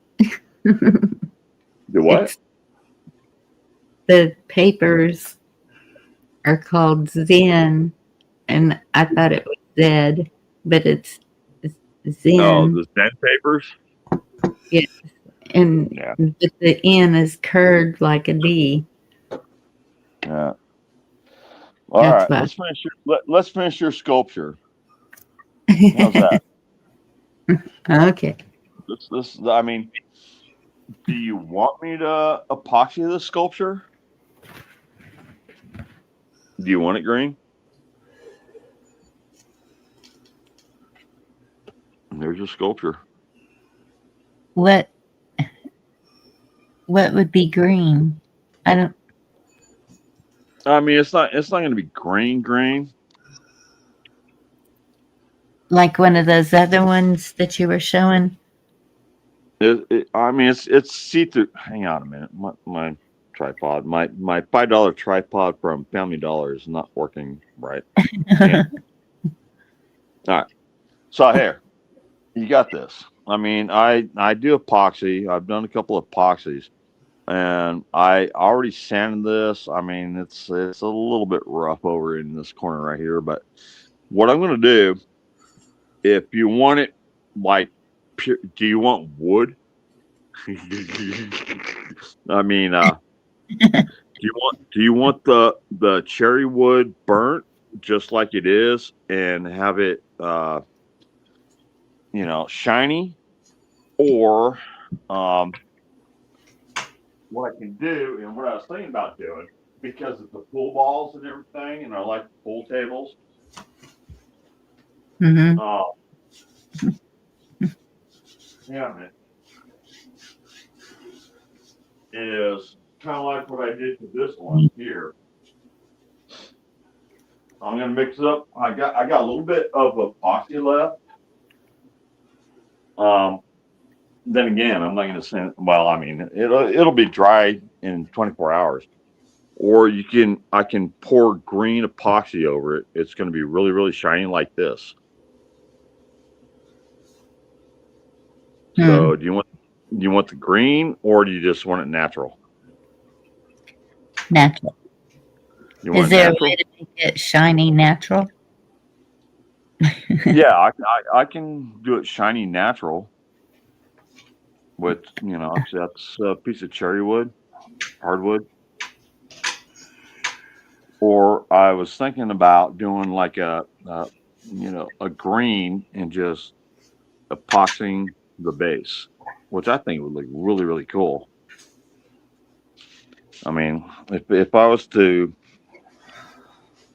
The what? The papers are called Zen, and I thought it was Z, but it's Zen. Oh, the Zen papers? Yes. And but the N is curved like a D. Yeah. All right. Let's finish your sculpture. How's that? Okay. This. I mean, do you want me to epoxy the sculpture? Do you want it green? There's your sculpture. What would be green? I don't. I mean, it's not going to be green. Like one of those other ones that you were showing. I mean, it's see-through. Hang on a minute. My tripod, my $5 tripod from Family Dollar is not working right. All right. So here, you got this. I mean, I do epoxy. I've done a couple of epoxies, and I already sanded this. I mean, it's a little bit rough over in this corner right here, but what I'm going to do, if you want it like pure, do you want wood? I mean, do you want the cherry wood burnt just like it is and have it shiny, or what I can do, and what I was thinking about doing, because of the pool balls and everything, and I like the pool tables. Mm-hmm. Yeah, man. Is kind of like what I did to this one here. I'm gonna mix it up. I got a little bit of epoxy left. Then again, I'm not gonna send. Well, I mean, it'll be dry in 24 hours. Or I can pour green epoxy over it. It's gonna be really, really shiny like this. So do you want the green, or do you just want it natural? Natural. Is there a way to make it shiny natural? Yeah, I can do it shiny natural with, that's a piece of cherry wood, hardwood. Or I was thinking about doing like a green and just epoxying the base, which I think would look really, really cool. I mean, if I was to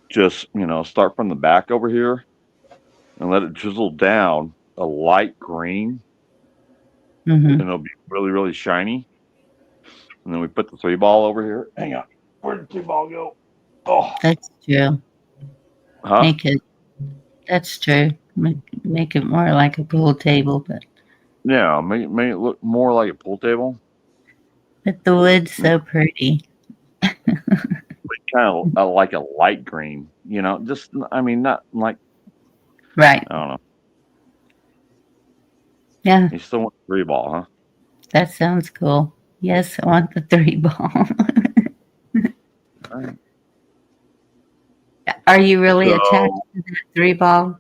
just, start from the back over here and let it drizzle down a light green, and it'll be really, really shiny. And then we put the 3-ball over here. Hang on. Where'd the 2-ball go? Oh, that's true. Huh? That's true. Make it more like a pool table, but yeah, make it look more like a pool table. But the wood's so pretty. kind of like a light green, just, I mean, not like, Right. I don't know. Yeah, You still want 3-ball, huh? that sounds cool. Yes, I want the 3-ball. All right. Are you really So, attached to that 3-ball?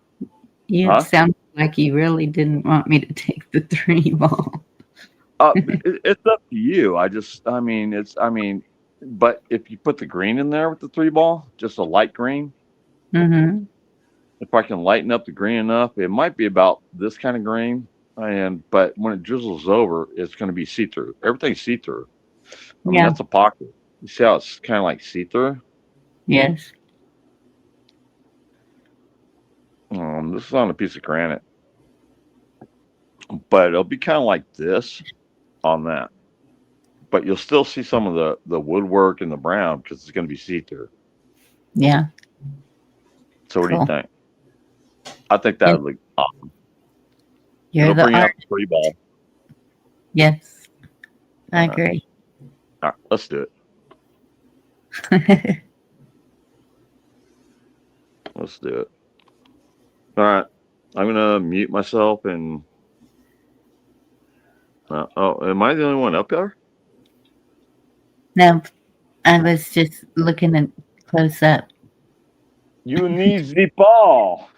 You huh? sound like you really didn't want me to take the 3-ball. It's up to you. But if you put the green in there with the 3-ball, just a light green, Mm-hmm. if I can lighten up the green enough, it might be about this kind of green. But when it drizzles over, it's going to be see-through. Everything's see-through. I mean, Yeah. that's epoxy. You see how it's kind of like see-through? Yes. This is on a piece of granite, but it'll be kind of like this on that. But you'll still see some of the woodwork and the brown because it's going to be see-through. Yeah. So what do you Cool. think? I think that would look awesome. You're It'll the bring out art. the 3-ball. Yes. I All right. agree. All right, let's do it. Let's do it. All right. I'm going to mute myself and... am I the only one up there? No, I was just looking at close up. You need the ball.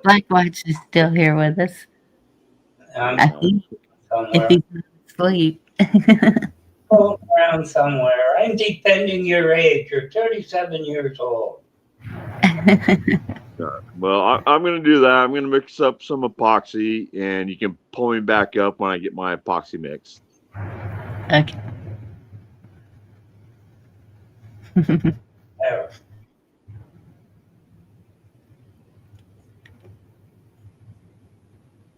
Black Watch is still here with us. I think if somewhere. he's not asleep. Floating around somewhere. I'm defending your age. You're 37 years old. Well, I'm going to do that. I'm going to mix up some epoxy, and you can pull me back up when I get my epoxy mix. Okay. There.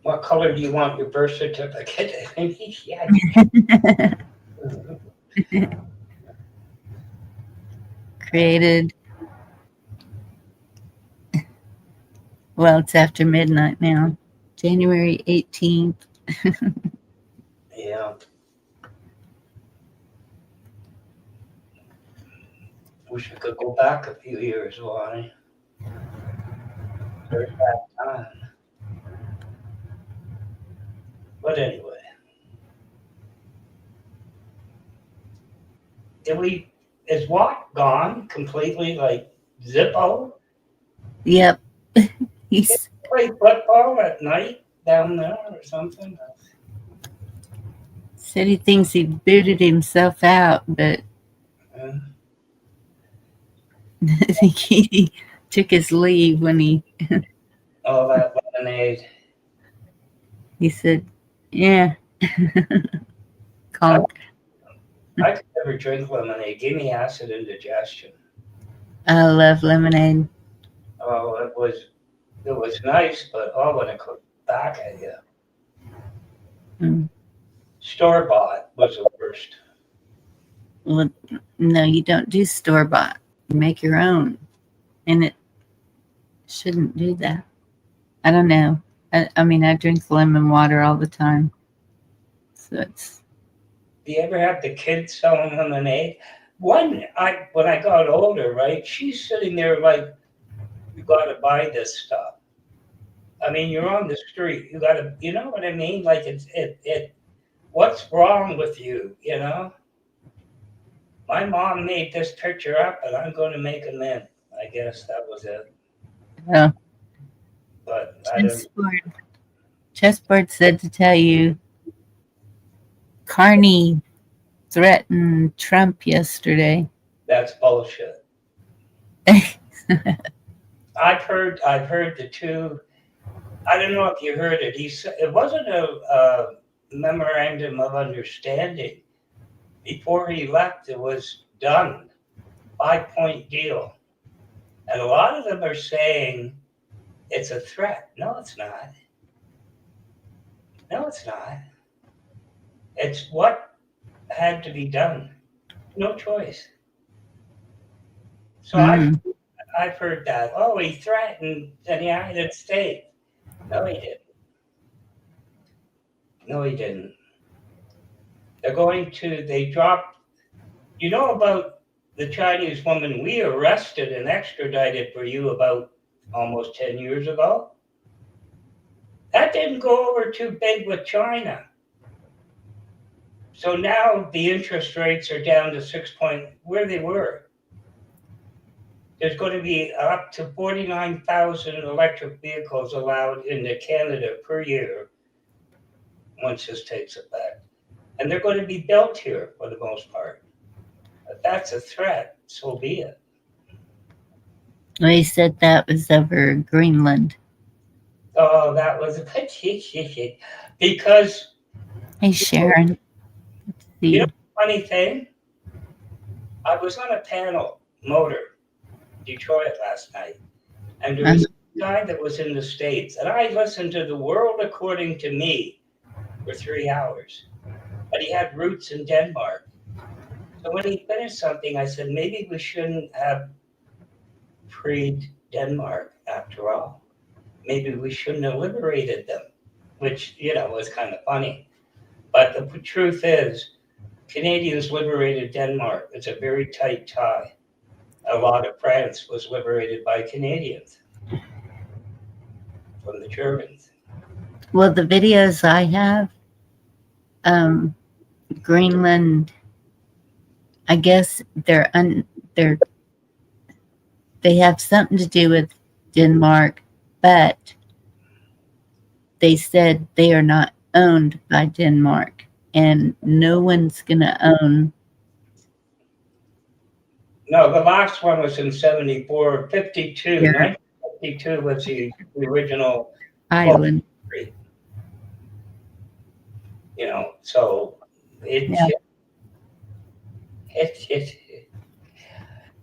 What color do you want your birth certificate? Yeah. Created. Well, it's after midnight now. January 18th. Yeah. Wish I could go back a few years, Lonnie. There's that time. But anyway. Is Watt gone completely, like Zippo? Yep. He's Play football at night down there or something? said he thinks he booted himself out, but I think he took his leave when he All that lemonade. he said, yeah. Call I could never drink lemonade. Give me acid indigestion. I love lemonade. Oh, it was nice, but when it comes back at you. Mm. Store bought was the worst. Well, no, you don't do store bought. You make your own. And it shouldn't do that. I don't know. I mean, I drink lemon water all the time. So it's. Do you ever have the kids selling lemonade? When I got older, right? She's sitting there like, you got to buy this stuff. I mean, you're on the street. You got to, you know what I mean? Like it. What's wrong with you? You know. My mom made this picture up, and I'm going to make them in. I guess that was it. Oh. But I don't. Chessboard said to tell you Carney threatened Trump yesterday. That's bullshit. I've heard the two. I don't know if you heard it. He said it wasn't a memorandum of understanding. Before he left, it was done. 5-point deal. And a lot of them are saying it's a threat. No, it's not. No, it's not. It's what had to be done. No choice. So I've heard that. Oh, he threatened the United States. No, he didn't. No, he didn't. They dropped, you know about the Chinese woman we arrested and extradited for you about almost 10 years ago, that didn't go over too big with China. So now the interest rates are down to 6 point where they were. There's going to be up to 49,000 electric vehicles allowed into Canada per year once this takes effect. And they're going to be built here for the most part. If that's a threat, so be it. They said that was over Greenland. Oh, that was a bit because Hey, Sharon. you know, funny thing, I was on a panel, Motor, Detroit last night, and there was a guy that was in the States, and I listened to The World According to Me for 3 hours, but he had roots in Denmark. So when he finished something, I said, maybe we shouldn't have freed Denmark after all. Maybe we shouldn't have liberated them, which, you know, was kind of funny. But the truth is, Canadians liberated Denmark. It's a very tight tie. A lot of France was liberated by Canadians from the Germans. Well, the videos I have, Greenland, I guess they have something to do with Denmark, but they said they are not owned by Denmark, and no one's going to own. No, the last one was in 74, 52. Yeah. 1952 was the original Island. You know, so it's, Yeah.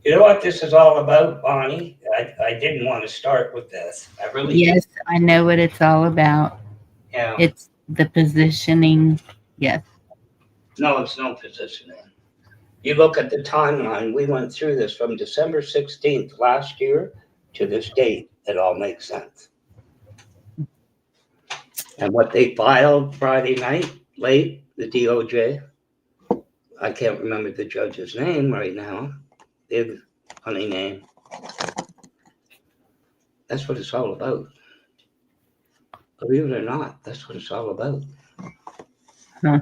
you know what this is all about, Bonnie? I didn't want to start with this. I really Yes, I know what it's all about. Yeah. It's the positioning. Yes. No, it's no positioning. You look at the timeline, we went through this from December 16th last year to this date. It all makes sense. And what they filed Friday night, late, the DOJ, I can't remember the judge's name right now. Big, funny name. That's what it's all about. Believe it or not, that's what it's all about. Huh.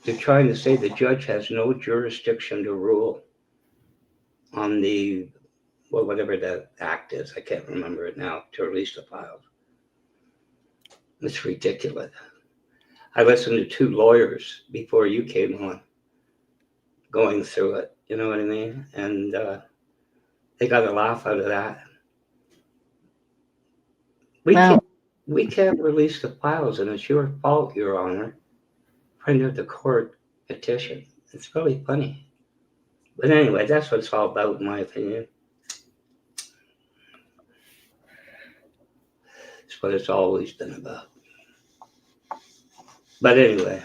They're trying to say the judge has no jurisdiction to rule on the, well, whatever the act is. I can't remember it now, to release the files. It's ridiculous. I listened to 2 lawyers before you came on going through it, you know what I mean? And they got a laugh out of that. We can't release the files, and it's your fault, Your Honor. Under the court petition. It's really funny. But anyway, that's what it's all about, in my opinion. It's what it's always been about. But anyway,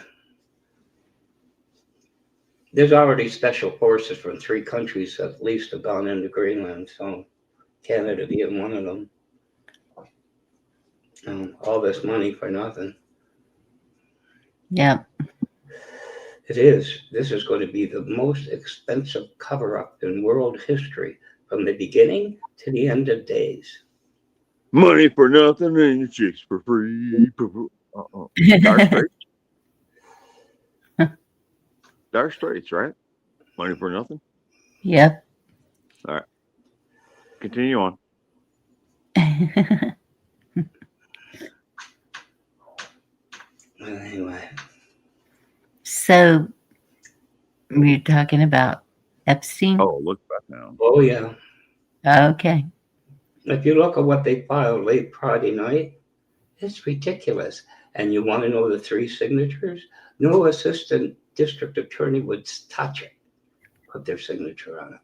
there's already special forces from 3 countries at least have gone into Greenland, so Canada being one of them. All this money for nothing. Yeah. It is. This is going to be the most expensive cover-up in world history from the beginning to the end of days. Money for nothing and chicks for free. Dire Straits. Dire Straits, right? Money for nothing. Yep. All right. Continue on. Anyway. So we're talking about Epstein. Oh, look back now. Oh, yeah. Okay. If you look at what they filed late Friday night, it's ridiculous. And you want to know the 3 signatures? No assistant district attorney would touch it, put their signature on it.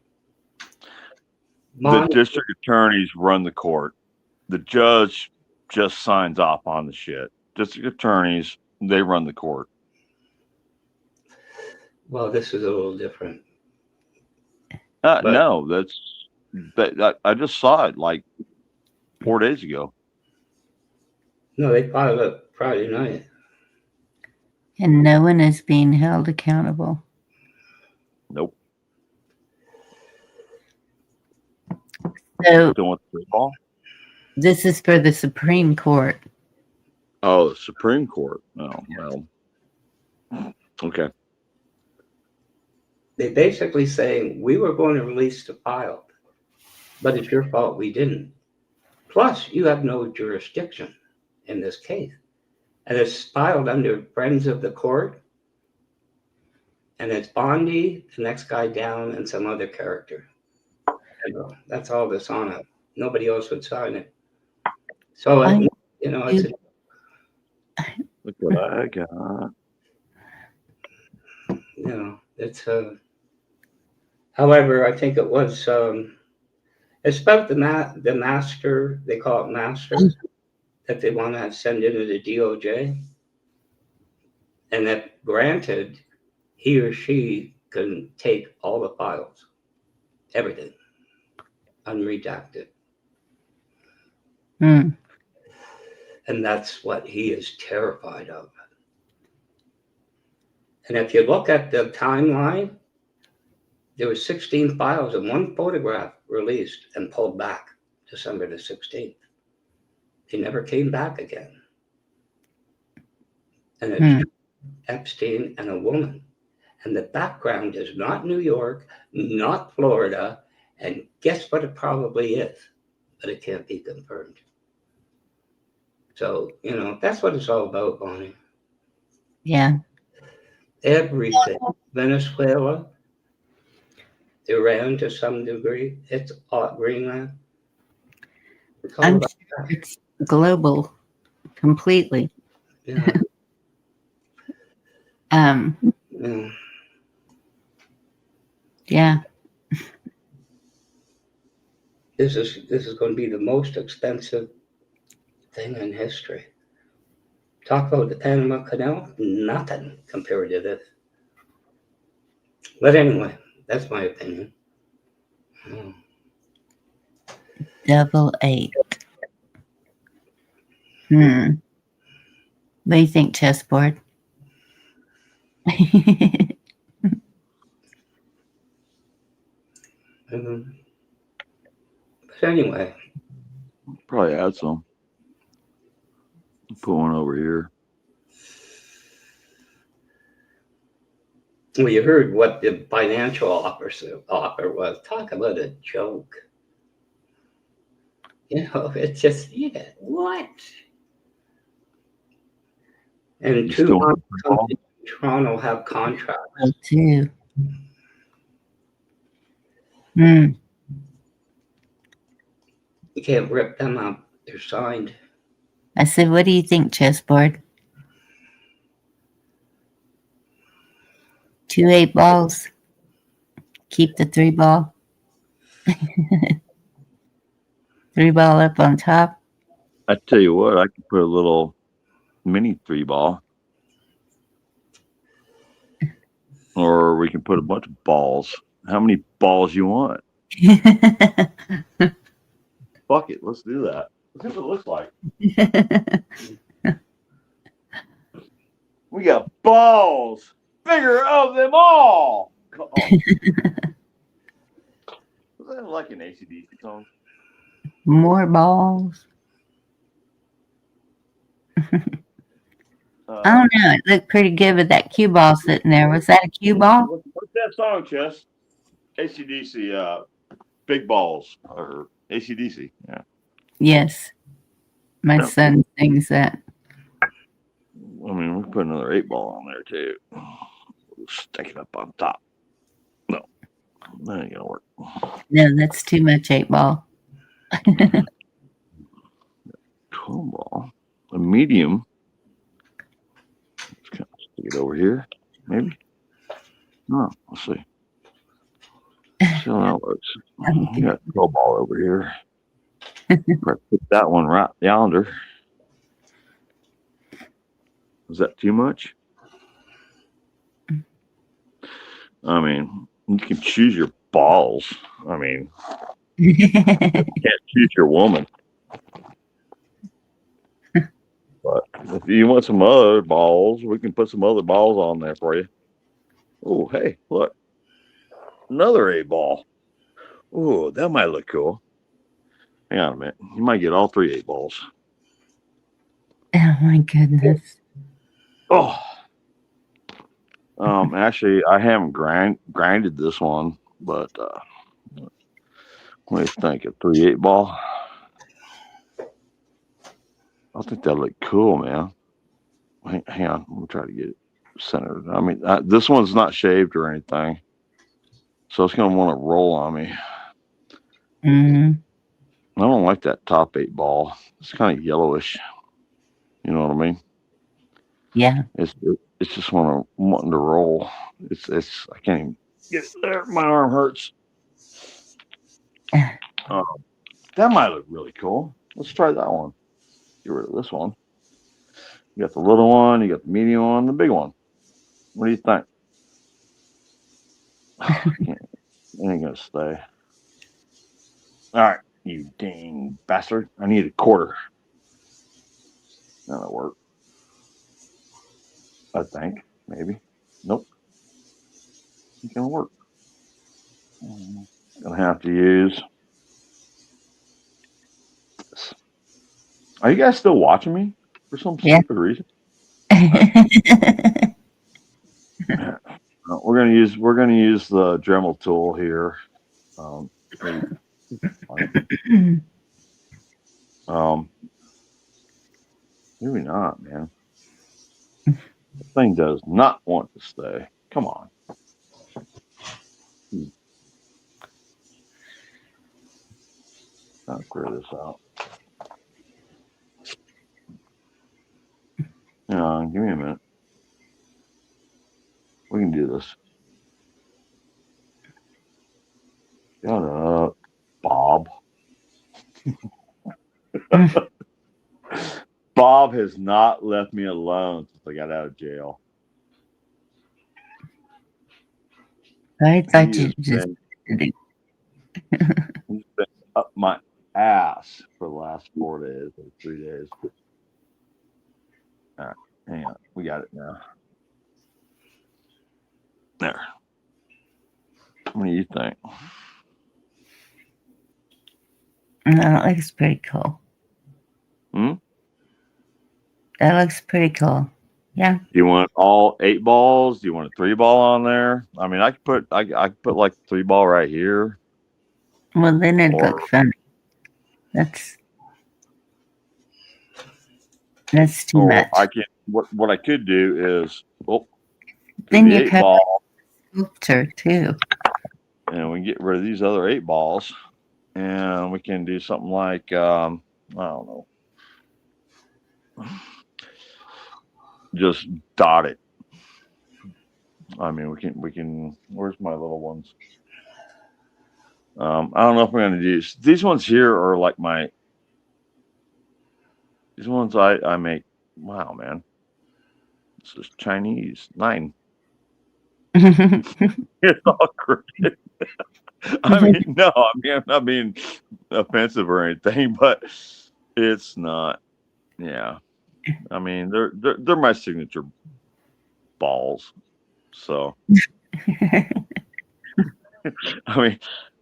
The district attorneys run the court. The judge just signs off on the shit. District attorneys, they run the court. Well, this is a little different. No, I just saw it like 4 days ago. No, they filed it Friday night. And no one is being held accountable. Nope. So Don't want the ball. this is for the Supreme Court. Oh, the Supreme Court. Oh, well. Okay. They basically saying we were going to release the file, but it's your fault we didn't. Plus, you have no jurisdiction in this case. And it's filed under Friends of the Court. And it's Bondi, the next guy down, and some other character. And that's all that's on it. Nobody else would sign it. So, you know, it's Look what I got. you know, it's however, I think it was it's about the master, they call it master, that they want to send into the DOJ. And that granted, he or she can take all the files, everything, unredacted. Hmm. And that's what he is terrified of. And if you look at the timeline, there were 16 files and one photograph released and pulled back December the 16th. They never came back again. And it's Epstein and a woman. And the background is not New York, not Florida, and guess what it probably is? But it can't be confirmed. So, you know, that's what it's all about, Bonnie. Yeah. Everything. Venezuela, Iran to some degree, it's all Greenland. It's all I'm about sure it's global completely. yeah. Yeah. Yeah. This is going to be the most expensive thing in history. Talk about the Panama Canal, nothing compared to this. But anyway, that's my opinion. Double 8. What do you think, chessboard? But anyway, Probably add some. Put one over here. well, you heard what the financial offer was. Talk about a joke. You know, it's just, yeah, what? And You two still- companies in Toronto have contracts. Oh, too. Hmm. You can't rip them up. They're signed. I said, what do you think, chessboard? 2 8-balls. Keep the 3-ball. 3-ball up on top. I tell you what, I could put a little mini 3-ball. Or we can put a bunch of balls. How many balls you want? Fuck it, let's do that. Let's see what it looks like. We got balls. Bigger of them all. Oh. Was that like an AC/DC song? More balls. I don't know. It looked pretty good with that cue ball sitting there. Was that a cue ball? What's that song, Chess? AC/DC, Big Balls, or AC/DC, yeah. Yes. My Yeah. son sings that. I mean, we put another 8-ball on there, too. Stick it up on top. No, that ain't gonna work. No, that's too much 8-ball. 12-ball. A medium. Let's kind of stick it over here, maybe. No, let's see. See how that looks. We got 12-ball over here. Probably put that one right yonder. Is that too much? I mean, you can choose your balls. I mean, you can't choose your woman. But if you want some other balls, we can put some other balls on there for you. Oh, hey, look. another 8-ball. Ooh, that might look cool. Hang on a minute. You might get all 3 8-balls. Oh my goodness. Oh. Actually, I haven't grinded this one, but what do you think? A 3 8-ball? I think that'd look cool, man. Hang on. I'm going to try to get it centered. I mean, this one's not shaved or anything, so it's going to want to roll on me. Mm, I don't like that top 8-ball. It's kind of yellowish. You know what I mean? yeah. It's just wanting to roll. It's I can't even get it there. My arm hurts. That might look really cool. Let's try that one. Get rid of this one. You got the little one, you got the medium one, the big one. What do you think? It ain't gonna stay. All right, you dang bastard. I need a quarter. That'll work. I think. Maybe. Nope. It's gonna work. Gonna have to use this. Are you guys still watching me for some stupid reason? We're gonna use the Dremel tool here. Maybe not, man. The thing does not want to stay. Come on. I'll clear this out. Give me a minute. We can do this. Shut up, Bob. Bob has not left me alone since I got out of jail. I thought you just. He's been up my ass for the last 4 days or 3 days. All right, hang on. We got it now. There. What do you think? That looks pretty cool. That looks pretty cool. Yeah. Do you want all 8 balls? Do you want a 3-ball on there? I mean, I could put like 3-ball right here. Well, then it'd look funny. That's too much. I can. What I could do is then the you 8-ball sculpture too. And we can get rid of these other 8 balls, and we can do something like I don't know. Just dot it. I mean, we can. Where's my little ones? I don't know if we're going to do these ones here are like these ones I make. Wow, man, this is Chinese 9. It's all great. I mean, no, I'm not being offensive or anything, but it's not. Yeah. I mean, they're my signature balls. So, I mean,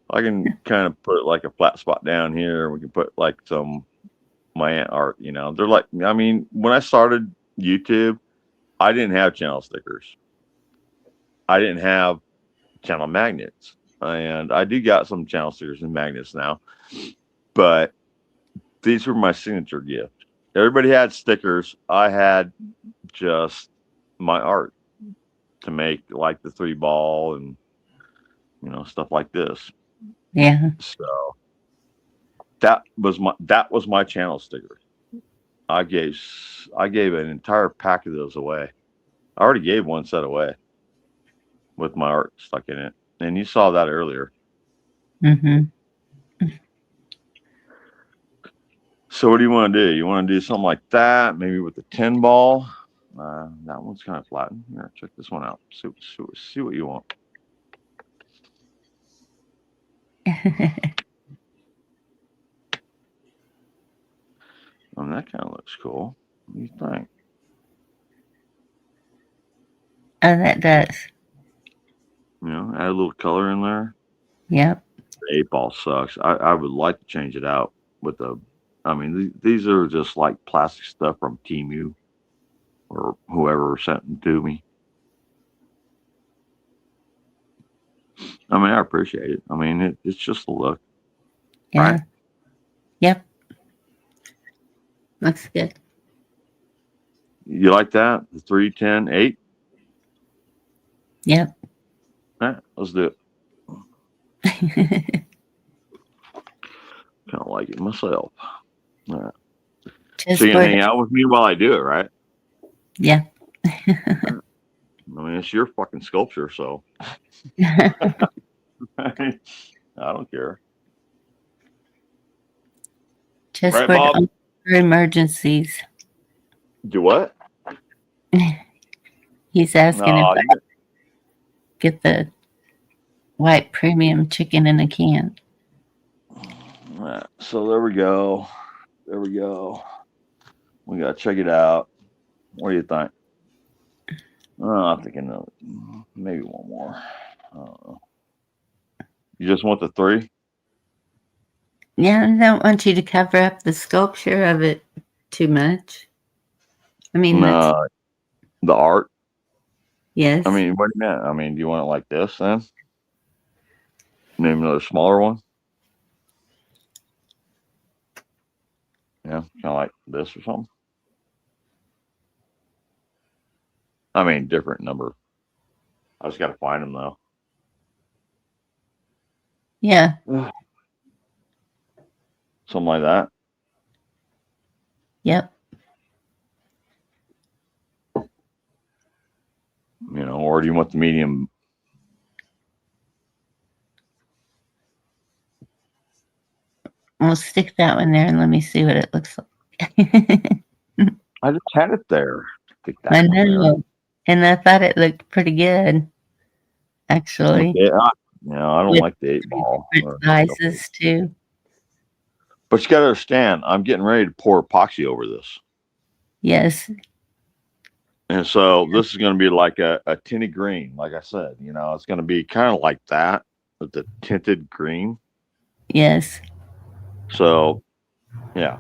I can kind of put like a flat spot down here. We can put like my aunt art. They're like. I mean, when I started YouTube, I didn't have channel stickers. I didn't have channel magnets, and I do got some channel stickers and magnets now, but these were my signature gift. Everybody had stickers. I had just my art to make, like the 3-ball and stuff like this. Yeah. So that was my channel sticker. I gave an entire pack of those away. I already gave one set away with my art stuck in it, and you saw that earlier. So what do you want to do? You want to do something like that, maybe with the 10-ball? That one's kind of flattened. Here, check this one out. See what you want. That kind of looks cool. What do you think? Oh, that does. You know, add a little color in there. Yep. The 8-ball sucks. I would like to change it out with the. I mean, these are just like plastic stuff from Temu or whoever sent them to me. I mean, I appreciate it. I mean, it's just a look. Yeah. Right. Yep. Looks good. You like that? The 3, 10, 8? Yep. All right, let's do it. Kind of like it myself. All right. Just So you for can hang out with me while I do it, right? yeah. I mean, it's your fucking sculpture, so I don't care. Just Right, for, Bob? for emergencies. Do what? He's asking No, if I get the white premium chicken in a can. all right, so there we go. There we go. We gotta check it out. What do you think? I'm thinking of maybe one more. I don't know. You just want the 3? Yeah, I don't want you to cover up the sculpture of it too much. I mean, that's, No, the art. yes. I mean, what do you mean? I mean, do you want it like this then? Maybe another smaller one? Yeah, kind of like this or something. I mean, different number. I just got to find them though. Yeah. Something like that. Yep. You know, or do you want the medium? We'll stick that one there and let me see what it looks like. I just had it there. Stick that I one there. know. And I thought it looked pretty good, actually. Yeah, I don't With like the 8-ball. different sizes, too. But you got to understand, I'm getting ready to pour epoxy over this. Yes. And so this is going to be like a tinted green. Like I said, you know, it's going to be kind of like that, with the tinted green. Yes. So, yeah.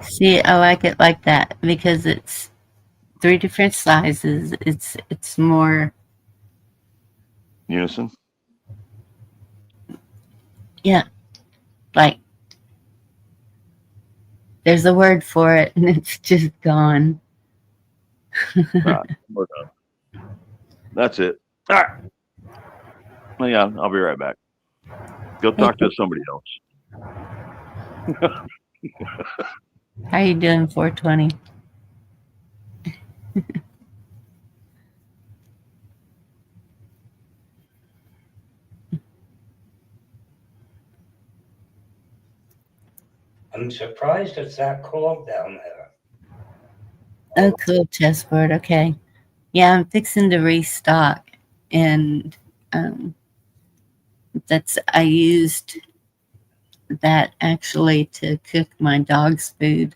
See, I like it like that because it's 3 different sizes. It's more, Unison. yeah, like there's a word for it and it's just gone. Right, we're done. That's it. All right. Well, yeah, I'll be right back. Go talk to somebody else. How you doing, 420? I'm surprised it's that cold down there. Oh, cool, chessboard. Okay. Yeah, I'm fixing to restock. And I used that actually to cook my dog's food.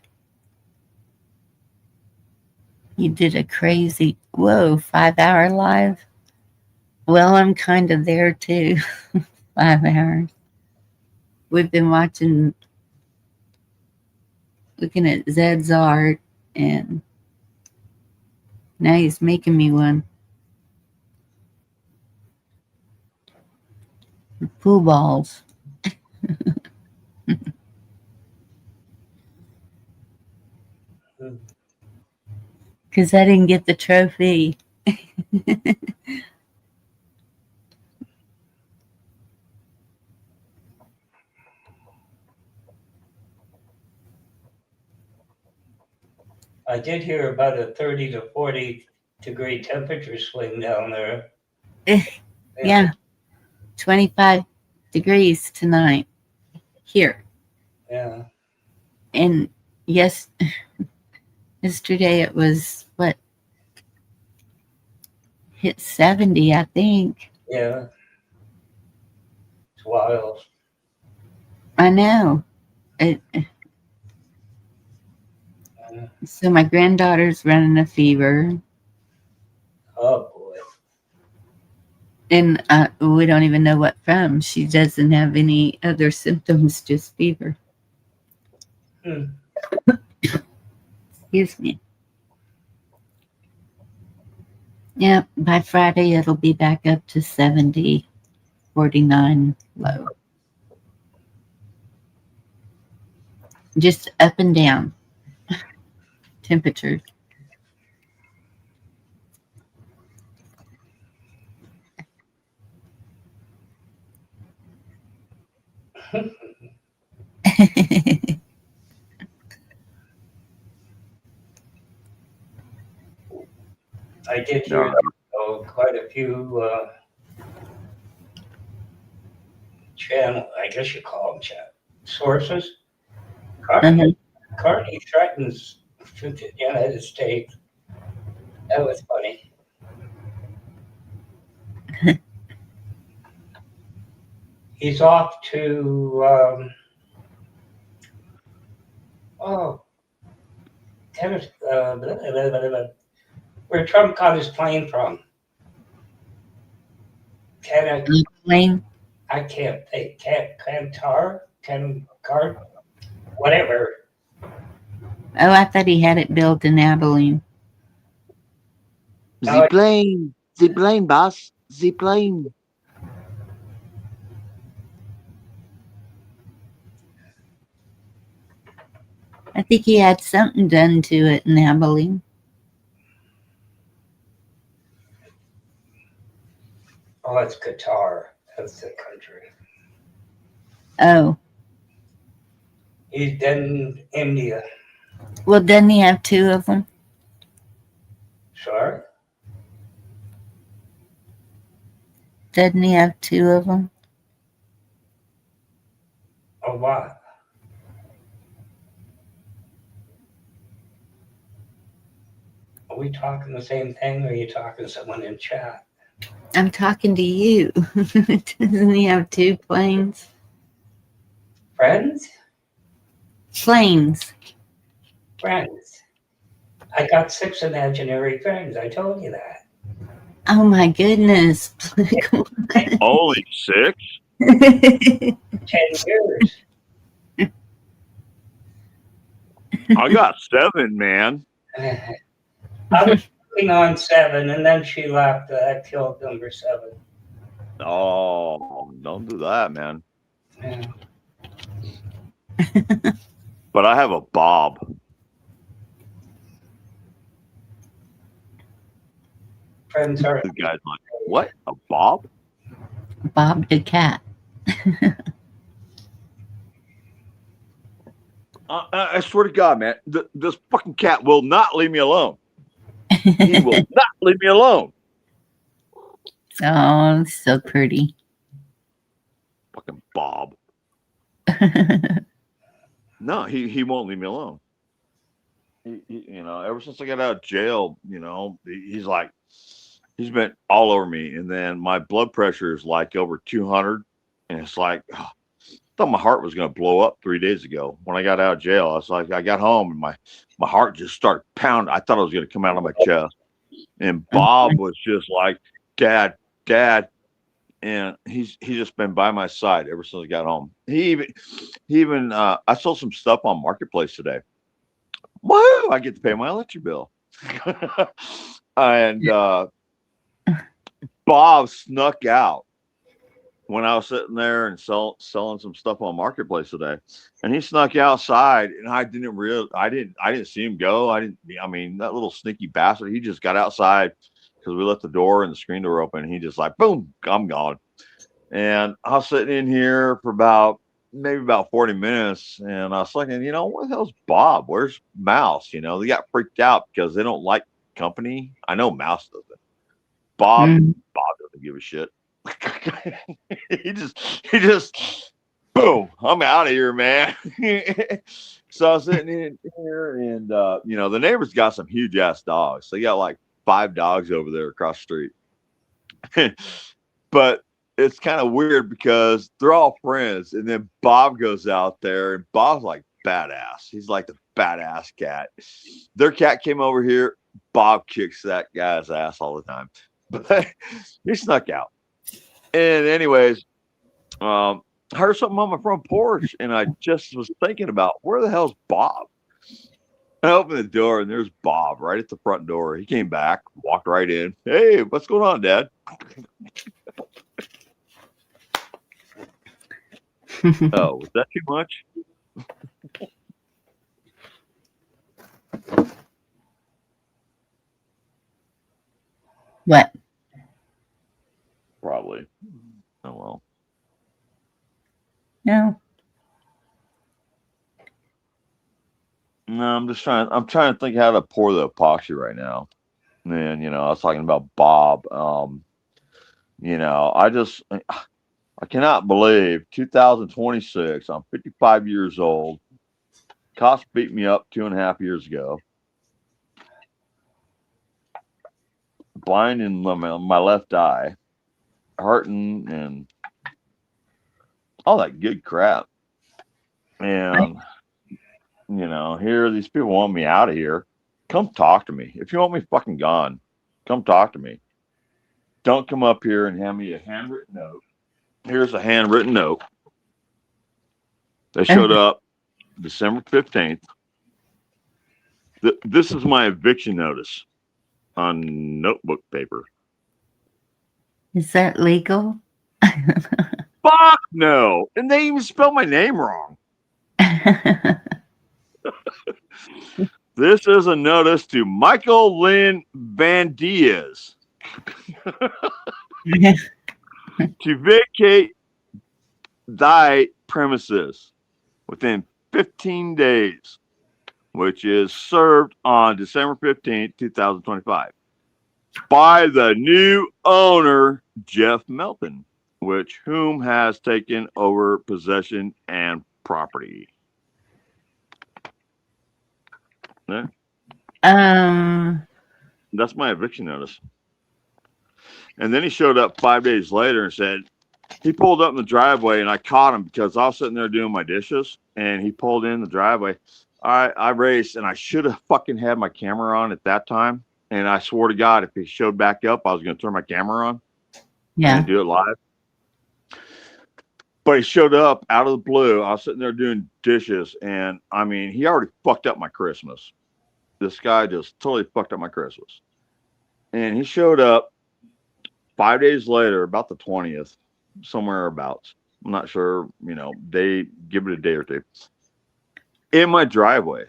You did a crazy, 5-hour live? Well, I'm kind of there too. 5 hours. We've been looking at Zed's art, and now he's making me one. Pool balls. Because I didn't get the trophy. I did hear about a 30 to 40 degree temperature swing down there. Yeah. 25 degrees tonight here. Yeah. And yes, yesterday it was hit 70, I think. Yeah. It's wild. I know. So my granddaughter's running a fever. Oh boy. And we don't even know what from. She doesn't have any other symptoms, just fever. Hmm. Excuse me. Yeah, by Friday it'll be back up to 70, 49 low. Just up and down temperature. I did hear quite a few channel, I guess you call them sources. Carney threatens to the United States. That was funny. He's off to tennis, where Trump got his plane from. Plane? I can't think. Qatar, whatever. Oh, I thought he had it built in Abilene. The plane, boss, the plane. I think he had something done to it in Abilene. Oh, it's Qatar. That's the country. Oh. He's done India. Well, doesn't he have two of them? Sorry? Doesn't he have two of them? Oh, what? Are we talking the same thing, or are you talking to someone in chat? I'm talking to you. Doesn't he have two planes? Friends? Planes. Friends. I got 6 imaginary friends. I told you that. Oh my goodness. Only 6? 10 years. I got 7, man. I was working on 7, and then she left. That killed number 7. Oh, don't do that, man. Yeah. But I have a Bob. Friends are. The guy's like, what? A Bob? Bob the cat. I swear to God, man, this fucking cat will not leave me alone. He will not leave me alone. Oh, so pretty. Fucking Bob. No, he won't leave me alone. He, ever since I got out of jail, he's been all over me. And then my blood pressure is like over 200. And it's like, I thought my heart was going to blow up 3 days ago. When I got out of jail, I was like, I got home and my heart just started pounding. I thought it was going to come out of my chest. And Bob was just like, Dad. And he's just been by my side ever since I got home. He even I sold some stuff on Marketplace today. Woo! I get to pay my electric bill. And Bob snuck out when I was sitting there and selling some stuff on Marketplace today. And he snuck outside, and I didn't see him go. That little sneaky bastard, he just got outside because we left the door and the screen door open. And he just like, boom, I'm gone. And I was sitting in here for maybe about 40 minutes. And I was thinking, where the hell's Bob? Where's Mouse? They got freaked out because they don't like company. I know Mouse doesn't. Bob doesn't give a shit. he just, boom, I'm out of here, man. So I was sitting in here and, the neighbors got some huge ass dogs. They got like 5 dogs over there across the street. But it's kind of weird because they're all friends. And then Bob goes out there and Bob's like badass. He's like the badass cat. Their cat came over here. Bob kicks that guy's ass all the time. But he snuck out. And anyways, I heard something on my front porch, and I just was thinking about where the hell's Bob? I opened the door, and there's Bob right at the front door. He came back, walked right in. Hey, what's going on, Dad? Oh, was that too much? What? Probably. Oh well. No. No, I'm trying to think how to pour the epoxy right now. And I was talking about Bob. I cannot believe 2026. I'm 55 years old. Cops beat me up 2.5 years ago. Blind in my left eye, hurting, and all that good crap. And here these people want me out of here. Come talk to me. If you want me fucking gone, come talk to me. Don't come up here and hand me a handwritten note. Here's a handwritten note. They showed up December 15th. This is my eviction notice on notebook paper. Is that legal? Fuck no. And they even spelled my name wrong. This is a notice to Michael Lynn Van Diaz to vacate thy premises within 15 days, which is served on December 15th, 2025, by the new owner, Jeff Melton, whom has taken over possession and property. Yeah. That's my eviction notice. And then he showed up 5 days later and said, he pulled up in the driveway, and I caught him because I was sitting there doing my dishes, and he pulled in the driveway. I raced, and I should have fucking had my camera on at that time. And I swore to God, if he showed back up, I was going to turn my camera on and do it live. But he showed up out of the blue. I was sitting there doing dishes, and I mean, he already fucked up my Christmas. This guy just totally fucked up my Christmas. And he showed up 5 days later, about the 20th, somewhere abouts. I'm not sure, they give it a day or two. In my driveway.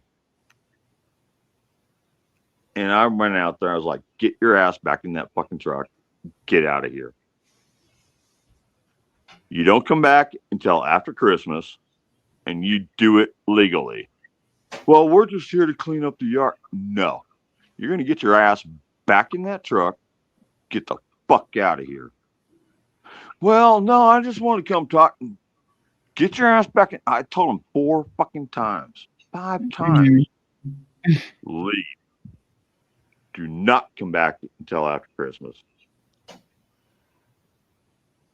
And I went out there. I was like, get your ass back in that fucking truck. Get out of here. You don't come back until after Christmas, and you do it legally. Well, we're just here to clean up the yard. No. You're going to get your ass back in that truck. Get the fuck out of here. Well, no, I just want to come talk. Get your ass back in. I told him 4 fucking times. 5 times. Leave. Do not come back until after Christmas.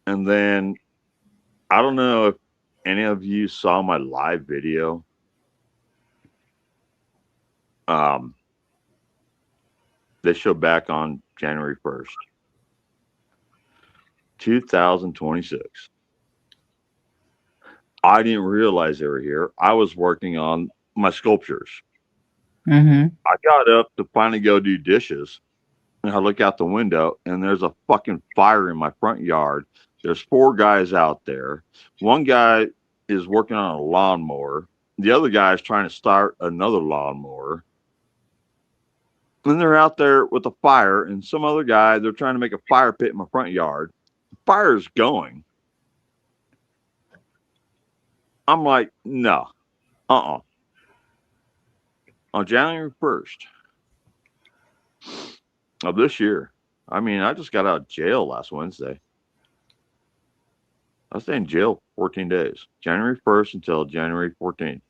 And then, I don't know if any of you saw my live video. They showed back on January 1st, 2026. I didn't realize they were here. I was working on my sculptures. Mm-hmm. I got up to finally go do dishes, and I look out the window, and there's a fucking fire in my front yard. There's 4 guys out there. One guy is working on a lawnmower. The other guy is trying to start another lawnmower. And they're out there with a fire, and some other guy, they're trying to make a fire pit in my front yard. The fire's going. I'm like, no. On January 1st of this year, I mean, I just got out of jail last Wednesday. I stayed in jail 14 days, January 1st until January 14th.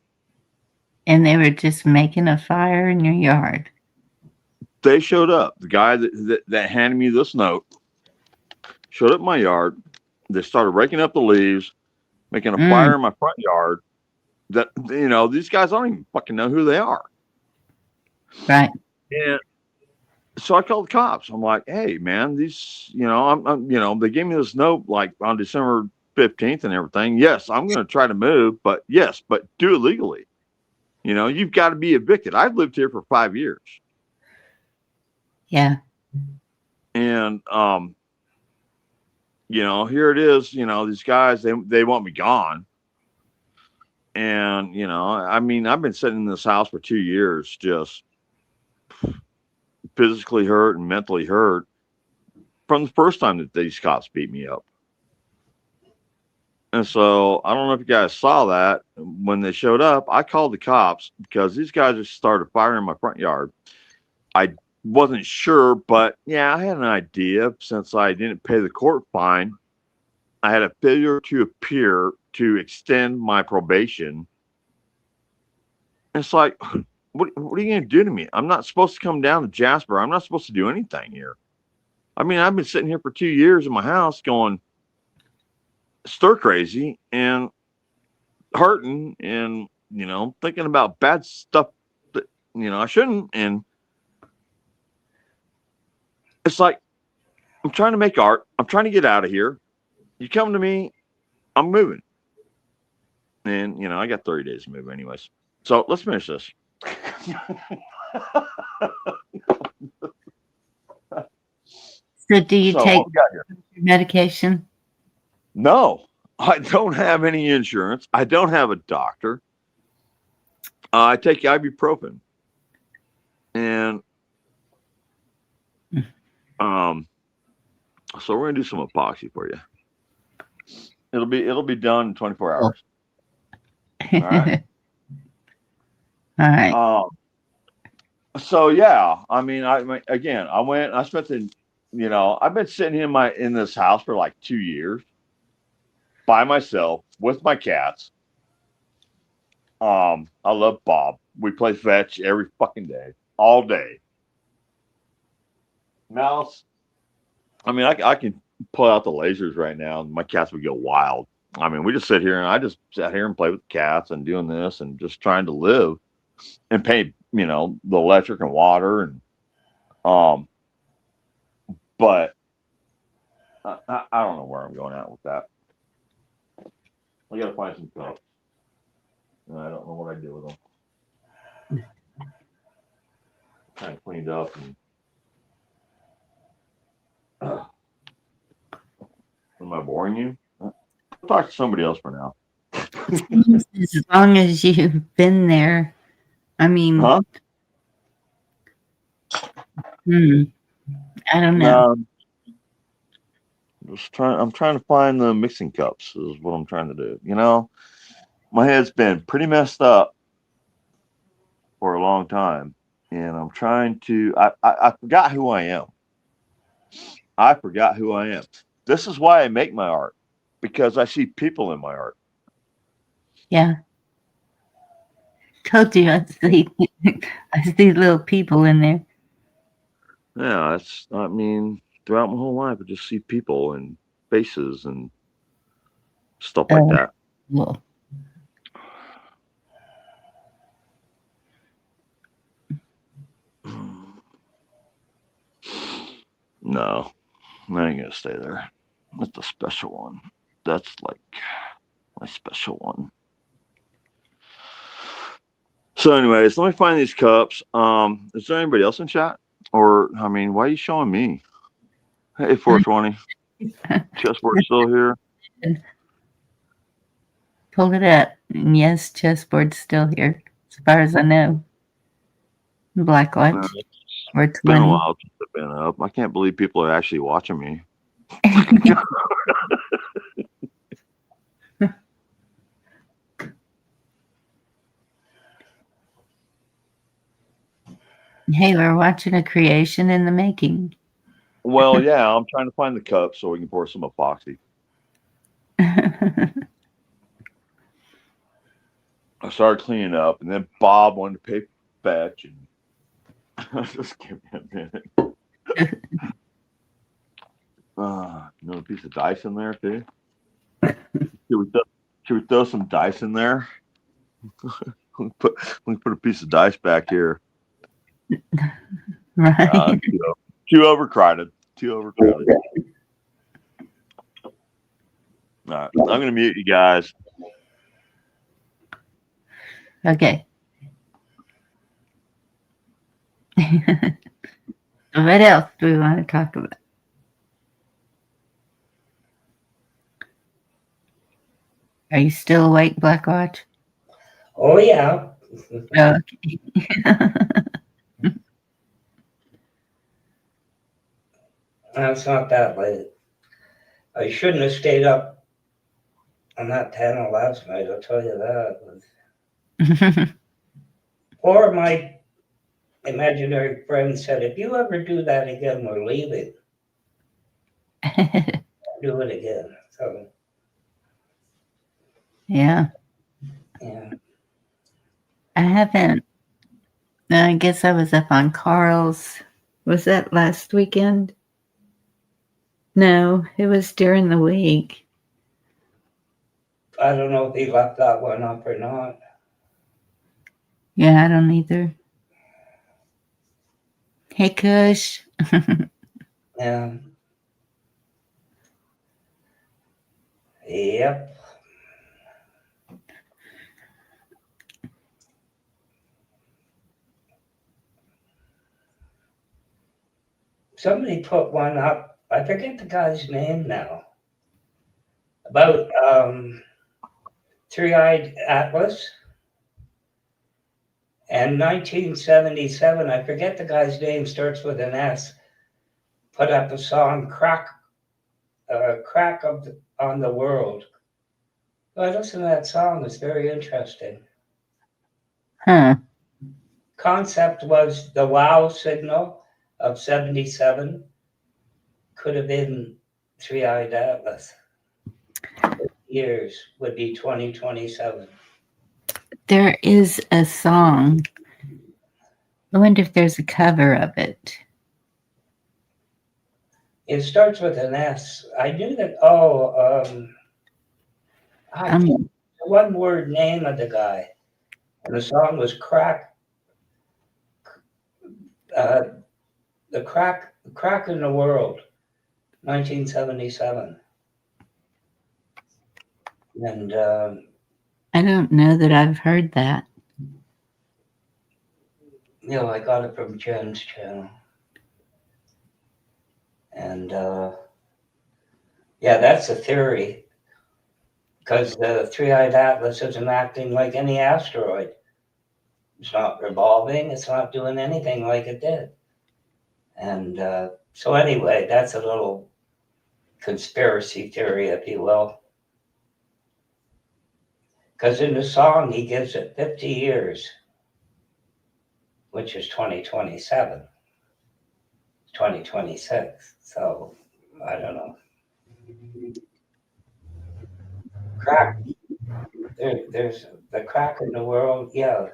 And they were just making a fire in your yard. They showed up. The guy that handed me this note showed up in my yard. They started raking up the leaves, making a fire in my front yard. That, these guys, I don't even fucking know who they are. Right. And So I called the cops. I'm like, hey, man, these, they gave me this note like on December 15th and everything. Yes, I'm going to try to move, but do it legally. You've got to be evicted. I've lived here for 5 years. Yeah. And, here it is, these guys, they want me gone. And, I've been sitting in this house for 2 years, just physically hurt and mentally hurt from the first time that these cops beat me up. And so I don't know if you guys saw that when they showed up. I called the cops because these guys just started firing in my front yard. I wasn't sure, but yeah, I had an idea since I didn't pay the court fine. I had a failure to appear to extend my probation. It's like, what are you going to do to me? I'm not supposed to come down to Jasper. I'm not supposed to do anything here. I've been sitting here for 2 years in my house going stir crazy and hurting and, thinking about bad stuff that, I shouldn't. And it's like, I'm trying to make art. I'm trying to get out of here. You come to me, I'm moving. And, I got 30 days to move anyways. So let's finish this. So do you take what we got here? medication? No, I don't have any insurance. I don't have a doctor. I take ibuprofen. And so we're gonna do some epoxy for you. It'll be done in 24 hours. All right. All right. So yeah, I went. I spent the, I've been sitting in this house for like 2 years by myself with my cats. I love Bob. We play fetch every fucking day, all day. Mouse. I can pull out the lasers right now, and my cats would go wild. We just sit here, and I just sat here and play with the cats and doing this and just trying to live and pay, the electric and water and, but I don't know where I'm going at with that. I got to find some cups. And I don't know what I do with them. Kind of cleaned up and. Am I boring you? I'll talk to somebody else for now. As long as you've been there, I don't know. I'm trying to find the mixing cups is what I'm trying to do. My head's been pretty messed up for a long time, and I'm trying to. I forgot who I am. I forgot who I am. This is why I make my art, because I see people in my art. Yeah. Told you I see little people in there. Yeah, throughout my whole life, I just see people and faces and stuff like that. Well. No, I ain't gonna stay there. That's the special one. That's like my special one. So anyways, let me find these cups. Is there anybody else in chat? Or, why are you showing me? Hey, 420. Chessboard still here? Pulled it up. And yes, chessboard's still here, as far as I know. Black Watch. Or 20. It's been a while since I've been up. I can't believe people are actually watching me. Hey, we're watching a creation in the making. Well, yeah, I'm trying to find the cup so we can pour some epoxy. I started cleaning up, and then Bob wanted to pay fetch, and just give me a minute. Another piece of dice in there too. Should we throw some dice in there? We put a piece of dice back here. Right. Too overcrowded. Too overcrowded. All right, I'm going to mute you guys. Okay. What else do we want to talk about? Are you still awake, Blackwatch? Oh, yeah. Oh, okay. It's not that late. I shouldn't have stayed up on that panel last night, I'll tell you that. Or my imaginary friend said, if you ever do that again, we're leaving. Do it again. So, Yeah. yeah. I haven't. I guess I was up on Carl's. Was that last weekend? No, it was during the week. I don't know if he left that one up or not. Yeah, I don't either. Hey, Kush. Yeah. Yep. Somebody put one up. I forget the guy's name now. About Three-Eyed Atlas. And 1977, I forget the guy's name, starts with an S. Put up a song, Crack on the World. I listened to that song, it's very interesting. Huh. Concept was the wow signal of 77 could have been Three-Eyed Atlas. Years would be 2027. There is a song. I wonder if there's a cover of it. It starts with an S. I knew that. The one word name of the guy, and the song was Crack. The Crack in the World, 1977. And I don't know that I've heard that. I got it from Jen's channel. And that's a theory. Because the Three-Eyed Atlas isn't acting like any asteroid. It's not revolving, it's not doing anything like it did. And so anyway, that's a little conspiracy theory, if you will. Because in the song, he gives it 50 years, which is 2027. 2026. So, I don't know. Crack. There's the crack in the world. Yeah.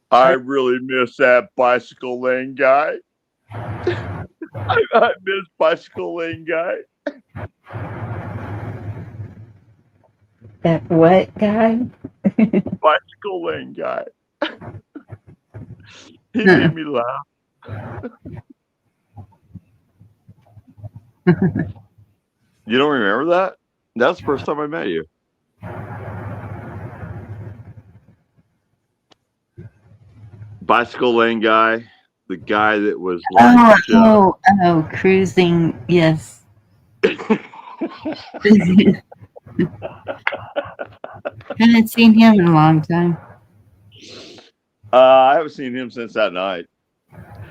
I really miss that bicycle lane guy. I miss bicycle lane guy. That what guy? Bicycle lane guy. He made me laugh. You don't remember that? That's the first time I met you. Bicycle lane guy, the guy that was like cruising, yes. Haven't seen him in a long time. I haven't seen him since that night.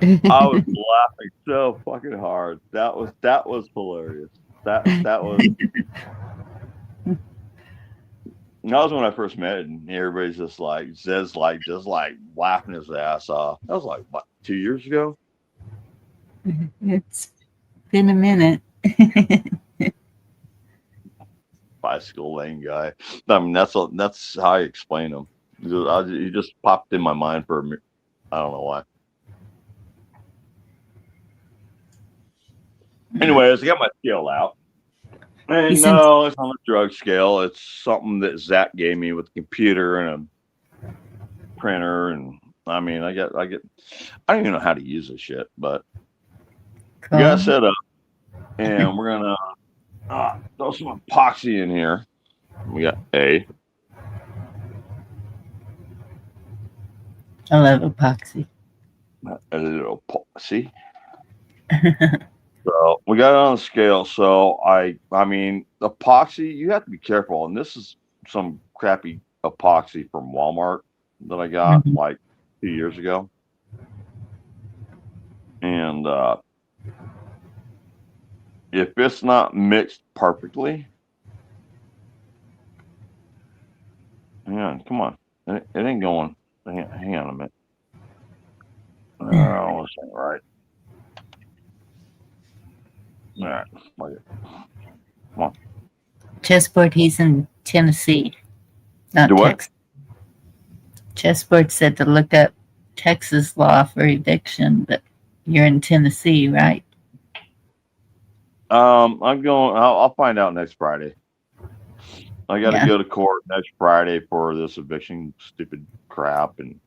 I was laughing so fucking hard. That was hilarious. That was when I first met him. Everybody's just like Zed's like just like laughing his ass off. That was like what, 2 years ago? It's been a minute. Bicycle lane guy. I mean, that's how I explain him. He just popped in my mind for a minute. I don't know why. Anyways, I got my scale out. And no, it's not a drug scale. It's something that Zach gave me with a computer and a printer, and I mean, I don't even know how to use this shit, but we got it Cool. set up, and we're gonna throw some epoxy in here. We got I love epoxy. a little epoxy. So we got it on the scale. So I mean, epoxy, you have to be careful. And this is some crappy epoxy from Walmart that I got Mhm. like 2 years ago. And if it's not mixed perfectly, hang on, come on, it ain't going. Hang on a minute. Oh, this ain't right. All right, come on. Chessboard, he's in Tennessee, not Do what? Texas. Chessboard said to look up Texas law for eviction, but you're in Tennessee, right? I'm going. I'll find out next Friday. I got to Yeah. go to court next Friday for this eviction stupid crap, and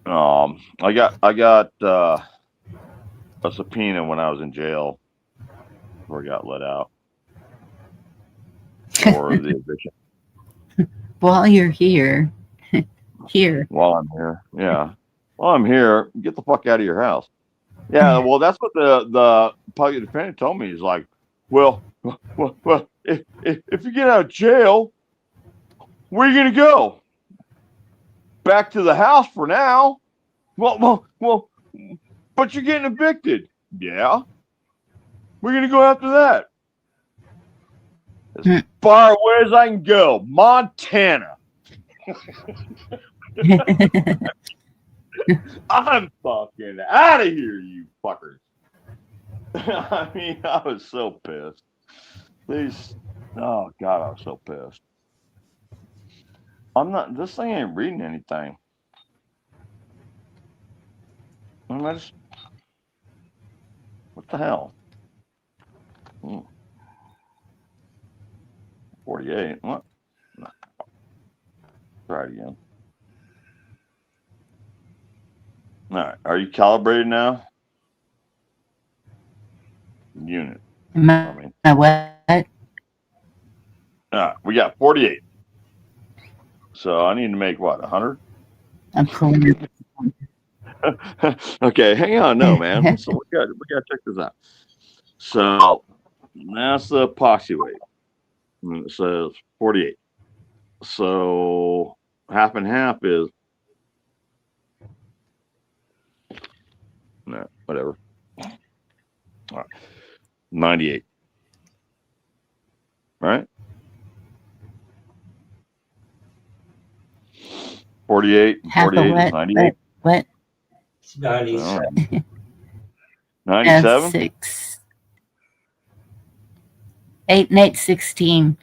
I got a subpoena when I was in jail before I got let out for the eviction. While you're here, While I'm here, yeah. While I'm here, get the fuck out of your house. Yeah, well, that's what the public defender told me. He's like, well, if you get out of jail, where are you gonna go? Back to the house for now. Well, but you're getting evicted. Yeah. We're gonna go after that. As far away as I can go, Montana. I'm fucking out of here, you fuckers. I mean, I was so pissed. Oh God, I was so pissed. This thing ain't reading anything. What the hell? 48. What? No. Try it again. All right. Are you calibrated now? Unit. my what? All right. We got 48. So I need to make what, 100? I'm pulling it. Okay, hang on. No, man. So we got to check this out. So that's the epoxy weight. And it says 48. So half and half is no, whatever. All right. 98. Right? 48 and Half a 48 what? is 98. What? It's 97. 97? 6. 8 and 8, 16.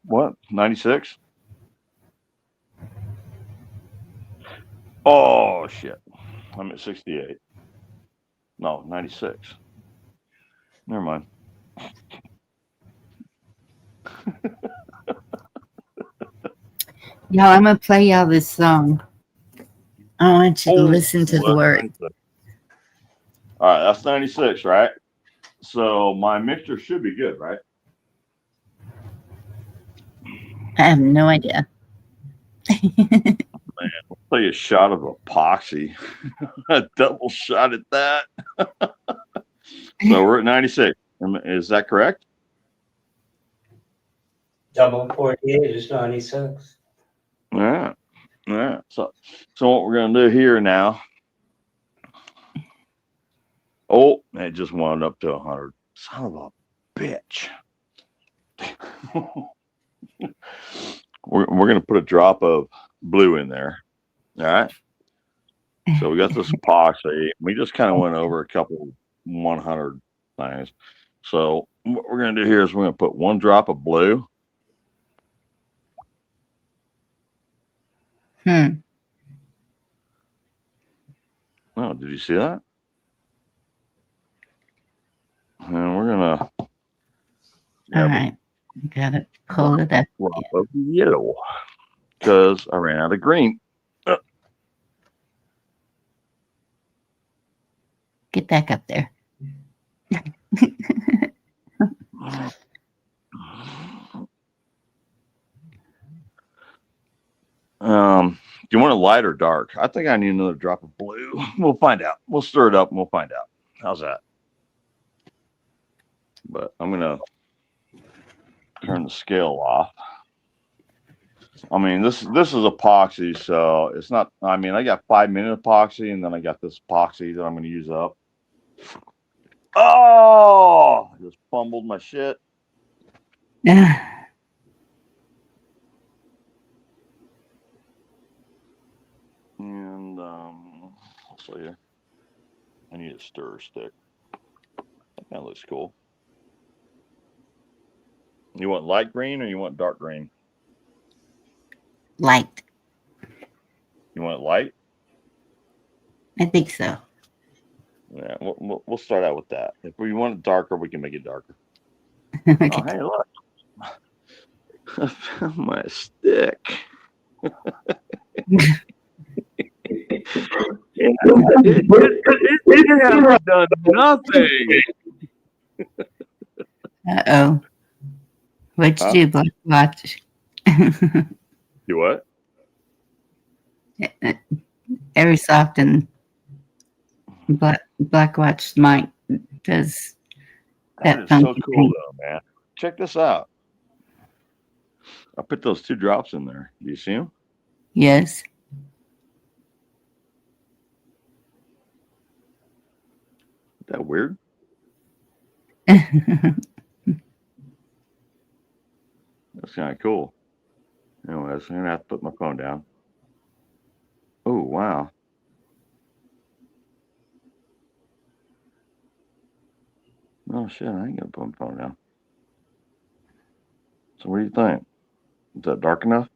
What? 96? Oh, shit. I'm at 68. No, 96. Never mind. Y'all, I'm going to play y'all this song. I want you to listen to the words. All right, that's 96, right? So my mixture should be good, right? I have no idea. Man, I'll play a shot of epoxy. A double shot at that. So we're at 96. Is that correct? Double 48 is 96. All right. All right. So what we're going to do here now. Oh, it just wound up to 100. Son of a bitch. We're going to put a drop of blue in there. All right. So we got this epoxy. We just kind of went over a couple 100 things. So what we're going to do here is we're going to put one drop of blue. Oh, did you see that? And we're gonna All right. Gotta pull it up. drop of yellow because I ran out of green. Get back up there. Do you want it light or dark? I think I need another drop of blue. We'll find out. We'll stir it up and we'll find out. How's that? But I'm gonna turn the scale off. I mean, this is epoxy, so it's not. I mean, I got 5-minute epoxy, and then I got this epoxy that I'm gonna use up. Oh, I just fumbled my shit. And let's see here. I need a stir stick. That looks cool. You want light green or you want dark green? Light. You want it light? I think so. Yeah, we'll start out with that. If we want it darker, we can make it darker. Okay. Oh, hey, look. I found my stick. It hasn't done nothing. Uh-oh. What'd you do, Black Watch? You what? Every so often, Black Watch mic does That that is so funky cool, thing. though, man. Check this out. I put those 2 drops in there. Do you see them? Yes. Is that weird? That's kind of cool. Anyways, I'm gonna have to put my phone down. Oh wow. Oh shit, I ain't gonna put my phone down. So what do you think? Is that dark enough?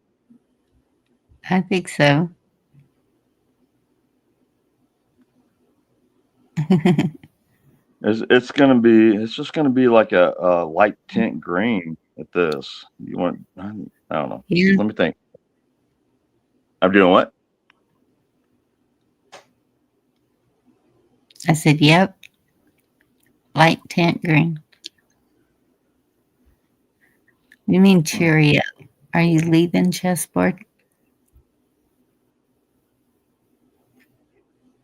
I think so. It's just gonna be like a light tint green at this. You want? I don't know. Yeah. Let me think. I'm doing what? I said, yep. Light tint green. You mean Cheerio? Are you leaving chessboard?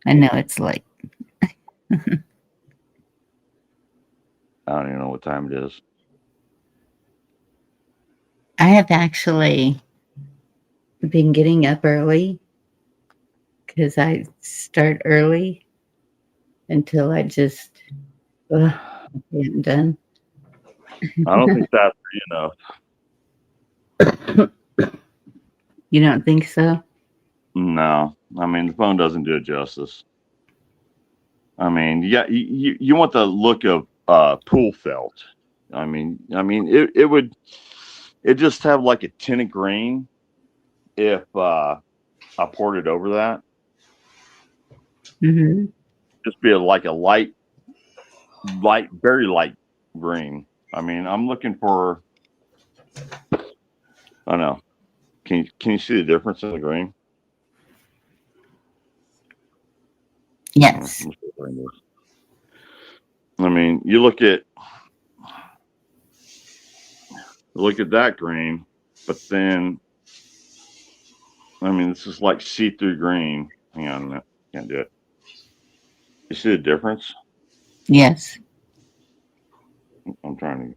I know it's late. I don't even know what time it is. I have actually been getting up early because I start early until I just get done. I don't think that's enough. You don't think so? No, I mean the phone doesn't do it justice. I mean, yeah, you want the look of pool felt. I mean, it just have like a tinted green if I poured it over that. Mm-hmm. Just be like a light, very light green. I mean, I'm looking for. I don't know. Can you see the difference in the green? Yes. I mean, you look at that green, but then, I mean, this is like see-through green. Hang on a minute. Can't do it. You see the difference? Yes. I'm trying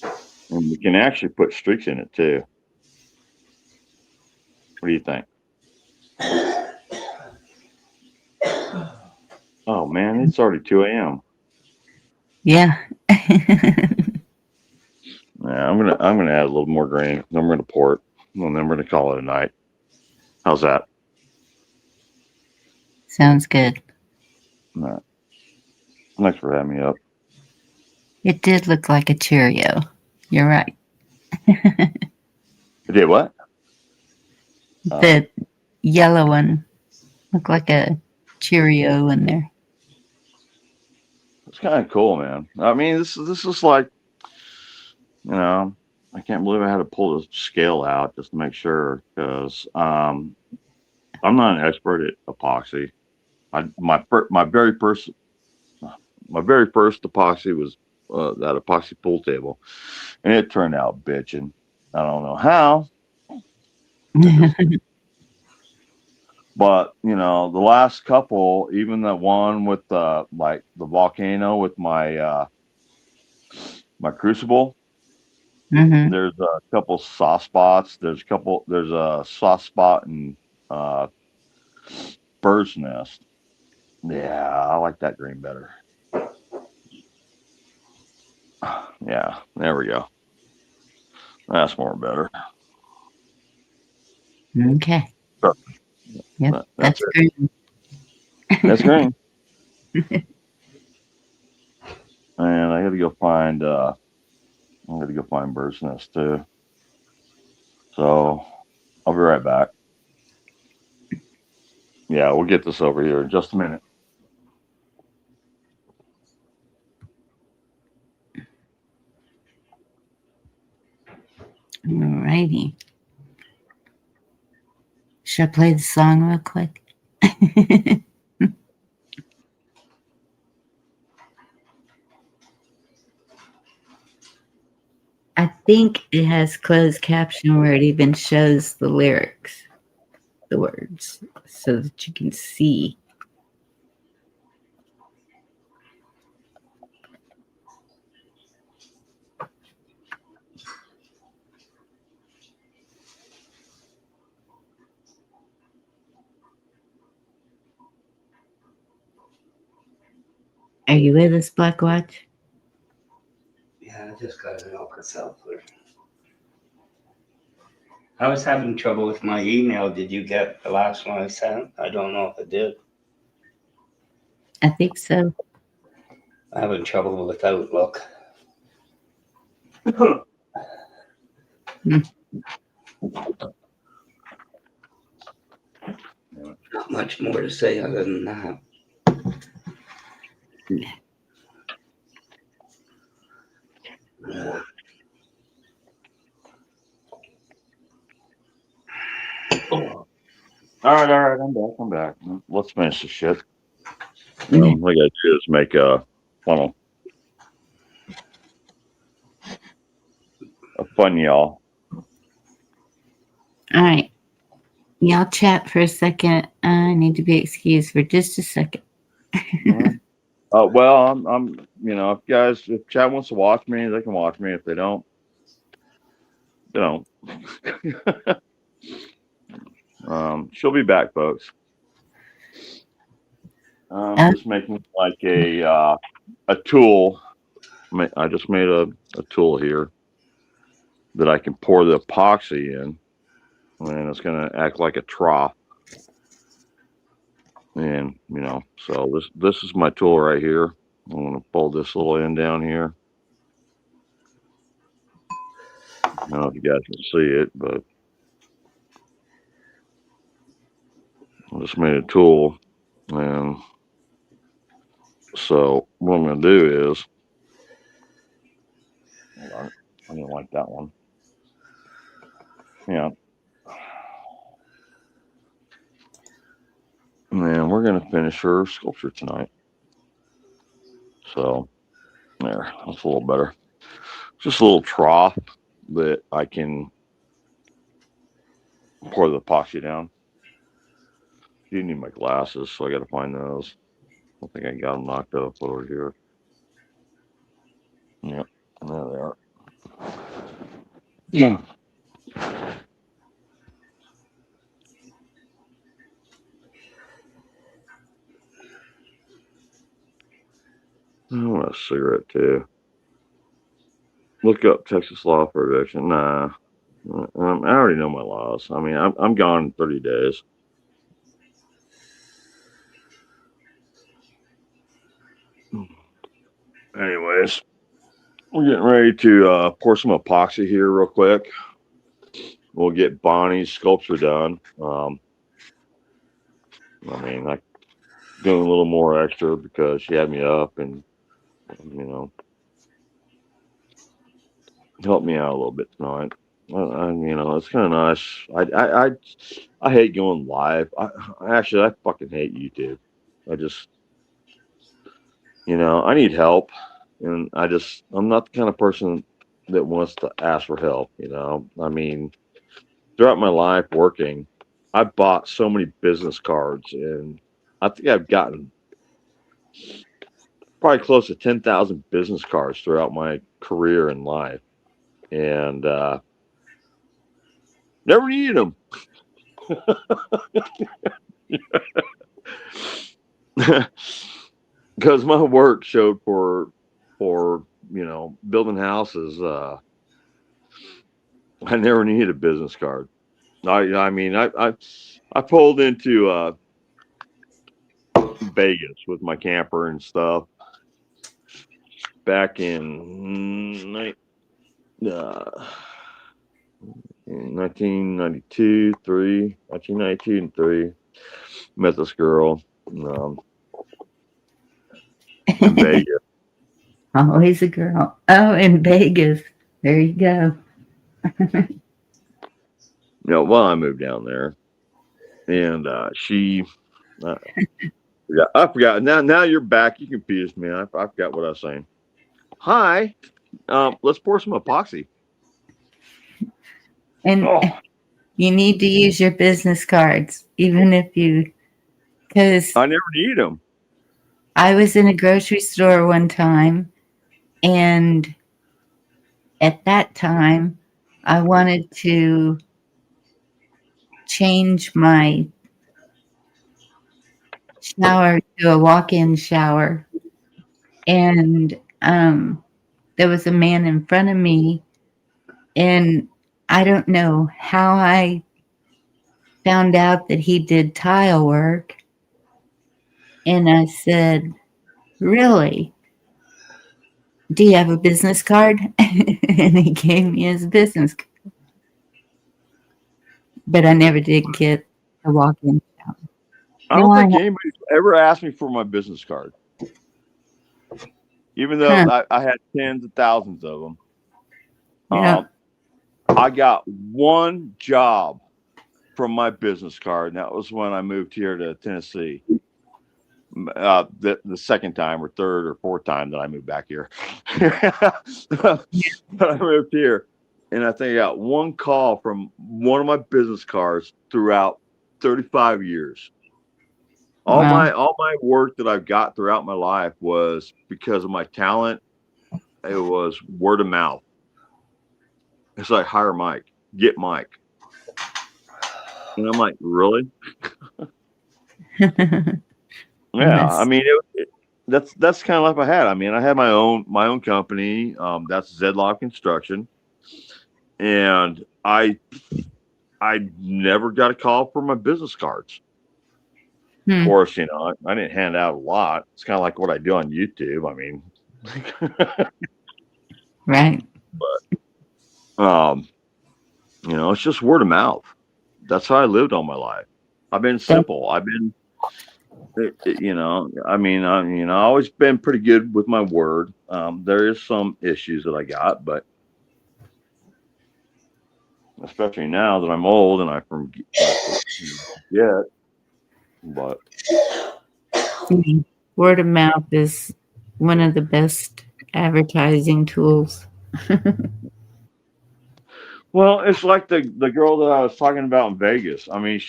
to. And we can actually put streaks in it too. What do you think? Oh man, it's already 2 a.m. Yeah. Yeah, I'm gonna add a little more green. Then we're gonna pour it, and then we're gonna call it a night. How's that? Sounds good. All right. Thanks for having me up. It did look like a Cheerio. You're right. It did what? The yellow one looked like a Cheerio in there. kind of cool, man. I mean, this is like, I can't believe I had to pull the scale out just to make sure because I'm not an expert at epoxy. My very first epoxy was that epoxy pool table, and it turned out bitching. I don't know how. But the last couple, even the one with like the volcano with my my crucible, there's a couple soft spots. There's a soft spot in bird's nest. Yeah, I like that green better. Yeah, there we go. That's more better. Okay. Sure. Yep, That's that's green. That's green. And I got to go find. I'm going to go find bird's nest too. So I'll be right back. Yeah, we'll get this over here in just a minute. Alrighty. Should I play the song real quick? I think it has closed caption where it even shows the lyrics, the words, so that you can see. Are you with us, Black Watch? Yeah, I just got an Alka-Seltzer. I was having trouble with my email. Did you get the last one I sent? I don't know if it did. I think so. I'm having trouble with Outlook. Not much more to say other than that. All right, I'm back. Let's finish this shit. What I gotta do is make a funnel. A fun y'all. All right. Y'all chat for a second. I need to be excused for just a second. Well, I'm if chat wants to watch me, they can watch me. If they don't, they don't. She'll be back, folks. Just making like a tool. I just made a tool here that I can pour the epoxy in, and it's going to act like a trough. And so this is my tool right here. I'm going to pull this little end down here. I don't know if you guys can see it, but I just made a tool. And so what I'm going to do is, hold on, I didn't like that one. Yeah. And we're going to finish her sculpture tonight. So there, that's a little better. Just a little trough that I can pour the epoxy down. You need my glasses, so I got to find those. I think I got them knocked up over here. Yep, there they are. Yeah. I want a cigarette too. Look up Texas law for eviction. Nah, I already know my laws. I mean, I'm gone in 30 days. Anyways, we're getting ready to pour some epoxy here real quick. We'll get Bonnie's sculpture done. I mean, I doing a little more extra because she had me up, and you know, help me out a little bit tonight. You know, it's kind of nice. I hate going live. I fucking hate YouTube. I just, you know, I need help, and I'm not the kind of person that wants to ask for help. You know, I mean, throughout my life working, I bought so many business cards, and I think I've gotten probably close to 10,000 business cards throughout my career in life, and never needed them. Because my work showed for you know, building houses. I never needed a business card. I mean, I pulled into Vegas with my camper and stuff back in 1992 and 3. Met this girl in Vegas. Always a girl. Oh, in Vegas. There you go. You know, well, I moved down there, and she, I forgot. Now you're back. You confused me. I forgot what I was saying. Hi, let's pour some epoxy. And you need to use your business cards, even if because I never need them. I was in a grocery store one time, and at that time, I wanted to change my shower to a walk-in shower, and there was a man in front of me, and I don't know how I found out that he did tile work, and I said, "Really? Do you have a business card?" And he gave me his business card. But I never did get a walk-in shower. I don't think anybody's ever asked me for my business card, even though I had tens of thousands of them. Yeah. I got one job from my business card, and that was when I moved here to Tennessee. The second time or third or fourth time that I moved back here. But I moved here, and I think I got one call from one of my business cards throughout 35 years. All my work that I've got throughout my life was because of my talent. It was word of mouth. It's like, hire Mike, get Mike. And I'm like, really? Yeah, I mean, that's kind of life I had. I mean, I had my own company. That's Zedlock Construction, and I never got a call for my business cards. Of course, you know, I didn't hand out a lot. It's kind of like what I do on YouTube. I mean, right. But you know, it's just word of mouth. That's how I lived all my life. I've been simple. I've been, you know, I mean, you know, I've always been pretty good with my word. There is some issues that I got, but especially now that I'm old and I forget. But word of mouth is one of the best advertising tools. Well, it's like the girl that I was talking about in Vegas. I mean,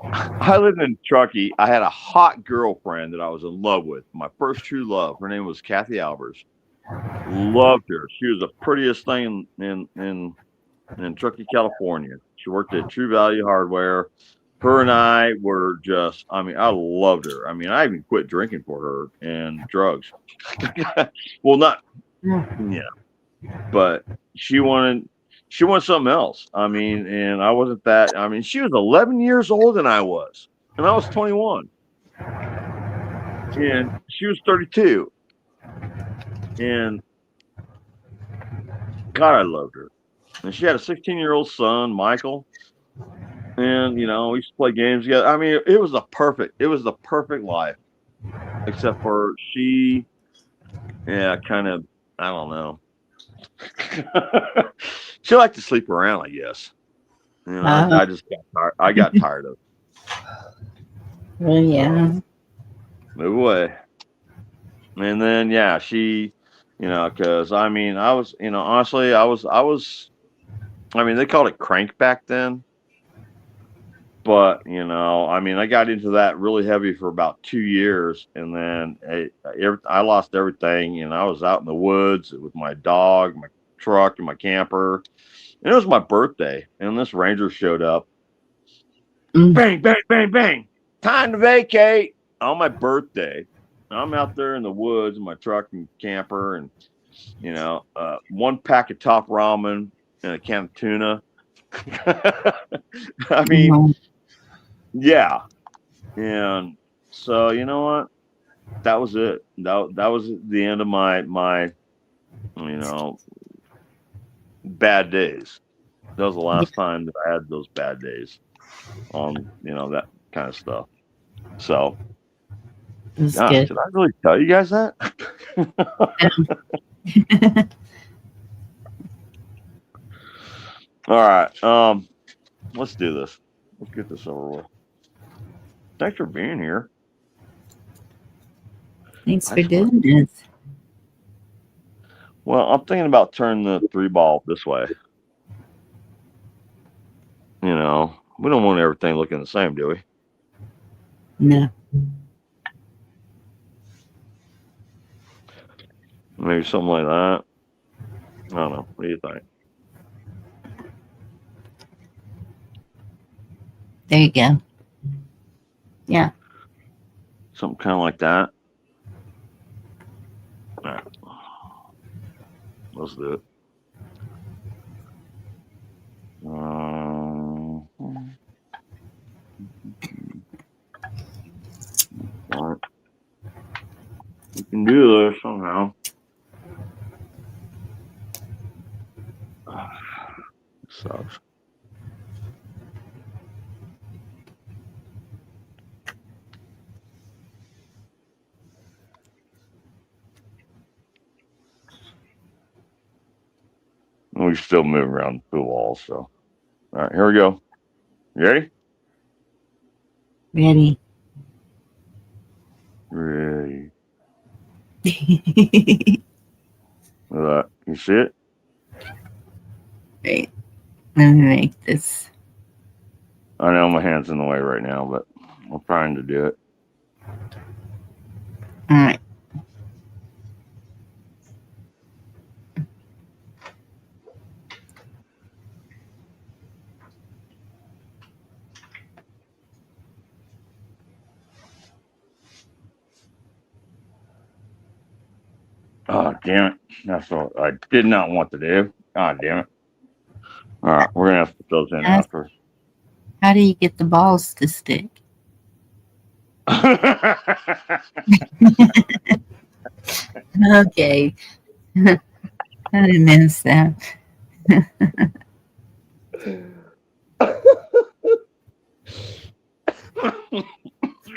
I lived in Truckee. I had a hot girlfriend that I was in love with. My first true love. Her name was Kathy Albers. Loved her. She was the prettiest thing in Truckee, California. She worked at True Value Hardware. Her and I were just, I mean, I loved her. I mean, I even quit drinking for her and drugs. Well, not, but she wanted something else. I mean, and I wasn't that. I mean, she was 11 years older than I was, and I was 21, and she was 32. And God, I loved her. And she had a 16-year-old son, Michael. And you know, we used to play games together. I mean, it was the perfect life, except for she Yeah, kind of. I don't know. She liked to sleep around, I guess. You know, I just got tired. I got tired of it. Well, yeah. Move away. And then, yeah, she, because I mean, I was, honestly, I mean, they called it crank back then. But, I mean, I got into that really heavy for about 2 years. And then I lost everything. And I was out in the woods with my dog, my truck, and my camper. And it was my birthday. And this ranger showed up. Bang, bang, bang, bang. Time to vacate on my birthday. I'm out there in the woods in my truck and camper, and one pack of top ramen and a can of tuna. I mean, yeah. And so you know what? That was it. That was the end of my bad days. That was the last time that I had those bad days on that kind of stuff. So Good. did I really tell you guys that? All right. Let's do this. Let's get this over with. Thanks for being here. Thanks for doing this. Well, I'm thinking about turning the 3-ball this way. We don't want everything looking the same, do we? No. Maybe something like that. I don't know. What do you think? There you go. Yeah. Something kind of like that. All right. Let's do it. All right. We can do this somehow. Sucks. We still move around the walls, so. All right, here we go. You ready? Ready. Ready. Look, you see it? Wait. Let me make this. I know my hand's in the way right now, but I'm trying to do it. All right. Oh, damn it. That's what I did not want to do. God damn it. All right, we're going to have to put those in after. How do you get the balls to stick? Okay. I didn't miss that.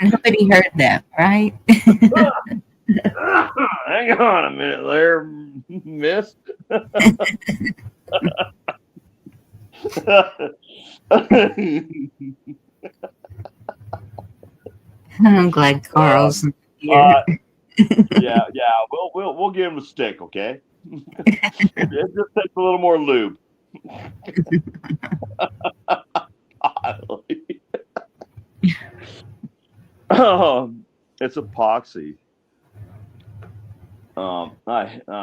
Nobody heard that, right? Hang on a minute there, miss. I'm glad Carl's here. Yeah, we'll give him a stick, okay? It just takes a little more lube. It's epoxy. I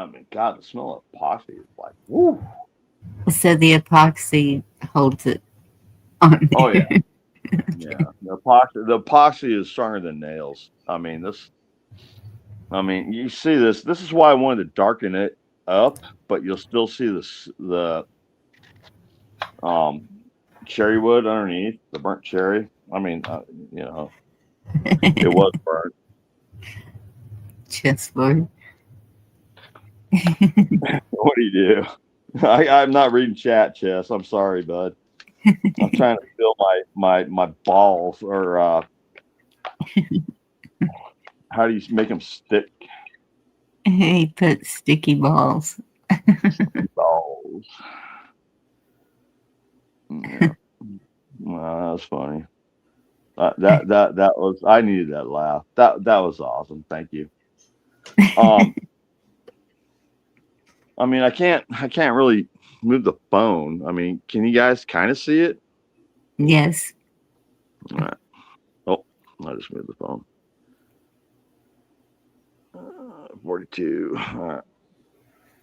mean, God, the smell of epoxy is like, woo. So the epoxy holds it on there. Oh yeah, yeah. The epoxy is stronger than nails. I mean, you see this. This is why I wanted to darken it up, but you'll still see the cherry wood underneath, the burnt cherry. I mean, it was burnt. Chessboard. What do you do? I'm not reading chat, Chess. I'm sorry, bud. I'm trying to feel my balls, or how do you make them stick? He put sticky balls. Balls. Yeah. Well, that was funny. That was, I needed that laugh. That was awesome. Thank you. I mean, I can't really move the phone. I mean, can you guys kind of see it? Yes. All right. Oh, I just moved the phone. 42. All right.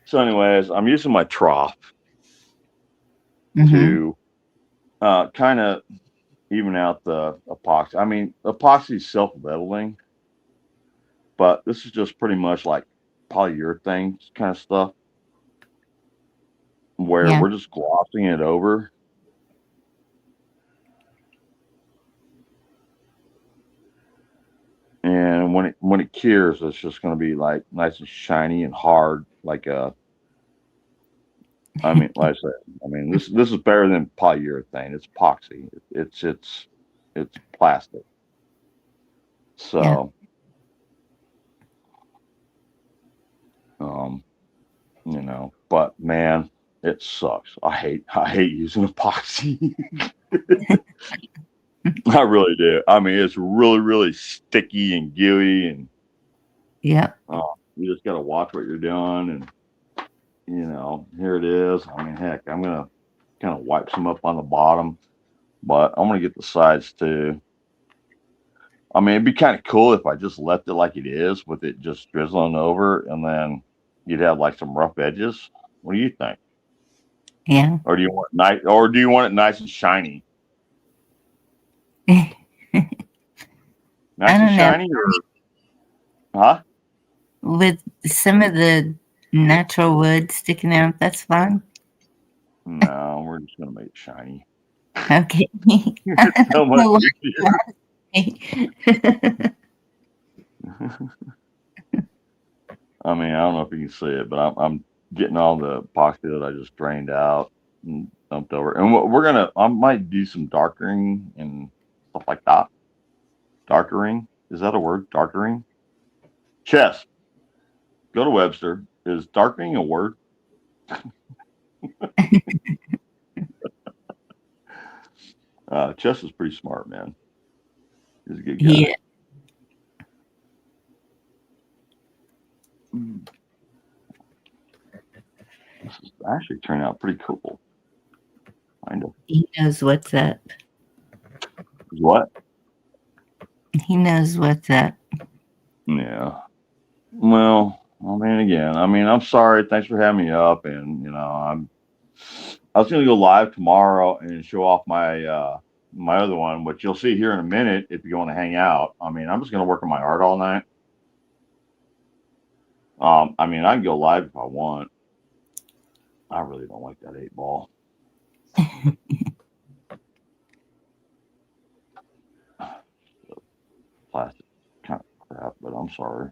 So, anyways, I'm using my trough to kind of even out the epoxy. I mean, epoxy is self-leveling, but this is just pretty much like polyurethane kind of stuff where Yeah. we're just glossing it over. And when it cures, it's just going to be like nice and shiny and hard, like a. I mean, like I said, I mean this is better than polyurethane. It's epoxy. It's plastic. So, you know, but man, it sucks. I hate using epoxy. I really do. I mean, it's really, really sticky and gooey, and yeah, you just got to watch what you're doing. And you know, here it is. I mean, heck, I'm gonna kind of wipe some up on the bottom, but I'm gonna get the sides too. I mean, it'd be kind of cool if I just left it like it is, with it just drizzling over, and then you'd have like some rough edges. What do you think? Yeah. Or do you want nice? Or do you want it nice and shiny? Nice and shiny, huh? With some of the natural wood sticking out, that's fine. No, we're just gonna make it shiny. Okay. It's so much I mean, I don't know if you can see it, but I'm getting all the epoxy that I just drained out and dumped over. And I might do some darkening and stuff like that. Darkering, is that a word? Darkering. Chess. Go to Webster. Is darkening a word? Chess is pretty smart, man. He's a good guy. Yeah. This is actually turning out pretty cool. Kind of. He knows what's up. What? He knows what's up. Yeah. Well, I mean, again, I'm sorry. Thanks for having me up, and you know, I was going to go live tomorrow and show off my my other one, which you'll see here in a minute if you want to hang out. I mean, I'm just going to work on my art all night. I mean, I can go live if I want. I really don't like that 8-ball. Plastic kind of crap, but I'm sorry.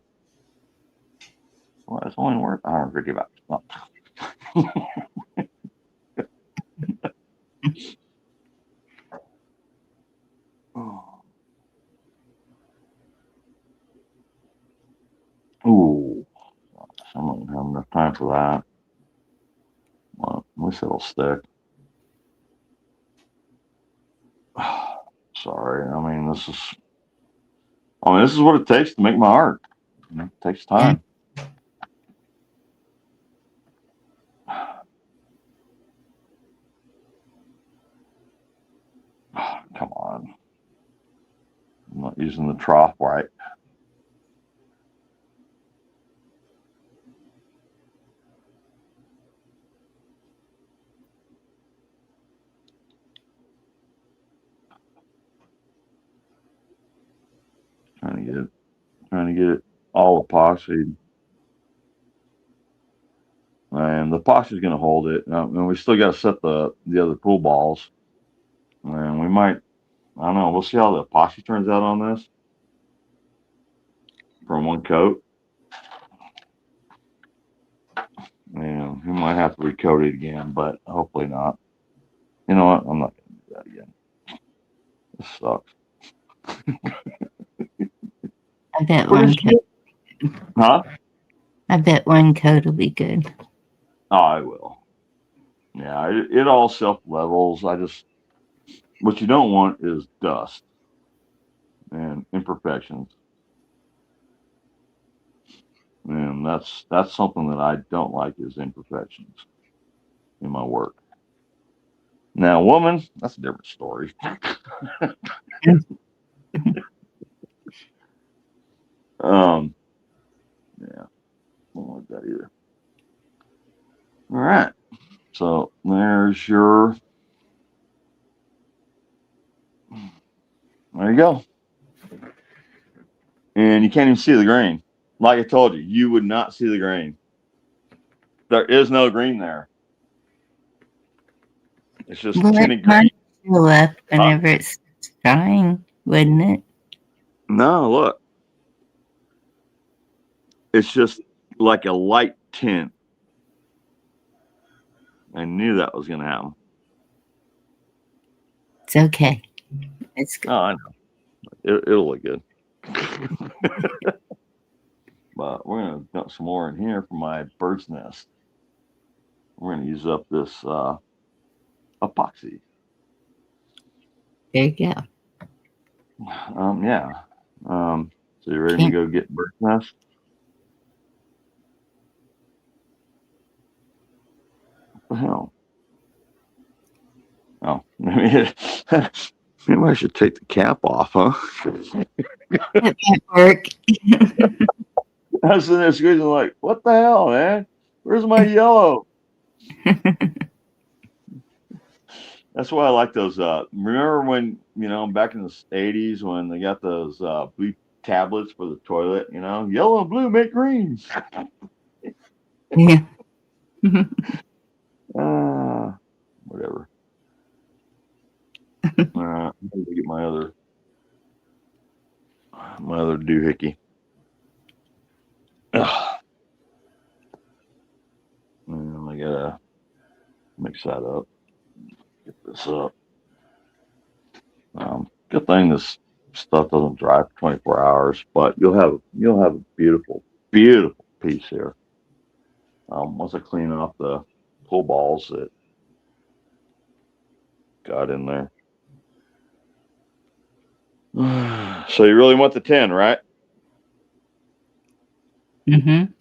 Well, it's only worth $150. Ooh, I'm not gonna have enough time for that. Well, at least it'll stick. Sorry, I mean this is what it takes to make my art. You know, it takes time. Come on. I'm not using the trough right. Trying to get it all epoxied. And the epoxy is going to hold it. And we still got to set the other pool balls. And we might, I don't know, we'll see how the epoxy turns out on this from one coat. And we might have to recoat it again, but hopefully not. You know what? I'm not going to do that again. This sucks. I bet one coat. Huh? I bet one coat will be good. Oh, I will. Yeah, it all self levels. What you don't want is dust and imperfections. And that's something that I don't like is imperfections in my work. Now, woman, that's a different story. Yeah, don't like that either. All right, so there's your. There you go. And you can't even see the grain. Like I told you, you would not see the grain. There is no green there. It's just Well, it tinted green. might show up whenever it's drying, wouldn't it? No, look. It's just like a light tint. I knew that was going to happen. It's okay. It's good. Oh, I know. It'll look good. But we're going to dump some more in here for my bird's nest. We're going to use up this epoxy. There you go. Yeah. So you ready to go get bird's nest? What the hell? Oh, maybe I should take the cap off, huh? That might work. I was in there squeezing like, what the hell, man? Where's my yellow? That's why I like those. Remember when, back in the 80s when they got those blue tablets for the toilet, yellow and blue make green. Yeah. Whatever. I'm going to get my other doohickey. And I gotta mix that up. Get this up. Good thing this stuff doesn't dry for 24 hours, but you'll have a beautiful, beautiful piece here. Once I clean off the pull balls that got in there. So you really want the 10, right? 10-3.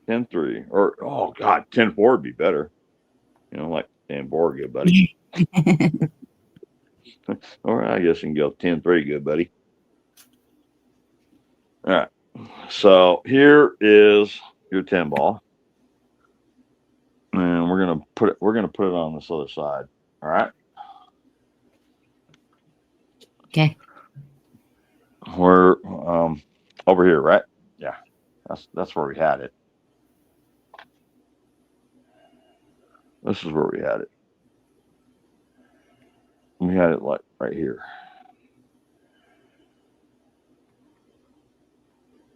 10-3. Or, oh, God, 10-4 would be better. Like Dan Borg, good buddy. All right, I guess you can go 10-3, good buddy. All right. So here is your 10 ball. And we're gonna put it on this other side. All right. Okay. We're over here, right? Yeah. That's where we had it. This is where we had it. We had it like right here.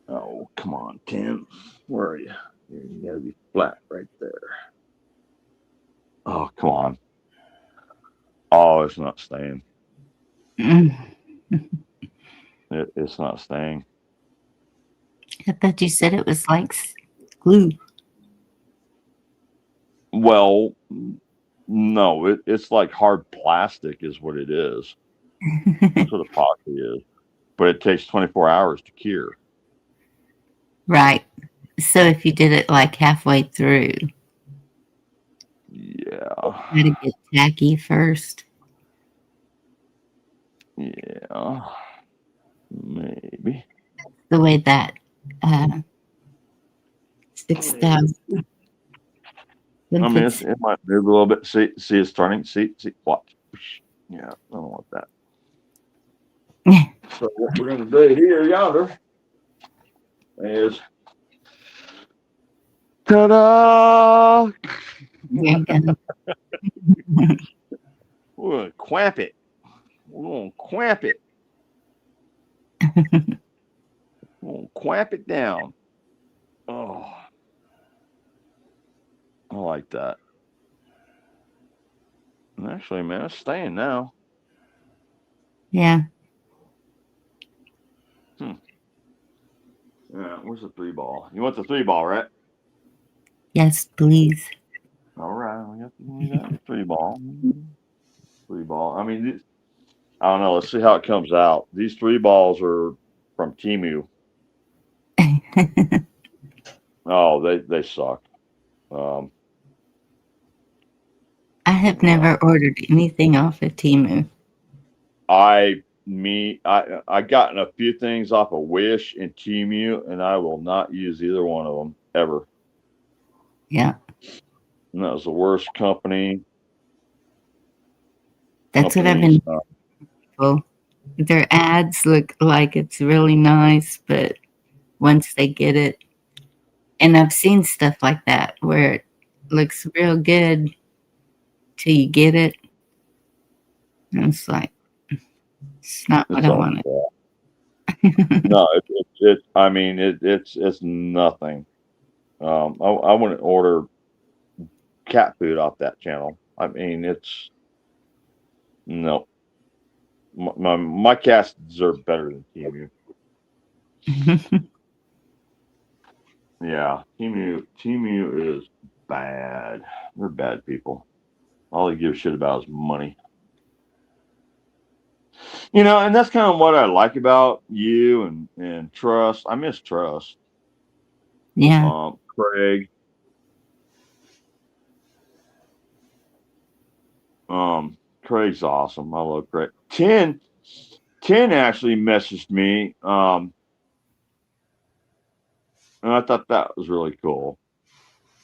Oh, come on, Tim. Where are you? You gotta be flat right there. Oh, come on. Oh, it's not staying. It's not staying. I thought you said it was like glue. Well, no, it's like hard plastic is what it is. That's what epoxy is. But it takes 24 hours to cure. Right. So if you did it like halfway through. Yeah. Try to get tacky first. Yeah. Maybe. The way that 6,000. I mean, it might move a little bit. See, it's turning. See, watch. Yeah, I don't want that. So what we're going to do here, yonder, is ta-da! We're going to quamp it. We're going to quamp it. We're going to quamp it down. Oh. I like that. And actually, man, it's staying now. Yeah. Yeah, where's the 3-ball? You want the 3-ball, right? Yes, please. All right, we got the 3-ball. 3-ball. I mean, I don't know. Let's see how it comes out. These 3-balls are from Temu. Oh, they suck. I have never ordered anything off of Temu. I gotten a few things off of Wish and Temu, and I will not use either one of them ever. Yeah, And that was the worst company. that's what I've been. Well, their ads look like it's really nice, but once they get it, and I've seen stuff like that where it looks real good till you get it, and it's like it's not what I wanted. No, I mean, it's nothing. I wouldn't order cat food off that channel. I mean, it's no. My cats deserve better than Temu. Yeah, Temu is bad. They're bad people. All they give a shit about is money. And that's kind of what I like about you and Trust. I miss Trust. Yeah. Craig. Craig's awesome. I love Craig. 10 actually messaged me. And I thought that was really cool.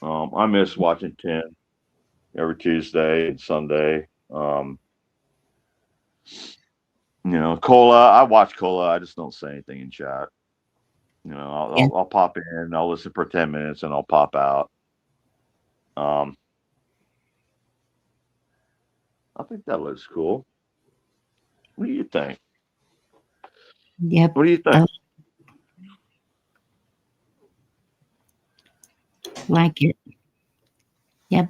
I miss watching 10 every Tuesday and Sunday. Cola. I watch Cola. I just don't say anything in chat. I'll pop in. I'll listen for 10 minutes and I'll pop out. I think that looks cool. What do you think? Yep. What do you think? Like it. Yep.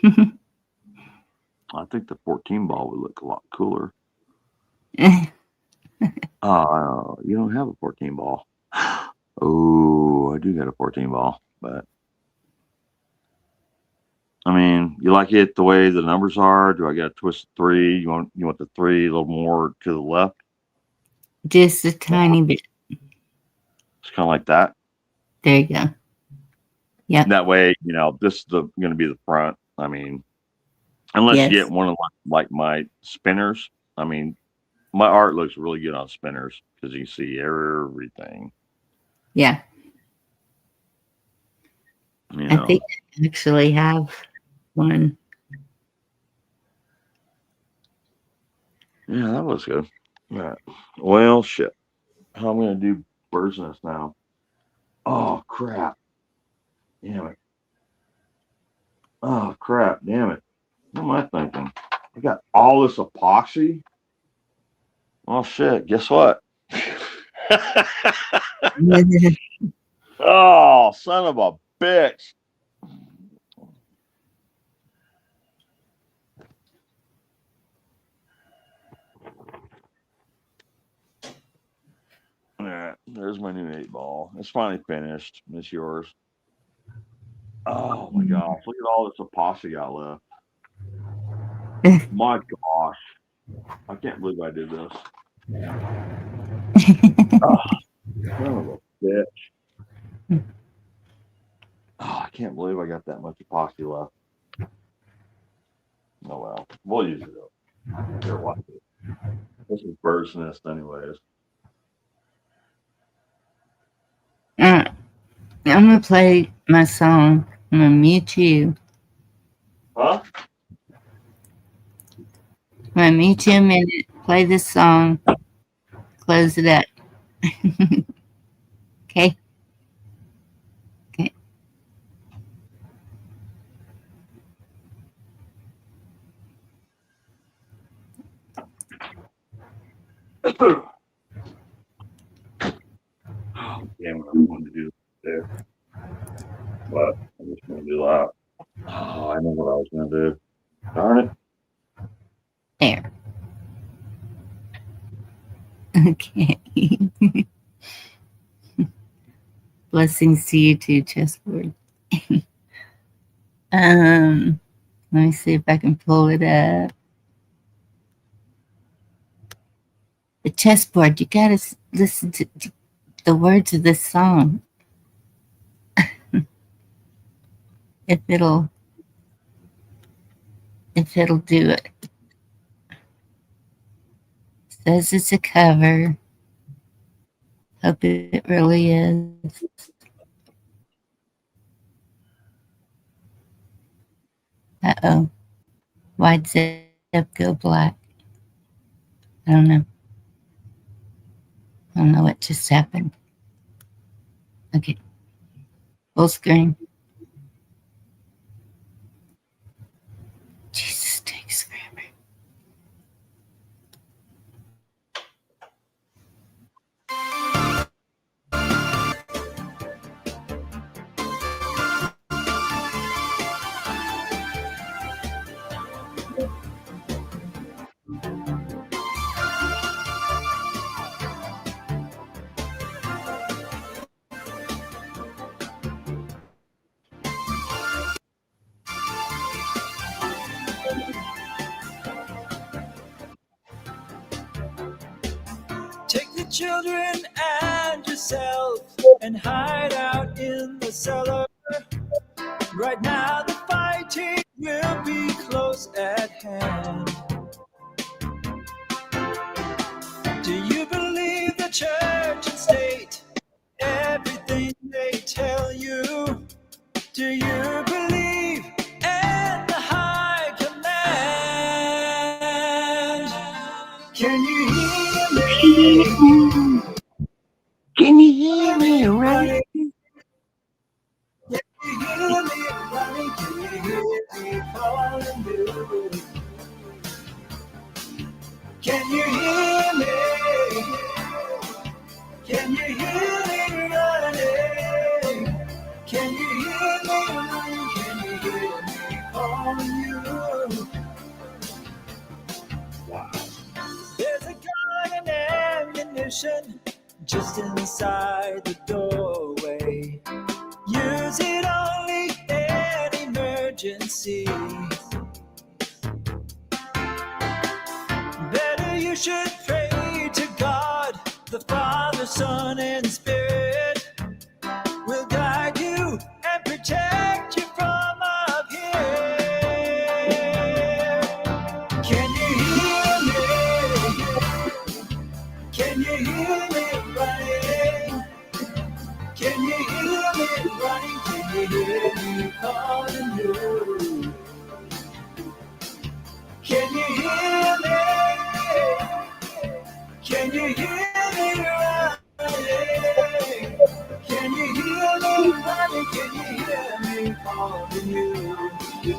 I think the 14-ball would look a lot cooler. You don't have a 14-ball. Oh, I do got a 14-ball, but I mean, you like it the way the numbers are? Do I got to twist 3? You want the 3 a little more to the left? Just a tiny bit. It's kind of like that. There you go. Yeah. That way, this is going to be the front. I mean, unless you get one of like my spinners. I mean, my art looks really good on spinners because you can see everything. Yeah. I think I actually have one. Yeah, that was good. All right. Well, shit. How am I going to do Bird's Nest now? Oh, crap. Damn it. Oh, crap. Damn it. What am I thinking? I got all this epoxy. Oh, shit. Guess what? Oh, son of a bitch. All right, there's my new 8-ball. It's finally finished. It's yours. Oh my gosh, look at all this epoxy got left. My gosh, I can't believe I did this. Oh, son of a bitch. Oh, I can't believe I got that much epoxy left. Oh well, we'll use it up. Here, watch it. This is Bird's Nest anyways. I'm gonna play my song. I'm gonna mute you. Huh? I'm gonna mute you a minute. Play this song. Close it up. Okay. Okay. Oh, damn it, I wanted to do there. But I'm just going to do that. Oh, I know what I was going to do. Darn it. There. Okay. Blessings to you too, chessboard. Let me see if I can pull it up. The chessboard, you gotta listen to the words of this song. if it'll do it. Says it's a cover. Hope it really is. Uh-oh. Why'd Zip go black? I don't know. I don't know what just happened. Okay. Full screen. Jesus, takes forever. Take the children and yourself and hide out in the cellar. Right now the fighting will be close at hand. Do you believe the church and state, everything they tell you? Do you believe in the high command? Can you hear me? Can you hear me, right? Can you hear me running? Can you hear me calling you? Can you hear me? Can you hear me running? Can you hear me running? Can you hear me calling you? There's a gun and ammunition just inside the doorway. Use it only in emergency. Better you should pray to God, the Father, Son, and Spirit will guide you and protect you from up here. Can you hear me? Can you hear me running? Can you hear me running? Can you hear me calling you? Can you hear me? Can you hear me running? Can you hear me running? Can you hear me calling you?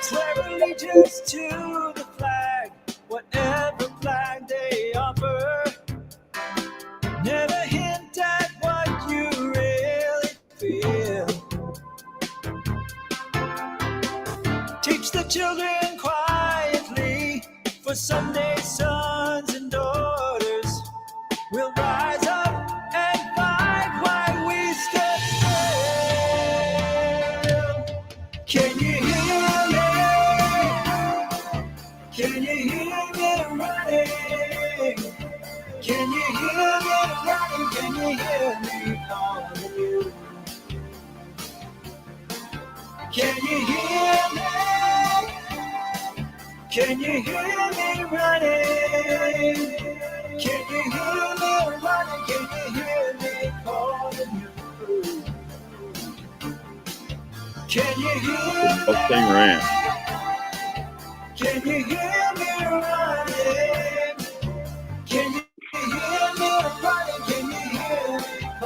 Swear allegiance to the flag, whatever flag they offer. Never hint at what you really feel. Teach the children quietly, for someday sons and daughters will rise up and fight while we stand still. Can you hear me? Can you hear me running? Can you hear me running? Can you hear me calling you? Can you hear me? Can you hear me running? Can you hear me running? Can you hear me calling you? Can you hear me? Thing ran. Can you hear me running? Can you hear me running? Can you hear me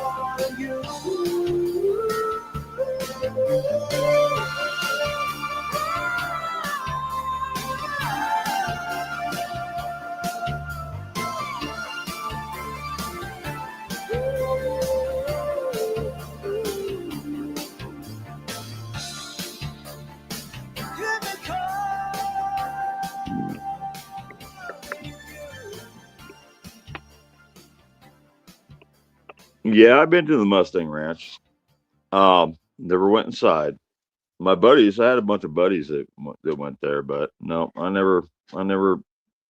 Yeah, I've been to the Mustang Ranch. Never went inside. My buddies, I had a bunch of buddies that went there, but no, I never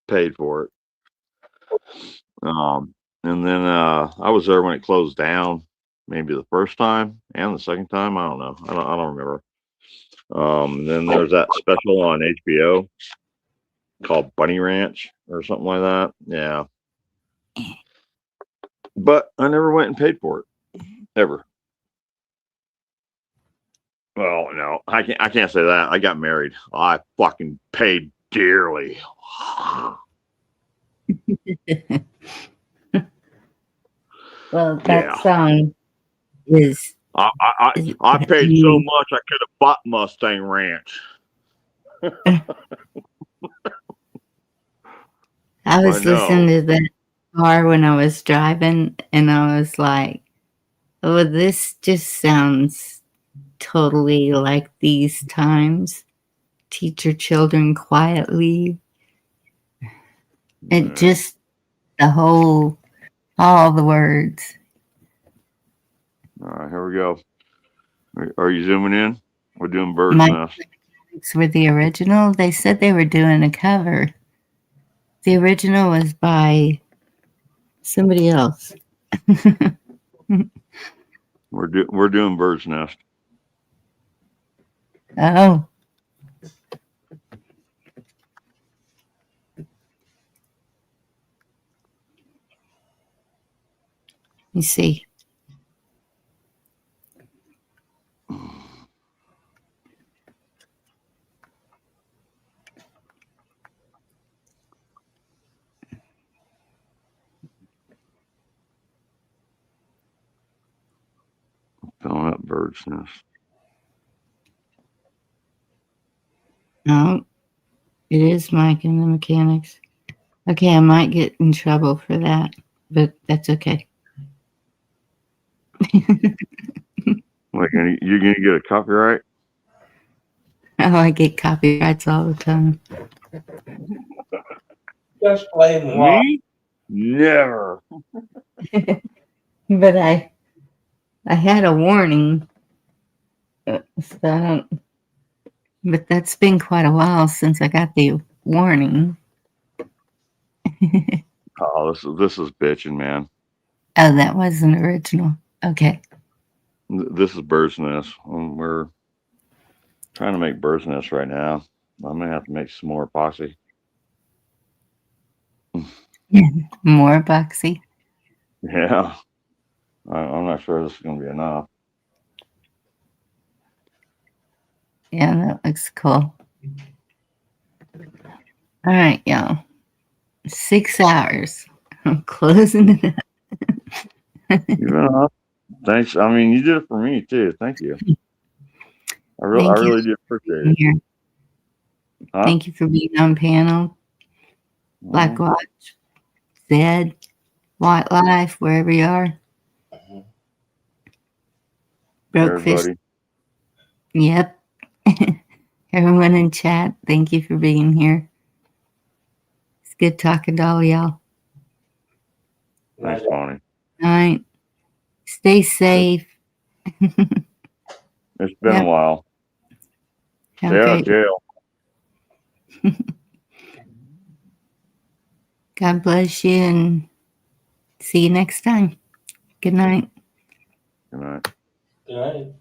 paid for it. And then I was there when it closed down, maybe the first time and the second time. I don't know. I don't remember. Then there's that special on HBO called Bunny Ranch or something like that. Yeah. But I never went and paid for it ever. Well, no, I can't say that. I got married. I fucking paid dearly. Well, that Yeah. song is. I paid so much I could have bought Mustang Ranch. I was I know. listening to that car when I was driving, and I was like, "Oh, this just sounds totally like these times. Teach your children quietly." It just all the words. All right, here we go. Are you zooming in? We're doing Bird's My Nest. lyrics were the original. They said they were doing a cover. The original was by somebody else. We're doing Bird's Nest. Oh. Let me see. Filling up Bird's Nest. No, it is Mike and the Mechanics. Okay, I might get in trouble for that, but that's okay. Wait, you're gonna get a copyright? Oh, I get copyrights all the time. Just blame Rob. Me? Never. But I had a warning. So I don't, but that's been quite a while since I got the warning. Oh, this is bitching, man. Oh, that wasn't original. Okay. This is Bird's Nest. We're trying to make Bird's Nest right now. I'm gonna have to make some more epoxy. More epoxy. Yeah, I'm not sure this is gonna be enough. Yeah, that looks cool. All right, y'all. 6 hours. I'm closing it up. Thanks. I mean, you did it for me too. Thank you. I really do appreciate it. Here. Huh? Thank you for being on panel. Black Watch, Zed, White Life, wherever you are. Brokefish. Everybody. Yep. Everyone in chat, thank you for being here. It's good talking to all y'all. Thanks, Bonnie. All right. Stay safe. It's been a while. Have Stay a out of great- jail. God bless you and see you next time. Good night. Good night. Good night.